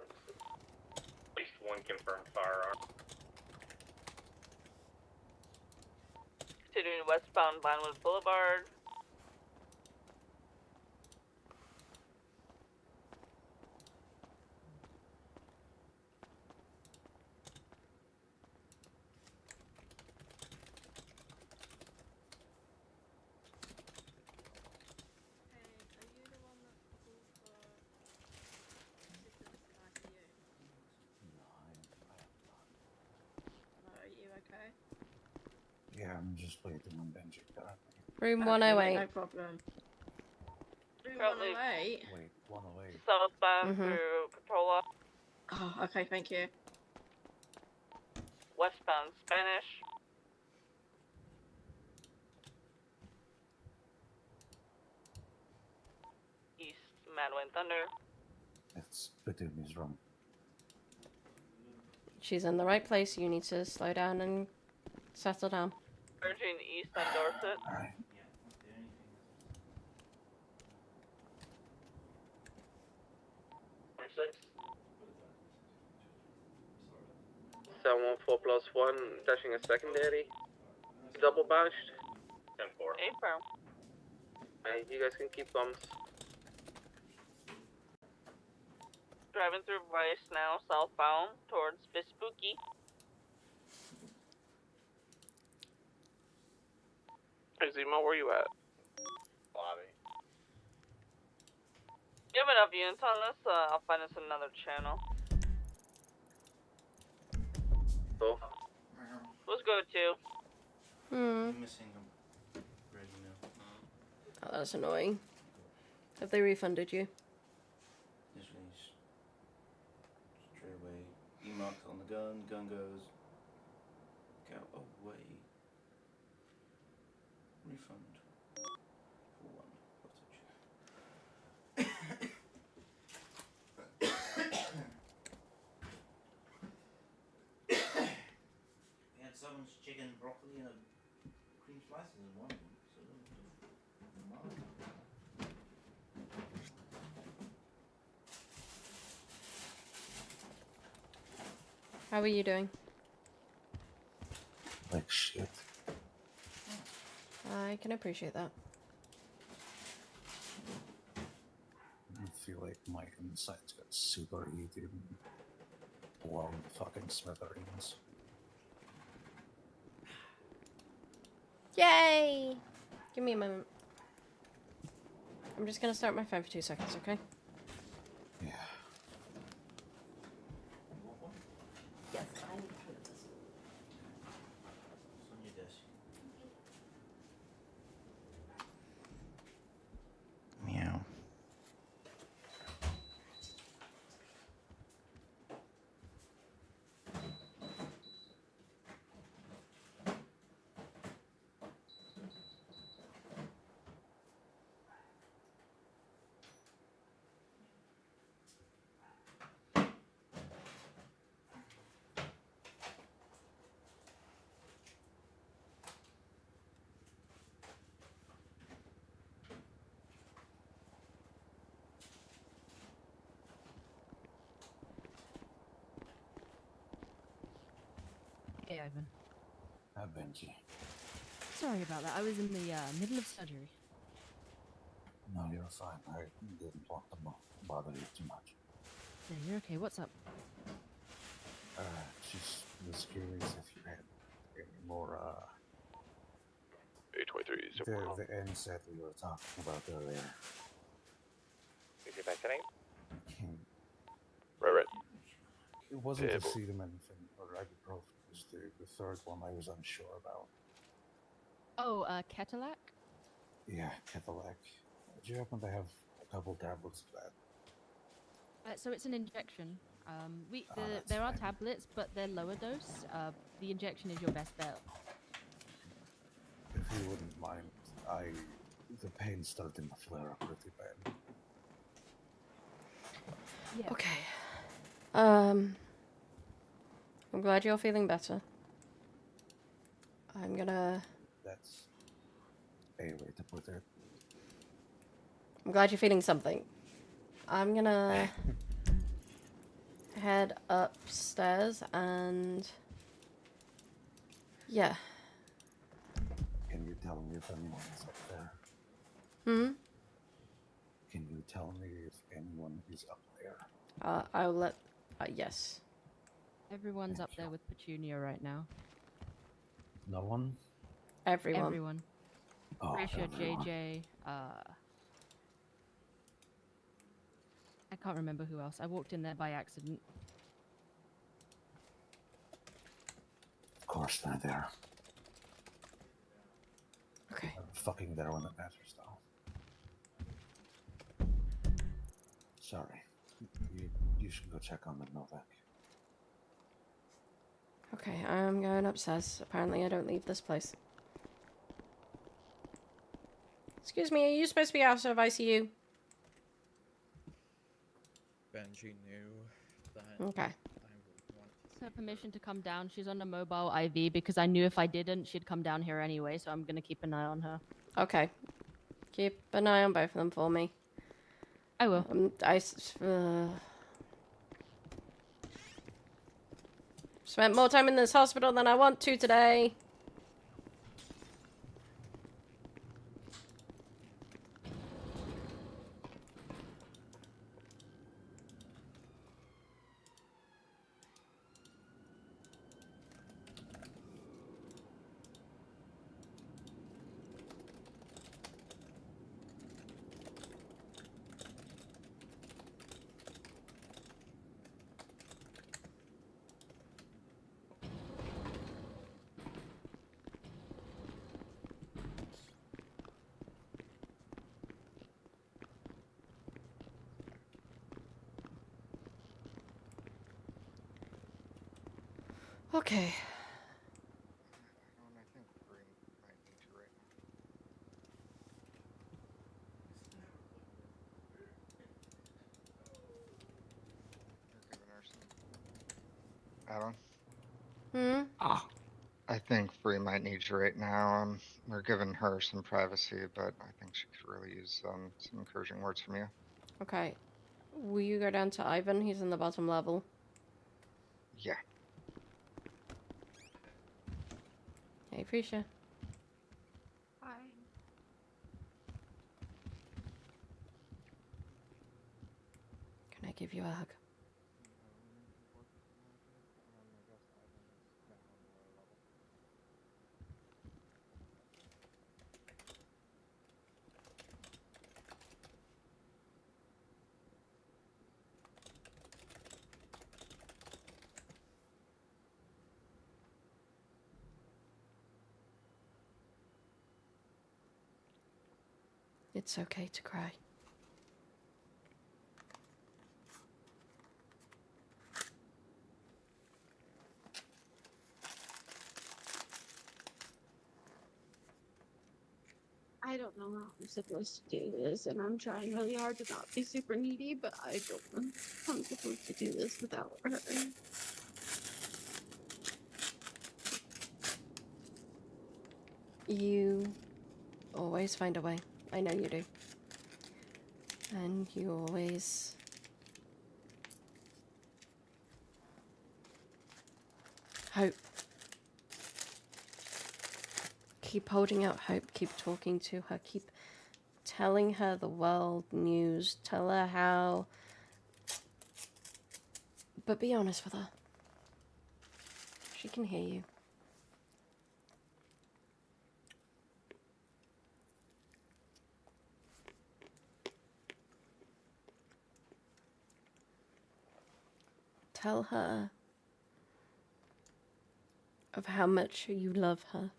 At least 1 confirmed firearm. Continuing westbound Vinewood Boulevard. Are you okay? Yeah, I'm just waiting on Benji. Room Okay, 108. No problem. Room Currently 108. Wait, 108. Southbound through Patrola. Oh, okay, thank you. Westbound Spanish. Point Thunder. It's Petunia's wrong. She's in the right place. You need to slow down and settle down. Urging east on Dorset. Alright. 714+1, dashing a secondary. Double bashed. 10-4. Affirm. Hey, you guys can keep comms. Driving through Vice now, southbound towards Bispooky. Hey Zemo, where you at? Lobby. You have enough units on this, I'll find us another channel. Cool. Let's go to. I'm missing them. Ready now. Oh, that's annoying. Have they refunded you? This release. Straight away. Emox on the gun. Gun goes. Go away. Refund. For 1 We had someone's chicken, broccoli, and a cream slices in one of them. So How are you doing? like shit. I can appreciate that. I feel like my insides got super heated and blown fucking smithereens. Yay! Give me a moment. I'm just gonna start my phone for 2 seconds, okay? Yeah. Yes, I need to this. It's on your desk. Meow. Hey, Ivan. Hi, Benji. Sorry about that. I was in the middle of surgery. No, you're fine. I didn't want to bother you too much. No, you're okay. What's up? Just was curious if you had any more, 823, the NSET we were talking about earlier. Is it mentioning? Right. It wasn't Yeah, the acetaminophen or ibuprofen. It was the third one I was unsure about. Oh, Ketelak? Yeah, Ketelak. Do you happen to have a couple tablets of that? So it's an injection. that's There are fine. tablets, but they're lower dose. The injection is your best bet. If you wouldn't mind, the pain's starting to flare up pretty bad. Yeah. Okay. I'm glad you're feeling better. I'm gonna... That's a way to put it. I'm glad you're feeling something. I'm gonna head upstairs and... Yeah. Can you tell me if anyone's up there? Can you tell me if anyone is up there? I'll let... yes. Everyone's up there with Petunia right now. No one? Everyone. Everyone. Oh, Trisha, everyone. JJ, I can't remember who else. I walked in there by accident. Of course they're there. Okay. They're fucking there when it matters, though. Sorry. You should go check on the Novak. Okay, I'm going upstairs. Apparently I don't leave this place. Excuse me, are you supposed to be out of ICU? and she knew that Okay. I would want to Her permission to come down. She's on a mobile IV because I knew if I didn't, she'd come down here anyway. So I'm gonna keep an eye on her. Okay. Keep an eye on both of them for me. I will. Spent more time in this hospital than I want to today. Okay. I think Bree might need you right now. You're giving her some. Alan? I think Bree might need you right now. We're giving her some privacy, but I think she could really use some encouraging words from you. Okay. Will you go down to Ivan? He's in the bottom level. Yeah. Hey, Prisha. Hi. Can I give you a hug? It's okay to cry. I don't know how I'm supposed to do this, and I'm trying really hard to not be super needy, but I don't know how I'm supposed to do this without her. You always find a way. I know you do. And you always hope. Keep holding out hope. Keep talking to her. Keep telling her the world news. Tell her how. But be honest with her. She can hear you. Tell her of how much you love her.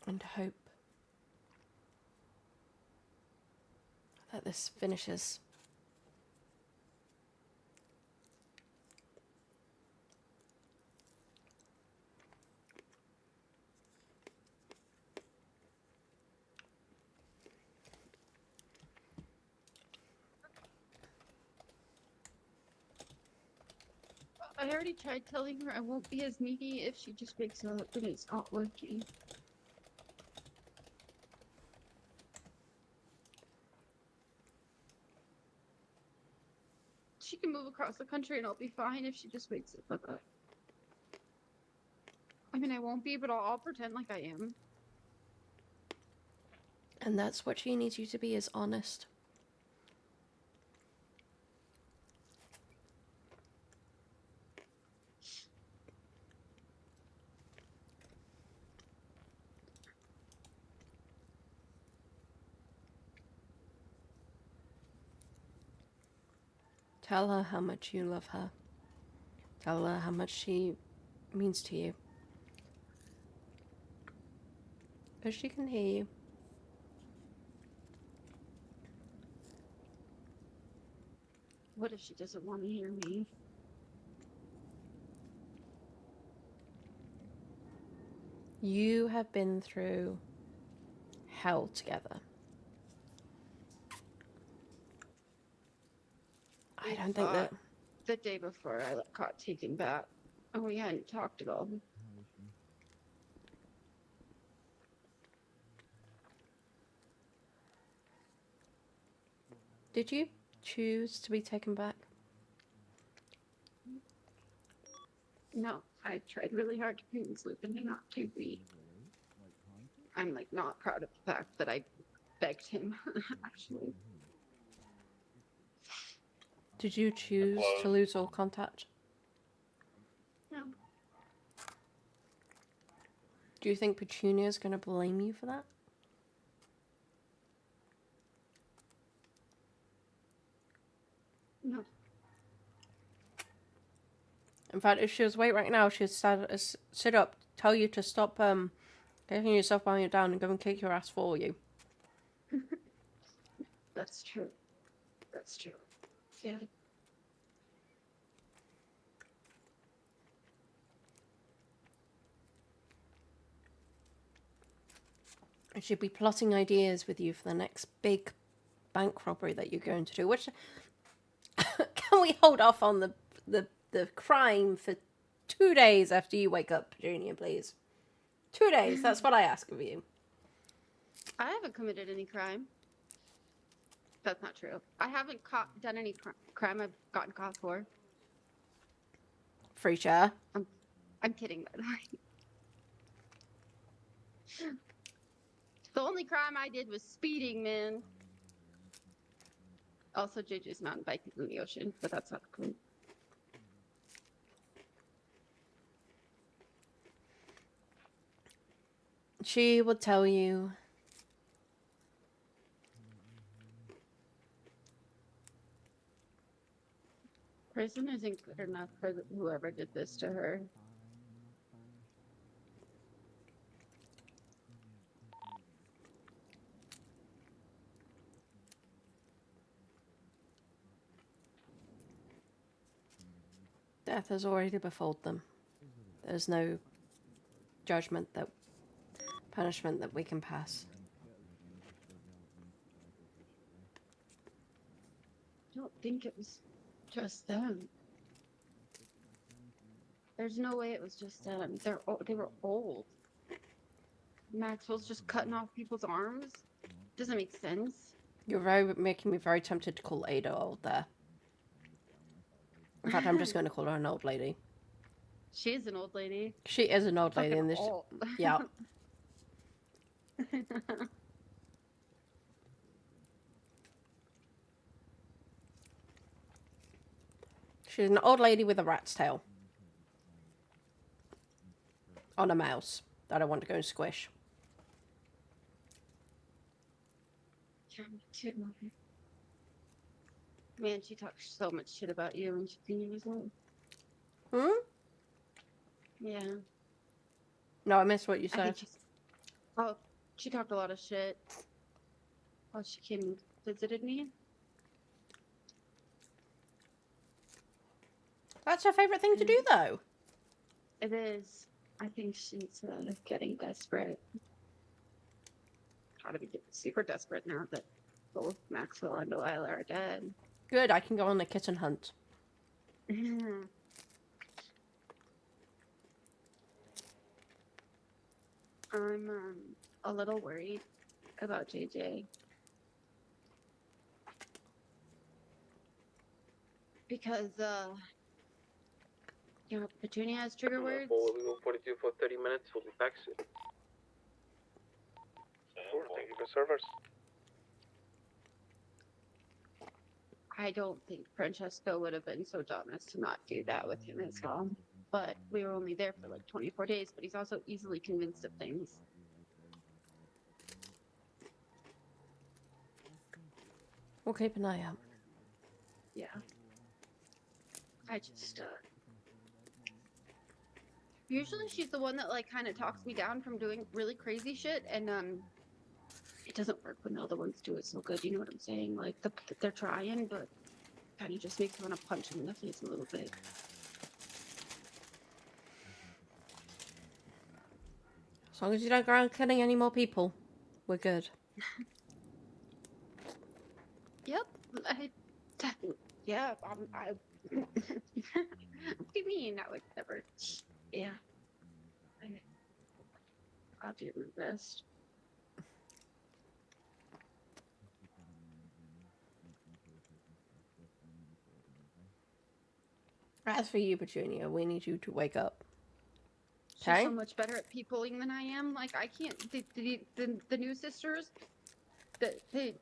And hope that this finishes. I already tried telling her I won't be as needy if she just wakes up, but it's not working. She can move across the country and I'll be fine if she just wakes up. I mean, I won't be, but I'll pretend like I am. And that's what she needs you to be, is honest. Tell her how much you love her. Tell her how much she means to you. Because she can hear you. What if she doesn't want to hear me? You have been through hell together. I don't think that. The day before I got taken back, and we hadn't talked at all. Did you choose to be taken back? No, I tried really hard to convince Lupin not to be. I'm like not proud of the fact that I begged him, actually. Did you choose to lose all contact? No. Do you think Petunia's going to blame you for that? No. In fact, if she was awake right now, she'd sit up, tell you to stop getting yourself lying down and go and kick your ass for you. That's true. That's true. Yeah. And she'd be plotting ideas with you for the next big bank robbery that you're going to do. Which can we hold off on the crime for 2 days after you wake up, Petunia, please? 2 days. That's what I ask of you. I haven't committed any crime. That's not true. I haven't done any crime I've gotten caught for. Free share. I'm kidding, by the way. The only crime I did was speeding, man. Also, JJ's mountain biking in the ocean, but that's not cool. She would tell you. Prison isn't good enough for whoever did this to her. Death has already befalled them. There's no punishment that we can pass. I don't think it was just them. There's no way it was just them. They were old. Maxwell's just cutting off people's arms. Doesn't make sense. You're making me very tempted to call Ada old there. In fact, I'm just going to call her an old lady. She is an old lady. She is an old lady in this. Old. Yeah. She's an old lady with a rat's tail. On a mouse that I want to go and squish. Yeah, me too. Man, she talks so much shit about you when she's 15 years old. Hmm? Yeah. No, I missed what you I think said. she talked a lot of shit. Oh, she came and visited me. That's her favourite thing to do, though. It is. I think she's getting desperate. Trying to be super desperate now that both Maxwell and Delilah are dead. Good, I can go on a kitten hunt. I'm a little worried about JJ. Because, Petunia has trigger words. We go 42 for 30 minutes. We'll be back soon. Sure, thank you for servers. I don't think Francesco would have been so dumb as to not do that with him as well. But we were only there for like 24 days, but he's also easily convinced of things. We'll keep an eye out. Yeah. I just, usually she's the one that like kind of talks me down from doing really crazy shit, and it doesn't work when the other ones do it so good. You know what I'm saying? Like they're trying, but kind of just makes me want to punch them in the face a little bit. As long as you don't go around killing any more people, we're good. Yep. Yeah. What do you mean? I would never. Yeah. I'll do my best. As for you, Petunia, we need you to wake up. She's Okay? so much better at peopling than I am. Like I can't. The new sisters, they.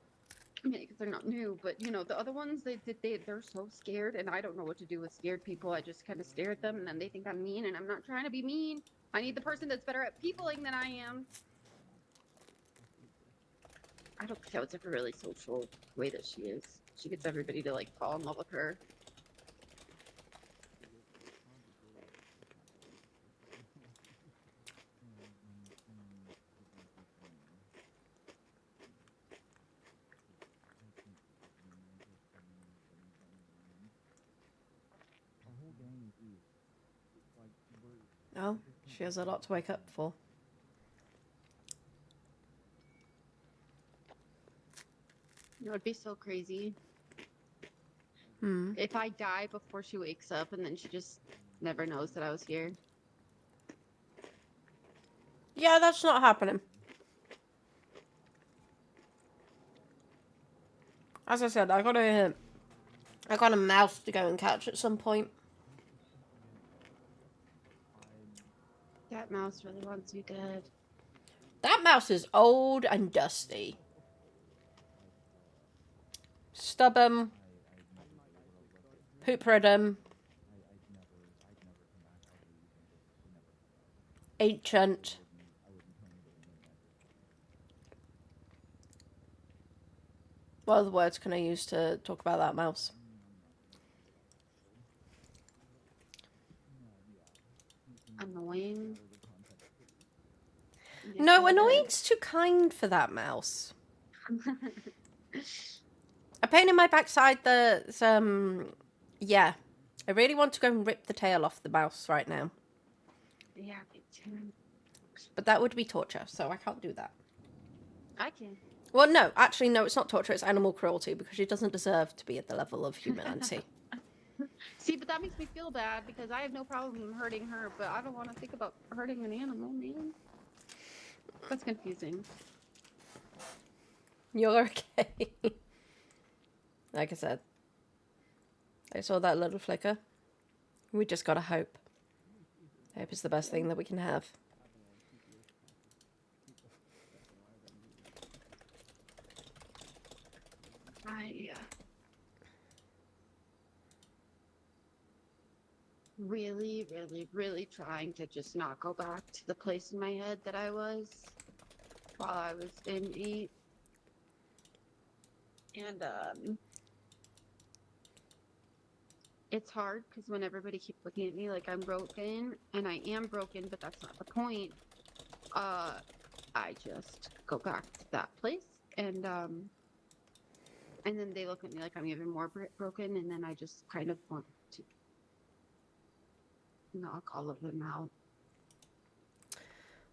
I mean, because they're not new, but you know the other ones, they're so scared, and I don't know what to do with scared people. I just kind of stare at them, and then they think I'm mean, and I'm not trying to be mean. I need the person that's better at peopling than I am. I don't think I was ever really social the way that she is. She gets everybody to like fall in love with her. Oh, she has a lot to wake up for. You know, it'd be so crazy Hmm. if I die before she wakes up, and then she just never knows that I was here. Yeah, that's not happening. As I said, I got a mouse to go and catch at some point. That mouse really wants you dead. That mouse is old and dusty. Stubborn. Poop-ridden. Ancient. What other words can I use to talk about that mouse? Annoying. No, annoying's too kind for that mouse. A pain in my backside that's, yeah. I really want to go and rip the tail off the mouse right now. Yeah, me too. But that would be torture, so I can't do that. I can. Well, no, actually, no, it's not torture, it's animal cruelty, because she doesn't deserve to be at the level of humanity. See, but that makes me feel bad because I have no problem hurting her, but I don't want to think about hurting an animal, man. That's confusing. You're okay. Like I said, I saw that little flicker. We just gotta hope. Hope is the best thing that we can have. Really, really, really trying to just not go back to the place in my head that I was while I was in 8. And it's hard because when everybody keeps looking at me like I'm broken, and I am broken, but that's not the point. I just go back to that place, and then they look at me like I'm even more broken, and then I just kind of want to knock all of them out.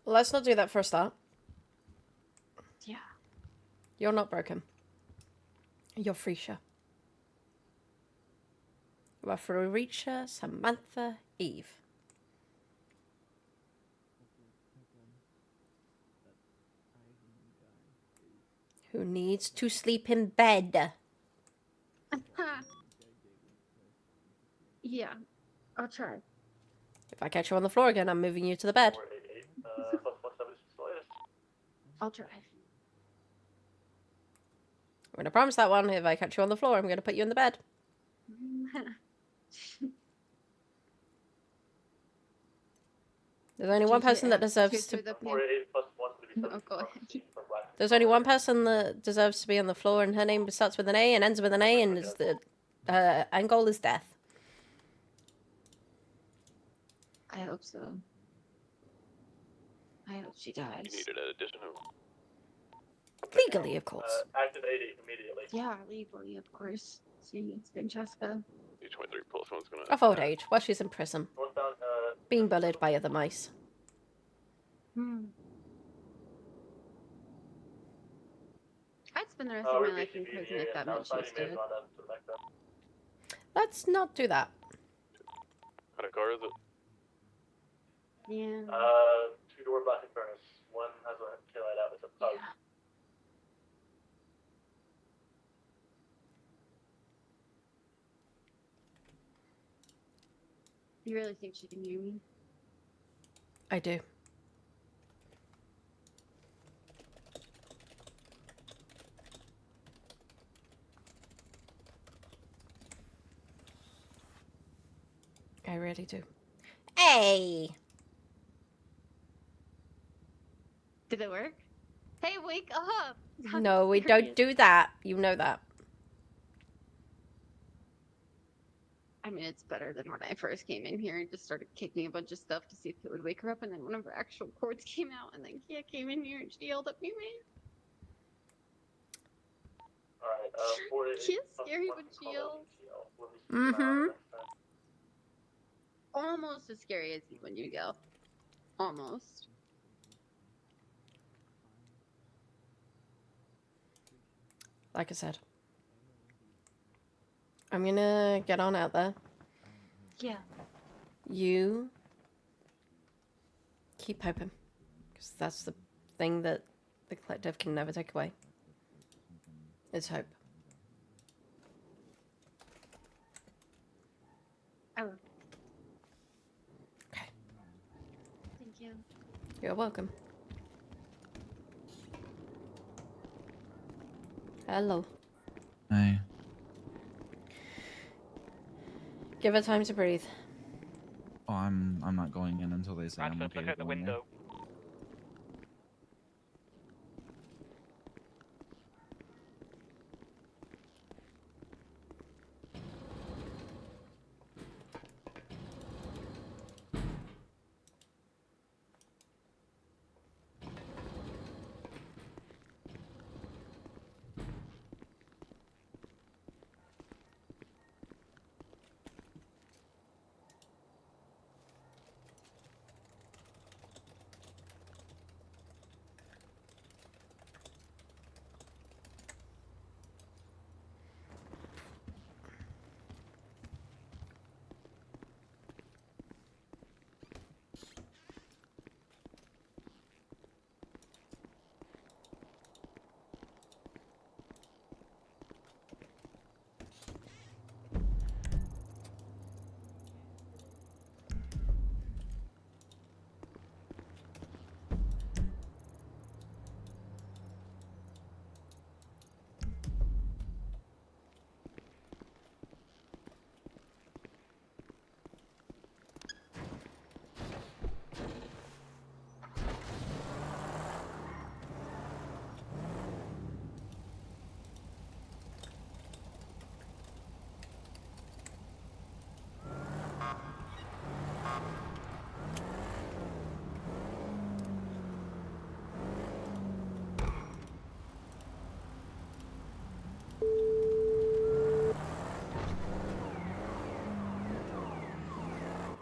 Well, let's not do that for a start. Yeah. You're not broken. You're Freesia. You are Freesia, Samantha, Eve. Who needs to sleep in bed. Yeah, I'll try. If I catch you on the floor again, I'm moving you to the bed. I'll try. I'm going to promise that one. If I catch you on the floor, I'm going to put you in the bed. There's only one person that deserves to... Oh, go ahead. There's only one person that deserves to be on the floor, and her name starts with an A and ends with an A, and is the end goal is death. I hope so. I hope she dies. You needed an additional. Legally, of course. Activate immediately. Yeah, legally, of course. See, it's Francesca. D23 plus one's gonna. Of old age, while she's in prison. Being bullied by other mice. spend the rest of my life in prison like that bitch just did. Let's not do that. What kind of car is it? Yeah. Two-door black and furnace. One has a tail light out. It's a pug. You really think she can hear me? I do. I really do. Hey! Did it work? Hey, wake up! I'm No, we serious. don't do that. You know that. I mean, it's better than when I first came in here and just started kicking a bunch of stuff to see if it would wake her up, and then one of her actual cords came out, and then Kia came in here and she yelled at me, Alright, Kia's scary when she yells. Mm-hmm. Almost as scary as you when you yell. Almost. Like I said. I'm gonna get on out there. Yeah. You keep hoping. Because that's the thing that the collective can never take away. Is hope. I will. Okay. Thank you. You're welcome. Hello. Hey. Give her time to breathe. Oh, I'm not going in until they say I'm okay Look to out the go in there. window.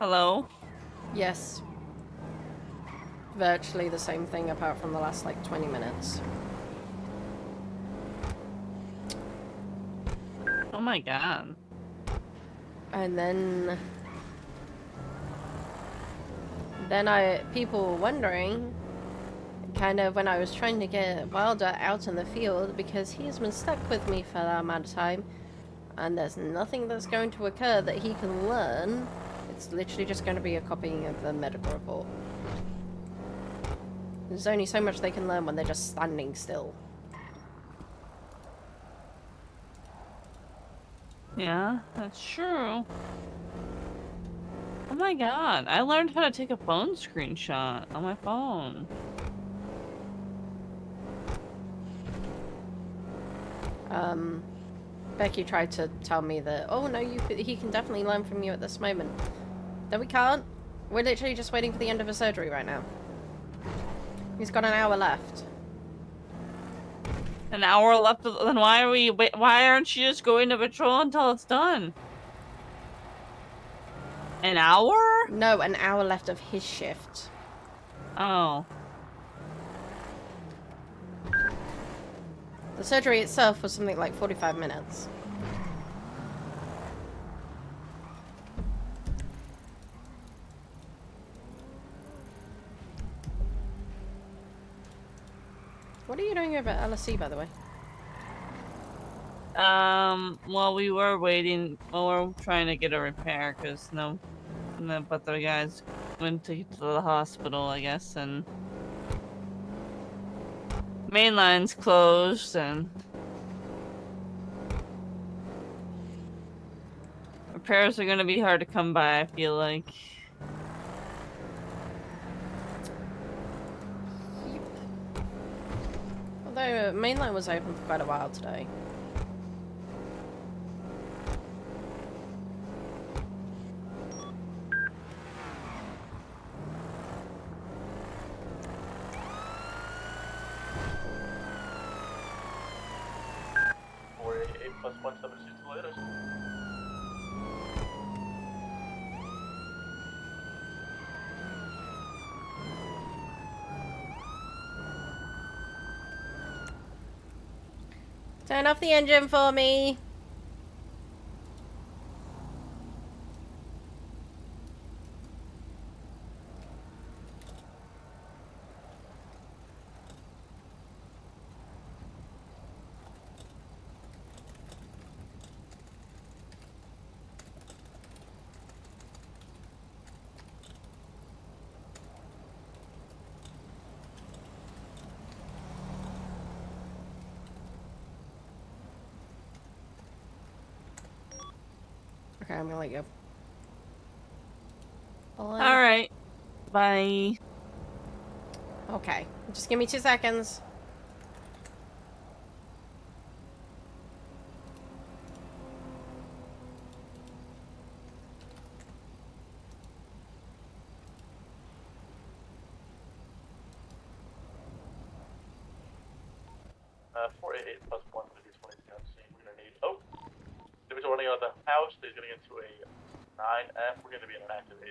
Hello? Yes. Virtually the same thing apart from the last like 20 minutes. Oh my god. And then people were wondering, kind of when I was trying to get Wilder out in the field, because he's been stuck with me for that amount of time, and there's nothing that's going to occur that he can learn. It's literally just going to be a copying of the medical report. There's only so much they can learn when they're just standing still. Yeah, that's true. Oh my god, I learned how to take a phone screenshot on my phone. Becky tried to tell me that, oh no, he can definitely learn from you at this moment. Then we can't. We're literally just waiting for the end of his surgery right now. He's got an hour left. An hour left, then why aren't you just going to patrol until it's done? An hour? No, an hour left of his shift. Oh. The surgery itself was something like 45 minutes. What are you doing over at LSC, by the way? Well, we were waiting. Well, we're trying to get a repair because but the guys went to the hospital, I guess, and main line's closed, and repairs are gonna be hard to come by, I feel like. Although mainline was open for quite a while today. Turn off the engine for me. Okay, I'm gonna let you go. All right. Bye. Okay, just give me 2 seconds. Uh, 488 plus 1 for the 20 we're gonna need. Oh, individual running out of the house. He's getting into a 9F. We're gonna be in an active 80.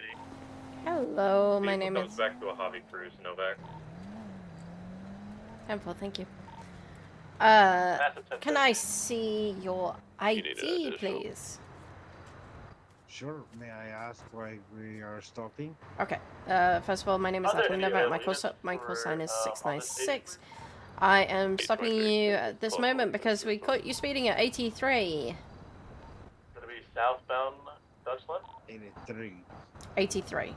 Hello, my name comes is back to a hobby cruise, Novak. Temple, thank you. Can I see your ID, please? Sure. May I ask why we are stopping? Okay. First of all, my name is Atalin. Novak. My call sign is 696. I am stopping you at this moment because we caught you speeding at 83. Gonna be southbound Dutchland. 83. 83.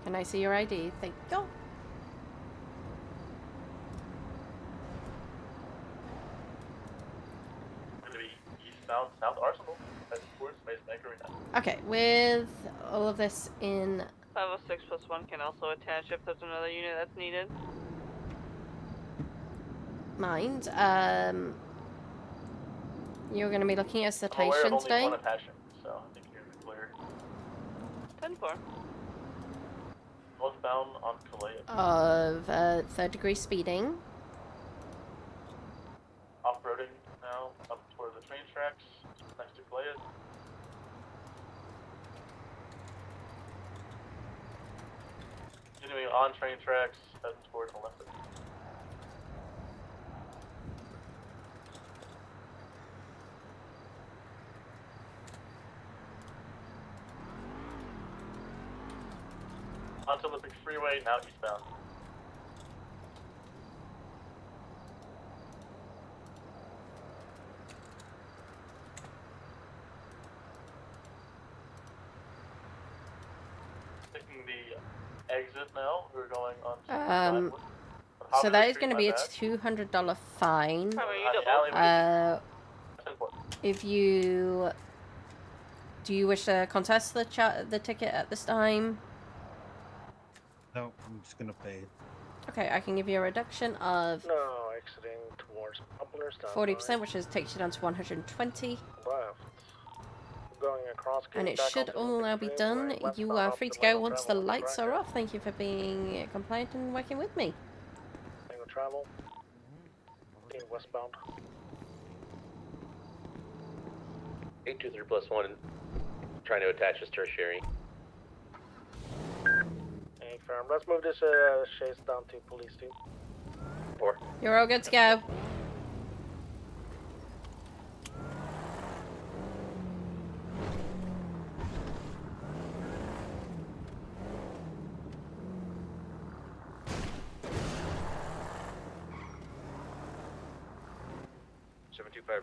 Can I see your ID? Thank you. Gonna be eastbound South Arsenal. Heading towards Mason Bank Arena. Okay, with all of this in 506 plus 1 can also attach if there's another unit that's needed. mind, you're going to be looking at I'm aware of citation only today one attaching, so I think you're clear. 10-4. Northbound on Calais. of third-degree speeding. Off-roading now up toward the train tracks next to Calais. Continuing on train tracks, heading towards Olympic. Onto Olympic Freeway, now eastbound. Taking the exit now, we're going on to So that is going to be a $200 fine. If you do you wish to contest the ticket at this time? No, I'm just gonna pay it. Okay, I can give you a reduction of No, exiting towards Poplar. 40%, which takes you down to 120. Left. Going across. And it should all now be done. You are free to go once the lights are off. Thank you for being compliant and working with me. Single travel. Westbound. 823 plus 1, trying to attach as tertiary. Any firm Let's move this chase down to police team. 4. You're all good to go.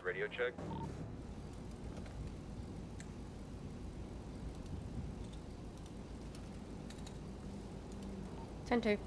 Radio check. 10-2.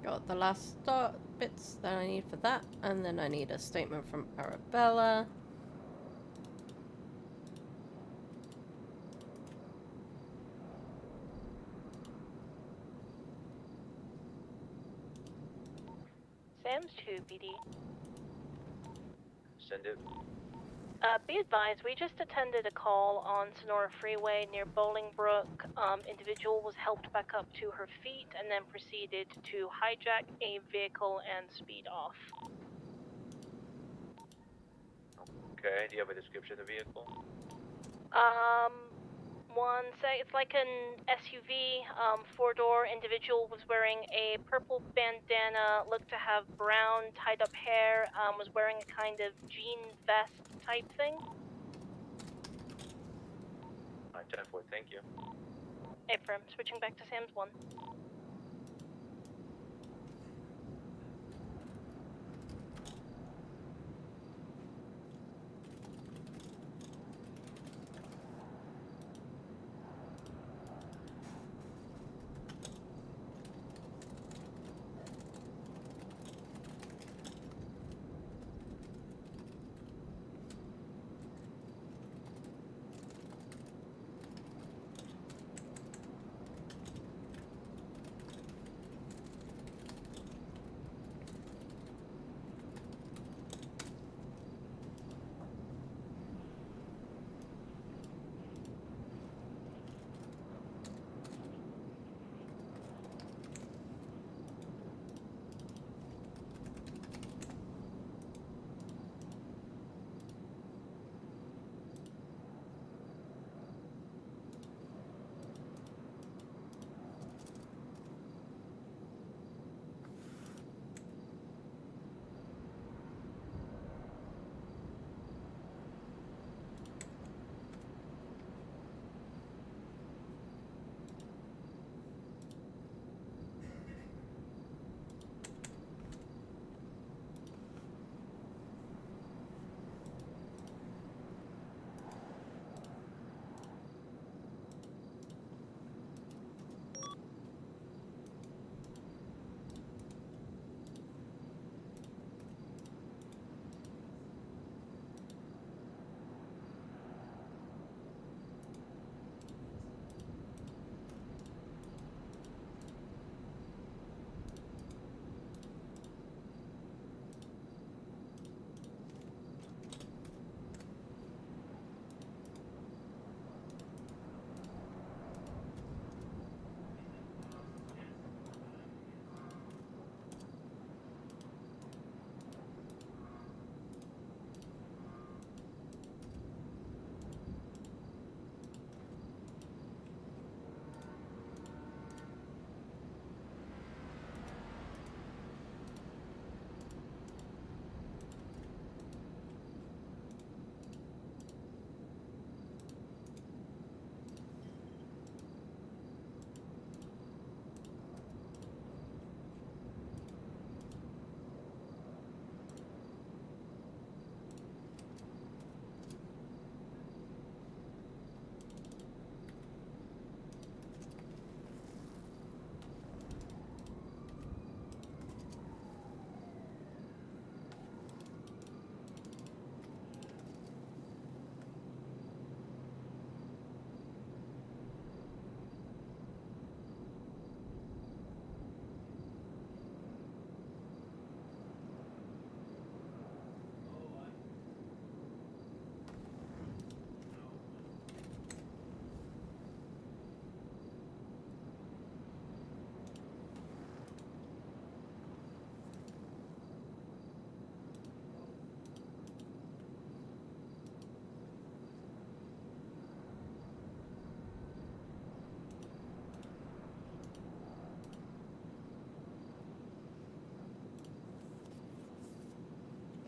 Got the last bits that I need for that, and then I need a statement from Arabella. Sam's 2, BD. Send it. Be advised, we just attended a call on Sonora Freeway near Bolingbrook. Individual was helped back up to her feet and then proceeded to hijack a vehicle and speed off. Okay, do you have a description of the vehicle? One sec, it's like an SUV, 4-door. Individual was wearing a purple bandana, looked to have brown tied up hair, was wearing a kind of jean vest type thing. 10-4, thank you. Affirm, switching back to Sam's 1.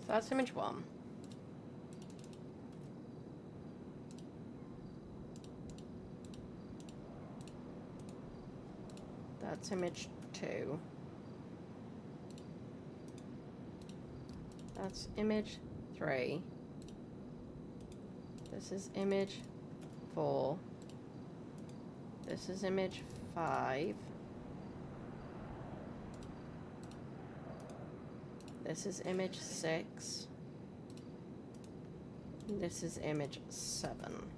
So that's image 1. That's image 2. That's image 3. This is image 4. This is image 5. This is image 6. This is image 7.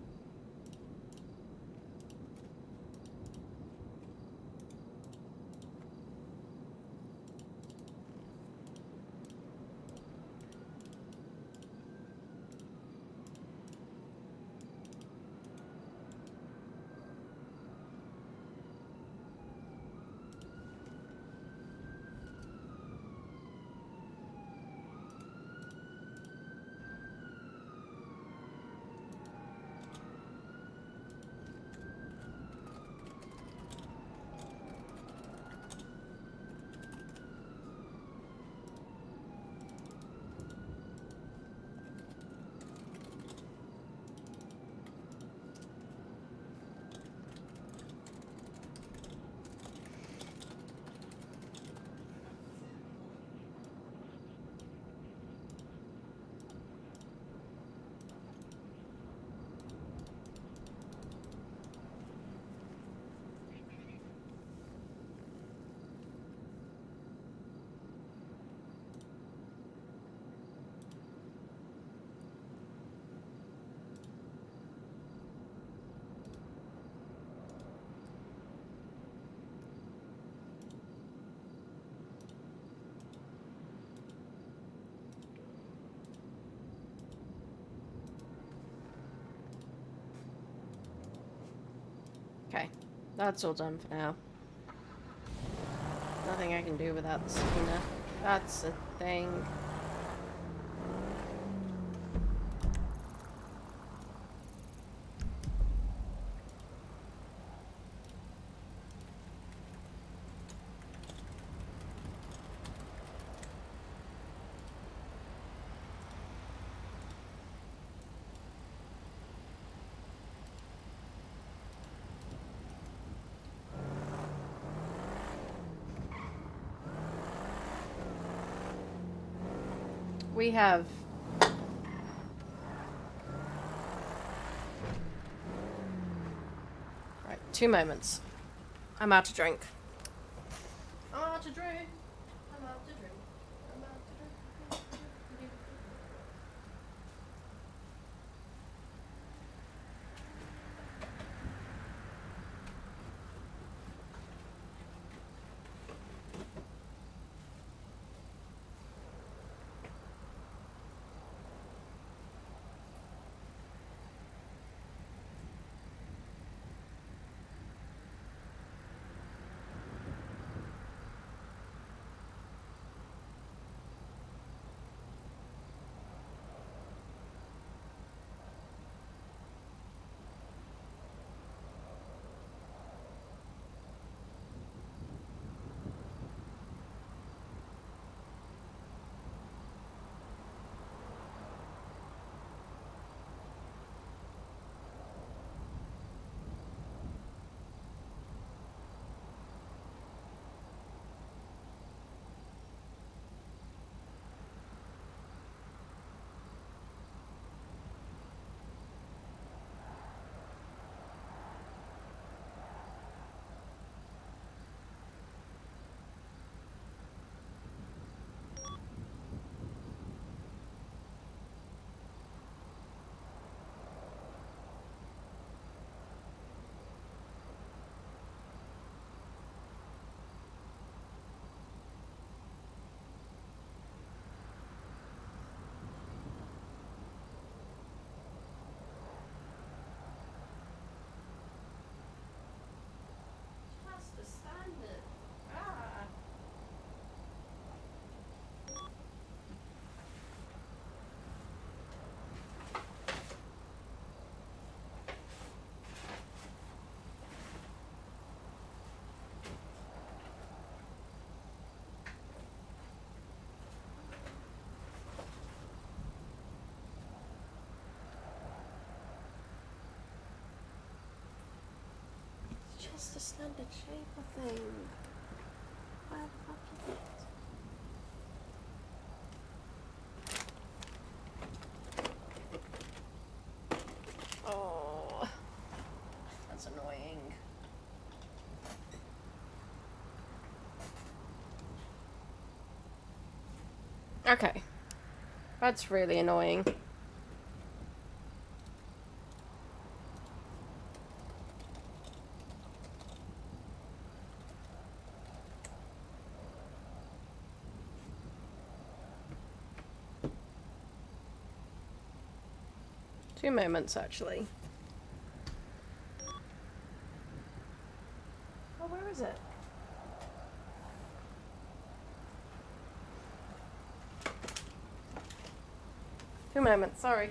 Okay, that's all done for now. Nothing I can do without the subpoena. That's a thing. We have right, 2 moments. I'm out to drink. I'm out to drink. I'm out to drink. I'm out to drink. just a standard shaper thing. Where the fuck is it? Oh, that's annoying. Okay. That's really annoying. Two moments, actually. Oh, where is it? Two moments, sorry.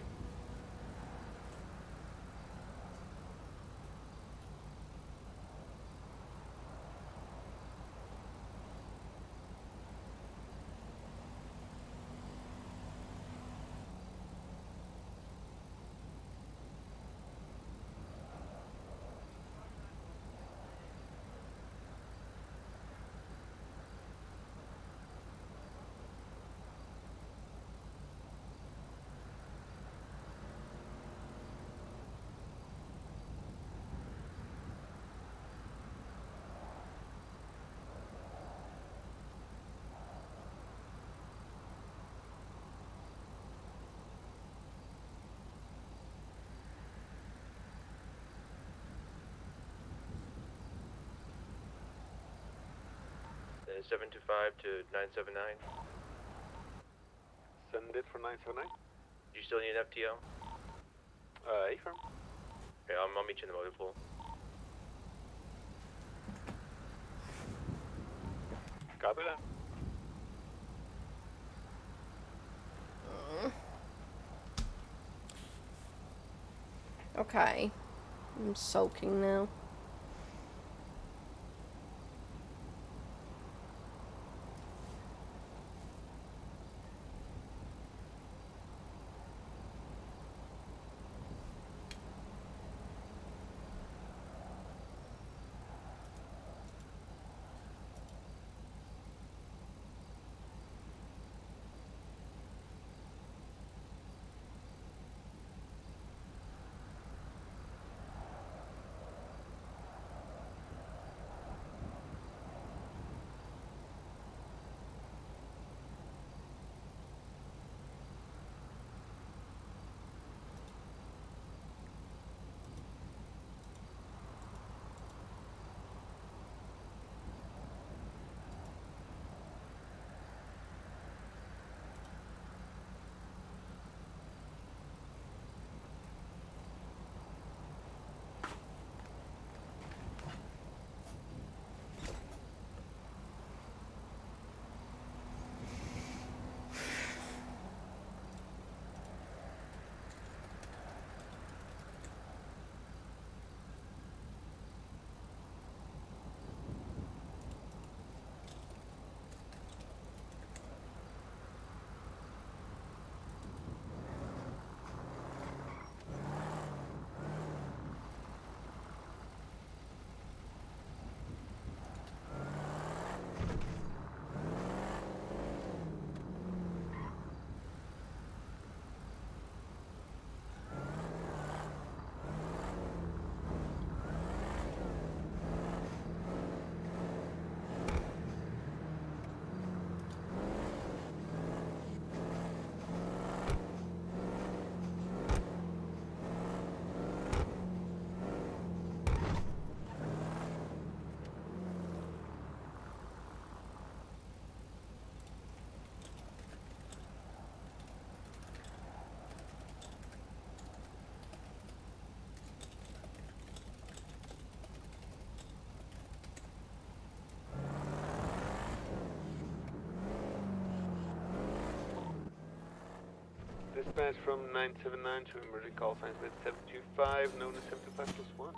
The 725 to 979. Send it for 979. Do you still need an FTO? Affirm. Okay, I'll meet you in the motor pool. Copy that. Okay. I'm sulking now. Dispatch from 979 to emergency call signs with 725, known as 725+1.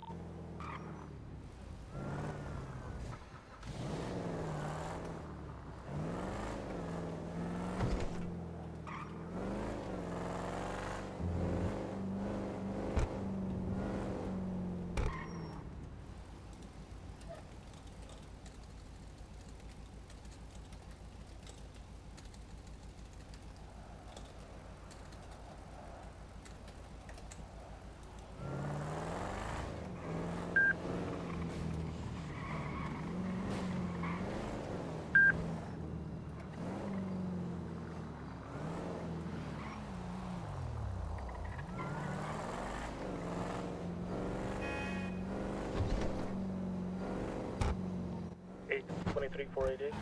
3488.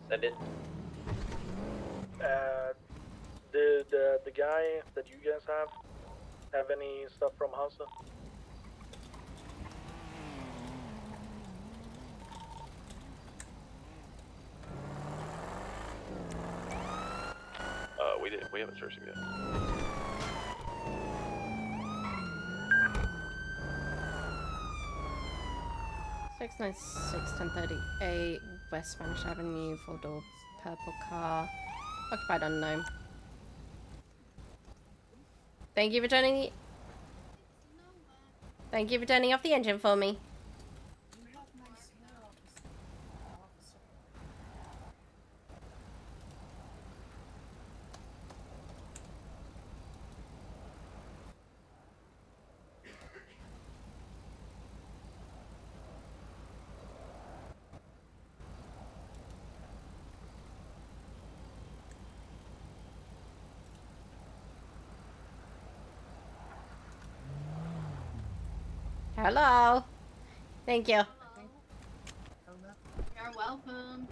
Send it. Did the guy that you guys have any stuff from Hansa? We haven't searched him yet. Six 1038 West Spanish Avenue, 4-door purple car, occupied unknown. Thank you for turning off the engine for me. Hello. Thank you. You're welcome.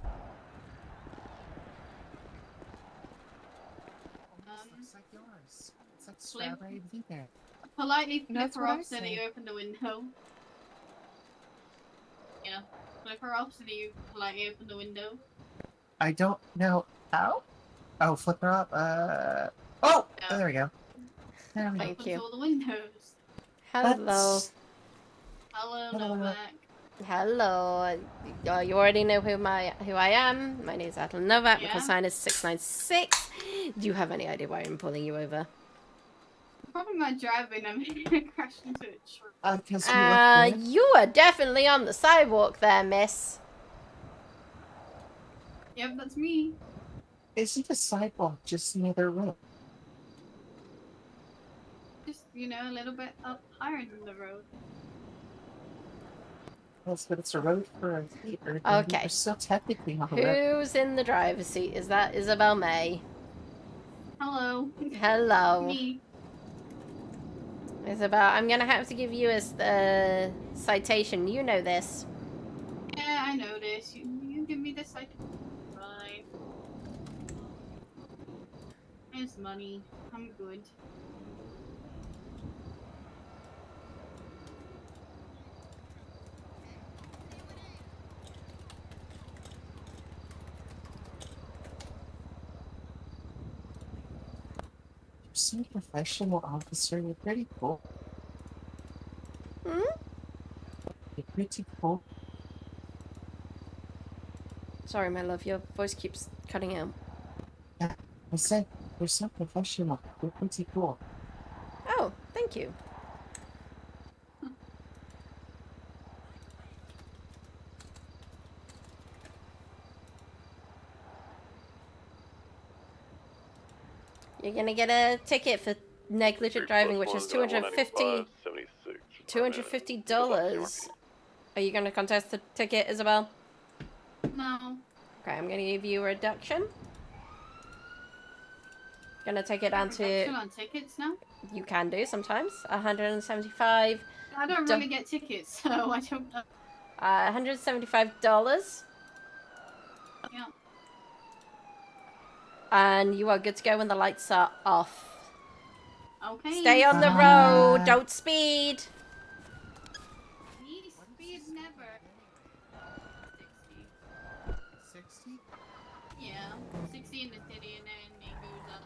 Looks like yours. It's like strawberry vegan. Politely flip That's her what I off so that say. you open the window. Yeah. Flip her off so that you politely open the window. I don't know how. Oh, flip her up. Oh, there we go. There we go. Thank you. All the windows. Hello. Hello, Novak. Hello. You already know who I am. My name is Atalin Novak. My Yeah. call sign is 696. Do you have any idea why I'm pulling you over? Probably my driving. I'm gonna crash into a truck. Because you look good. You are definitely on the sidewalk there, miss. Yep, that's me. Isn't the sidewalk just another road? Just, a little bit up higher than the road. Yes, but it's a road for a theater. Okay. You're still technically on the road. Who's in the driver's seat? Is that Isabel May? Hello. Hello. Me. Isabel, I'm gonna have to give you a citation. You know this. Yeah, I know this. You give me this, fine. It's money. I'm good. You're so professional, officer. You're pretty cool. Hmm? You're pretty cool. Sorry, my love. Your voice keeps cutting out. Yeah, I said you're so professional. You're pretty cool. Oh, thank you. You're gonna get a ticket for negligent driving, which is $250. $250. Are you gonna contest the ticket, Isabel? No. Okay, I'm gonna give you a reduction. Gonna take it down Reduction to. on tickets now? You can do sometimes. 175. I don't really get tickets, so I don't know. $175. Yeah. And you are good to go when the lights are off. Okay. Stay on the road. Don't speed. Me speed never. 60. 60? Yeah. 60 in the city and then it goes up.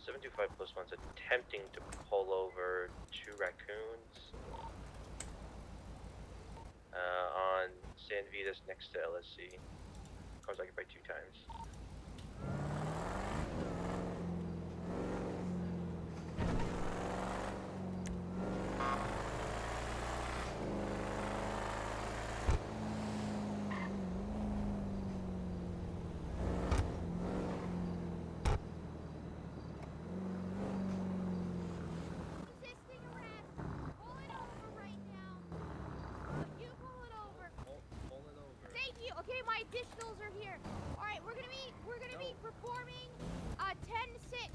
725 plus one's attempting to pull over 2 raccoons on San Vitas next to LSC. Car's occupied 2 times. Thank you. Okay, my additionals are here. All right, we're gonna be performing 10-6.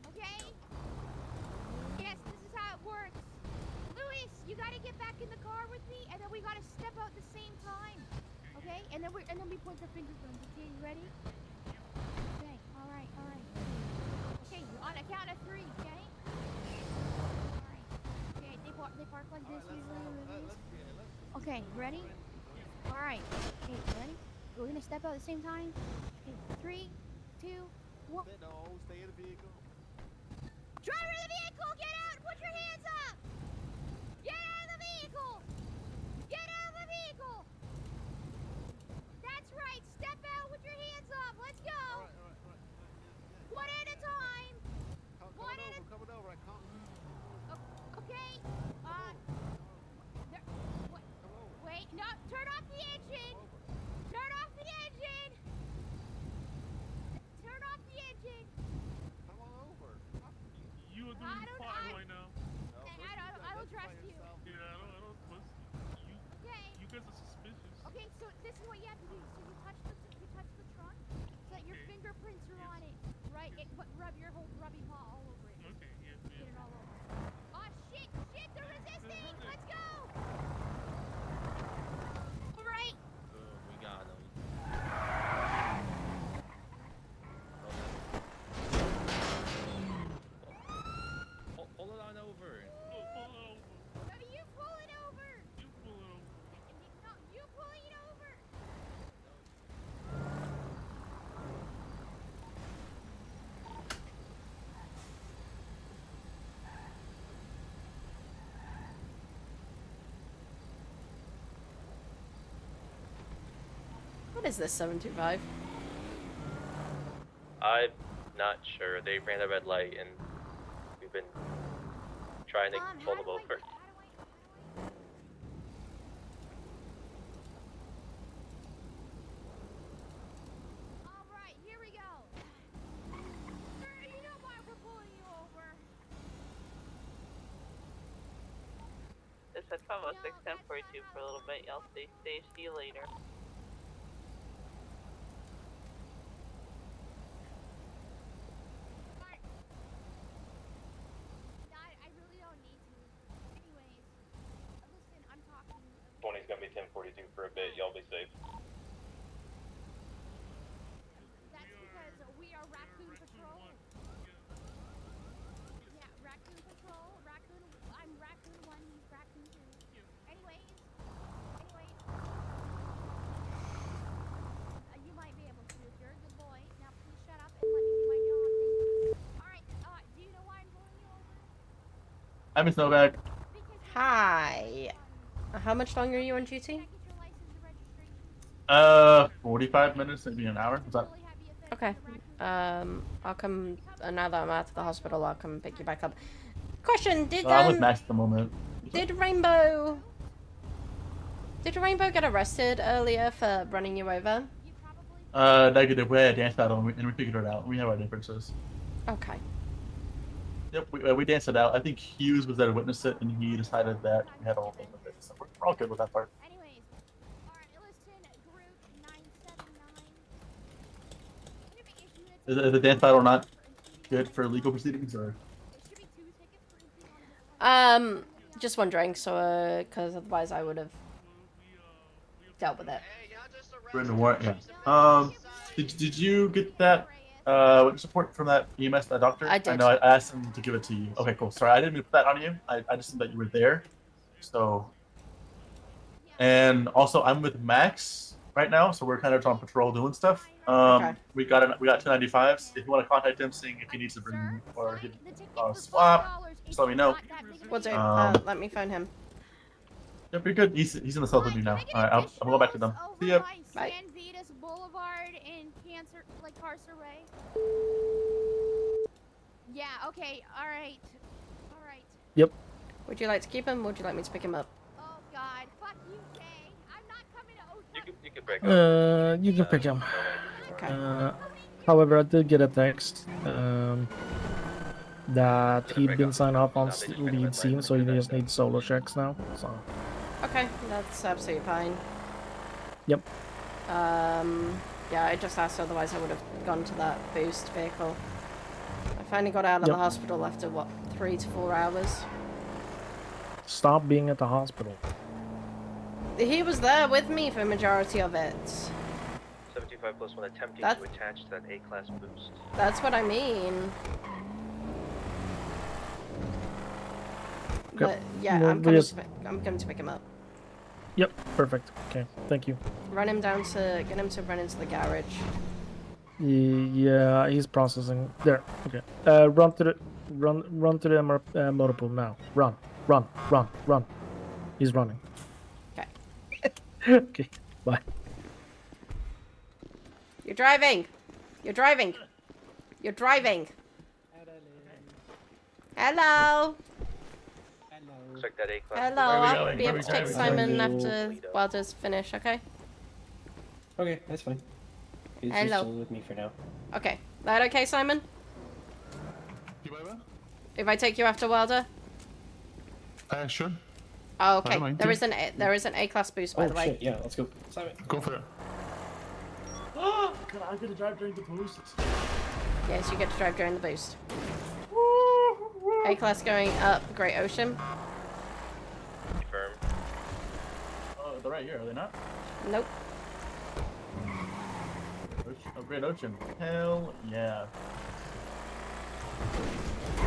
Okay? how it works. Luis, you gotta get back in the car with me, and then we gotta step out at the same time. Okay? And then we point the finger guns. Okay, you ready? Okay, alright. Okay, on a count of 3, okay? Alright. Okay, they park like this usually. Okay, ready? Alright. Okay, ready? We're gonna step out at the same time. Okay, 3, 2, 1. No, stay in the vehicle. Driver of the vehicle, get out! Put your hands up! Get out of the vehicle! Get out of the vehicle! That's right, step out with your hands up. Let's go! One at a time! Coming over, I can't. Okay, wait, no, turn off the engine! Turn off the engine! Turn off the engine! Come on over. You are doing fine right now. I don't trust you. Yeah, I don't trust you. Okay. You guys are suspicious. Okay, so this is what you have to do. So you touch the trunk, so that your fingerprints are on it, right? But rub your whole grubby paw all over it. Okay, yeah. Get it all over. Oh shit! They're resisting. Let's go. All right. We got him. Pull it on over. No, you pull it over. You pull it over. No, you pull it over. What is this 725? I'm not sure. They ran a red light and we've been trying to pull them over. All right, here we go. You know why we're pulling you over? This is 506 1042 for a little bit. Y'all stay safe. See you later. I really don't need to. Anyways, listen, I'm talking. 20's gonna be 1042 for a bit. Y'all be safe. That's because we are Raccoon Patrol. Yeah, Raccoon Patrol. I'm Raccoon 1, he's Raccoon 2. Anyways. You might be able to if you're a good boy. Now please shut up and let me do my job. Thank you. Alright, do you know why I'm pulling you over? I'm Miss Novak. Hi. How much longer are you on duty? 45 minutes, maybe an hour. Is that? Okay. I'll come now that I'm out of the hospital. I'll come pick you back up. Question: I'm with Max at the moment. Did Rainbow get arrested earlier for running you over? Negative. We had a dance battle and we figured it out. We have our differences. Okay. Yep, we danced it out. I think Hughes was there to witness it, and he decided that we had a whole thing with it. So we're all good with that part. Anyways, alright, listen, group 979. Is the dance battle not good for legal proceedings, or? Just wondering, so because otherwise I would have dealt with it. Written warrant, yeah. Did you get that witness support from that EMS, that doctor? I did. I know I asked him to give it to you. Okay, cool. Sorry, I didn't mean to put that on you. I just said that you were there. So, and also I'm with Max right now, so we're kind of on patrol doing stuff. Okay. We got 295s. If you want to contact him, seeing if he needs to bring or get swap, just let me know. Will do. Let me phone him. Yep, you're good. He's in the cell with me now. All right, I'll go back to them. See ya. Bye. San Vitas Boulevard in Carceray. Yeah, okay, alright. Alright. Yep. Would you like to keep him, or would you like me to pick him up? Oh god, fuck you, Kay. I'm not coming to You can break up. You can pick him. Okay. However, I did get a text that he'd been signed off on lead scene, so he just needs solo checks now. So. Okay, that's absolutely fine. Yep. Yeah, I just asked, otherwise I would have gone to that boost vehicle. I finally got out of the hospital after, what, 3 to 4 hours? Stop being at the hospital. He was there with me for majority of it. 725 plus 1 attempting That's- to attach to that A-class boost. That's what I mean. But yeah, Well, I'm coming to pick him up. Yep, perfect. Okay, thank you. Run him down to get him to run into the garage. Yeah, he's processing. There. Okay. Run to the motor pool now. Run. He's running. Okay. Okay. Bye. You're driving. You're driving. You're driving. Hello. Looks like that A-class. Hello. I'll be able to take Simon Toledo. after Wilder's finish. Okay. Okay, that's fine. He's Hello. just chilling with me for now. Okay. That okay, Simon? If I take you after Wilder? Sure. Oh, I okay. don't mind. There is an A-class boost, by the way. Shit, yeah, let's go. Simon. Go for it. Can I get to drive during the boost? Yes, you get to drive during the boost. A-class going up Great Ocean. Confirm. Oh, they're right here, are they not? Nope. Oh, Great Ocean. Hell yeah.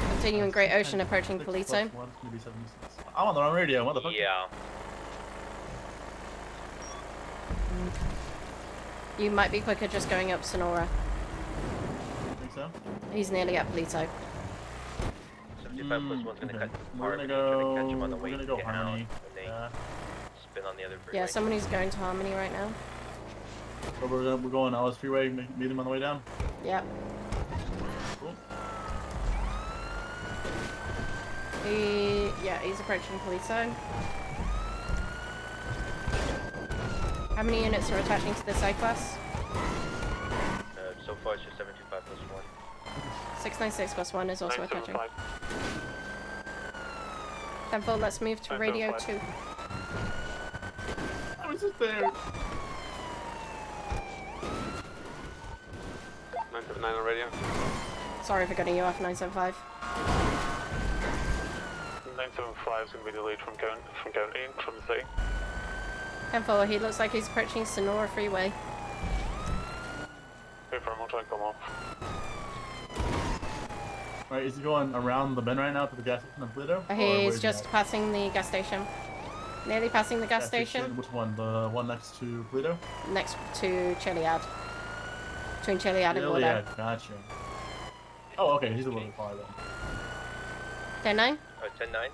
Continuing Great Ocean, approaching Polito. I'm on the wrong radio, motherfucker. Yeah. You might be quicker just going up Sonora. Think so? He's nearly at Polito. 75 plus 1's gonna cut We're Harmony, gonna try to go. catch him on the way We're gonna go down Harmony. when they spin on the other freeway. Yeah, somebody's going to Harmony right now. So we're going LS Freeway, meet him on the way down. Yep. Cool. He's approaching Polito. How many units are attaching to this A-class? So far it's just 725 plus 1. 696 plus 1 is also attaching. 10-4, let's move to radio 2. I was just there. 979 on radio. Sorry for cutting you off, 975. 975 is going to be delayed from county, from the city. 10-4, he looks like he's approaching Sonora Freeway. Wait for him, I'll try and come off. Alright, is he going around the bend right now to the gas station in Pluto? He's just passing the gas station. Nearly passing the gas station. Which one? The one next to Pluto? Next to Chiliad. Between Chiliad and Bordeaux. Yeah, gotcha. Oh, okay, he's a little bit far then. 10-9? 10-9.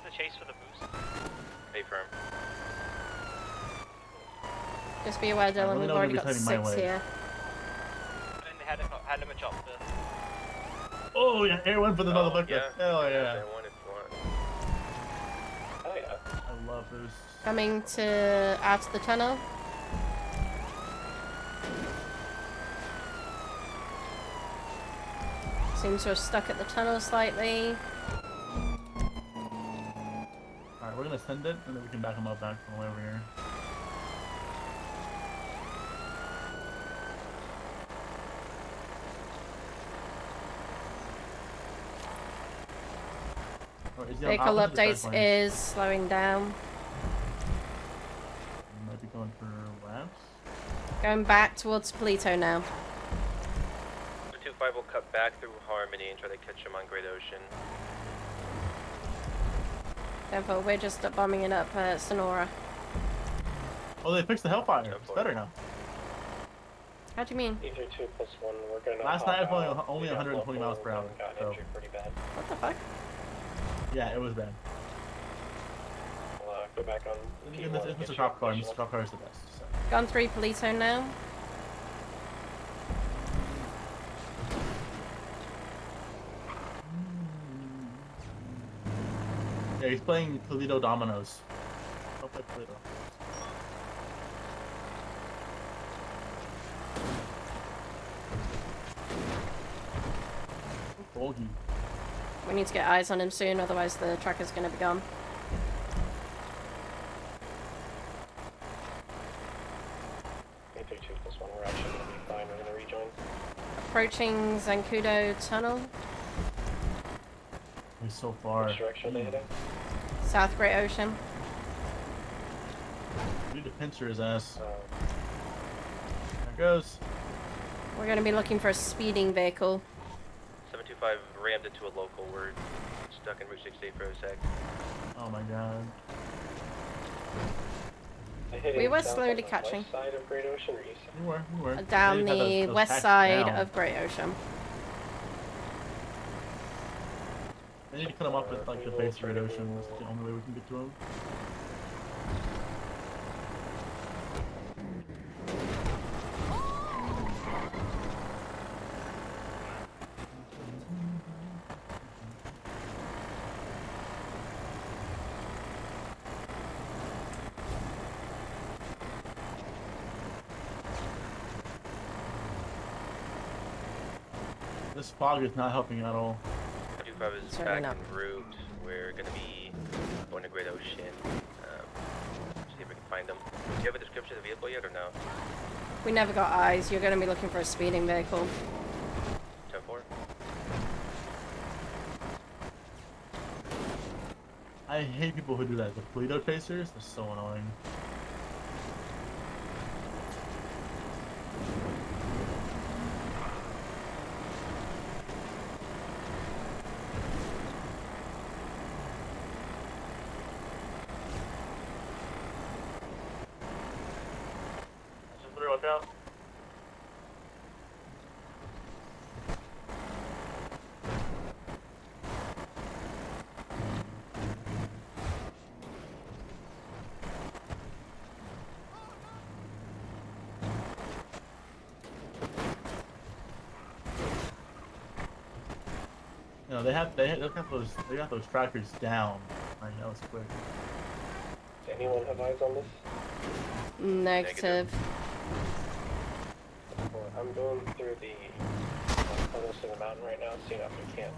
The chase for the boost. A firm. Just be aware, Dylan, we've already got 6 here. And had him a chopper. Oh, yeah, air one for the motherfucker. Yeah. Hell yeah. Air one if you want. Oh yeah. I love those. Coming to out of the tunnel. Seems to have stuck at the tunnel slightly. Alright, we're gonna send it and then we can back him up back from the way over here. Vehicle updates is slowing down. Might be going for laps. Going back towards Polito now. 225 will cut back through Harmony and try to catch him on Great Ocean. Therefore, we're just bombing it up Sonora. Oh, they fixed the Hellfire. It's better now. How do you mean? Either 2 plus 1, we're gonna. Last night I was only 120 miles per hour. So. Pretty bad. What the fuck? Yeah, it was bad. We'll go back on. It's Mr. Cop Car. Mr. Cop Car is the best. So. Gun 3 Polito now. Yeah, he's playing Toledo Dominoes. I'll play Toledo. Bogey. We need to get eyes on him soon, otherwise the tracker's going to be gone. Either 2 plus 1, we're actually gonna be fine. We're gonna rejoin. Approaching Zancudo Tunnel. He's so far. Which direction are they heading? South Great Ocean. We need to pincer his ass. There it goes. We're gonna be looking for a speeding vehicle. 725 rammed into a local. We're stuck in Route 68 for a sec. Oh my god. We were slowly catching. West side of Great Ocean or east side? We were. Down the west side of Great Ocean. They need to cut him off at like the base of Great Ocean. That's the only way we can get to him. This fog is not helping at all. 225 is Certainly back not. en route. We're gonna be going to Great Ocean. See if we can find them. Do you have a description of the vehicle yet or no? We never got eyes. You're gonna be looking for a speeding vehicle. 10-4. I hate people who do that. The Polito chasers, they're so annoying. Watch out. You know, they got those trackers down. Like, that was quick. Does anyone have eyes on this? Negative. Well, I'm going through the tunnels in the mountain right now, seeing if we can't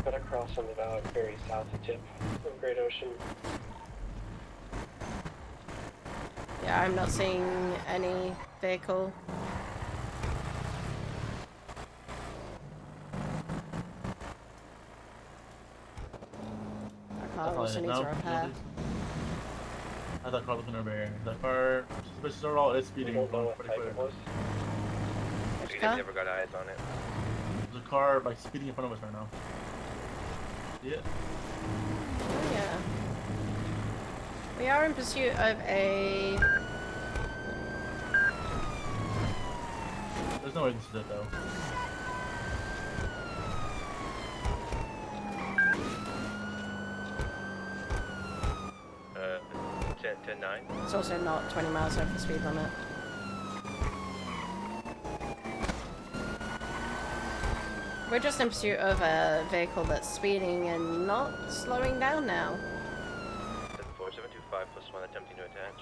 cut across on the valley very south tip of Great Ocean. Yeah, I'm not seeing any vehicle. Our car also needs a repair. I thought car looking over here. That car, suspicious overall, is speeding. We don't know what pretty type quick. it was. We never got eyes on it. There's a car like speeding in front of us right now. See it? Oh, yeah. We are in pursuit of a... There's no way this is it though. Uh, 10-9. It's also not 20 miles over the speed limit. We're just in pursuit of a vehicle that's speeding and not slowing down now. 7-4, 725 plus 1 attempting to attach.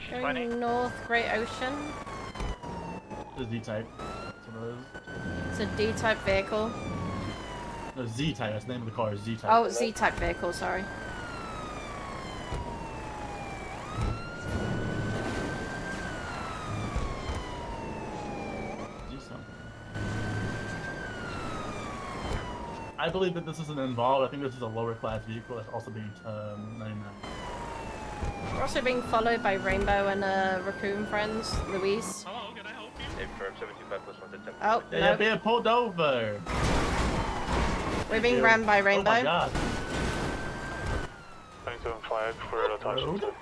Going north Great Ocean. It's a Z-type. That's what it is. It's a D-type vehicle. No, Z-type. That's the name of the car. Z-type. Oh, Z-type vehicle, sorry. I believe that this isn't involved. I think this is a lower class vehicle that's also being 99. We're also being followed by Rainbow and Raccoon friends, Luis. Hello, can I help you? Same firm, 725 plus 1 attempting Oh, to They're no. being pulled over. We're being rammed by Rainbow. Oh my god. 975 for Atalin.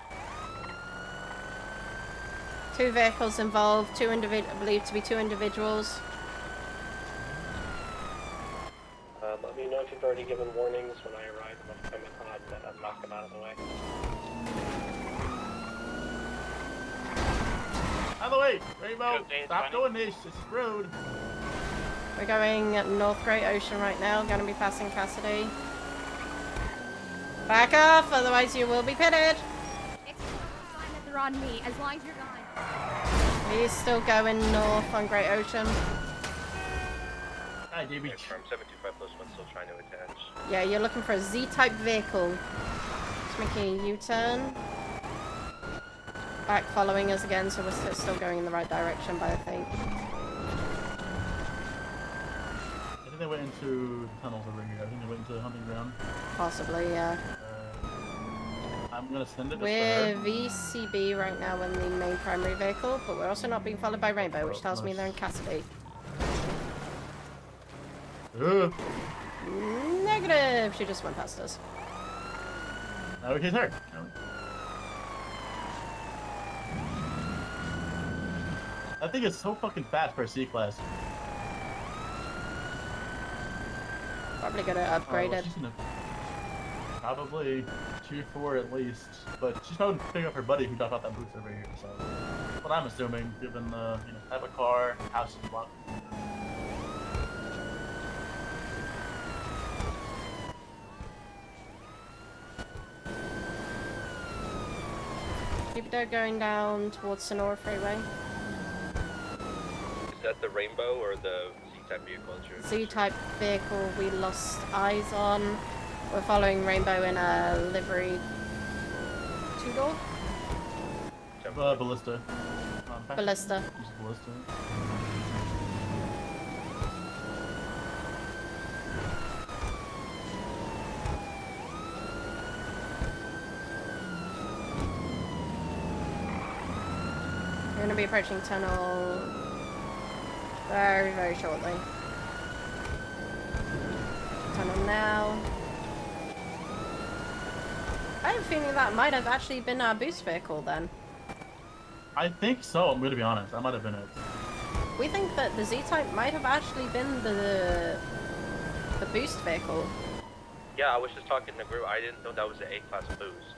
Two vehicles involved, believed to be two individuals. Let me know if you've already given warnings when I arrive. I'm coming on and knock them out of the way. Out of the way! Rainbow! Stop doing this! This is rude! We're going North Great Ocean right now, gonna be passing Cassidy. Back off, otherwise you will be pitted! It's fine that they're on me, as long as you're gone. He's still going north on Great Ocean. Hi, JB. Same firm, 725 plus 1 still trying to attach. Yeah, you're looking for a Z-type vehicle. Just making a U-turn. Back following us again, so we're still going in the right direction, but I think. I think they they went into tunnels over here. I think they went into the hunting ground. Possibly, yeah. I'm gonna send it just We're for her. VCB right now in the main primary vehicle, but we're also not being followed by Rainbow, which tells me they're in custody. Negative! She just went past us. Now we hit her. That thing is so fucking fast for a C-class. Probably gonna upgrade it. She's gonna probably 2-4 at least, but she's probably picking up her buddy who dropped off that boost over here. So, that's what I'm assuming, given the type of car, house is blocked. Keep it going down towards Sonora Freeway. Is that the Rainbow or the Z-type vehicle? Z-type vehicle we lost eyes on. We're following Rainbow in a livery two-door? Ballista. Ballista. Just ballista. We're going to be approaching tunnel very, very shortly. Tunnel now. I have a feeling that might have actually been our boost vehicle then. I think so, I'm gonna be honest. That might have been it. We think that the Z-Type might have actually been the boost vehicle. Yeah, I was just talking in the group. I didn't know that was the A-class boost.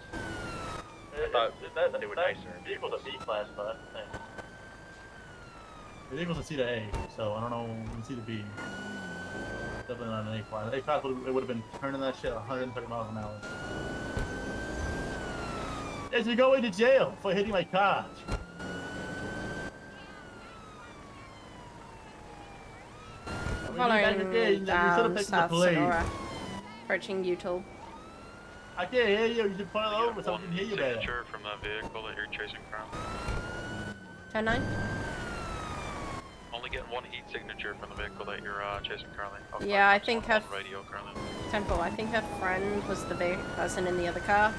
I thought they were nicer. It equals a B-class, but that's the thing. It equals a C to A, so I don't know, C to B. Definitely not an A-class. A-class would have been turning that shit 130 miles an hour. Yes, you're going to jail for hitting my car. Following down South Sonora, approaching Utah. I can't hear you. You should pull over so I can hear you better. Signature from that vehicle that you're chasing from. 10-9. Only getting one heat signature from the vehicle that you're chasing currently. Yeah, I think her radio currently. Temple. I think her friend was the person in the other car,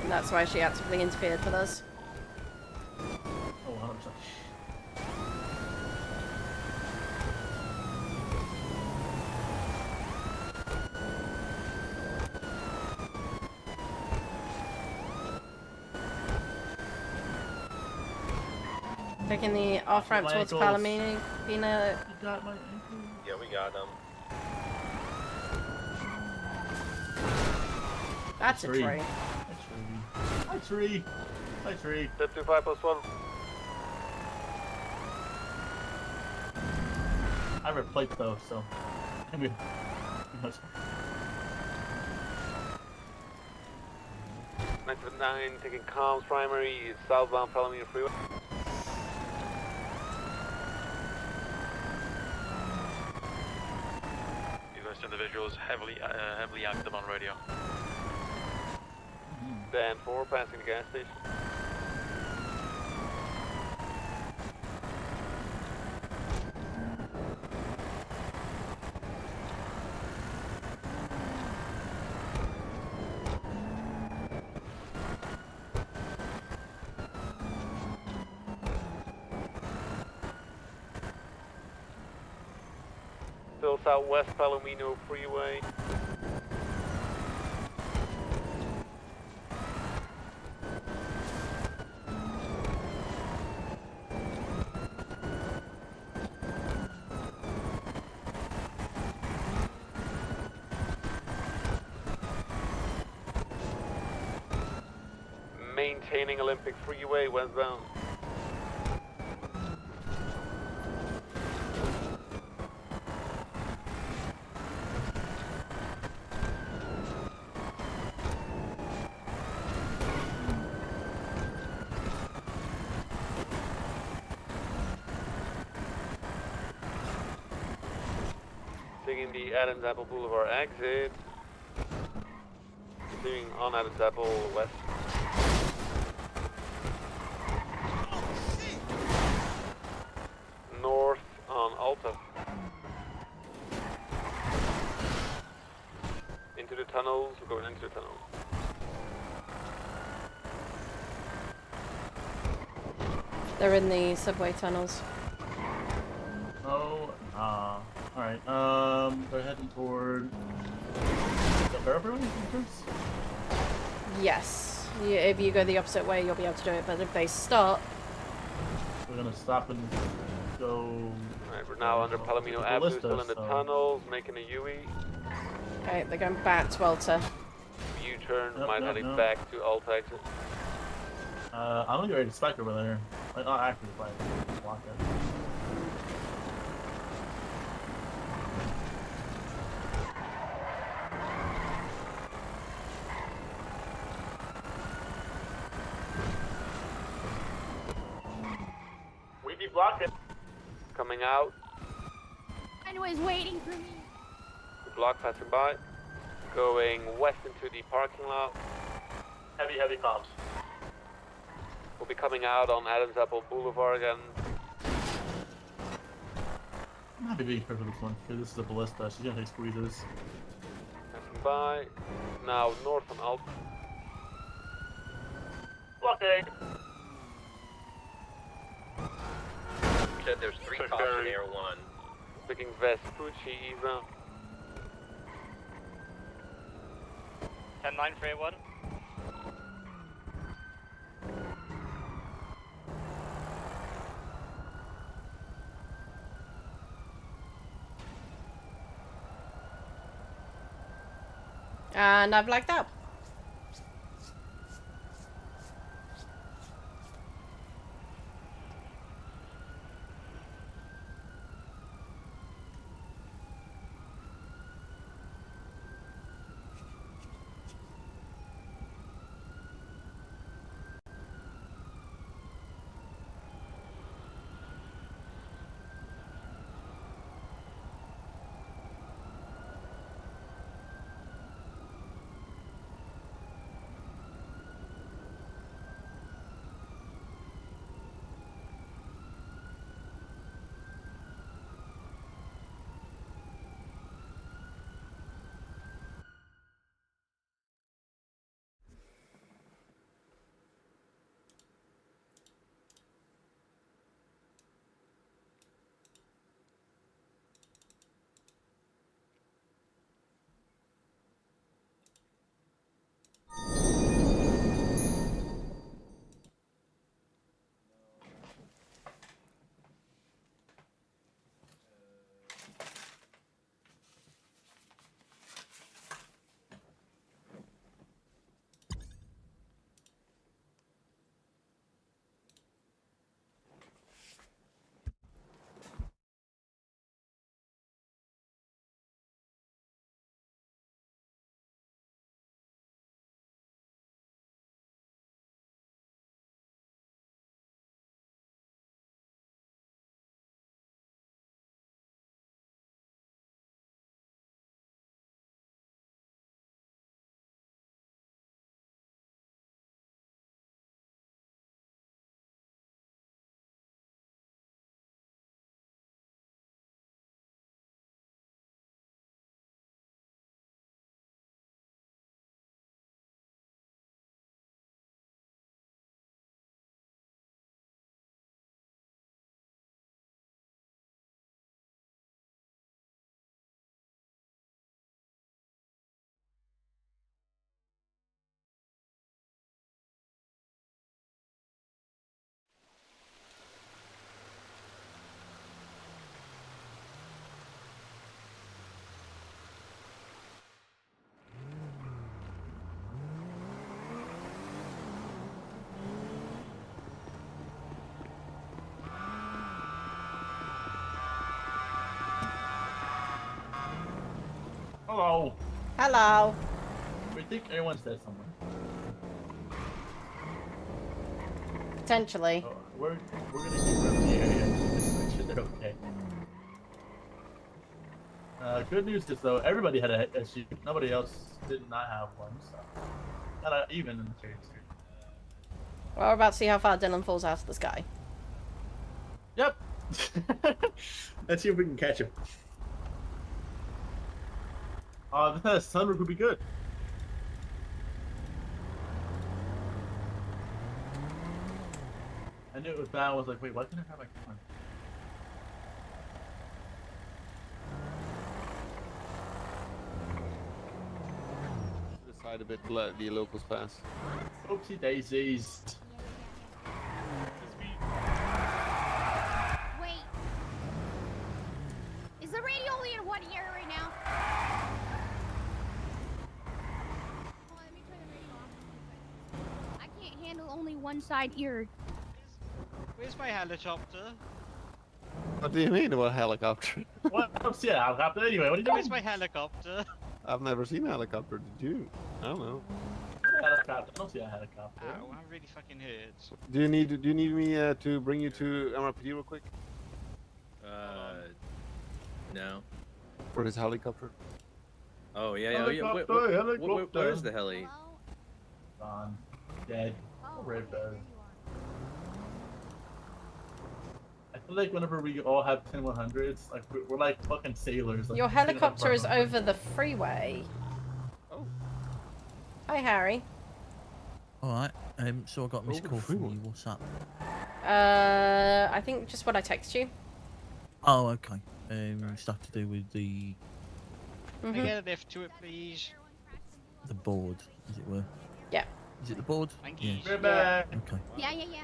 and that's why she actively interfered with us. Oh, 100%. Taking the off-ramp towards Palomino. Yeah, we got them. That's a tree. Hi, tree. Hi, tree. 25+1. I have a plate though, so. I'm good. 979, taking comms primary, southbound Palomino Freeway. This individual is heavily active on radio. Dan 4, passing the gas station. Still southwest Palomino Freeway. Maintaining Olympic Freeway westbound. Taking the Adams Apple Boulevard exit. Continuing on Adams Apple west. North on Alta. tunnels. We're going into the tunnels. They're in the subway tunnels. Oh, alright, they're heading toward the railroad entrance? Yes. If you go the opposite way, you'll be able to do it, but if they stop... We're gonna stop and go... Alright, we're now under Palomino Avenue, still in the tunnels, making a UE. Okay, they're going back to Alta. U-turn, might heading back to Alta exit. I'm gonna get ready to spike over there. Like, not actually spike, block it. We be blocking. Coming out. I know he's waiting for me. The block passing by. Going west into the parking lot. Heavy comms. We'll be coming out on Adams Apple Boulevard again. I'm happy being prepared for this one, because this is a ballista. She's gonna take squeezes. Passing by. Now north on Alta. Blocking! You said there's 3 cops in Air 1. Picking Vespucci, Eva. 10-9 for A1. And I've blacked out. Hello! Hello! We think everyone's dead somewhere. Potentially. Oh, we're gonna keep running the area just to make sure they're okay. Good news is though, everybody had a SU. Nobody else did not have one, so not even in the trade street. Well, we're about to see how far Dylan falls out of the sky. Yep. Let's see if we can catch him. This sunroof would be good. knew it was bad. I was like, wait, why can't I have my camera? To the side a bit to let the locals pass. Oopsie daisies. Wait. Is the radio only in one ear right now? Hold on, let me turn the radio off. I can't handle only one side ear. Where's my helicopter? What do you mean about helicopter? What? I don't see a helicopter anyway. What are you doing? Where's my helicopter? I've never seen a helicopter. Did you? I don't know. Helicopter. I don't see a helicopter. Ow, I'm really fucking hurt. Do you need me to bring you to MRPD real quick No. for this helicopter? Oh yeah, Helicopter, where's the heli? Gone. Dead. Red bed. I feel like whenever we all have 10-100s, like we're like fucking sailors. Like, Your helicopter is over the freeway. Oh. Hi, Harry. Alright, so I got missed call from you. What's up? I think just what I text you. Oh, okay. Stuff to do with the Can I get a lift to it, please? board, as it were. Yeah. Is it the board? Thank you. Yes. Yeah. Okay. Yeah.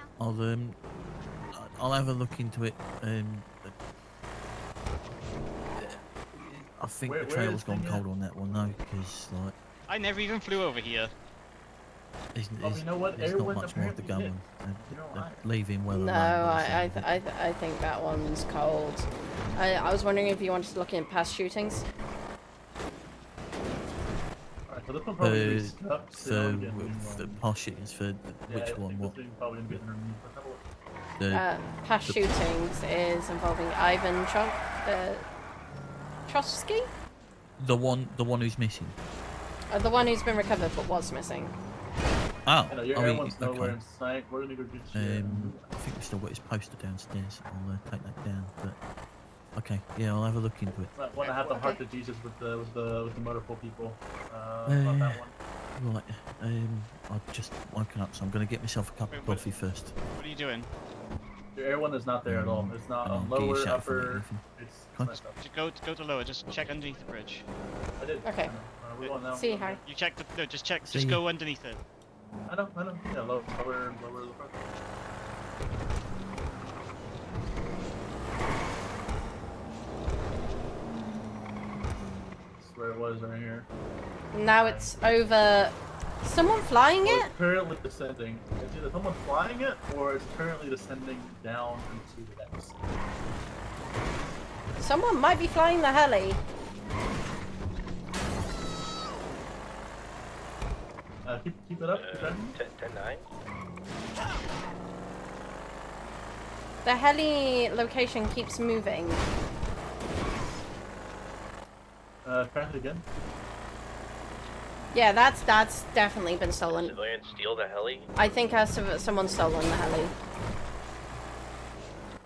I'll have a look into it. I think Where the trail's is gone the, cold on that one though, because like I never even flew over here. there's you know what? not Everyone much more to go apparently on. You know They're what? leaving well No, alone. I think that one's cold. I was wondering if you wanted to look in past shootings. Alright, so this one probably Uh, is stuck, so for again, the past shootings for which one? What? Probably gonna be underneath. Let's have a look. Past the- shootings is involving Ivan Trotsky? The one who's missing. The one who's been recovered but was missing. Oh, You know, your everyone's nowhere in sight. We're gonna go get you. I think we've still got his poster downstairs. I'll take that down. But okay, yeah, I'll have a look into it. That one I have the heart to Jesus with the motorful people. Not that one. Right, I've just woken up, so I'm going to get myself a cup of coffee first. What are you doing? Your air one is not there at all. It's not and on I'll get you a lower, shout if I get upper. anything. It's Okay. messed up. Just go to lower. Just check underneath the bridge. I did. Okay. We're going now. See you, Harry. You check the no. Just check. See Just you. go underneath it. I know. Yeah, lower the front. That's where it was right here. Now it's over. Someone flying Well, it? it's currently descending. It's either someone flying it or it's currently descending down into the depths. Someone might be flying the heli. Keep it up. Keep it 10-9. The heli location keeps moving. Try it again. Yeah, that's definitely been stolen. Civilians steal the heli. I think someone's stolen the heli.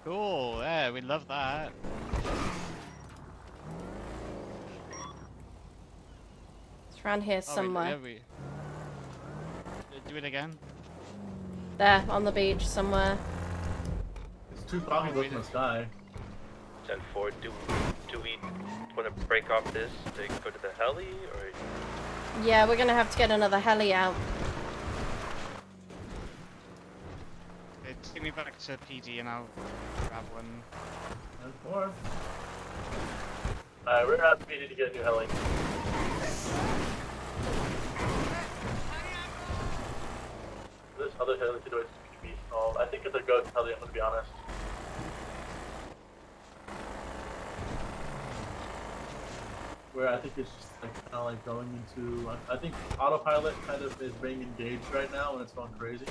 Cool. Yeah, we love that. It's around here somewhere. Do it again. There, on the beach somewhere. It's too foggy looking in the sky. 10-4. Do we want to break off this to go to the heli, or? Yeah, we're gonna have to get another heli out. Take me back to PD and I'll grab one. 10-4. Alright, we're at PD to get a new heli. This other heli situation can be solved. I think it's a ghost heli, I'm gonna be honest. Where I think it's just like kind of like going into. I think autopilot kind of is being engaged right now and it's going crazy.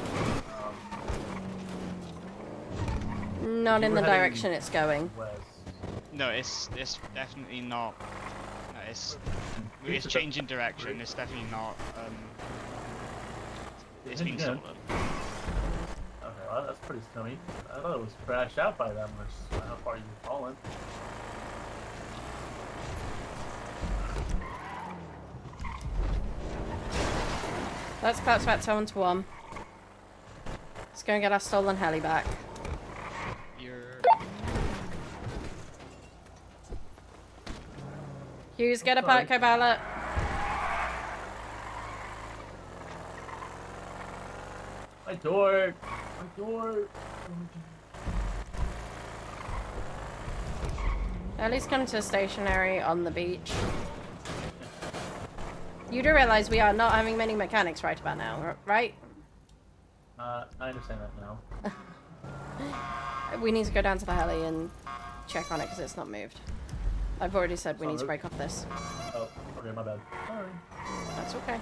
Not in the direction it's going. West. No, it's definitely not. No, it's changing direction. It's definitely not. It's been stolen. Okay, well that's pretty scummy. I thought it was crashed out by them, or how far you've fallen. Let's collapse back to 1-1. Let's go and get our stolen heli back. Hughes, get a Sorry. co-pilot. My door. My door. At least come to stationary on the beach. You do realize we are not having many mechanics right about now, right? I understand that now. We need to go down to the heli and check on it because it's not moved. I've already said we need to break off this. Oh, okay, my bad. Sorry. That's okay.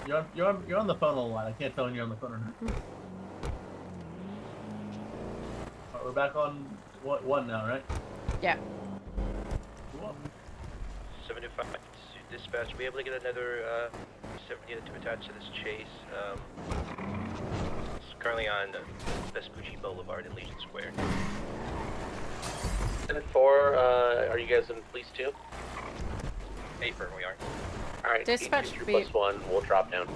You're on the phone a lot. I can't tell when you're on the phone or not. Alright, we're back on one now, right? Yeah. Cool. 75 to dispatch. Be able to get another 7 unit to attach to this chase. It's currently on Vespucci Boulevard in Legion Square. 10-4, are you guys in police too? Paper, we are. Alright, Dispatch 823 B. plus 1, we'll drop down.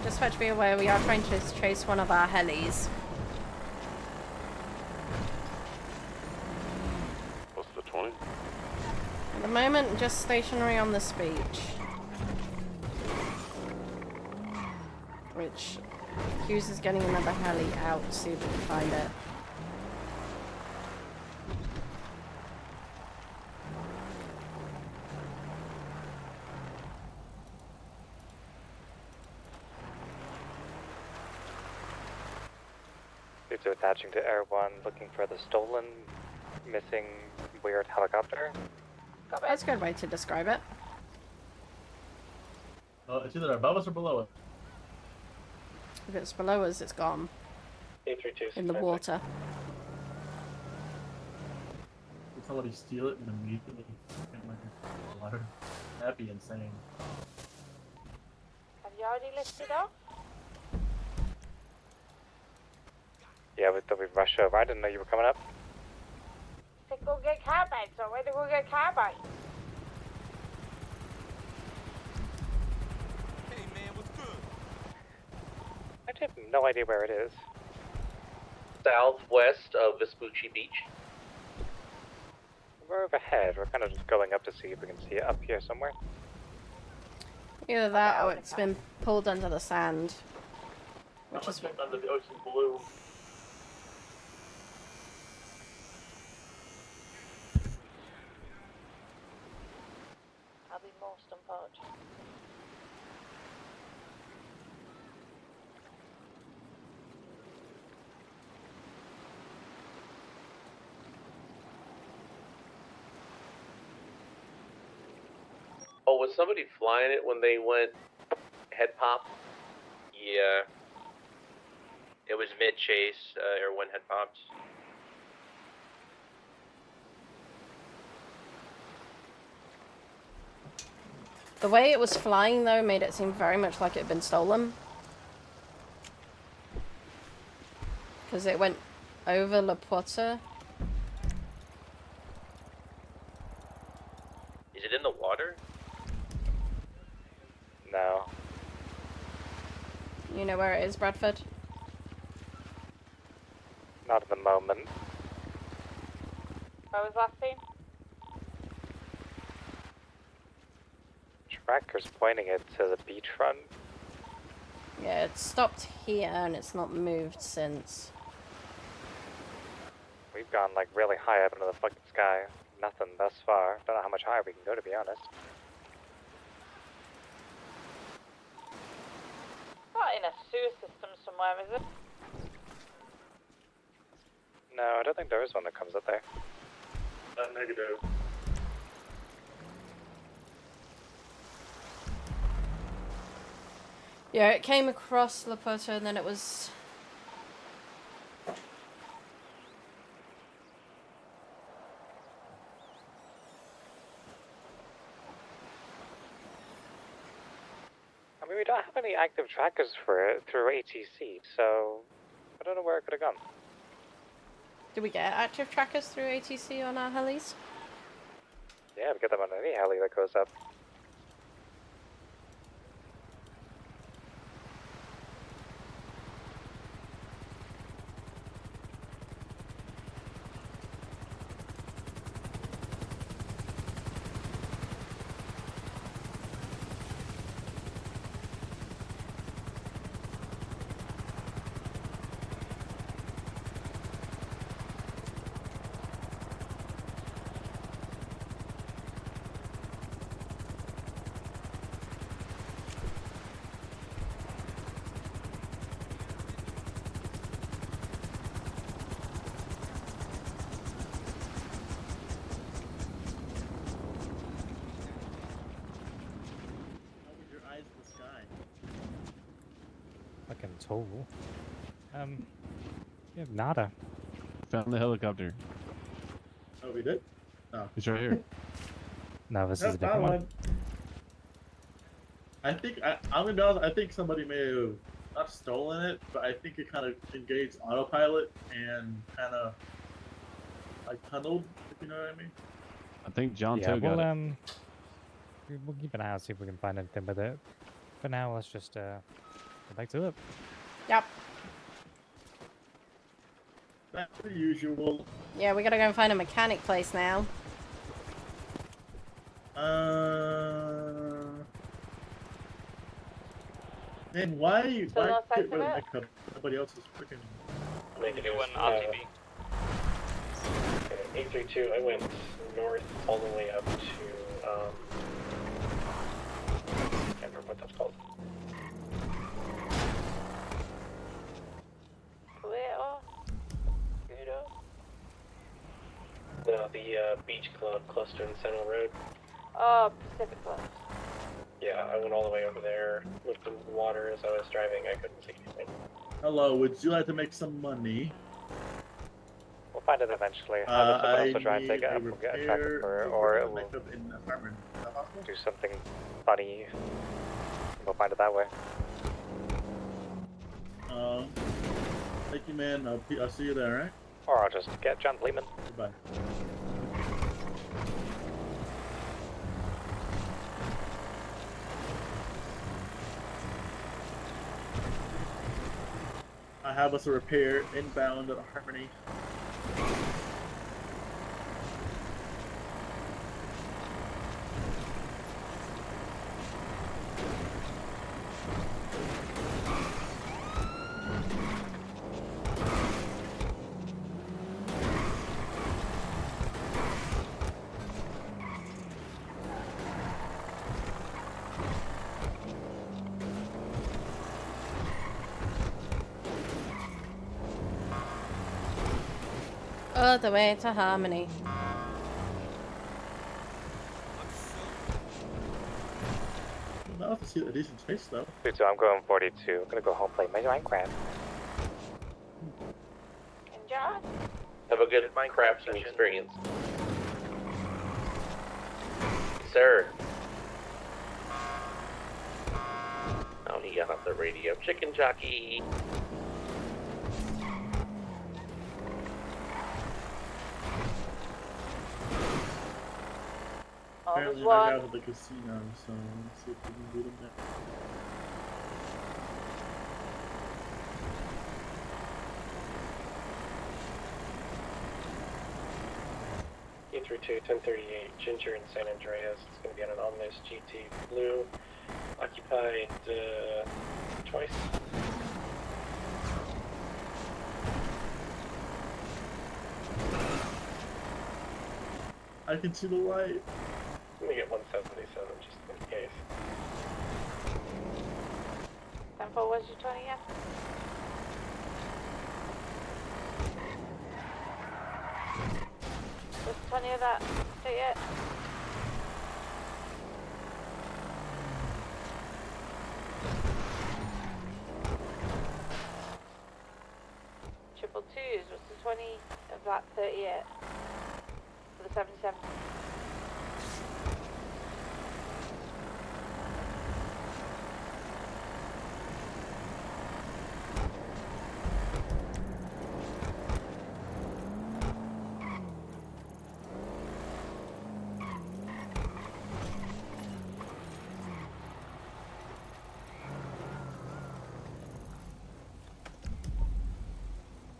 Dispatch, be aware we are trying to chase one of our helis. What's the 20? At the moment, just stationary on this beach. Which Hughes is getting another heli out to see if we can find it. It's attaching to Air 1, looking for the stolen, missing, weird helicopter. That's a good way to describe it. It's either above us or below us. If it's below us, it's gone. 832. In the water. Did somebody steal it and immediately get my water? That'd be insane. Have you already lifted off? Yeah, but then we rush over. I didn't know you were coming up. Said go get carbide, so where to go get carbide? Hey man, what's good? I have no idea where it is. Southwest of Vespucci Beach. We're overhead. We're kind of just going up to see if we can see it up here somewhere. Either that or it's been pulled under the sand. Which is under the ocean blue. I'll be most important. Oh, was somebody flying it when they went head pop? Yeah. It was mid-chase, Air 1 had popped. The way it was flying, though, made it seem very much like it had been stolen. Because it went over La Porta. Is it in the water? No. You know where it is, Bradford? Not at the moment. Where was last seen? Tracker's pointing it to the beachfront. Yeah, it stopped here and it's not moved since. We've gone like really high up into the fucking sky. Nothing thus far. Don't know how much higher we can go, to be honest. Not in a sewer system somewhere, is it? No, I don't think there is one that comes up there. Negative. Yeah, it came across La Porta and then it was... I mean, we don't have any active trackers for it through ATC, so I don't know where it could have gone. Did we get active trackers through ATC on our helis? Yeah, we get them on any heli that goes up. fucking tool. You have nada. Found the helicopter. Oh, we did? Oh. It's right here. No, this is a Yep, different found one. I think I'm gonna be honest. I think somebody may have not stolen it, but I think it kind of engaged autopilot and kind of like tunneled. If you know what I mean. I think John Yeah, Toe got it. we'll keep an eye out, see if we can find anything with it. For now, let's just go back to it. Yep. Back to the usual. Yeah, we gotta go and find a mechanic place now. Man, why So no get sense rid of of it? Mecca? Nobody else is freaking. Make it Doing is, RTB. 832, I went north all the way up to, can't remember what that's called. Puerto. Puerto. No, the beach club cluster in Sentinel Road. Oh, Pacific Club. Yeah, I went all the way over there, looked in the water as I was driving, I couldn't see anything. Hello, would you like to make some money? We'll find it eventually. Have someone also try and take it up. We'll get a tracker for it, or it will in the apartment. Is that possible? do something funny. We'll find it that way. Thank you, man. I'll see you there, right? Or I'll just get John Lehman. Goodbye. I have us a repair inbound at Harmony. All the way to Harmony. I'll have to see a decent space though. So I'm going 42. I'm gonna go home play my Minecraft. And John? Have a good crafting experience. Sir. Oh, he got off the radio. Chicken jockey. Apparently, I got out of the casino, so let's see if we can beat him there. Through 1038, Ginger and San Andreas. It's going to be on an ominous GT Blue. Occupied twice. I can see the light. Let me get 177 just in case. 10-4, what's your 20 again? What's the 20 of that? Say it. Triple twos, what's the 20 of that 38? For the 77.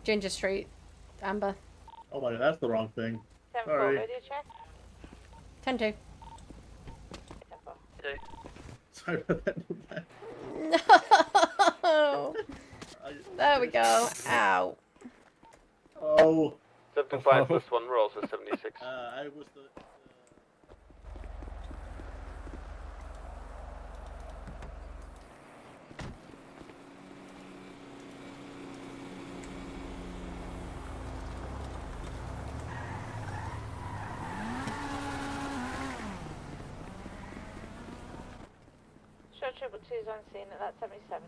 Ginger Street, Amber. Oh my god, that's the wrong thing. 10-4, Sorry. radio check. 10-2. 10-4. Sorry about that. No. There we go. Ow. Oh. 75 plus 1 rolls is 76. I was the. Show triple twos on scene at that 77.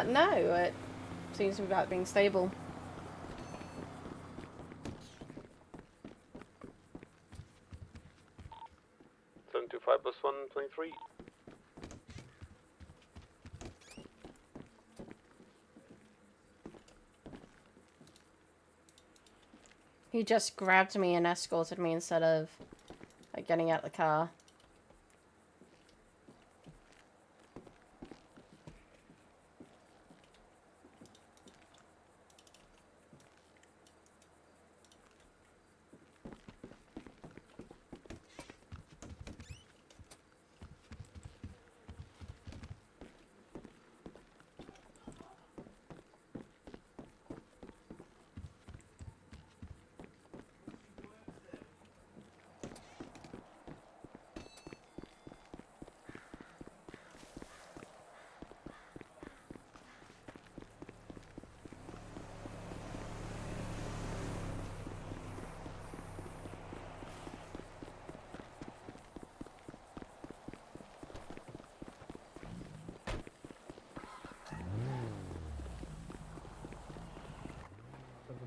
No, it seems to be about being stable. +123. He just grabbed me and escorted me instead of like getting out of the car.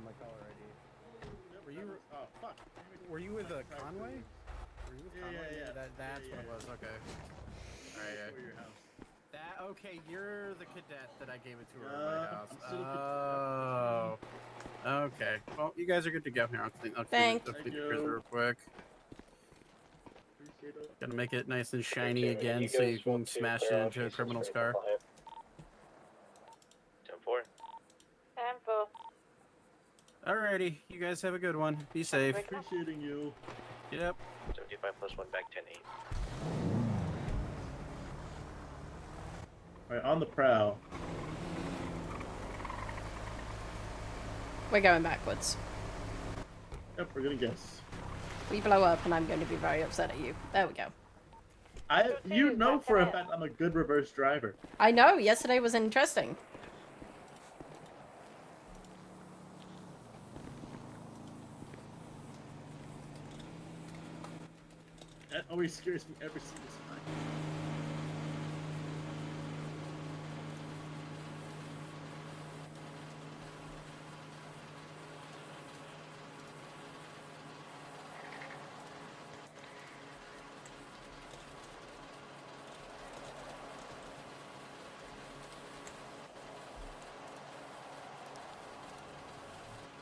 My caller ID. Were you? Oh fuck. Were you with Conway? Were you with Conway? Yeah. That's what it was. Okay. All right. Yeah. Your house. That okay? You're the cadet that I gave it to her at my house. I'm still a Oh. Okay. Well, you guys are good to go here. I'll clean Thank the cruiser real quick. Gotta make it nice and shiny again so you can smash it into a criminal's car. 10-4. 10-4. Alrighty, you guys have a good one. Be safe. Appreciating you. Yep. 75 +1 back 10-8. Alright, on the prowl. We're going backwards. Yep, we're gonna guess. We blow up and I'm going to be very upset at you. There we go. You know for a fact I'm a good reverse driver. I know, yesterday was interesting. That always scares me every single time.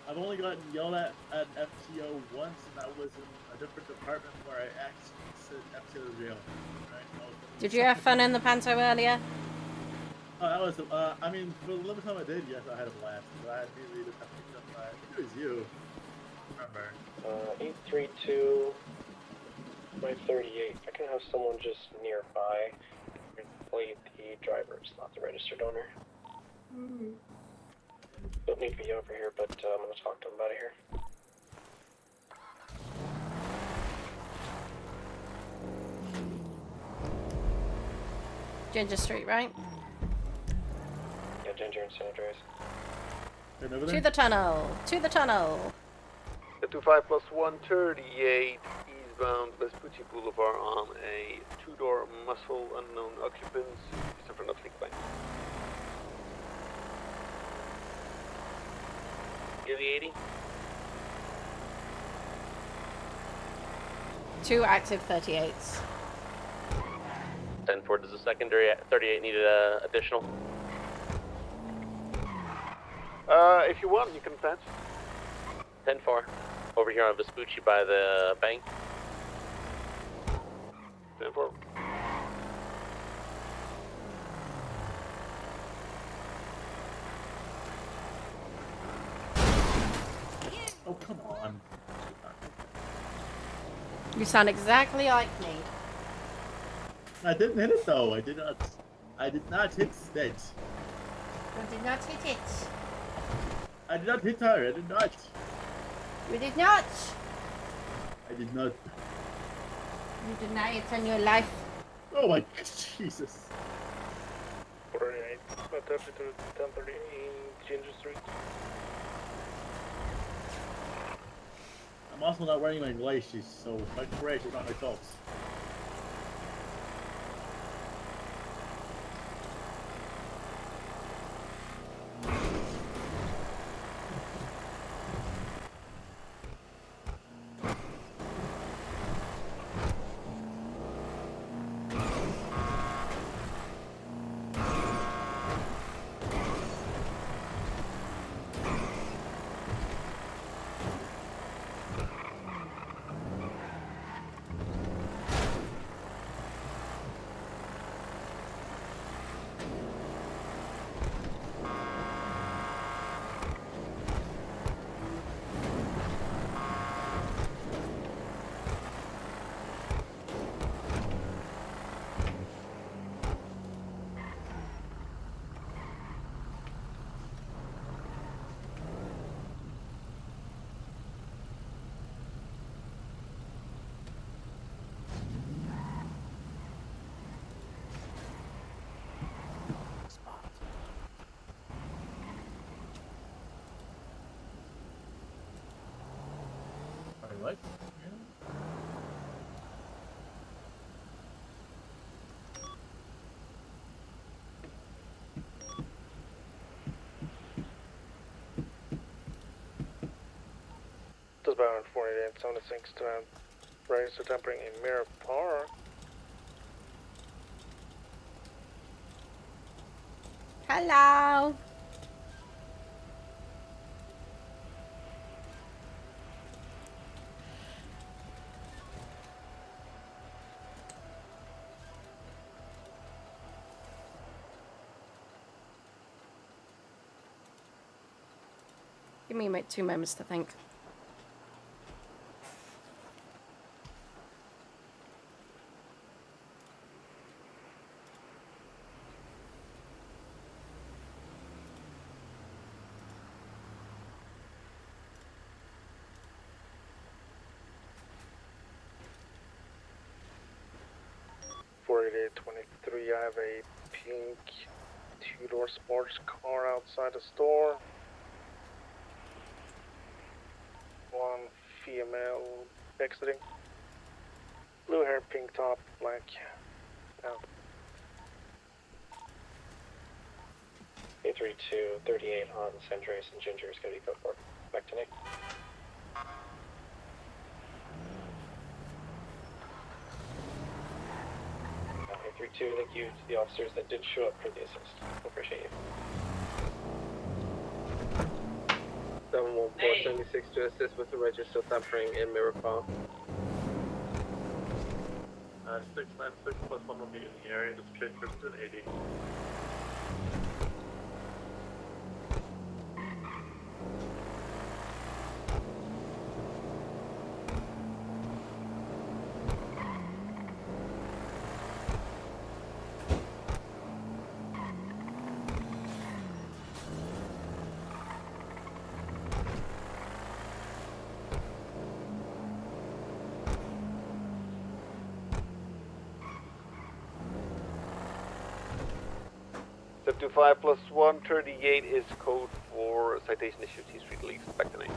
I've only gotten yelled at FTO once, and that was in a different department where I actually said FTO to jail. Right? Did you have fun in the panto earlier? Oh, that was, I mean, for the little time I did, yes, I had a blast. But I immediately just got picked up by, I think it was you. Remember? 832, my 38. I can have someone just nearby plate the driver. It's not the registered owner. Don't need to be over here, but I'm going to talk to him about it here. Ginger Street, right? Yeah, Ginger and San Andreas. To the tunnel! To the tunnel! 25 +138 eastbound Vespucci Boulevard on a two-door muscle unknown occupants just in front of Fleet Bank. Give the 80. 2 active 38s. 10-4, does the secondary 38 need additional? If you want, you can patch. 10-4, over here on Vespucci by the bank. 10-4. Oh, come on. You sound exactly like me. I didn't hit it though. I did not hit that. You did not hit it. I did not hit her. I did not. You did not. I did not. You deny it on your life. Oh my Jesus. 48, about 32, 1030 Ginger Street. I'm also not wearing my glasses, so my crash is not my fault. what? Does about 48, 76 to register tampering in Mirror Park. Hello. Give me 2 moments to think. I have a pink two-door sports car outside the store. One female exiting. Blue hair, pink top, black. Now. 832, 38 on San Andreas and Ginger is going to be put forward. Back to Nick. 832, thank you to the officers that did show up for the assist. Appreciate you. 71476 to assist with the register tampering in Mirror Park. 696 plus 1 will be in the area. Just check for 80. Step 25 plus 138 is code for citation issued. T Street leaks. Back to Nate.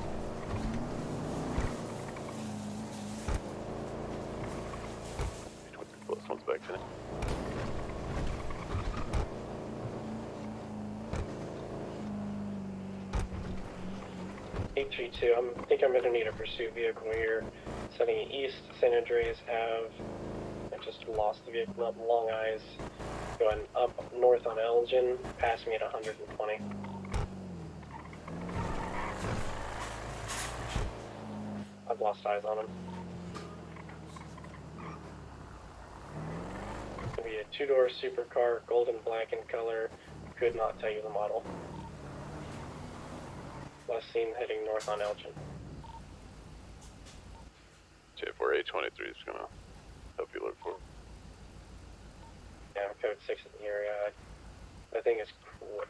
Plus one's back to Nate. I think I'm going to need a pursuit vehicle here. Setting east, San Andreas Ave. I just lost the vehicle up Long Eyes. Going up north on Elgin, passing me at 120. I've lost eyes on him. It's going to be a two-door supercar, gold and black in color. Could not tell you the model. Last seen heading north on Elgin. J4823 is gonna help you look for it. Yeah, code 6 in the area. I think it's quick.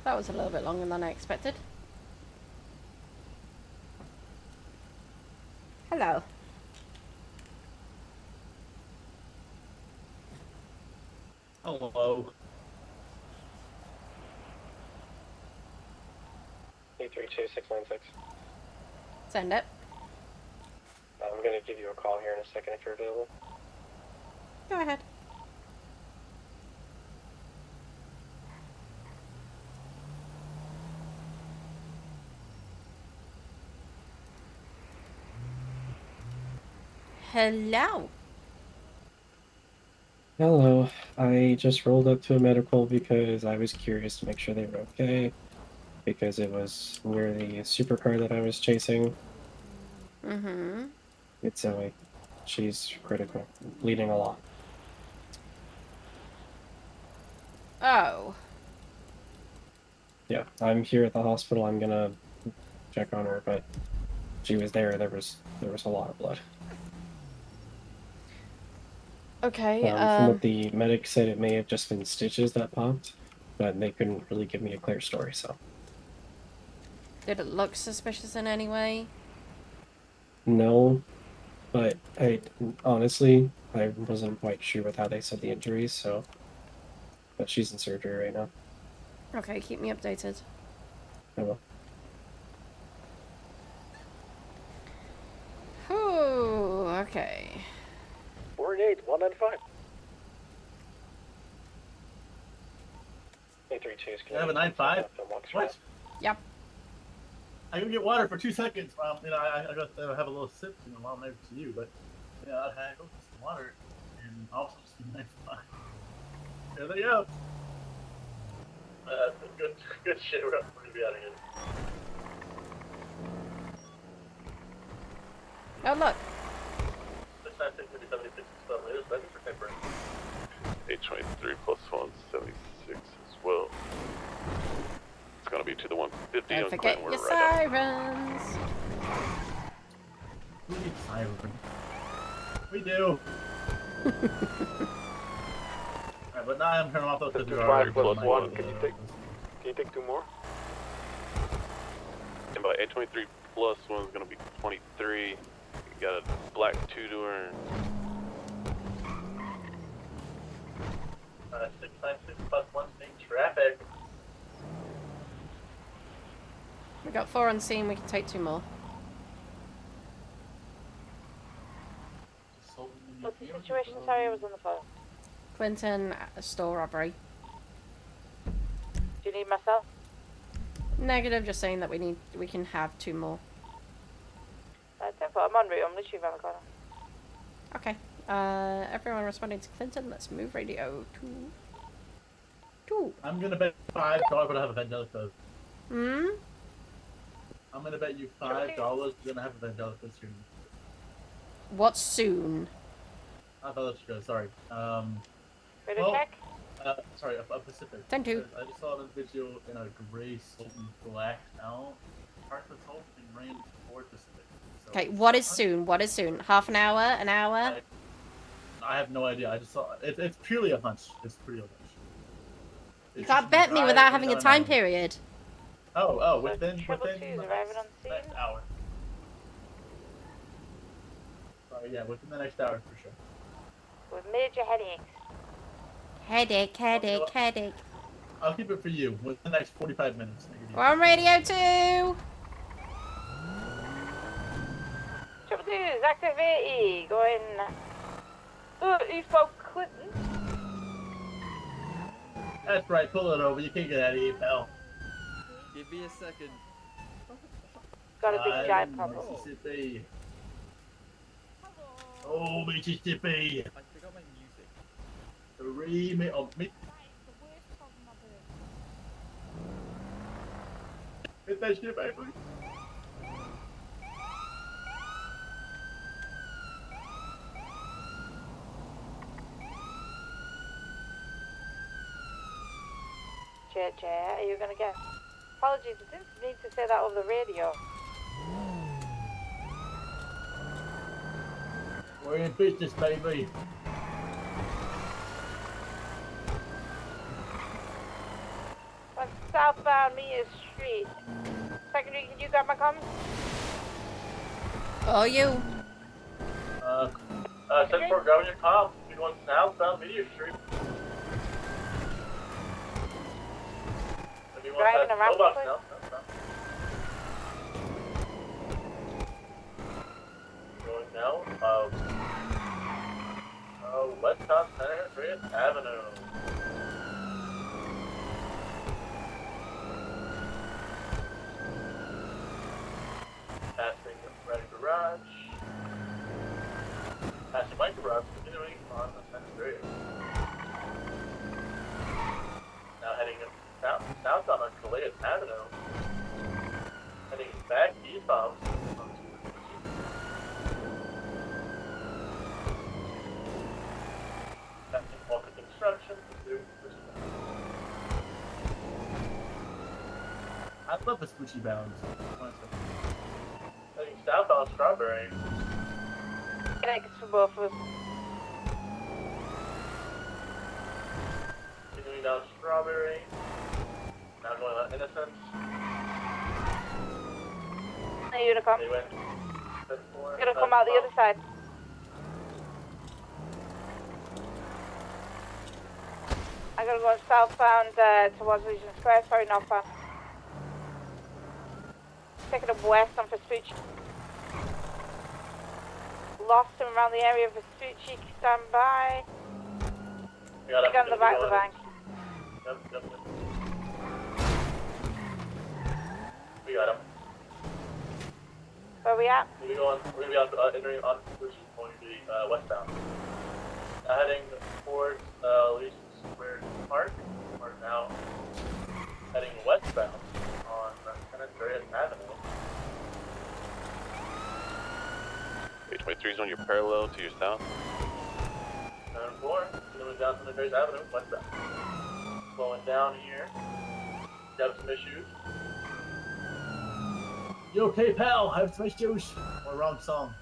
That was a little bit longer than I expected. Hello. Hello. 832696. Send it. I'm gonna give you a call here in a second if you're available. Go ahead. Hello. Hello. I just rolled up to a medical because I was curious to make sure they were okay, because it was near the supercar that I was chasing. Mm-hmm. It's Zoe. She's critical, bleeding a lot. Oh. Yeah, I'm here at the hospital. I'm gonna check on her, but she was there. There was a lot of blood. Okay, From what the medic said, it may have just been stitches that popped, but they couldn't really give me a clear story, so. Did it look suspicious in any way? No, but honestly, I wasn't quite sure with how they said the injuries, so. But she's in surgery right now. Okay, keep me updated. I will. Ooh, okay. 48, 195. 832's You have a 9.5? What? Yep. I can get water for 2 seconds. You know, I got to have a little sip, you know, while I'm next to you. But yeah, I had to go get some water, and also just a 9.5. There they go. Good shit. We're gonna be out of here. Oh look. This time 76 spell latest, but I think we're temporary. 823 plus 176 as well. It's gonna be to the 150 Don't on forget Clinton. your We're right up. sirens. We need siren. We do. Alright, but now I'm turning off those. 5 plus 1. Can you take 2 more? And by 823 plus 1 is gonna be 23. You got a black 2-door. 696 plus 1 being traffic. We got 4 on scene, we can take 2 more. What's the situation? Sorry, I was on the phone. Clinton, store robbery. Do you need myself? Negative, just saying that we can have 2 more. I'm on route. I'm literally around the corner. Okay. Everyone responding to Clinton. Let's move radio to 2. I'm gonna bet $5 but I have a Vandelica. Hmm? I'm gonna bet you $5 you're gonna have a Vandelica soon. What soon? I thought let's go, sorry. Ready to check? Sorry, a Pacific. 10-2. I just saw an individual in a gray Sultan blacked out. Parked the Sultan and ran toward Pacific. So Okay, what is soon? What is soon? Half an hour? An hour? I have no idea. I just saw it's purely a hunch. It's purely a hunch. You can't bet me without having a time period. Oh, within Twos arriving on scene. next hour. Sorry, yeah, within the next hour for sure. With major headaches. Headache. I'll keep it for you within the next 45 minutes. We're on radio 2! Triple twos, activate. Going. Eastbound Clinton. That's right, pull it over. You can't get out of here, pal. Give me a second. Got a big giant problem. Mississippi. Oh, Mississippi. I forgot my music. The remake of me. Hit that shit, baby. Chair, are you gonna get? Apologies, I didn't need to say that over the radio. We're in business, baby. What? southbound Mia Street. Secondary, can you grab my comms? Oh, you. 10-4, grabbing your comms. We're going southbound Media Street. Driving around Novak quick. now. Going now. Westbound San Andreas Avenue. Passing Red Garage. Passing White Garage, continuing on San Andreas. Now heading southbound on Calais Avenue. Heading back eastbound. Passing Walker Construction. I love the squishy bounds. Heading southbound Strawberry. Thanks for both of us. Continuing down Strawberry. Now going on Innocence. Hey, Unicom. They went. Gonna come out the other side. I'm gonna go southbound towards Legion Square. Sorry, northbound. Taking up west on Vespucci. Lost him around the area of Vespucci. Stand by. Got on the back of the bank. Yep. We got him. Where we at? We're gonna be entering on Vespucci, going to be westbound. Heading towards Legion Square Park. We're now heading westbound on San Andreas Avenue. 823 is on your parallel to your south. 7-4, continuing down San Andreas Avenue, westbound. Slowing down here. Have some issues. You okay, pal? I have some issues. Or wrong song.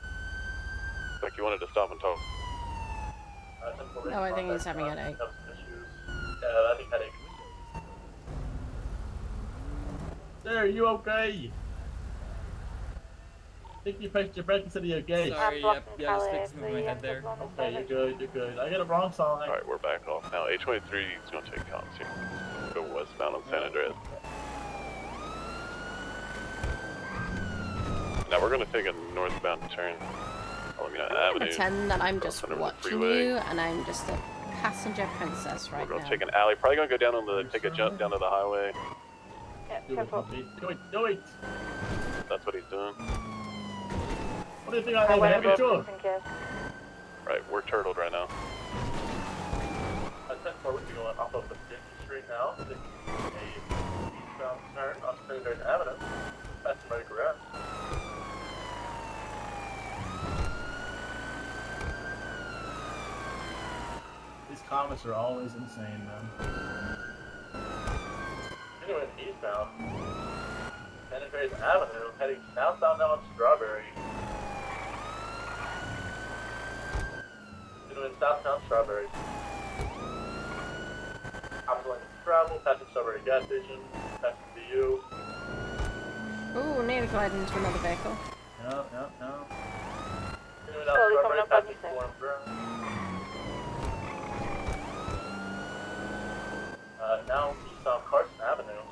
Like you wanted to stop and talk. No, I think he's having a headache. Have some issues. Yeah, I think headache. There, you okay? I think you pressed your brake and said you're okay. Sorry, yeah, I just fixed something in my head there. Okay, you're good. I got a wrong song. Alright, we're back off now. 823 is going to take comms here. Go westbound on San Andreas. Now we're going to take a northbound turn. I'm gonna pretend that I'm just watching you, and I'm just a passenger princess right We're going now. to take an alley. Probably going to go down on the, take a jump down to the highway. Do it. That's what he's doing. What do you think I have? Right, we're turtled right now. I sent forward to going off of the 50th Street now, taking a eastbound turn on San Andreas Avenue. That's right around. These comments are always insane, man. Anyway, eastbound, San Andreas Avenue, heading southbound now on Strawberry. Continuing southbound Strawberry. Opposite lane of travel, passing Strawberry gas station, passing BU. Ooh, nearly collided into another vehicle. No. Continuing down Slowly Strawberry, coming up passing on you, Forum Drive. Now eastbound Carson Avenue.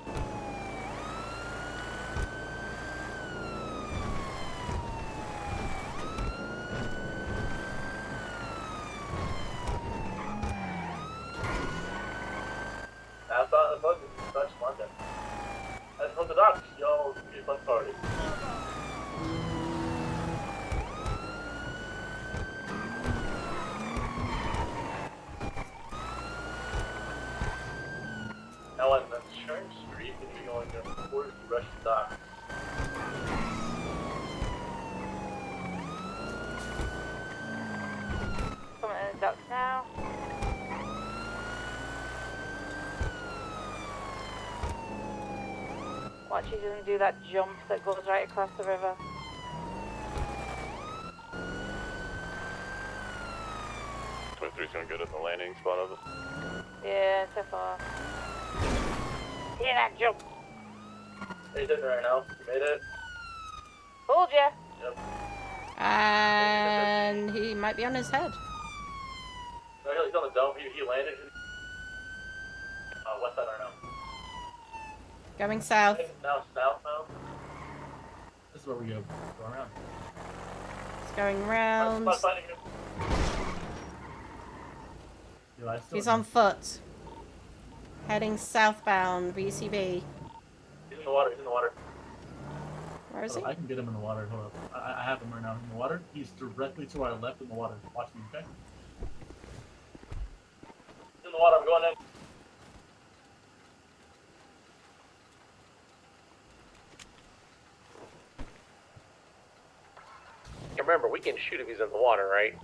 Southbound the bug is Dutch London. As for the docks, y'all be a fun party. Now on the Church Street, we'll be going towards the Russian docks. Coming in the docks now. Watch he doesn't do that jump that goes right across the river. Is going to go to the landing spot of it. Yeah, so far. Here, now, jump. Hey, did right now. You made it. Hold ya. Yep. And he might be on his head. No, he's on the dome. He landed. West side right now. Going south. Now south now. This is where we go. Go around. It's going round. He's on foot. Heading southbound, VCB. He's in the water. He's in the water. Where is he? I can get him in the water. Hold up. I have him right now in the water. He's directly to our left in the water. Watch me, okay? He's in the water. I'm going in. Remember, we can shoot if he's in the water, right?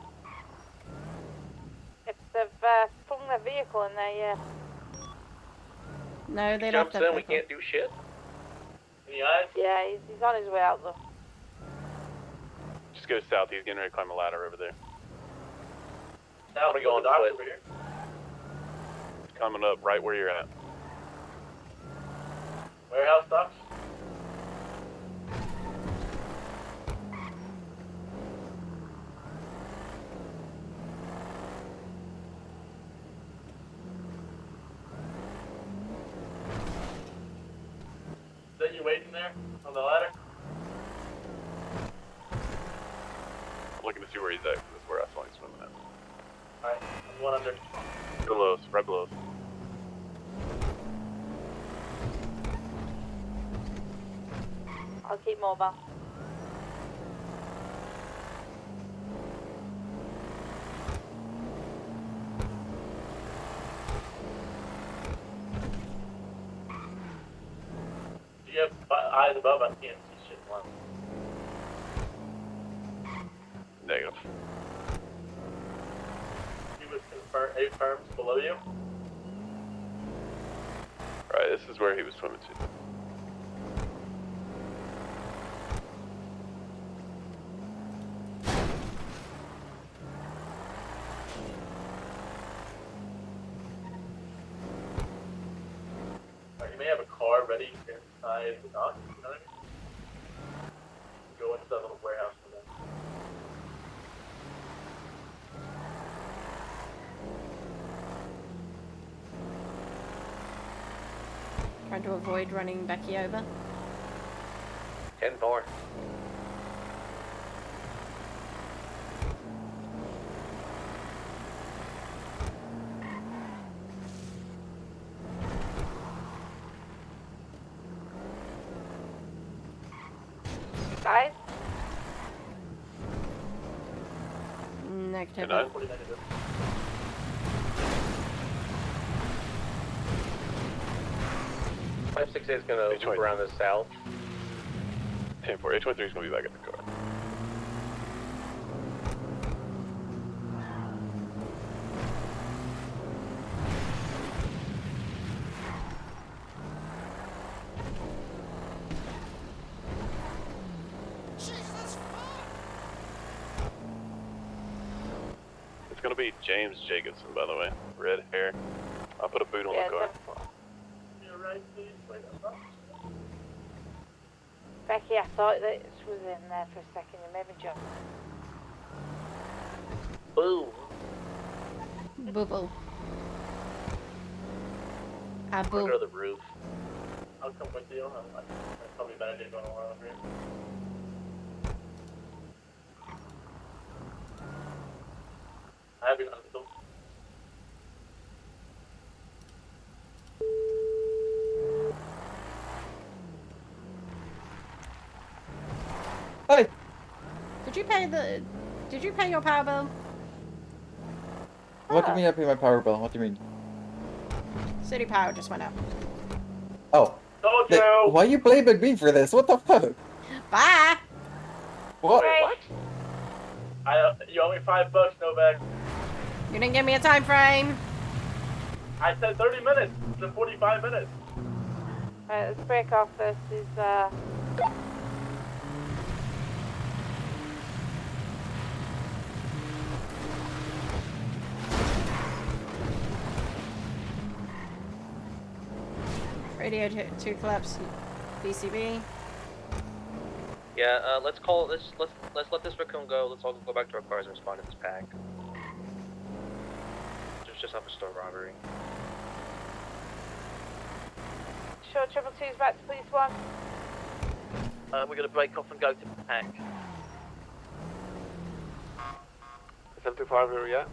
If they've flung their vehicle in there, yeah. No, they Jumps left in, that we vehicle. can't do shit. Any eyes? Yeah, he's on his way out though. Just go south. He's getting ready to climb a ladder over there. Now we go on foot. over here. He's coming up right where you're at. Warehouse stocks. Is that you waiting there on the ladder? Looking to see where he's at, 'cause that's where I saw him swimming at. Alright, I'm one under. Below us, right below us. I'll keep mobile. Do you have eyes above? I can't see shit in line. Negative. He was eight firms below you. Right, this is where he was swimming to. You may have a car ready inside the dock, you know what I mean? Go into that little warehouse for them. Trying to avoid running Becky over. 10-4. Guys? Negative. 10-9. 568 is gonna loop around the south. 10-4. H-23 is gonna be back at the car. It's gonna be James Jacobson, by the way. Red hair. I'll put a boot on the car. You're right, please. Wait, up. Becky, I thought that it was in there for a second. You made me jump. Boom. Bubble. I'll Abu. go to the roof. I'll come with you. That's probably a bad idea going around over here. I have your until. Hey! Did you pay your power bill? What do you mean I pay my power bill? What do you mean? City power just went up. Oh. Told you! Why are you blaming me for this? What the fuck? Bye! What? What? You owe me $5, Novak. You didn't give me a time frame. I said 30 minutes. It's been 45 minutes. Alright, let's break off this. Radio 2 collapse. BCB. Yeah, let's call let's let this raccoon go. Let's all go back to our cars and respond to this pack. There's just up a store robbery. Sure, 222's back to police 1. We're gonna break off and go to pack. 725, where are we at?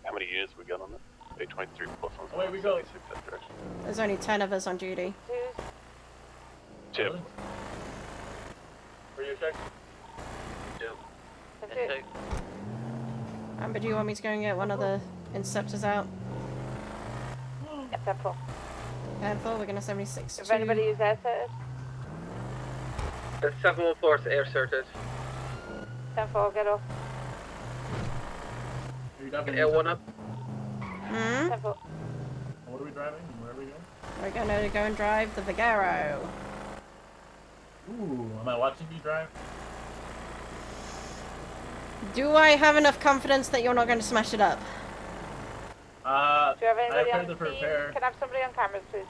How many units we got on that? 823 plus 1. Away we go. That direction. There's only 10 of us on duty. Chip. For your check. Amber, do you want me to go and get one of the interceptors out? Yep, 10-4. 10-4, we're gonna 76. If anybody is air certed. The 714 is air certed. 10-4, get off. Air 1 up. Hmm? 10-4. What are we driving? Where are we going? We're gonna go and drive the Vigero. Ooh, am I watching you drive? Do I have enough confidence that you're not going to smash it up? Do you have anybody on the the scene? repair. Can I have somebody on cameras, please?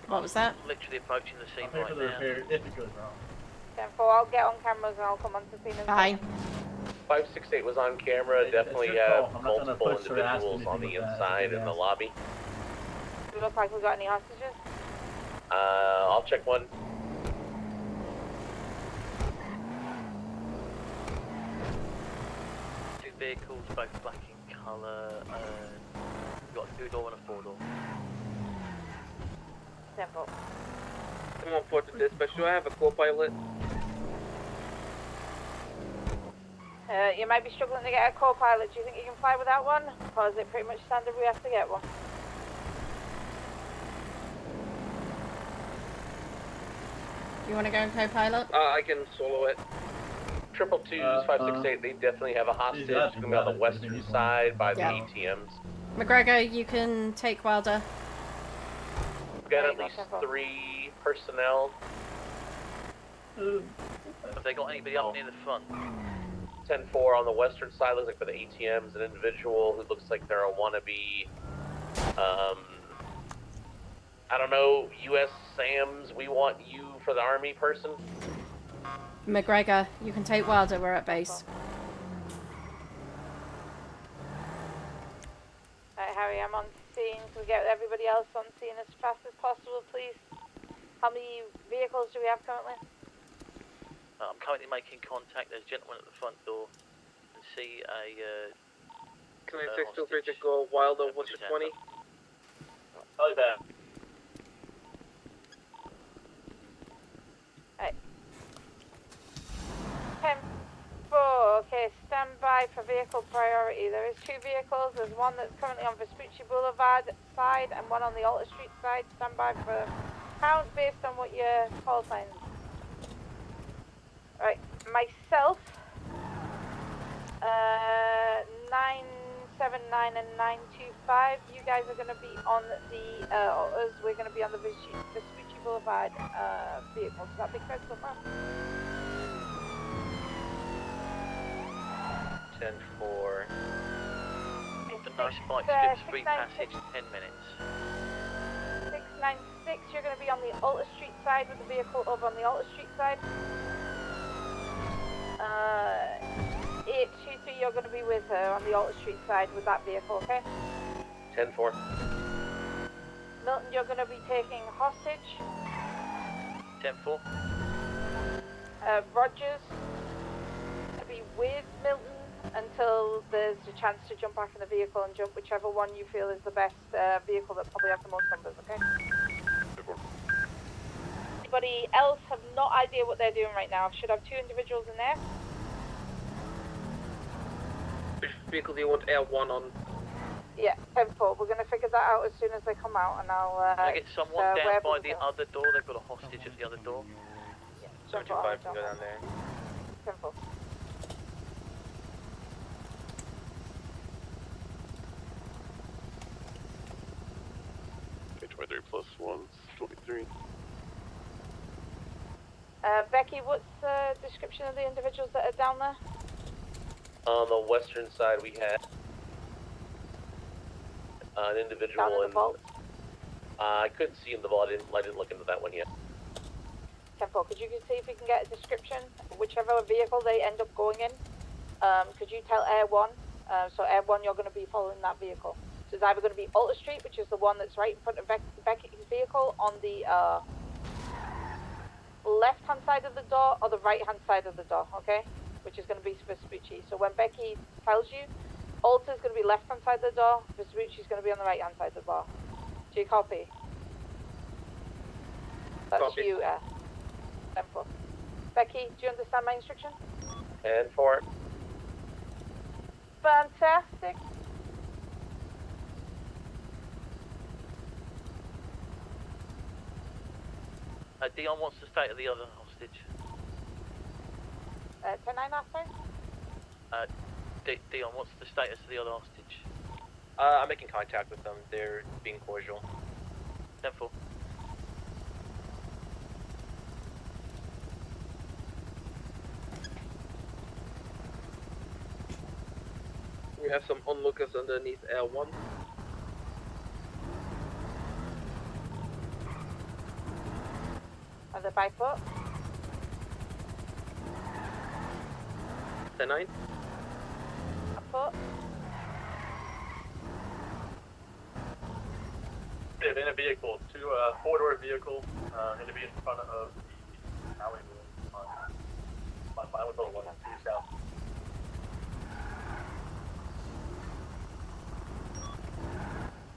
What was that? Literally approaching the scene I'll pay for the repair if it goes wrong. 10-4, I'll get on cameras and I'll come on to scene and Bye. 568 was on camera. Definitely your call. I'm not gonna multiple push or ask individuals on the anything with that. inside in the lobby. Do it look like we got any hostages? I'll check one. Two vehicles, both black in colour, we've got a 2-door and a 4-door. 10-4. 714 to dispatch, do I have a co-pilot? You might be struggling to get a co-pilot. Do you think you can fly without one? Or is it pretty much standard we have to get one? You want to go and co-pilot? I can solo it. 222s, 568, they definitely have a hostage. It's going to be on the western side by the Yeah. ATMs. McGregor, you can take Wilder. We've got at least 3 personnel. Have they got anybody up near the front? 10-4 on the western side, looks like for the ATMs, an individual who looks like they're a wannabe, I don't know, US Sam's, we want you for the army person. McGregor, you can take Wilder. We're at base. Alright, Harry, I'm on scene. Can we get everybody else on scene as fast as possible, please? How many vehicles do we have currently? I'm currently making contact. There's a gentleman at the front door. And see a. Can I 623 to go Wilder, what's your 20? Probably bad. Alright. 10-4, okay, stand by for vehicle priority. There is 2 vehicles. There's one that's currently on Vespucci Boulevard side and one on the Alta Street side. Stand by for count based on what your call signs. Right, myself, 979 and 925, you guys are going to be on the, we're going to be on the Vespucci Boulevard vehicle. Does that make sense so far? 10-4. The nice bike strips free passage 10 minutes. 696, you're going to be on the Alta Street side with the vehicle over on the Alta Street side. 823, you're going to be with her on the Alta Street side with that vehicle, okay? 10-4. Milton, you're going to be taking hostage. 10-4. Rogers to be with Milton until there's a chance to jump back in the vehicle and jump whichever one you feel is the best vehicle that probably has the most numbers, okay? Anybody else have no idea what they're doing right now? I should have 2 individuals in there. Which vehicle do you want Air 1 on? Yeah, 10-4. We're going to figure that out as soon as they come out, and I'll... Can I get someone down by the other door? They've got a hostage at the other door. 75 can go down there. 10-4. Okay, 23 plus 1's 23. Becky, what's the description of the individuals that are down there? On the western side, we had An individual Down in the vault. I couldn't see in the vault. I didn't look into that one yet. 10-4, could you see if you can get a description, whichever vehicle they end up going in? Could you tell Air 1? So Air 1, you're going to be following that vehicle. So it's either going to be Alta Street, which is the one that's right in front of Becky's vehicle on the left-hand side of the door, or the right-hand side of the door, okay? Which is going to be Vespucci. So when Becky tells you, Alta's going to be left-hand side of the door, Vespucci's going to be on the right-hand side of the bar. Do you copy? That's Copy. you, 10-4. Becky, do you understand my instruction? 10-4. Fantastic. Dion, what's the state of the other hostage? 10-9 after? Dion, what's the status of the other hostage? I'm making contact with them. They're being cordial. 10-4. We have some onlookers underneath L1. Are they by foot? 10-9. On foot? In a vehicle, four-door vehicle, going to be in front of the alleyway. I would one south.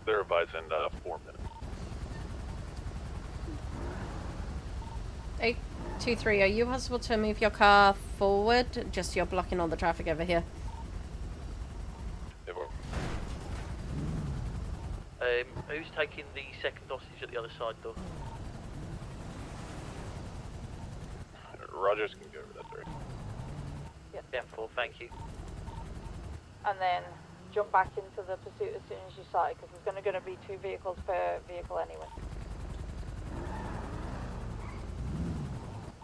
They're advising 4 minutes. 823, are you possible to move your car forward? Just you're blocking all the traffic over here. Who's taking the second hostage at the other side door? Rogers can go over that direction. Yep. 10-4, thank you. And then jump back into the pursuit as soon as you start it, because there's going to be 2 vehicles per vehicle anyway.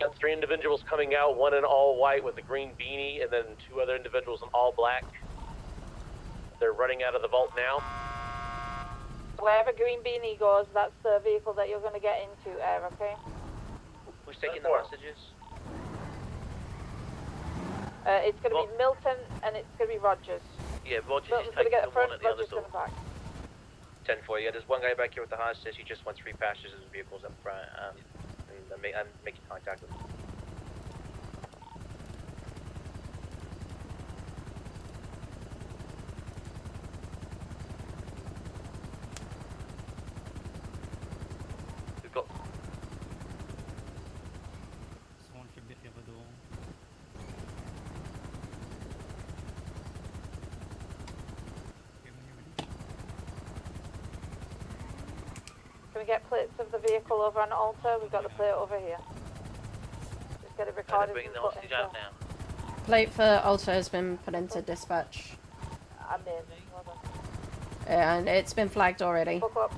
Got 3 individuals coming out, one in all white with a green beanie, and then 2 other individuals in all black. They're running out of the vault now. Wherever green beanie goes, that's the vehicle that you're going to get into, Air, okay? Who's taking the hostages? It's going to be Milton and it's going to be Rogers. Yeah, Rogers Milton's is going to taking get the the front, one at the other Rogers door. going back. 10-4, yeah, there's one guy back here with the hostage. He just wants free passengers and vehicles up front. And I'm making contact with him. We've got Someone should be the other door. Can we get plates of the vehicle over on Alta? We've got the plate over here. Just get it recorded. bringing and the put hostage into- out now. Plate for Alta has been put into dispatch. Amazing. Well done. And it's been flagged already. Book up.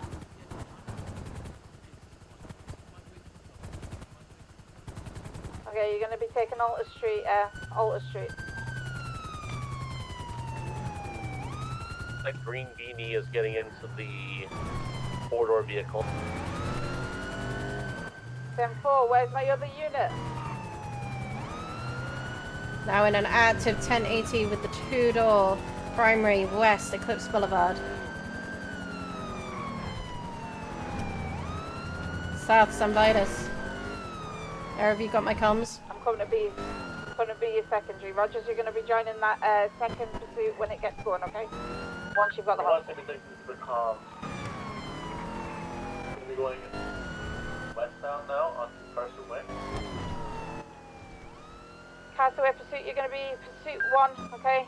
Okay, you're going to be taking Alta Street, Alta Street. That green beanie is getting into the 4-door vehicle. 10-4, where's my other unit? Now in an active 1080 with the 2-door primary west Eclipse Boulevard. South San Vitus. Air, have you got my comms? I'm going to be your secondary. Rogers, you're going to be joining that second pursuit when it gets going, okay? Once you've got the hostage. Going to be going westbound now on Carson Way. Castaway pursuit, you're going to be pursuit 1, okay?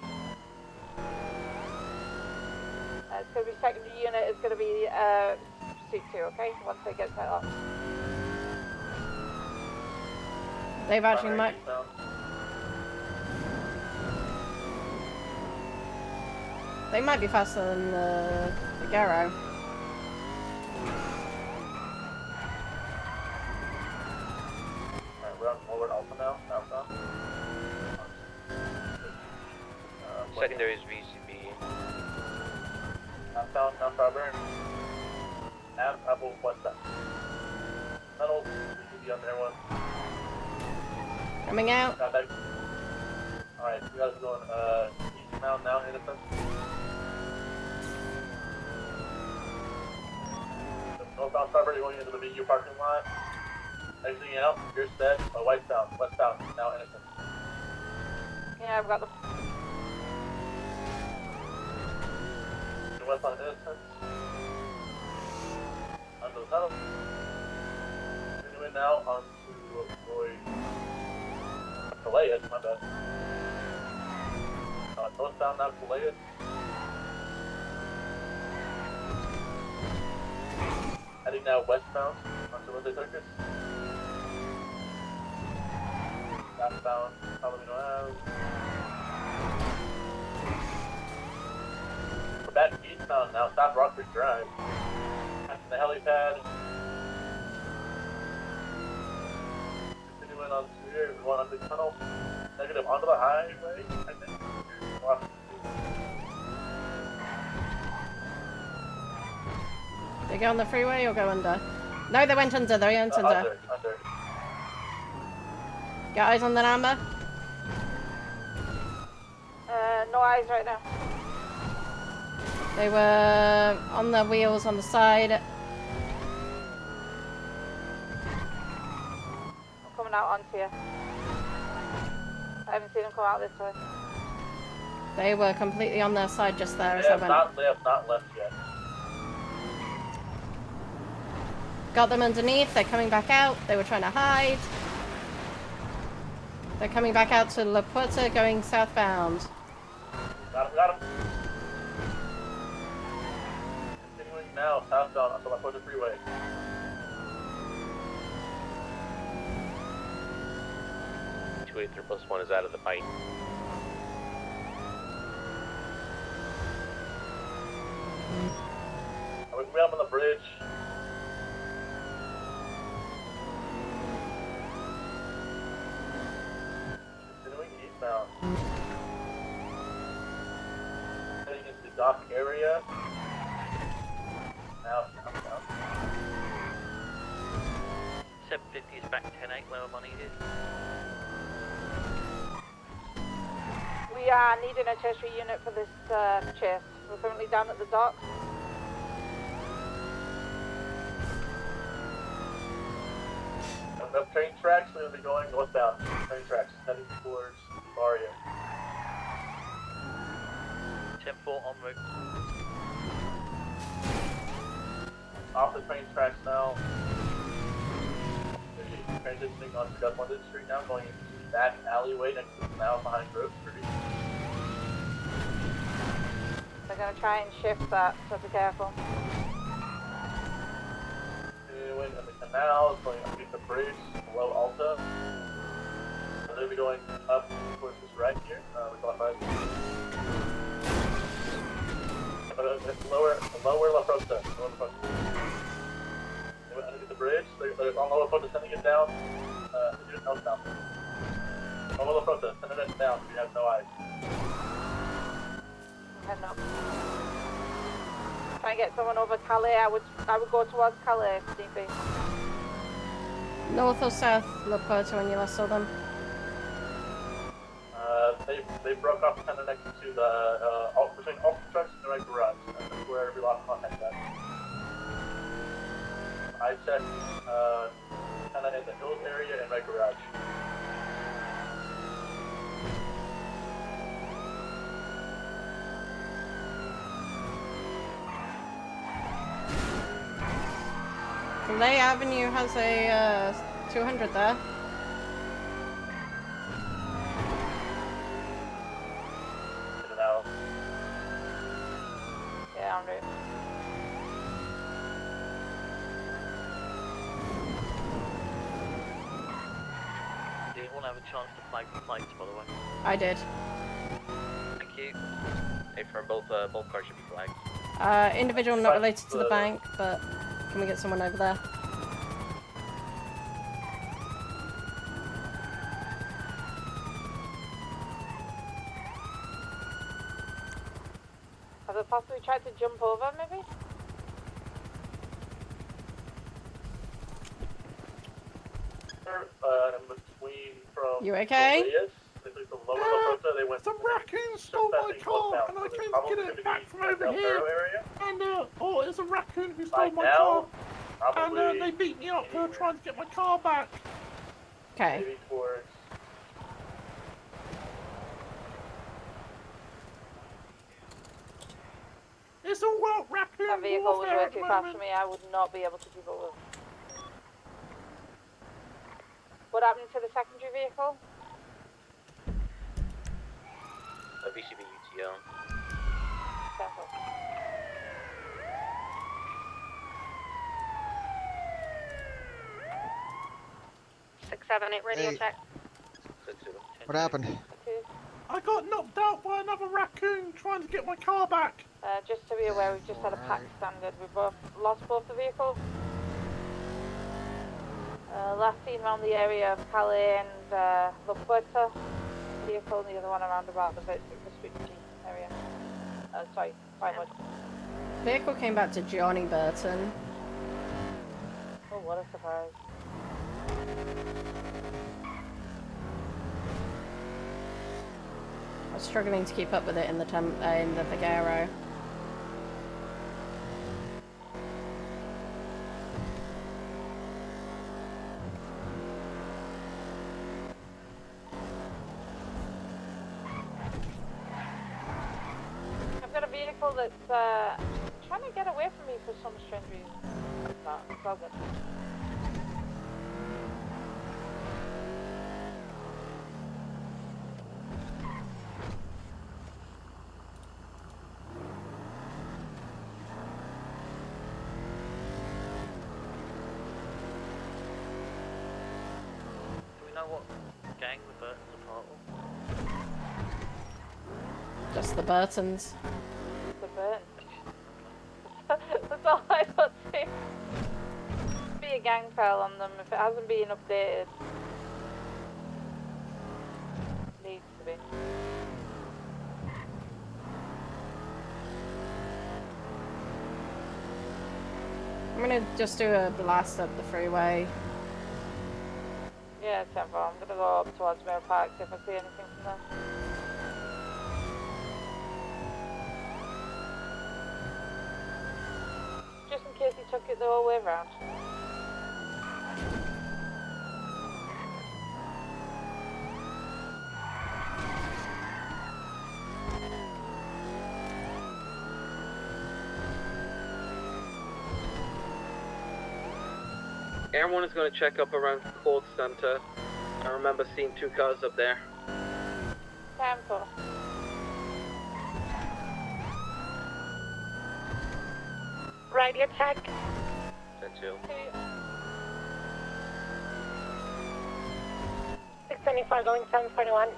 It's going to be secondary unit, it's going to be pursuit 2, okay? Once they get set up. They've actually might. They might be faster than the Garo. Alright, we're on forward Alpha now, southbound. Secondary is VCB. Southbound, down Starburn. Apple, westbound. Tunnels, we on there one. Coming out. Got back. Alright, you guys are going eastbound now, Innocent. Northbound Starburn, you're going into the VU parking lot. Exiting out, you're set. Westbound, now Innocent. Yeah, I've got the. West on Innocent. Onto the tunnel. Continuing now onto Roy. Calais, my bad. Northbound now Calais. Heading now westbound onto Lindsay Circus. Southbound, Palomino Ave. We're back eastbound now, South Rockford Drive. Passing the helipad. Continuing on to here, we're going onto the tunnel. Negative onto the highway, I think. They go on the freeway or go under? No, they went under. They went under. Under. Got eyes on the number? No eyes right now. They were on the wheels on the side. I'm coming out onto you. I haven't seen them come out this way. They were completely on their side just there as They I have went. not left yet. Got them underneath. They're coming back out. They were trying to hide. They're coming back out to La Puerta going southbound. Got him. Continuing now southbound onto La Puerta Freeway. +1 is out of the fight. We're up on the bridge. Continuing eastbound. Heading into the dock area. Now, southbound. 750 is back 10-8 where money is. We are needing a tertiary unit for this chase. We're currently down at the docks. Up train tracks, we're going to be going northbound. Train tracks, heading towards Barrio. 10-4 en route. Off the train tracks now. Transitioning onto Gus London Street now, going into the back alleyway next to the canal behind Grove Street. They're going to try and shift that, so be careful. Continuing in the canal, going underneath the bridge below Alta. And they'll be going up towards this right here, with left side. It's lower La Prosta. They went underneath the bridge, they're on La Prosta, sending it down. Down. On La Prosta, sending it down, so you have no eyes. Heading up. Try and get someone over Calais. I would go towards Calais, DP. North or south La Puerta when you last saw them? They broke off kind of next to the between Alta Trucks and the right garage. And that's where we lost contact at. I checked kind of in the hills area and right garage. Calais Avenue has a 200 there. In and out. Yeah, en route. Do you want to have a chance to flag the flights, by the way? I did. Thank you. Hey, for both cars should be flagged. Individual not related to the bank, but can we get someone over there? Have they possibly tried to jump over, maybe? Between from You okay? the lower La Puerta, they went The raccoon stole my car, and I came to get it back from over here. And it's a raccoon who stole my car, and they beat me up for trying to get my car back. Okay. Maybe towards. It's all about raccoon That vehicle was warfare way at the too fast for moment. me. I would not be able to keep up with. What happened to the secondary vehicle? A VCB UTL. Careful. 678 radio Hey. check. What happened? I got knocked out by another raccoon trying to get my car back. Just to be aware, we've just had a pack standard. We both lost both the vehicles. Last seen around the area of Calais and La Puerta. Vehicle, and the other one around about the Vespucci area. Sorry, Vinewood. Vehicle came back to Johnny Burton. Oh, what a surprise. I was struggling to keep up with it in the Vigero. I've got a vehicle that's trying to get away from me for some strange reason. It's not. It's all good. Do we know what gang the Burtons are part of? Just the Burtons. The Burton. That's all I got to say. Be a gang file on them if it hasn't been updated. Needs to be. I'm gonna just do a blast up the freeway. Yeah, 10-4. I'm gonna go up towards Mirror Park, see if I see anything from there. Just in case he took it the whole way around. Air 1 is going to check up around Cold Center. I remember seeing 2 cars up there. 10-4. Radio check. 10-2. 674 going 741.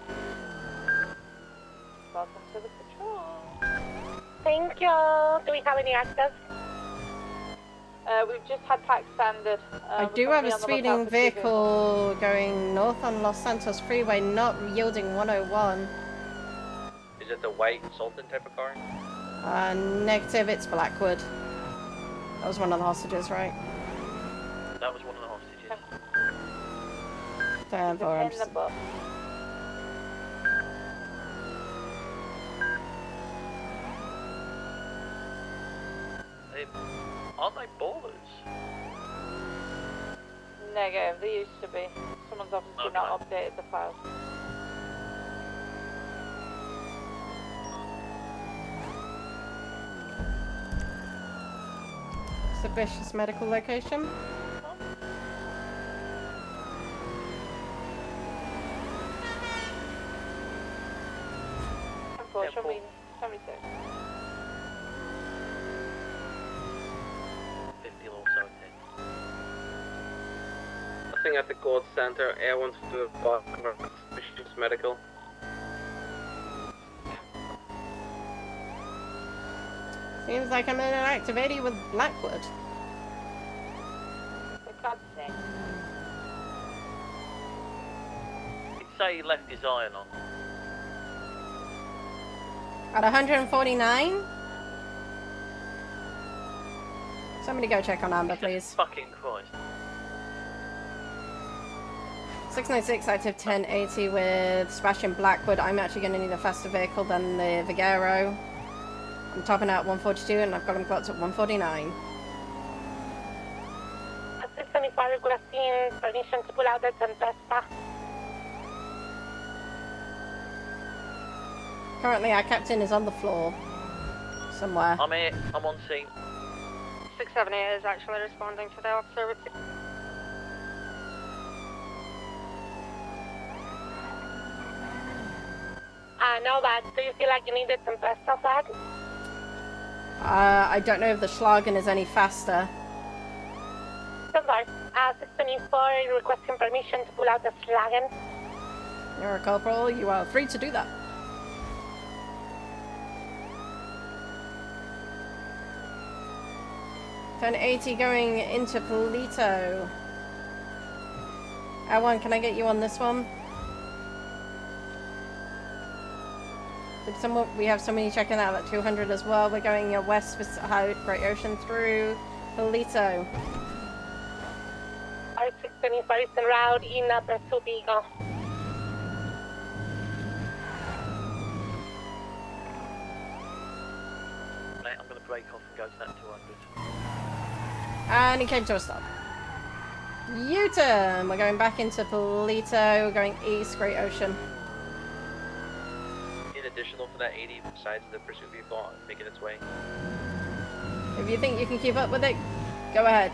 Welcome to the patrol. Thank you. Do we have any access? We've just had pack standard. I do have a speeding vehicle going north on Los Santos Freeway, not yielding 101. Is it the white Sultan type of car? Negative, it's Blackwood. That was one of the hostages, right? That was one of the hostages. 10-4, I'm just... Aren't they ballers? Negative, they used to be. Someone's obviously not updated the file. Suspicious medical location. Show me 76. 50 also, Nothing at the Cold Center. Air 1's to the bottom of suspicious medical. Seems like I'm in an activity with Blackwood. For God's sake. He'd say he left his iron on. At 149? Somebody go check on Amber, please. Fucking Christ. 696 active 1080 with Sebastian Blackwood. I'm actually going to need a faster vehicle than the Vigero. I'm topping out 142 and I've got him clocked at 149. 675 requesting permission to pull out the Tempesta. Currently our captain is on the floor. Somewhere. I'm here. I'm on scene. 678 is actually responding to the observatory. Novak, do you feel like you need the Tempesta flag? I don't know if the Schlagen is any faster. Silver, 624 requesting permission to pull out the Schlagen. You're a corporal, you are free to do that. .80 going into Polito. L1, can I get you on this one? We have somebody checking out at 200 as well. We're going west with Great Ocean through Polito. 625 is en route in Pursuit Eagle. Mate, I'm going to break off and go to that 200. And he came to a stop. U-turn! We're going back into Polito. We're going east, Great Ocean. Additional for that 80 besides the pursuit vehicle making its way. If you think you can keep up with it, go ahead.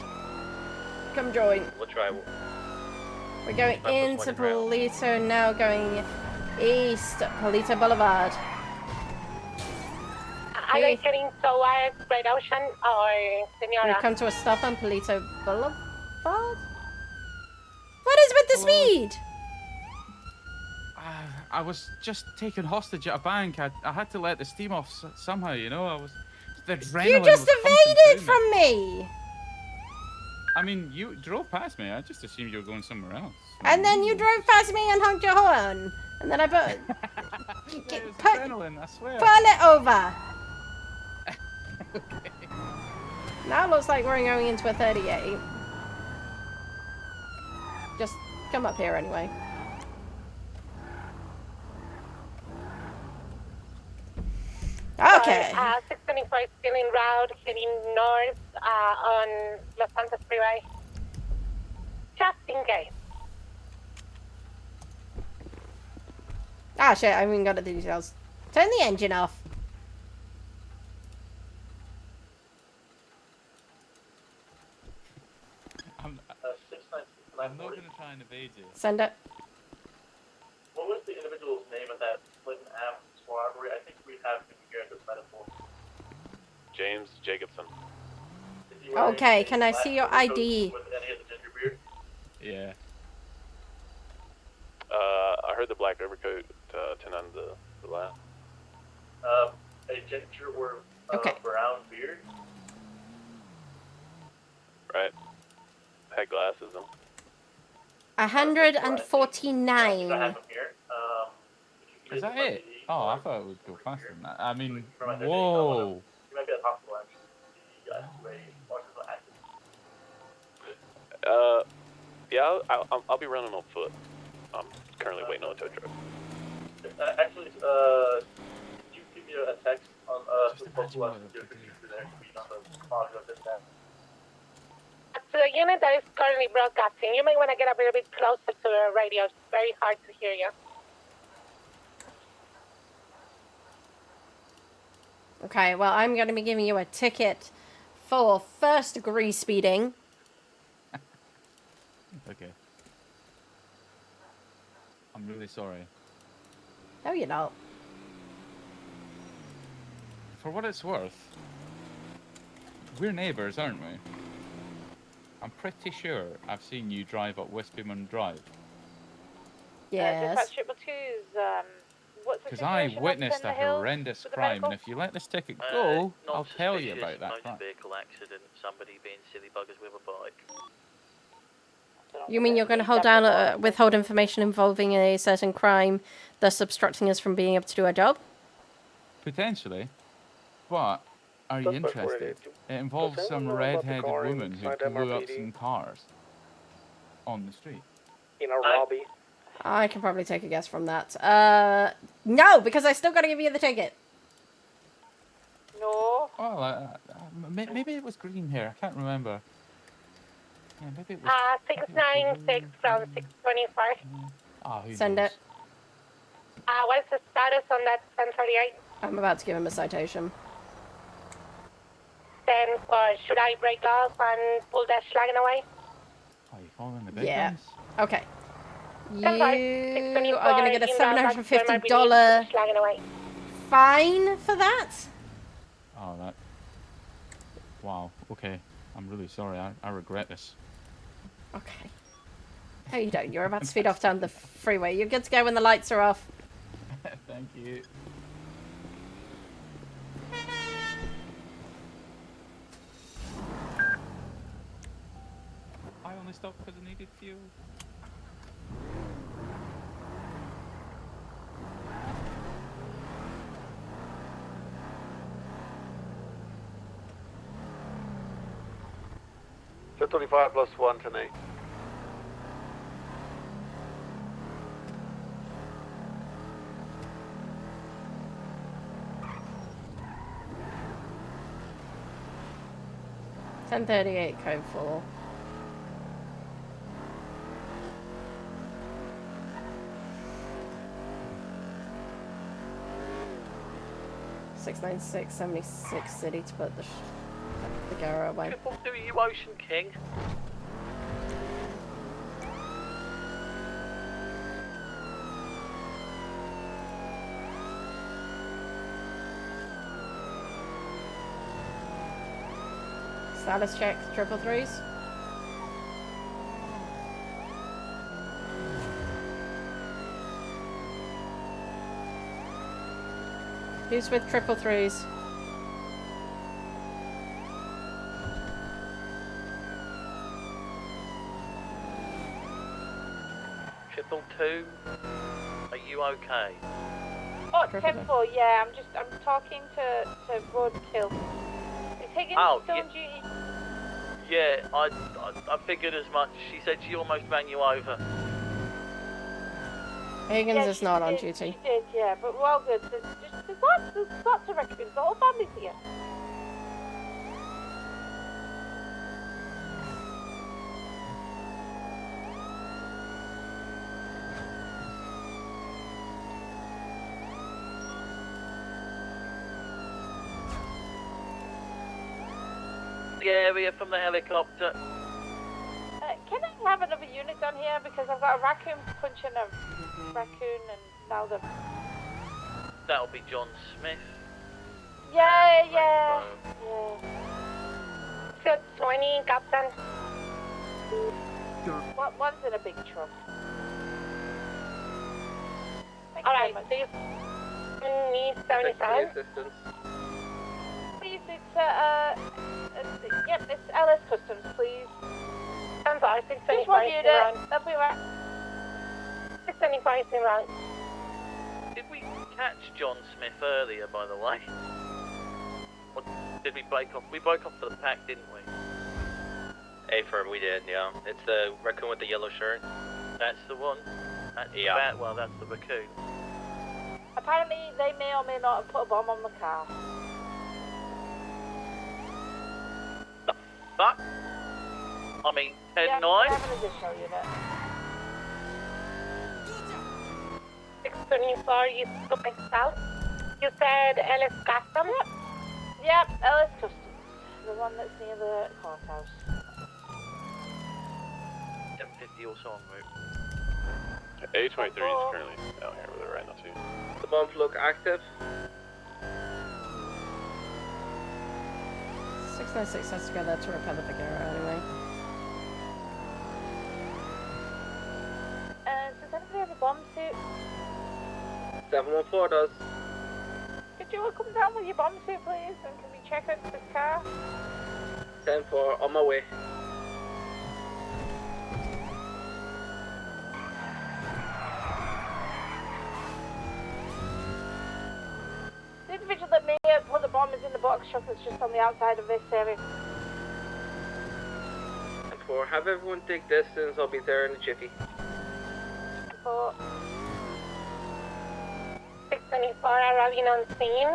Come join. We'll try. We're going into Polito now, going east, Polito Boulevard. Are they heading towards Great Ocean or Senora? We've come to a stop on Polito Boulevard? What is with the speed? I was just taken hostage at a bank. I had to let the steam off somehow, you know. I was. The adrenaline You just evaded from me! I mean, you drove past me. I just assumed you were going somewhere else. And then you drove past me and honked your horn. And then I put. Adrenaline, I swear. Pull it over! Now it looks like we're going into a 38. Just come up here anyway. Okay. 624 is still en route, heading north on Los Santos Freeway. Just in case. Ah shit, I haven't even got the details. Turn the engine off. I'm not going to try and evade you. Send it. What was the individual's name of that Clinton Ave squad? I think we have him here at this medical. James Jacobson. Okay, can I see your ID? With any of the ginger beard? Yeah. I heard the black overcoat, 10 on the left. A ginger or brown beard? Right. Had glasses on. 149. Is that it? Oh, I thought it would go faster than that. I mean, whoa. You might be at the hospital actually. Yeah, I'll be running on foot. I'm currently waiting on a tow truck. Actually, you give me a text on the postal office to there. To the unit that is currently broadcasting, you may want to get a little bit closer to the radio. It's very hard to hear you. Okay, well, I'm going to be giving you a ticket for first degree speeding. Okay. I'm really sorry. No, you're not. For what it's worth, we're neighbours, aren't we? I'm pretty sure I've seen you drive up Westbyman Drive. Yes. Dispatch 222's, what's the Because I situation witnessed up a in the hills horrendous with the crime, medical? and if you let this ticket go, Not I'll tell you suspicious about that motor crime. vehicle accident, somebody being silly buggers with a bike. You mean you're going to hold down, withhold information involving a certain crime, thus obstructing us from being able to do our job? Potentially. But Are you interested? It involves Does some anyone know about the red-headed car woman who inside blew up MRPD? some cars on the street. In a lobby. I can probably take a guess from that. No, because I still got to give you the ticket. No. Well, maybe it was green here. I can't remember. Yeah, maybe it was. 696 from 624. Who Send knows? it. What's the status on that 1038? I'm about to give him a citation. Then should I break off and pull that slagging away? Are you calling the big Yeah. guns? Okay. You are 624 going to get a inbound back to $750 slagging away. fine for that? Oh, that. Wow. Okay. I'm really sorry. I regret this. Okay. No, you don't. You're about to speed off down the freeway. You're good to go when the lights are off. Thank you. I only stopped because I needed fuel. So 25 plus 1 tonight. $1038 code 4. $696.76 city to put the Gara away. Triple do you, Ocean King. Status check, 333s. Who's with 333s? Triple two, are you okay? Oh, Temple, yeah, I'm talking to Roadkill. Is Higgins still on duty? Yeah, I figured as much. She said she almost ran you over. Higgins is not on duty. She did, yeah, but we're all good. There's lots of records. The whole family's here. The area from the helicopter. Can I have another unit down here? Because I've got a raccoon punching a raccoon and now the... That'll be John Smith. Yeah. So 20, Captain. One's in a big truck. Alright, so you need 77? Assistance. Please, yep, it's LS Customs, please. I'm sorry, 625 Just one unit, that'll be right. 625 in round. Did we catch John Smith earlier, by the way? Or did we break off? We broke off for the pack, didn't we? A-firm, we did, yeah. It's the raccoon with the yellow shirt. That's the one. That's Yeah. well, that's the raccoon. Apparently, they may or may not have put a bomb on the car. Fuck. I mean, 10-9? Yeah, have an additional unit. 624, you go back south. You said LS Custom? Yep, LS Customs. The one that's near the courthouse. 750 also en route. A23 is currently out here with it right now too. The bombs look active. 696 has to go there to repel the Vigera anyway. Does anybody have a bomb suit? 714 does. Could you come down with your bomb suit, please? And can we check out this car? 10-4, on my way. The individual that may have put the bomb is in the box truck that's just on the outside of this area. And 4, have everyone take distance. I'll be there in a jiffy. 4. 624 arriving on scene.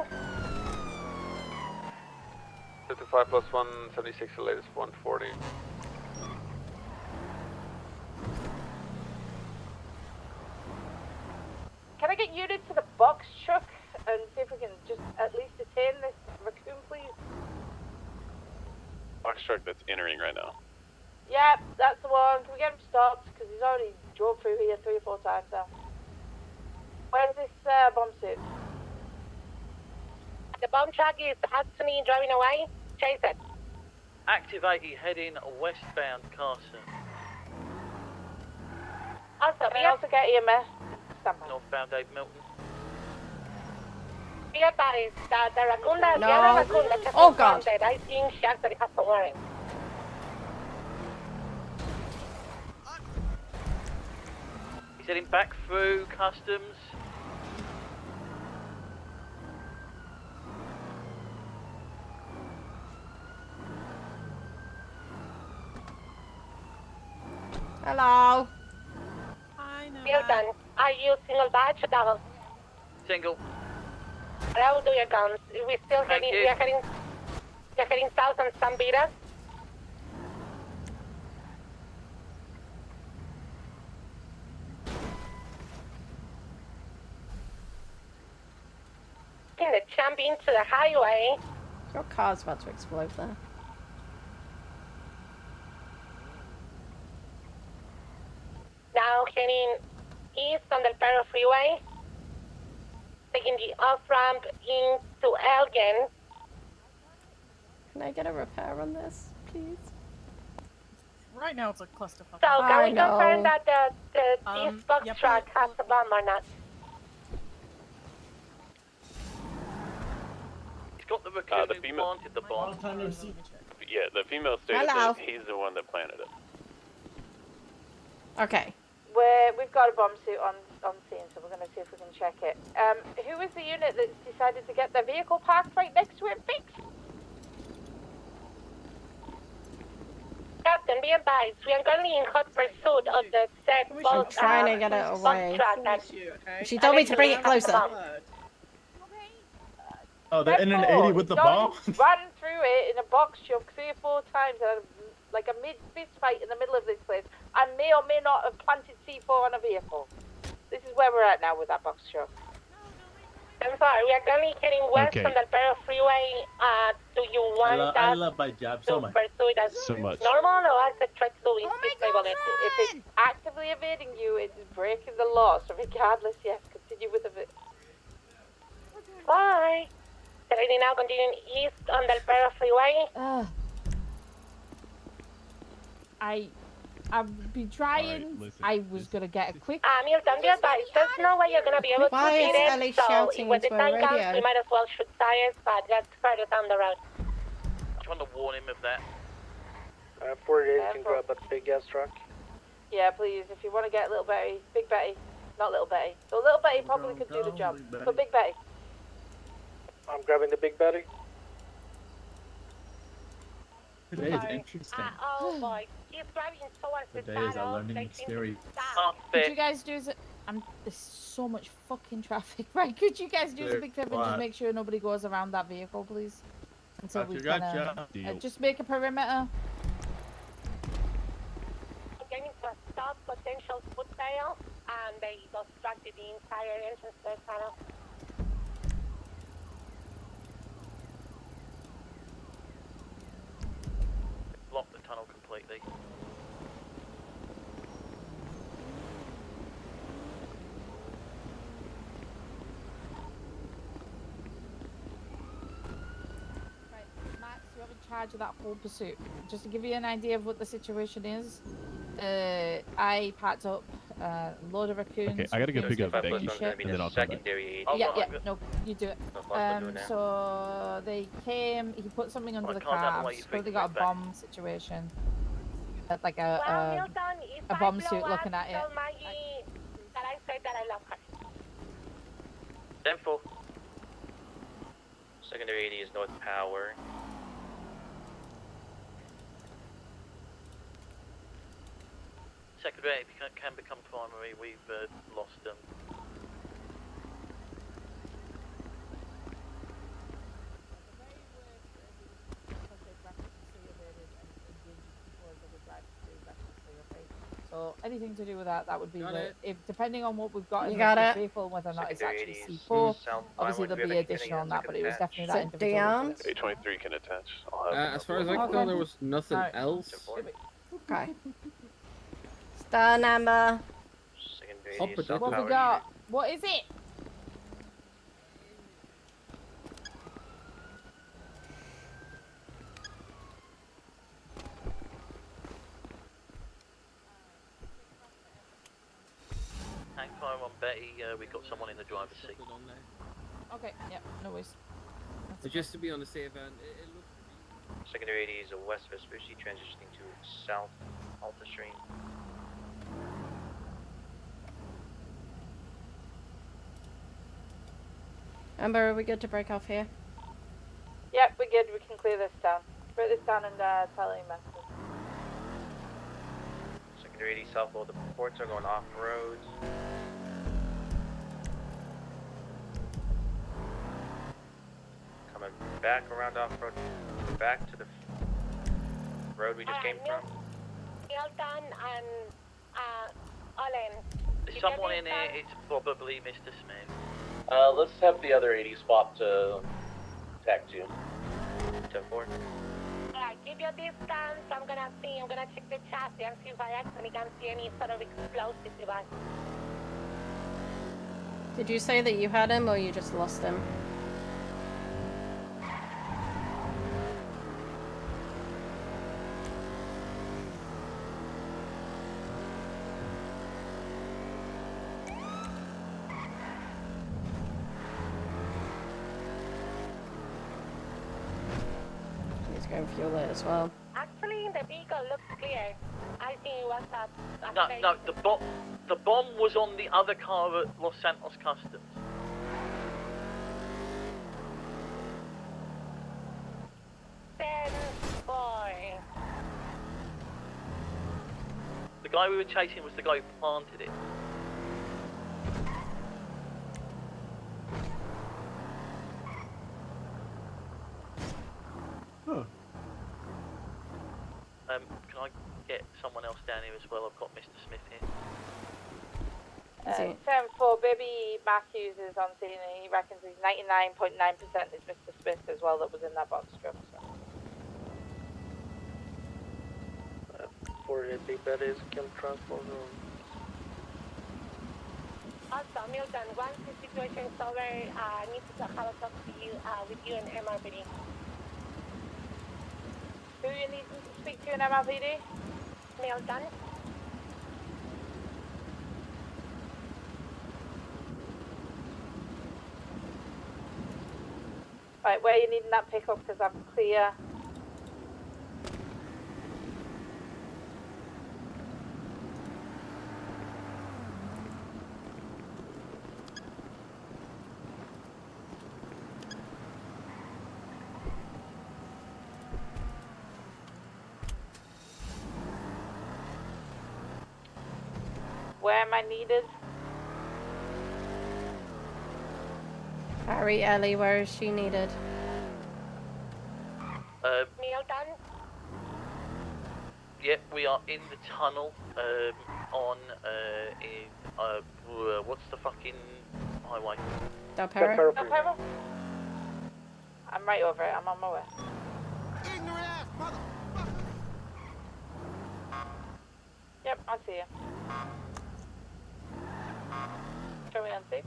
55 plus 176, the latest 140. Can I get unit to the box truck and see if we can just at least detain this raccoon, please? Box truck that's entering right now. Yep, that's the one. Can we get him stopped? Because he's already drove through here 3 or 4 times now. Where's this bomb suit? The bomb truck is actually driving away. Chase it. Activated heading westbound, Carson. Also, Can I also get EMS? Northbound Dave Milton. be advised that the raccoon, the No. other raccoon that just Oh, God. responded, I think she actually has a warrant. He's heading back through customs. Hello. Milton, are you single badge or double? Single. How do your guns? We still Thank heading, you. we're heading south on San Vitas. In the jump into the highway. Your car's about to explode there. Now heading east on the Perro Freeway. Taking the off-ramp into Elgin. Can I get a repair on this, please? Right now it's a clusterfuck. So can we confirm know. that this box yeah, truck has a bomb or not? He's got the raccoon the who female- planted the bomb. Yeah, the female stated Hello. that he's the one that planted it. Okay. We've got a bomb suit on scene, so we're going to see if we can check it. Who is the unit that's decided to get their vehicle parked right next to it fixed? Captain, be advised, we are currently in hot pursuit of the said I'm box trying to get it box away. truck that She told me to bring it closer. Oh, they're in an 80 with the Don't ball? run through it in a box truck 3 or 4 times, like a mid-fist fight in the middle of this place. I may or may not have planted C4 on a vehicle. This is where we're at now with that box truck. I'm sorry, we are currently heading west Okay. on the Perro Freeway. Do you want I us love my job to so much. pursue it as So much. normal or as a threat to disable it? If it's actively evading you, it's breaking the law. So regardless, yes, continue with it. Bye. Heading now continuing east on the Perro Freeway. I've been trying. I was gonna get a quick. Milton, be advised, there's no way you're gonna be able Why to is beat it. Ellie So shouting when the into her time comes, radio? we might as well shoot tires, but that's further down the road. I'm trying to warn him of that. 48 can grab that big gas truck. Yeah, please, if you want to get little Betty, Big Betty, not little Betty. So little Betty probably could do the job. But Big Betty. I'm grabbing the big Betty. Today is interesting. Oh boy, he's driving towards the Today is a shadows. learning They seem to experience. stop. Could you guys do us? There's so much fucking traffic, right? Could you guys do us a big favor and just make sure nobody goes around that vehicle, please? Until we Gotcha. can just make a perimeter. Getting to a stop potential foot fail, and they obstructed the entire entrance to the tunnel. Blocked the tunnel completely. Right, Max, you're in charge of that whole pursuit. Just to give you an idea of what the situation is, I packed up a load of raccoons. Okay, I gotta go pick up fucking Becky, shit. and then I'll come back. Yeah, no, you do it. So they came, he put something under the car, probably got a bomb situation. Like a bomb suit looking at it. Tell Maggie that I said that I love her. 10-4. Secondary 80 is North Power. Secondary can become primary. We've lost them. So anything to do with that, that would be Got the it. if depending on what we've got You in got the it. vehicle and whether or not it's Secondary actually 80s, C4. southbound Obviously one. Do there'll we be have anything additional on that, but it was attach? definitely that Sit individual. down. A23 can attach. I'll have As far as I can tell, there was nothing Alright. else. Okay. Star number. Secondary Hot 80 potato. South What have we Power got? Street. What is it? Hang fire on Betty. We've got someone in the driver's seat. Something on there. Okay, yep, no worries. But just to be on the safe end, it looks. Secondary 80 is a west Vespucci transitioning to south Alta Stream. Amber, are we good to break off here? Yep, we're good. We can clear this down. Break this down and tell you messages. Secondary 80 southbound. The ports are going off road. Coming back around off road. Back to the road we just came from. Milton and Atalin. There's someone in here. It's probably Mr. Smith. Let's have the other 80 swap to TAC 2. 10-4. Alright, keep your distance. I'm gonna check the chassis and see if I actually can see any sort of explosive device. Did you say that you had him or you just lost him? He's going to fuel it as well. Actually, the vehicle looks clear. I think it was a No, the bomb was on the other car at Los Santos Customs. Boy. The guy we were chasing was the guy who planted it. Huh. Can I get someone else down here as well? I've got Mr. Smith here. 10-4, Baby Matthews is on scene and he reckons he's 99.9% is Mr. Smith as well that was in that box truck. So. 48 Big Bad is Kim Transport Room. Also, Milton, once the situation is over, I need to have a talk to you, with you and MRPD. Who you need to speak to in MLPD? Milton. Right, where are you needing that pickup? Because I'm clear. Where am I needed? Harry, Ellie, where is she needed? Milton. Yep, we are in the tunnel. What's the fucking highway? Del Perro? Del Perro? I'm right over it. I'm on my way. Yep, I see you. Show me on safe.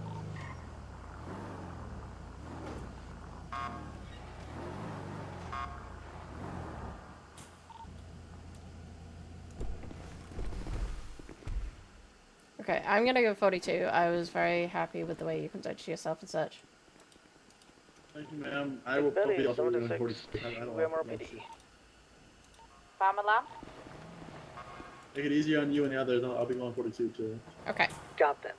Okay, I'm gonna go 42. I was very happy with the way you conducted yourself and such. Thank you, ma'am. I will probably also be doing 46. I don't want to Farmer Lamb? Take it easy on you and the others. I'll be going 42 too. Okay. Got them.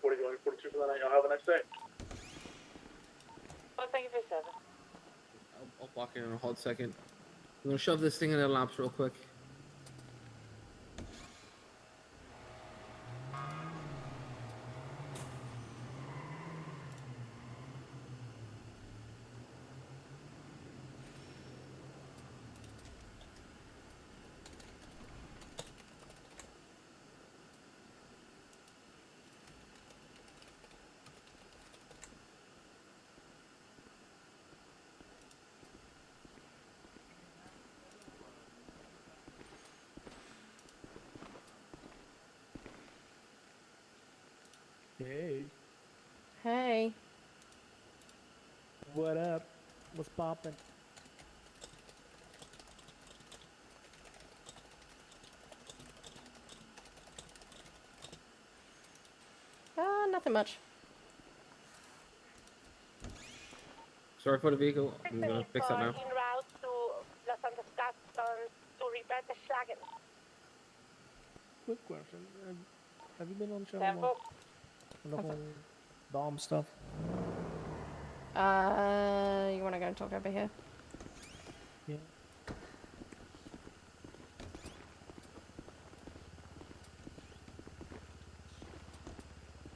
940 going 42 for the night. Y'all have a nice day. Well, thank you for 7. I'll walk in a hot second. I'm gonna shove this thing in the laps real quick. Hey, Hey. what up? What's poppin'? Nothing much. Sorry for the vehicle. I'm gonna fix that now. En route to Los Santos Gaston to RebirthRP. Quick question. Have you been on channel Tempo. the whole Dom stuff? You wanna go and talk over here? Yeah.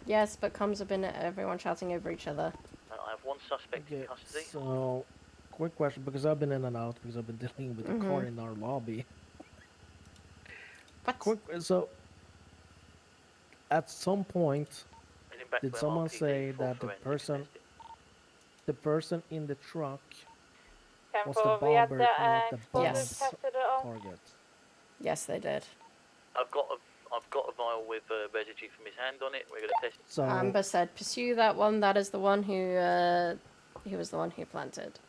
Yes, but comes have been everyone shouting over each other. I have one suspect in custody. So, quick question, because I've been in and out, because I've been dealing with the car in our lobby. What? Quick, so, at some point, did someone say that the person in the truck was the Tempo, we had bomber, the not the explosives Yes. tested at all. target? Yes, they did. I've got a vial with residue from his hand on it. We're gonna test it. So, Amber said, pursue that one. That is the one who was the one who planted.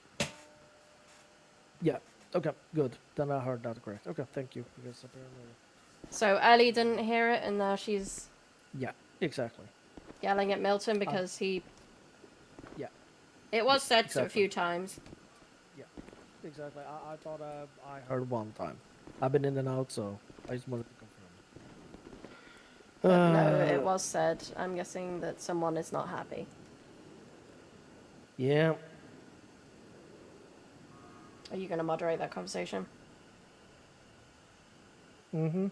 yeah, okay, good. Then I heard that correct. Okay, thank you, because apparently... So Ellie didn't hear it, and now she's Yeah, exactly. yelling at Milton because he... Yeah. It was said exactly. a few times. Yeah, exactly. I thought I heard one time. I've been in and out, so I just wanted to confirm. But no, it was said. I'm guessing that someone is not happy. Yeah. Are you going to moderate that conversation? Mm-hmm.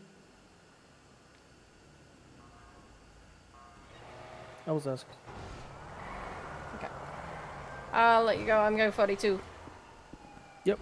I was asked. Okay. I'll let you go. I'm going 42. Yep.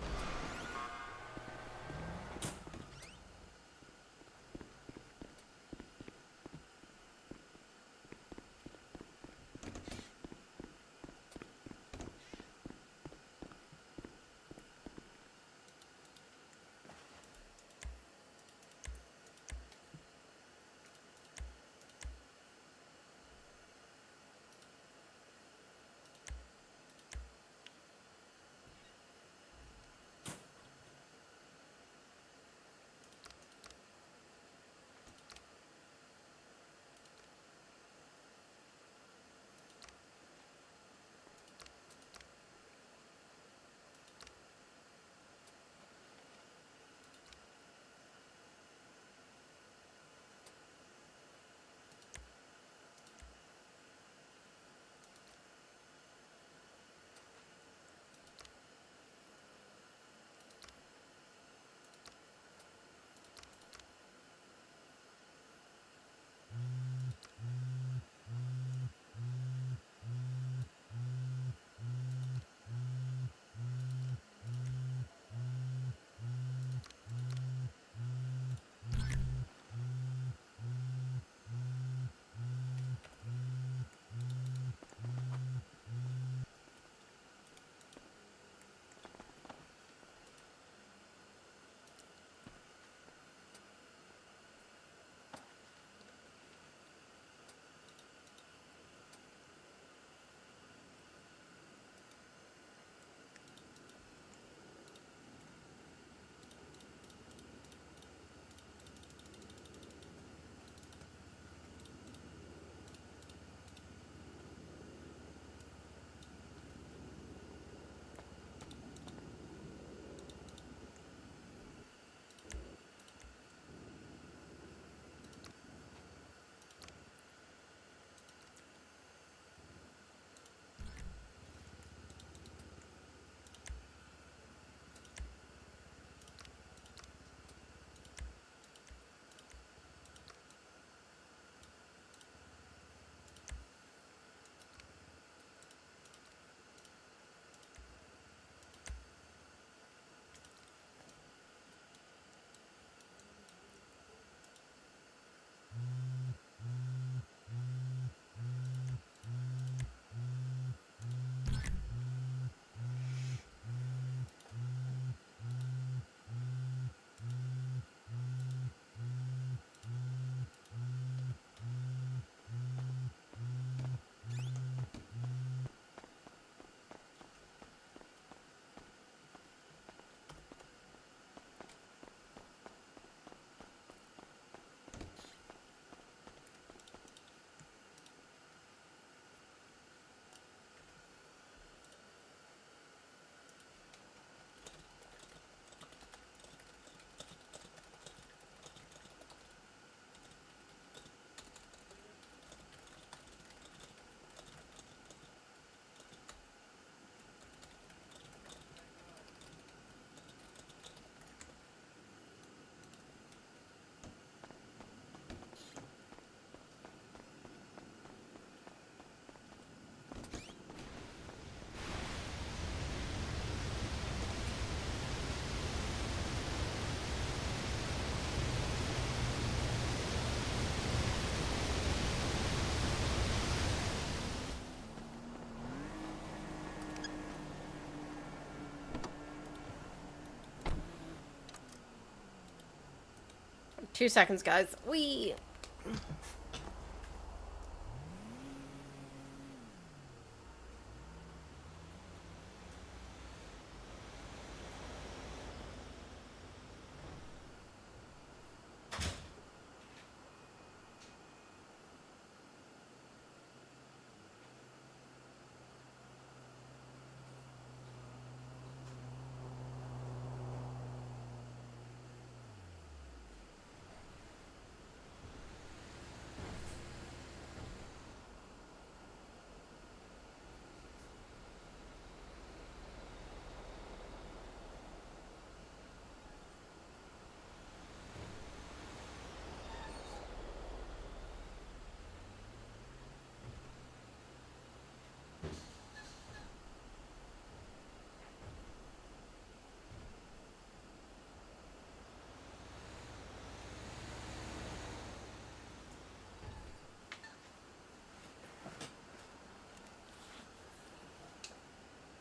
2 seconds, guys. Wee.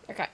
Okay.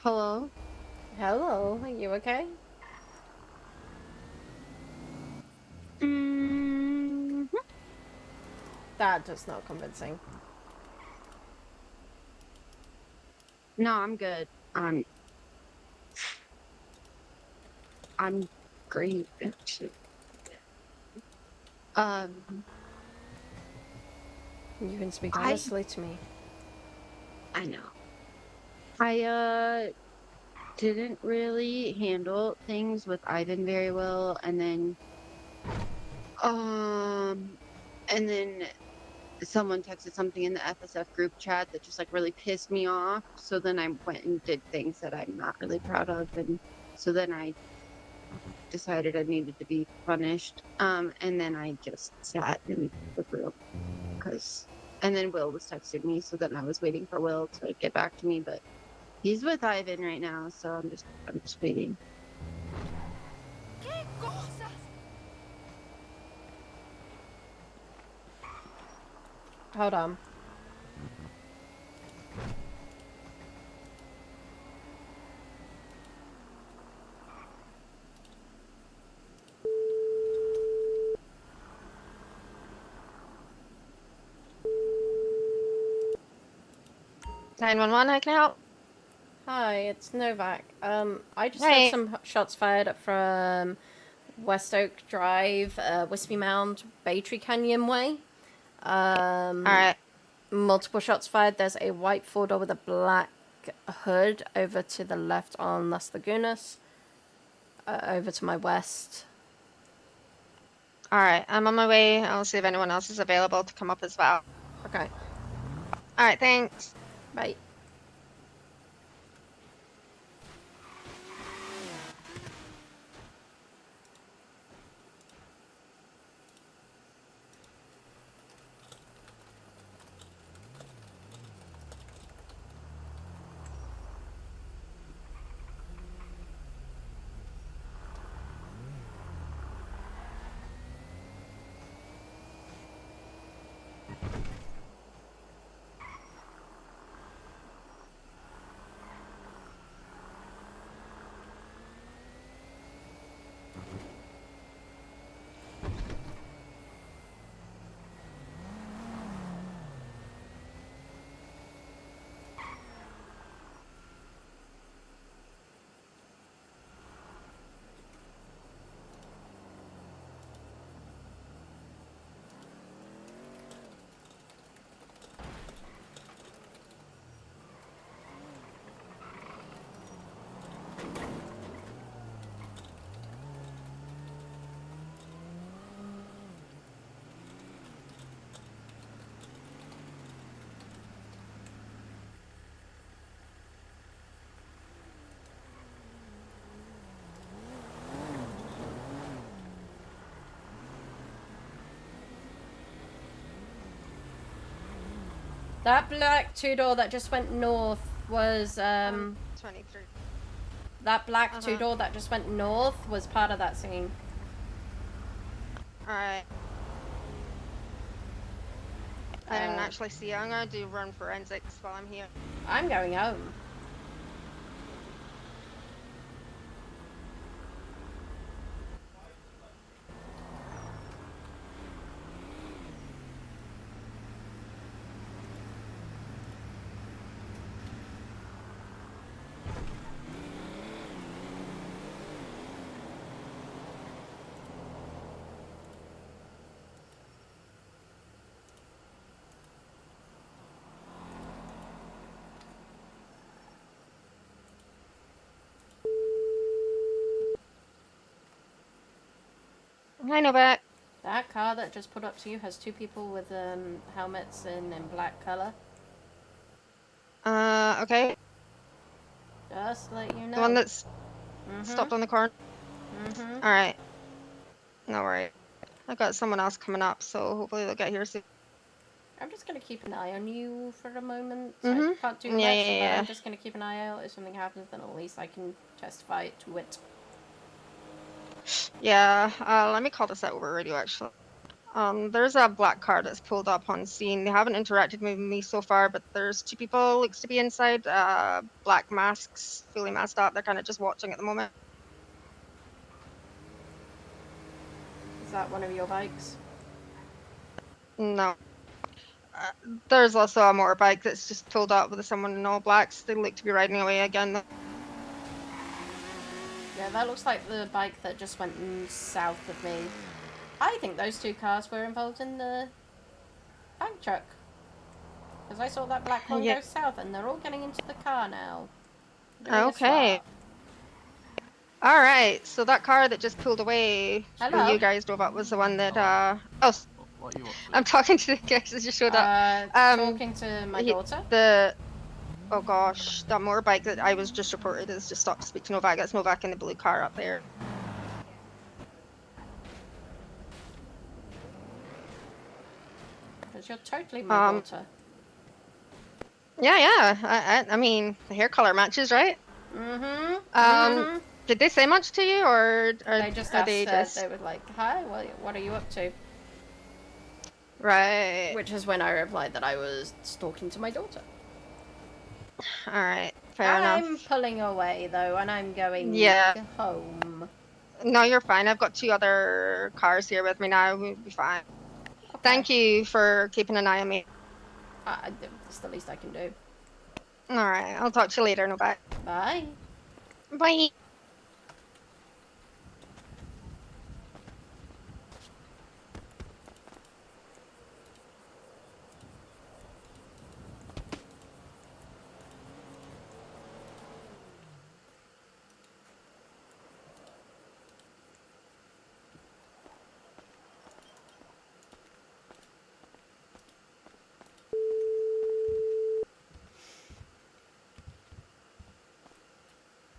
Hello? Hello, are you okay? That does not convincing. No, I'm good. I'm great, actually. You can speak I honestly to me. know. I didn't really handle things with Ivan very well, and then someone texted something in the FSF group chat that just like really pissed me off. So then I went and did things that I'm not really proud of, and so then I decided I needed to be punished. And then I just sat in the room and then Will was texting me, so then I was waiting for Will to get back to me, but he's with Ivan right now, so I'm just waiting. Hold on. I can help. Hi, it's Novak. I just had Hey. some shots fired from West Oak Drive, Wispy Mound, Baytree Canyon Way. Alright. Multiple shots fired. There's a white four-door with a black hood over to the left on Las Lagunas. Over to my west. Alright, I'm on my way. I'll see if anyone else is available to come up as well. Okay. Alright, thanks. Bye. That black two-door that just went north was, 23. That black two-door that just went north was part of that scene. Alright. I didn't actually see it. I'm gonna do run forensics while I'm here. I'm going home. Hi, Novak. That car that just put up to you has two people with helmets in black color. Okay. Just to let you know. The one that's stopped on the corner? Mm-hmm. Alright. No worries. I got someone else coming up, so hopefully they'll get here soon. I'm just gonna keep an eye on you for a moment. Mhm. I can't do Yeah, much, yeah, but I'm yeah. just gonna keep an eye out. If something happens, then at least I can testify to it. Yeah, let me call this out over radio actually. There's a black car that's pulled up on scene. They haven't interacted with me so far, but there's two people looks to be inside, black masks, fully masked up. They're kind of just watching at the moment. Is that one of your bikes? No. There's also a motorbike that's just pulled up with someone in all blacks. They look to be riding away again. Yeah, that looks like the bike that just went south of me. I think those two cars were involved in the bank truck. Because I saw that black one Yeah. go south, and they're all getting into the car now. Doing a Okay. swap. All right. So that car that just pulled away, where Hello? you guys drove up, was the one that What are you up to? I'm talking to the guys that just showed up. Talking to my daughter. Oh gosh, that motorbike that I was just reported has just stopped to speak to Novak. That's Novak in the blue car up there. Because you're totally my daughter. Yeah. I mean, the hair color matches, right? Mm-hmm. Did they say much to you, or They just are asked, they just they were like, hi, what are you up to? right? Which is when I replied that I was talking to my daughter. All right, fair enough. I'm pulling away, though, and I'm going home. No, you're fine. I've got two other cars here with me now. We'll be fine. Okay. Thank you for keeping an eye on me. It's the least I can do. All right, I'll talk to you later, Novak. Bye. Bye.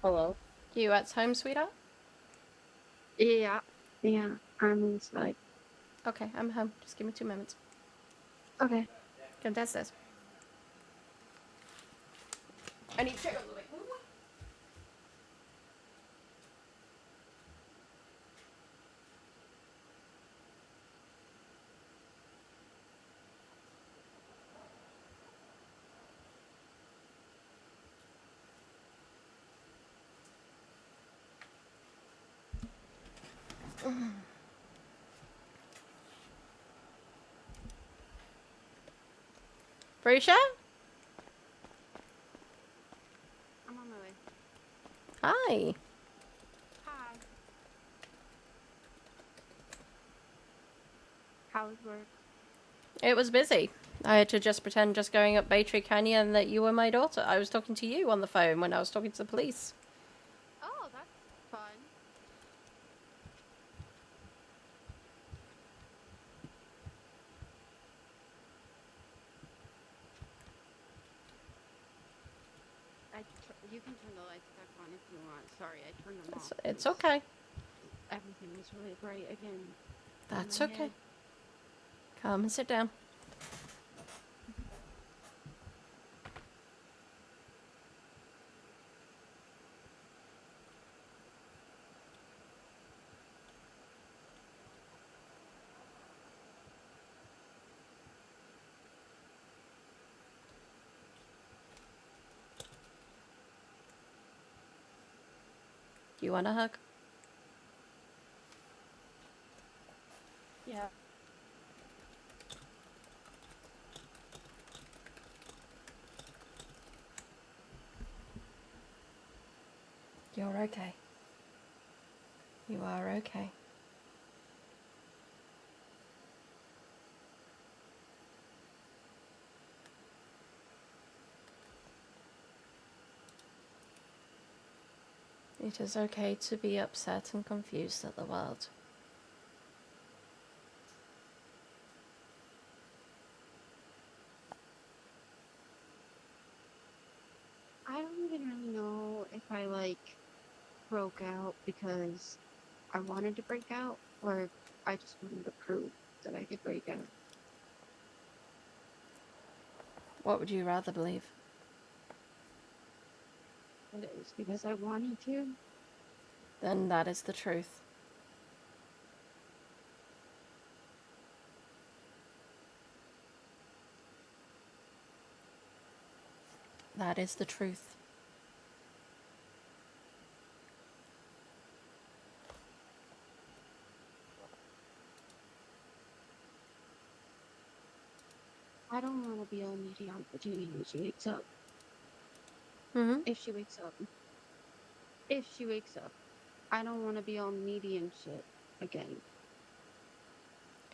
Hello? You at home, sweetheart? Yeah, I'm inside. Okay, I'm home. Just give me 2 minutes. Okay. Come downstairs. I need to check out the way. Felicia? I'm on my way. Hi. Hi. How was work? It was busy. I had to just pretend just going up Baytree Canyon that you were my daughter. I was talking to you on the phone when I was talking to the police. Oh, that's fun. You can turn the lights back on if you want. Sorry, I turned them off. It's okay. Everything was really bright again. That's okay. Come and sit down. You want a hug? Yeah. You're okay. You are okay. It is okay to be upset and confused at the world. I don't even really know if I broke out because I wanted to break out or if I just wanted to prove that I could break out. What would you rather believe? It was because I wanted to. Then that is the truth. That is the truth. I don't want to be all needy on Virginia when she wakes up. Mm-hmm. If she wakes up. If she wakes up. I don't want to be all needy and shit again.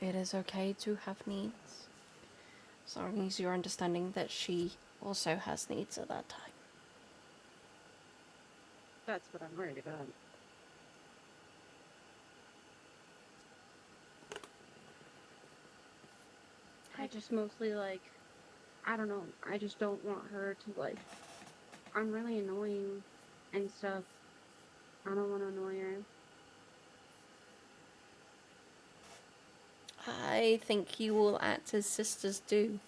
It is okay to have needs, as long as you're understanding that she also has needs at that time. That's what I'm worried about. I just mostly I don't know, I just don't want her to I'm really annoying and stuff. I don't want to annoy her. I think you will act as sisters do.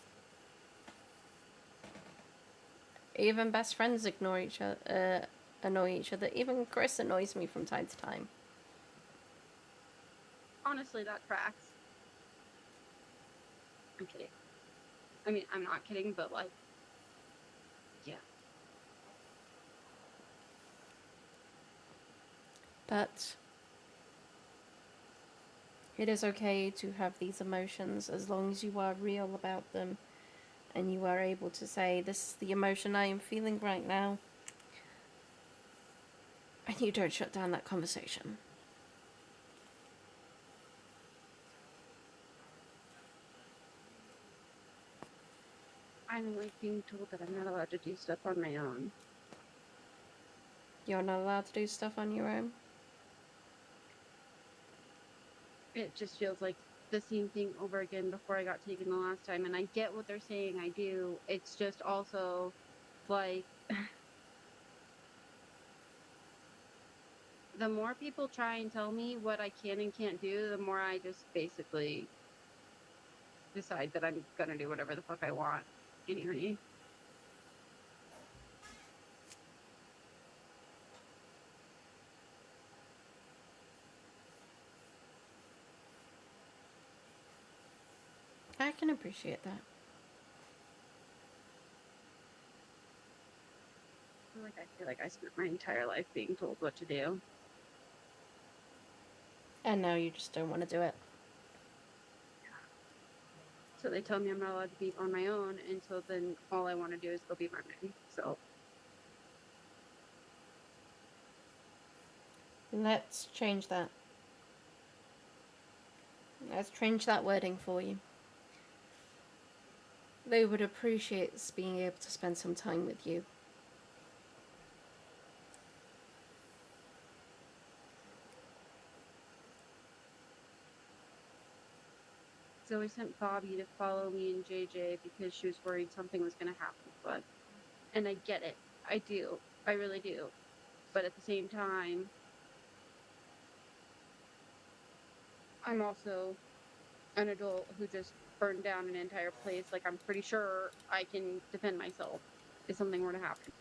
Even best friends ignore each other, annoy each other. Even Chris annoys me from time to time. Honestly, that tracks. I'm kidding. I mean, I'm not kidding, but yeah. But it is okay to have these emotions as long as you are real about them and you are able to say, this is the emotion I am feeling right now. And you don't shut down that conversation. I don't like being told that I'm not allowed to do stuff on my own. You're not allowed to do stuff on your own? It just feels like the same thing over again before I got taken the last time. And I get what they're saying, I do. It's just also the more people try and tell me what I can and can't do, the more I just basically decide that I'm gonna do whatever the fuck I want. Anyway. I can appreciate that. I feel like I spent my entire life being told what to do. And now you just don't want to do it. So they tell me I'm not allowed to be on my own, and so then all I want to do is go be my man. So Let's change that. Let's change that wording for you. They would appreciate us being able to spend some time with you. Zoe sent Bobby to follow me and JJ because she was worried something was gonna happen. And I get it. I do. I really do. But at the same time, I'm also an adult who just burned down an entire place. I'm pretty sure I can defend myself if something were to happen.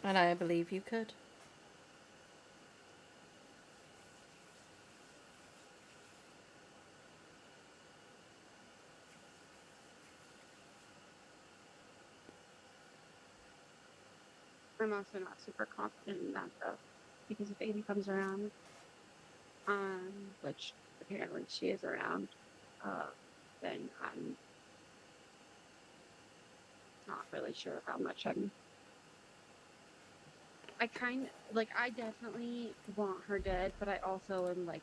And I believe you could. I'm also not super confident in that though, because if Amy comes around, which apparently she is around, then I'm not really sure how much I definitely want her dead, but I also am like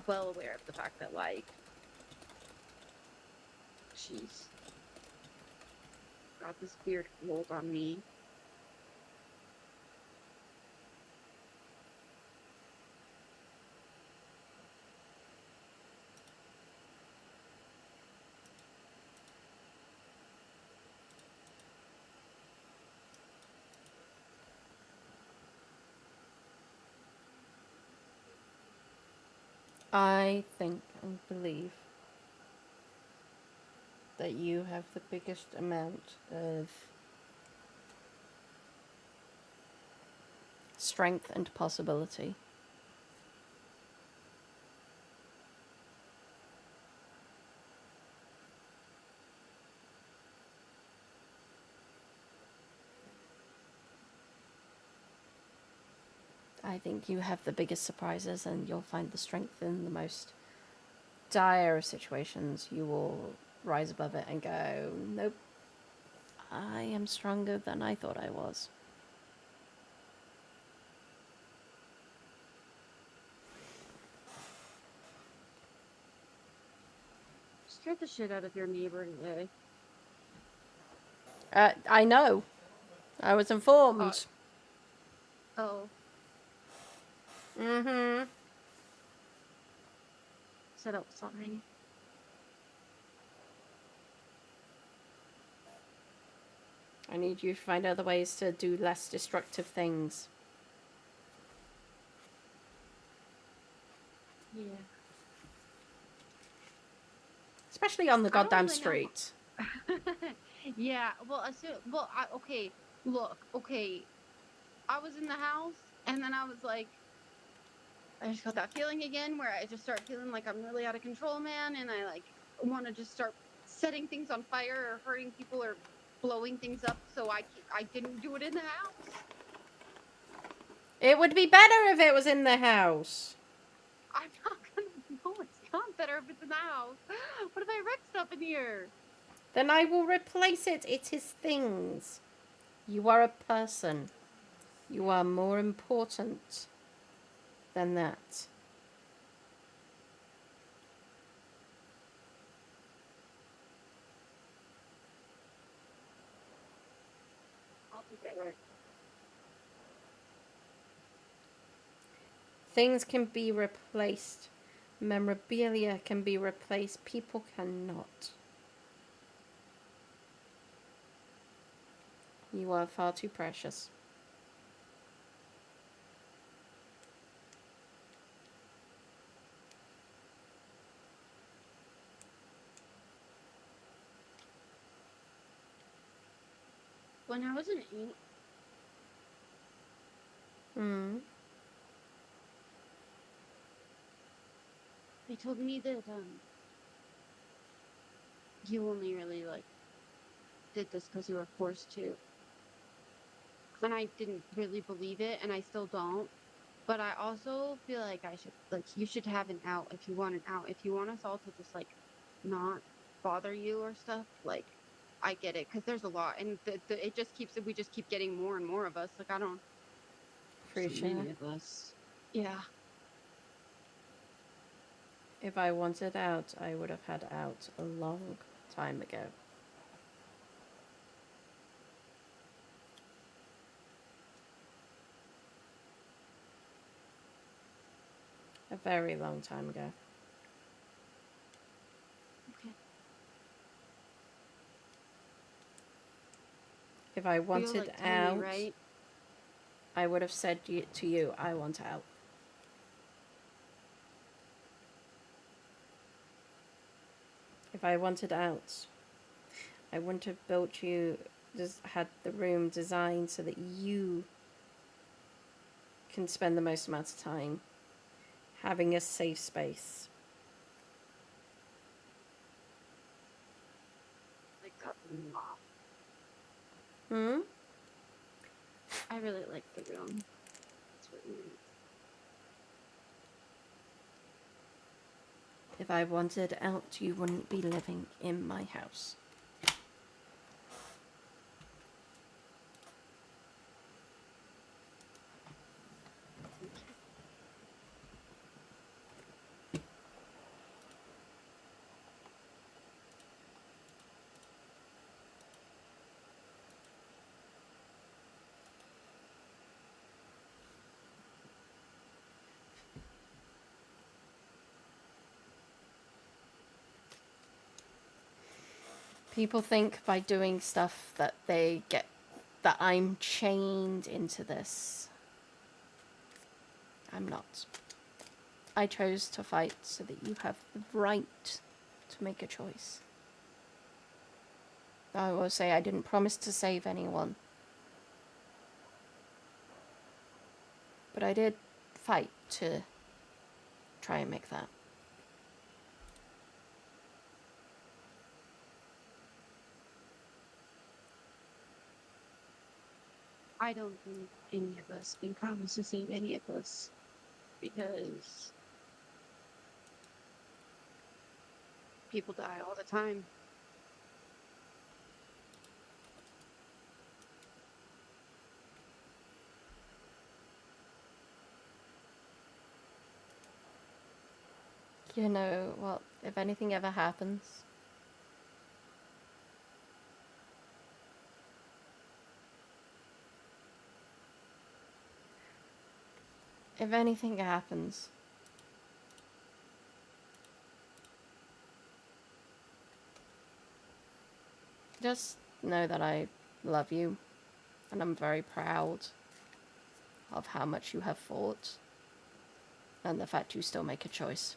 well aware of the fact that like she's got this weird hold on me. I think and believe that you have the biggest amount of strength and possibility. I think you have the biggest surprises, and you'll find the strength in the most dire of situations. You will rise above it and go, nope, I am stronger than I thought I was. Scared the shit out of your neighbor today. I know. I was informed. Oh. Mm-hmm. Said I was sorry. I need you to find other ways to do less destructive things. Yeah. Especially on the goddamn street. Yeah, okay, look, okay. I was in the house, and then I was like, I just got that feeling again where I just start feeling like I'm really out of control, man, and I like want to just start setting things on fire or hurting people or blowing things up, so I didn't do it in the house. It would be better if it was in the house. I'm not gonna know it's not better if it's in the house. What if I wreck stuff in here? Then I will replace it. It is things. You are a person. You are more important than that. I'll be better. Things can be replaced. Memorabilia can be replaced. People cannot. You are far too precious. When I was an 8, they told me that you only really like did this because you were forced to. And I didn't really believe it, and I still don't. But I also feel like you should have an out if you want an out. If you want us all to just like not bother you or stuff, like I get it because there's a lot, and we just keep getting more and more of us. Like I don't For so sure. many of us. Yeah. If I wanted out, I would have had out a long time ago. A very long time ago. Okay. If I wanted You'll, like, tell out, me, right? I would have said to you, I want out. If I wanted out, I wouldn't have built you just had the room designed so that you can spend the most amount of time having a safe space. Like that room. Hmm? I really like the room. It's really nice. If I wanted out, you wouldn't be living in my house. People think by doing stuff that that I'm chained into this. I'm not. I chose to fight so that you have the right to make a choice. I will say I didn't promise to save anyone. But I did fight to try and make that. I don't think any of us can promise to save any of us because people die all the time. You know, well, if anything ever happens, just know that I love you and I'm very proud of how much you have fought and the fact you still make a choice.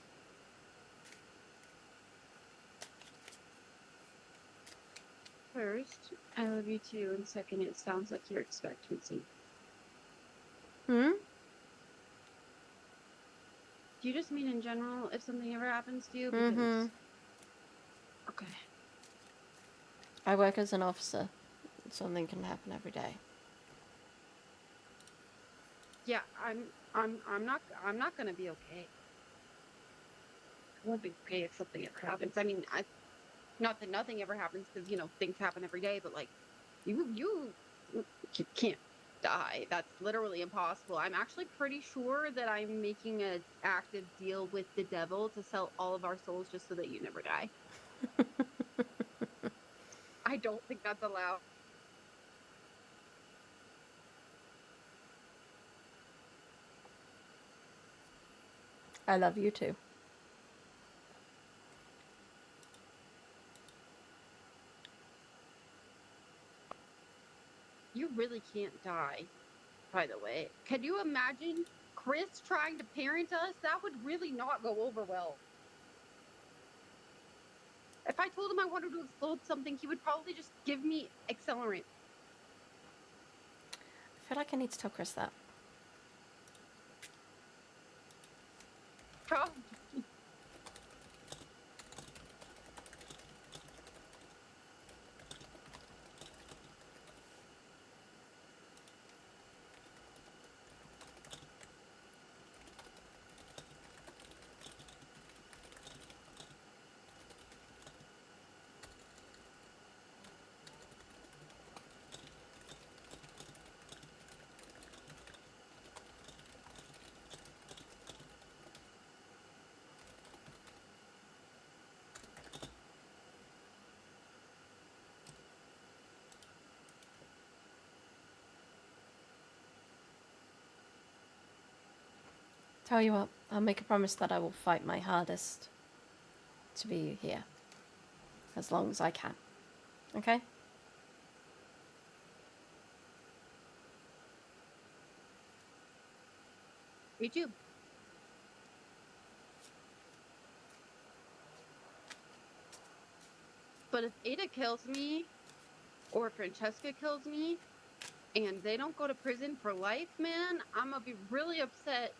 First, I love you too, and second, it sounds like you're expectancy. Hmm? Do you just mean in general if something ever happens to you? Because... Okay. I work as an officer. Something can happen every day. Yeah, I'm not gonna be okay. I won't be okay if something ever happens. I mean, not that nothing ever happens, because things happen every day. But like, you can't die. That's literally impossible. I'm actually pretty sure that I'm making an active deal with the devil to sell all of our souls just so that you never die. I don't think that's allowed. I love you too. You really can't die, by the way. Can you imagine Chris trying to parent us? That would really not go over well. If I told him I wanted to explode something, he would probably just give me accelerant. I feel like I need to tell Chris that. Probably. Tell you what, I'll make a promise that I will fight my hardest to be here. As long as I can. Okay? Me too. But if Ada kills me, or Francesca kills me and they don't go to prison for life, man, I'm gonna be really upset.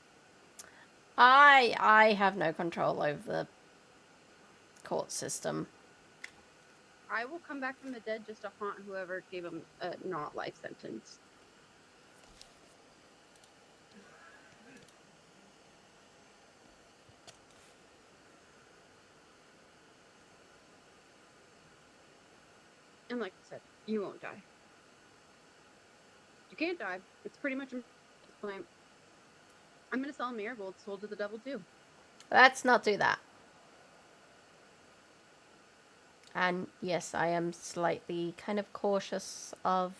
I have no control over the court system. I will come back from the dead just to haunt whoever gave him a not life sentence. And like I said, you won't die. You can't die. It's pretty much at this point. I'm gonna sell Marigold sold to the devil too. Let's not do that. And yes, I am slightly kind of cautious of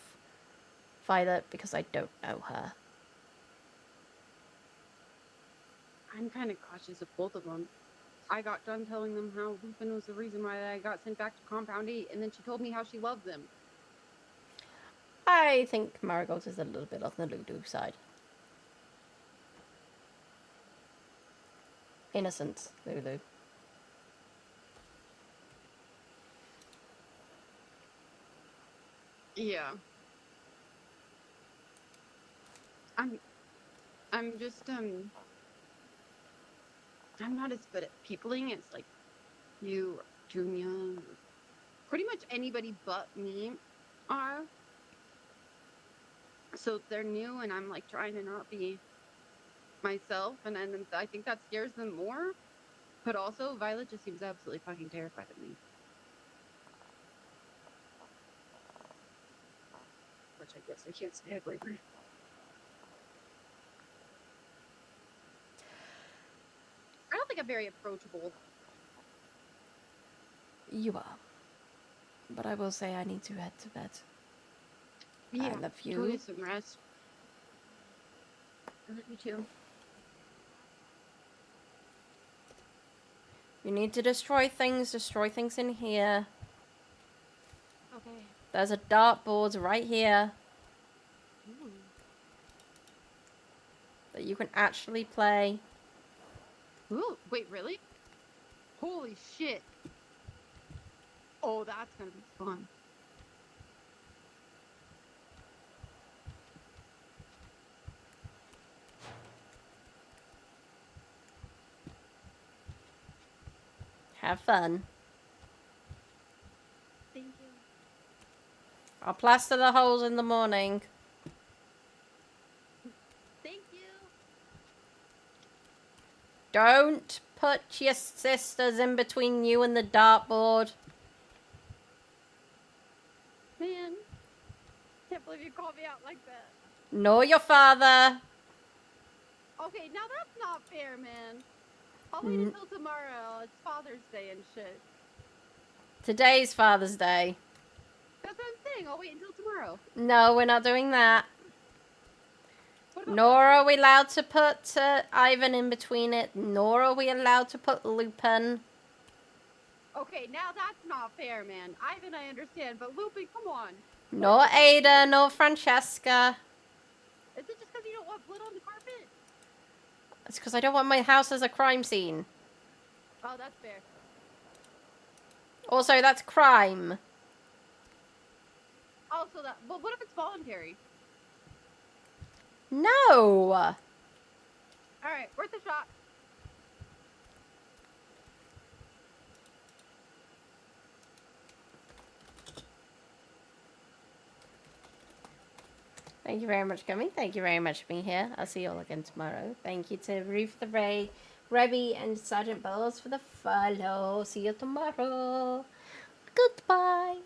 Violet because I don't know her. I'm kind of cautious of both of them. I got done telling them how Lupin was the reason why I got sent back to Compound 8, and then she told me how she loved them. I think Marigold is a little bit on the Lulu side. Innocent Lulu. Yeah. I'm just I'm not as good at peopling as like you or Junia, or pretty much anybody but me are. So they're new and I'm like trying to not be myself, and then I think that scares them more. But also Violet just seems absolutely fucking terrified of me. Which I guess I can't say ugly. I don't think I'm very approachable. You are. But I will say I need to head to bed. Yeah, I love you. go get some rest. I love you too. You need to destroy things in here. Okay. There's a dartboard right here. Ooh. That you can actually play. Ooh, wait, really? Holy shit. Oh, that's gonna be fun. Have fun. Thank you. I'll plaster the holes in the morning. Thank you. Don't put your sisters in between you and the dartboard. Man, can't believe you called me out like that. Nor your father. Okay, now that's not fair, man. I'll wait until tomorrow. It's Father's Day and shit. Today's Father's Day. That's what I'm saying. I'll wait until tomorrow. No, we're not doing that. Nor are we allowed to put Ivan in between it. Nor are we allowed to put Lupin. Okay, now that's not fair, man. Ivan, I understand, but Lupin, come on. Nor Ada, nor Francesca. Is it just because you don't want blood on the carpet? It's because I don't want my house as a crime scene. Oh, that's fair. Also, that's crime. Also, that. But what if it's voluntary? No. All right, worth a shot. Thank you very much for coming. Thank you very much for being here. I'll see you all again tomorrow. Thank you to Roof the Ray, Rebby, and Sergeant Bellows for the follow. See you tomorrow. Goodbye.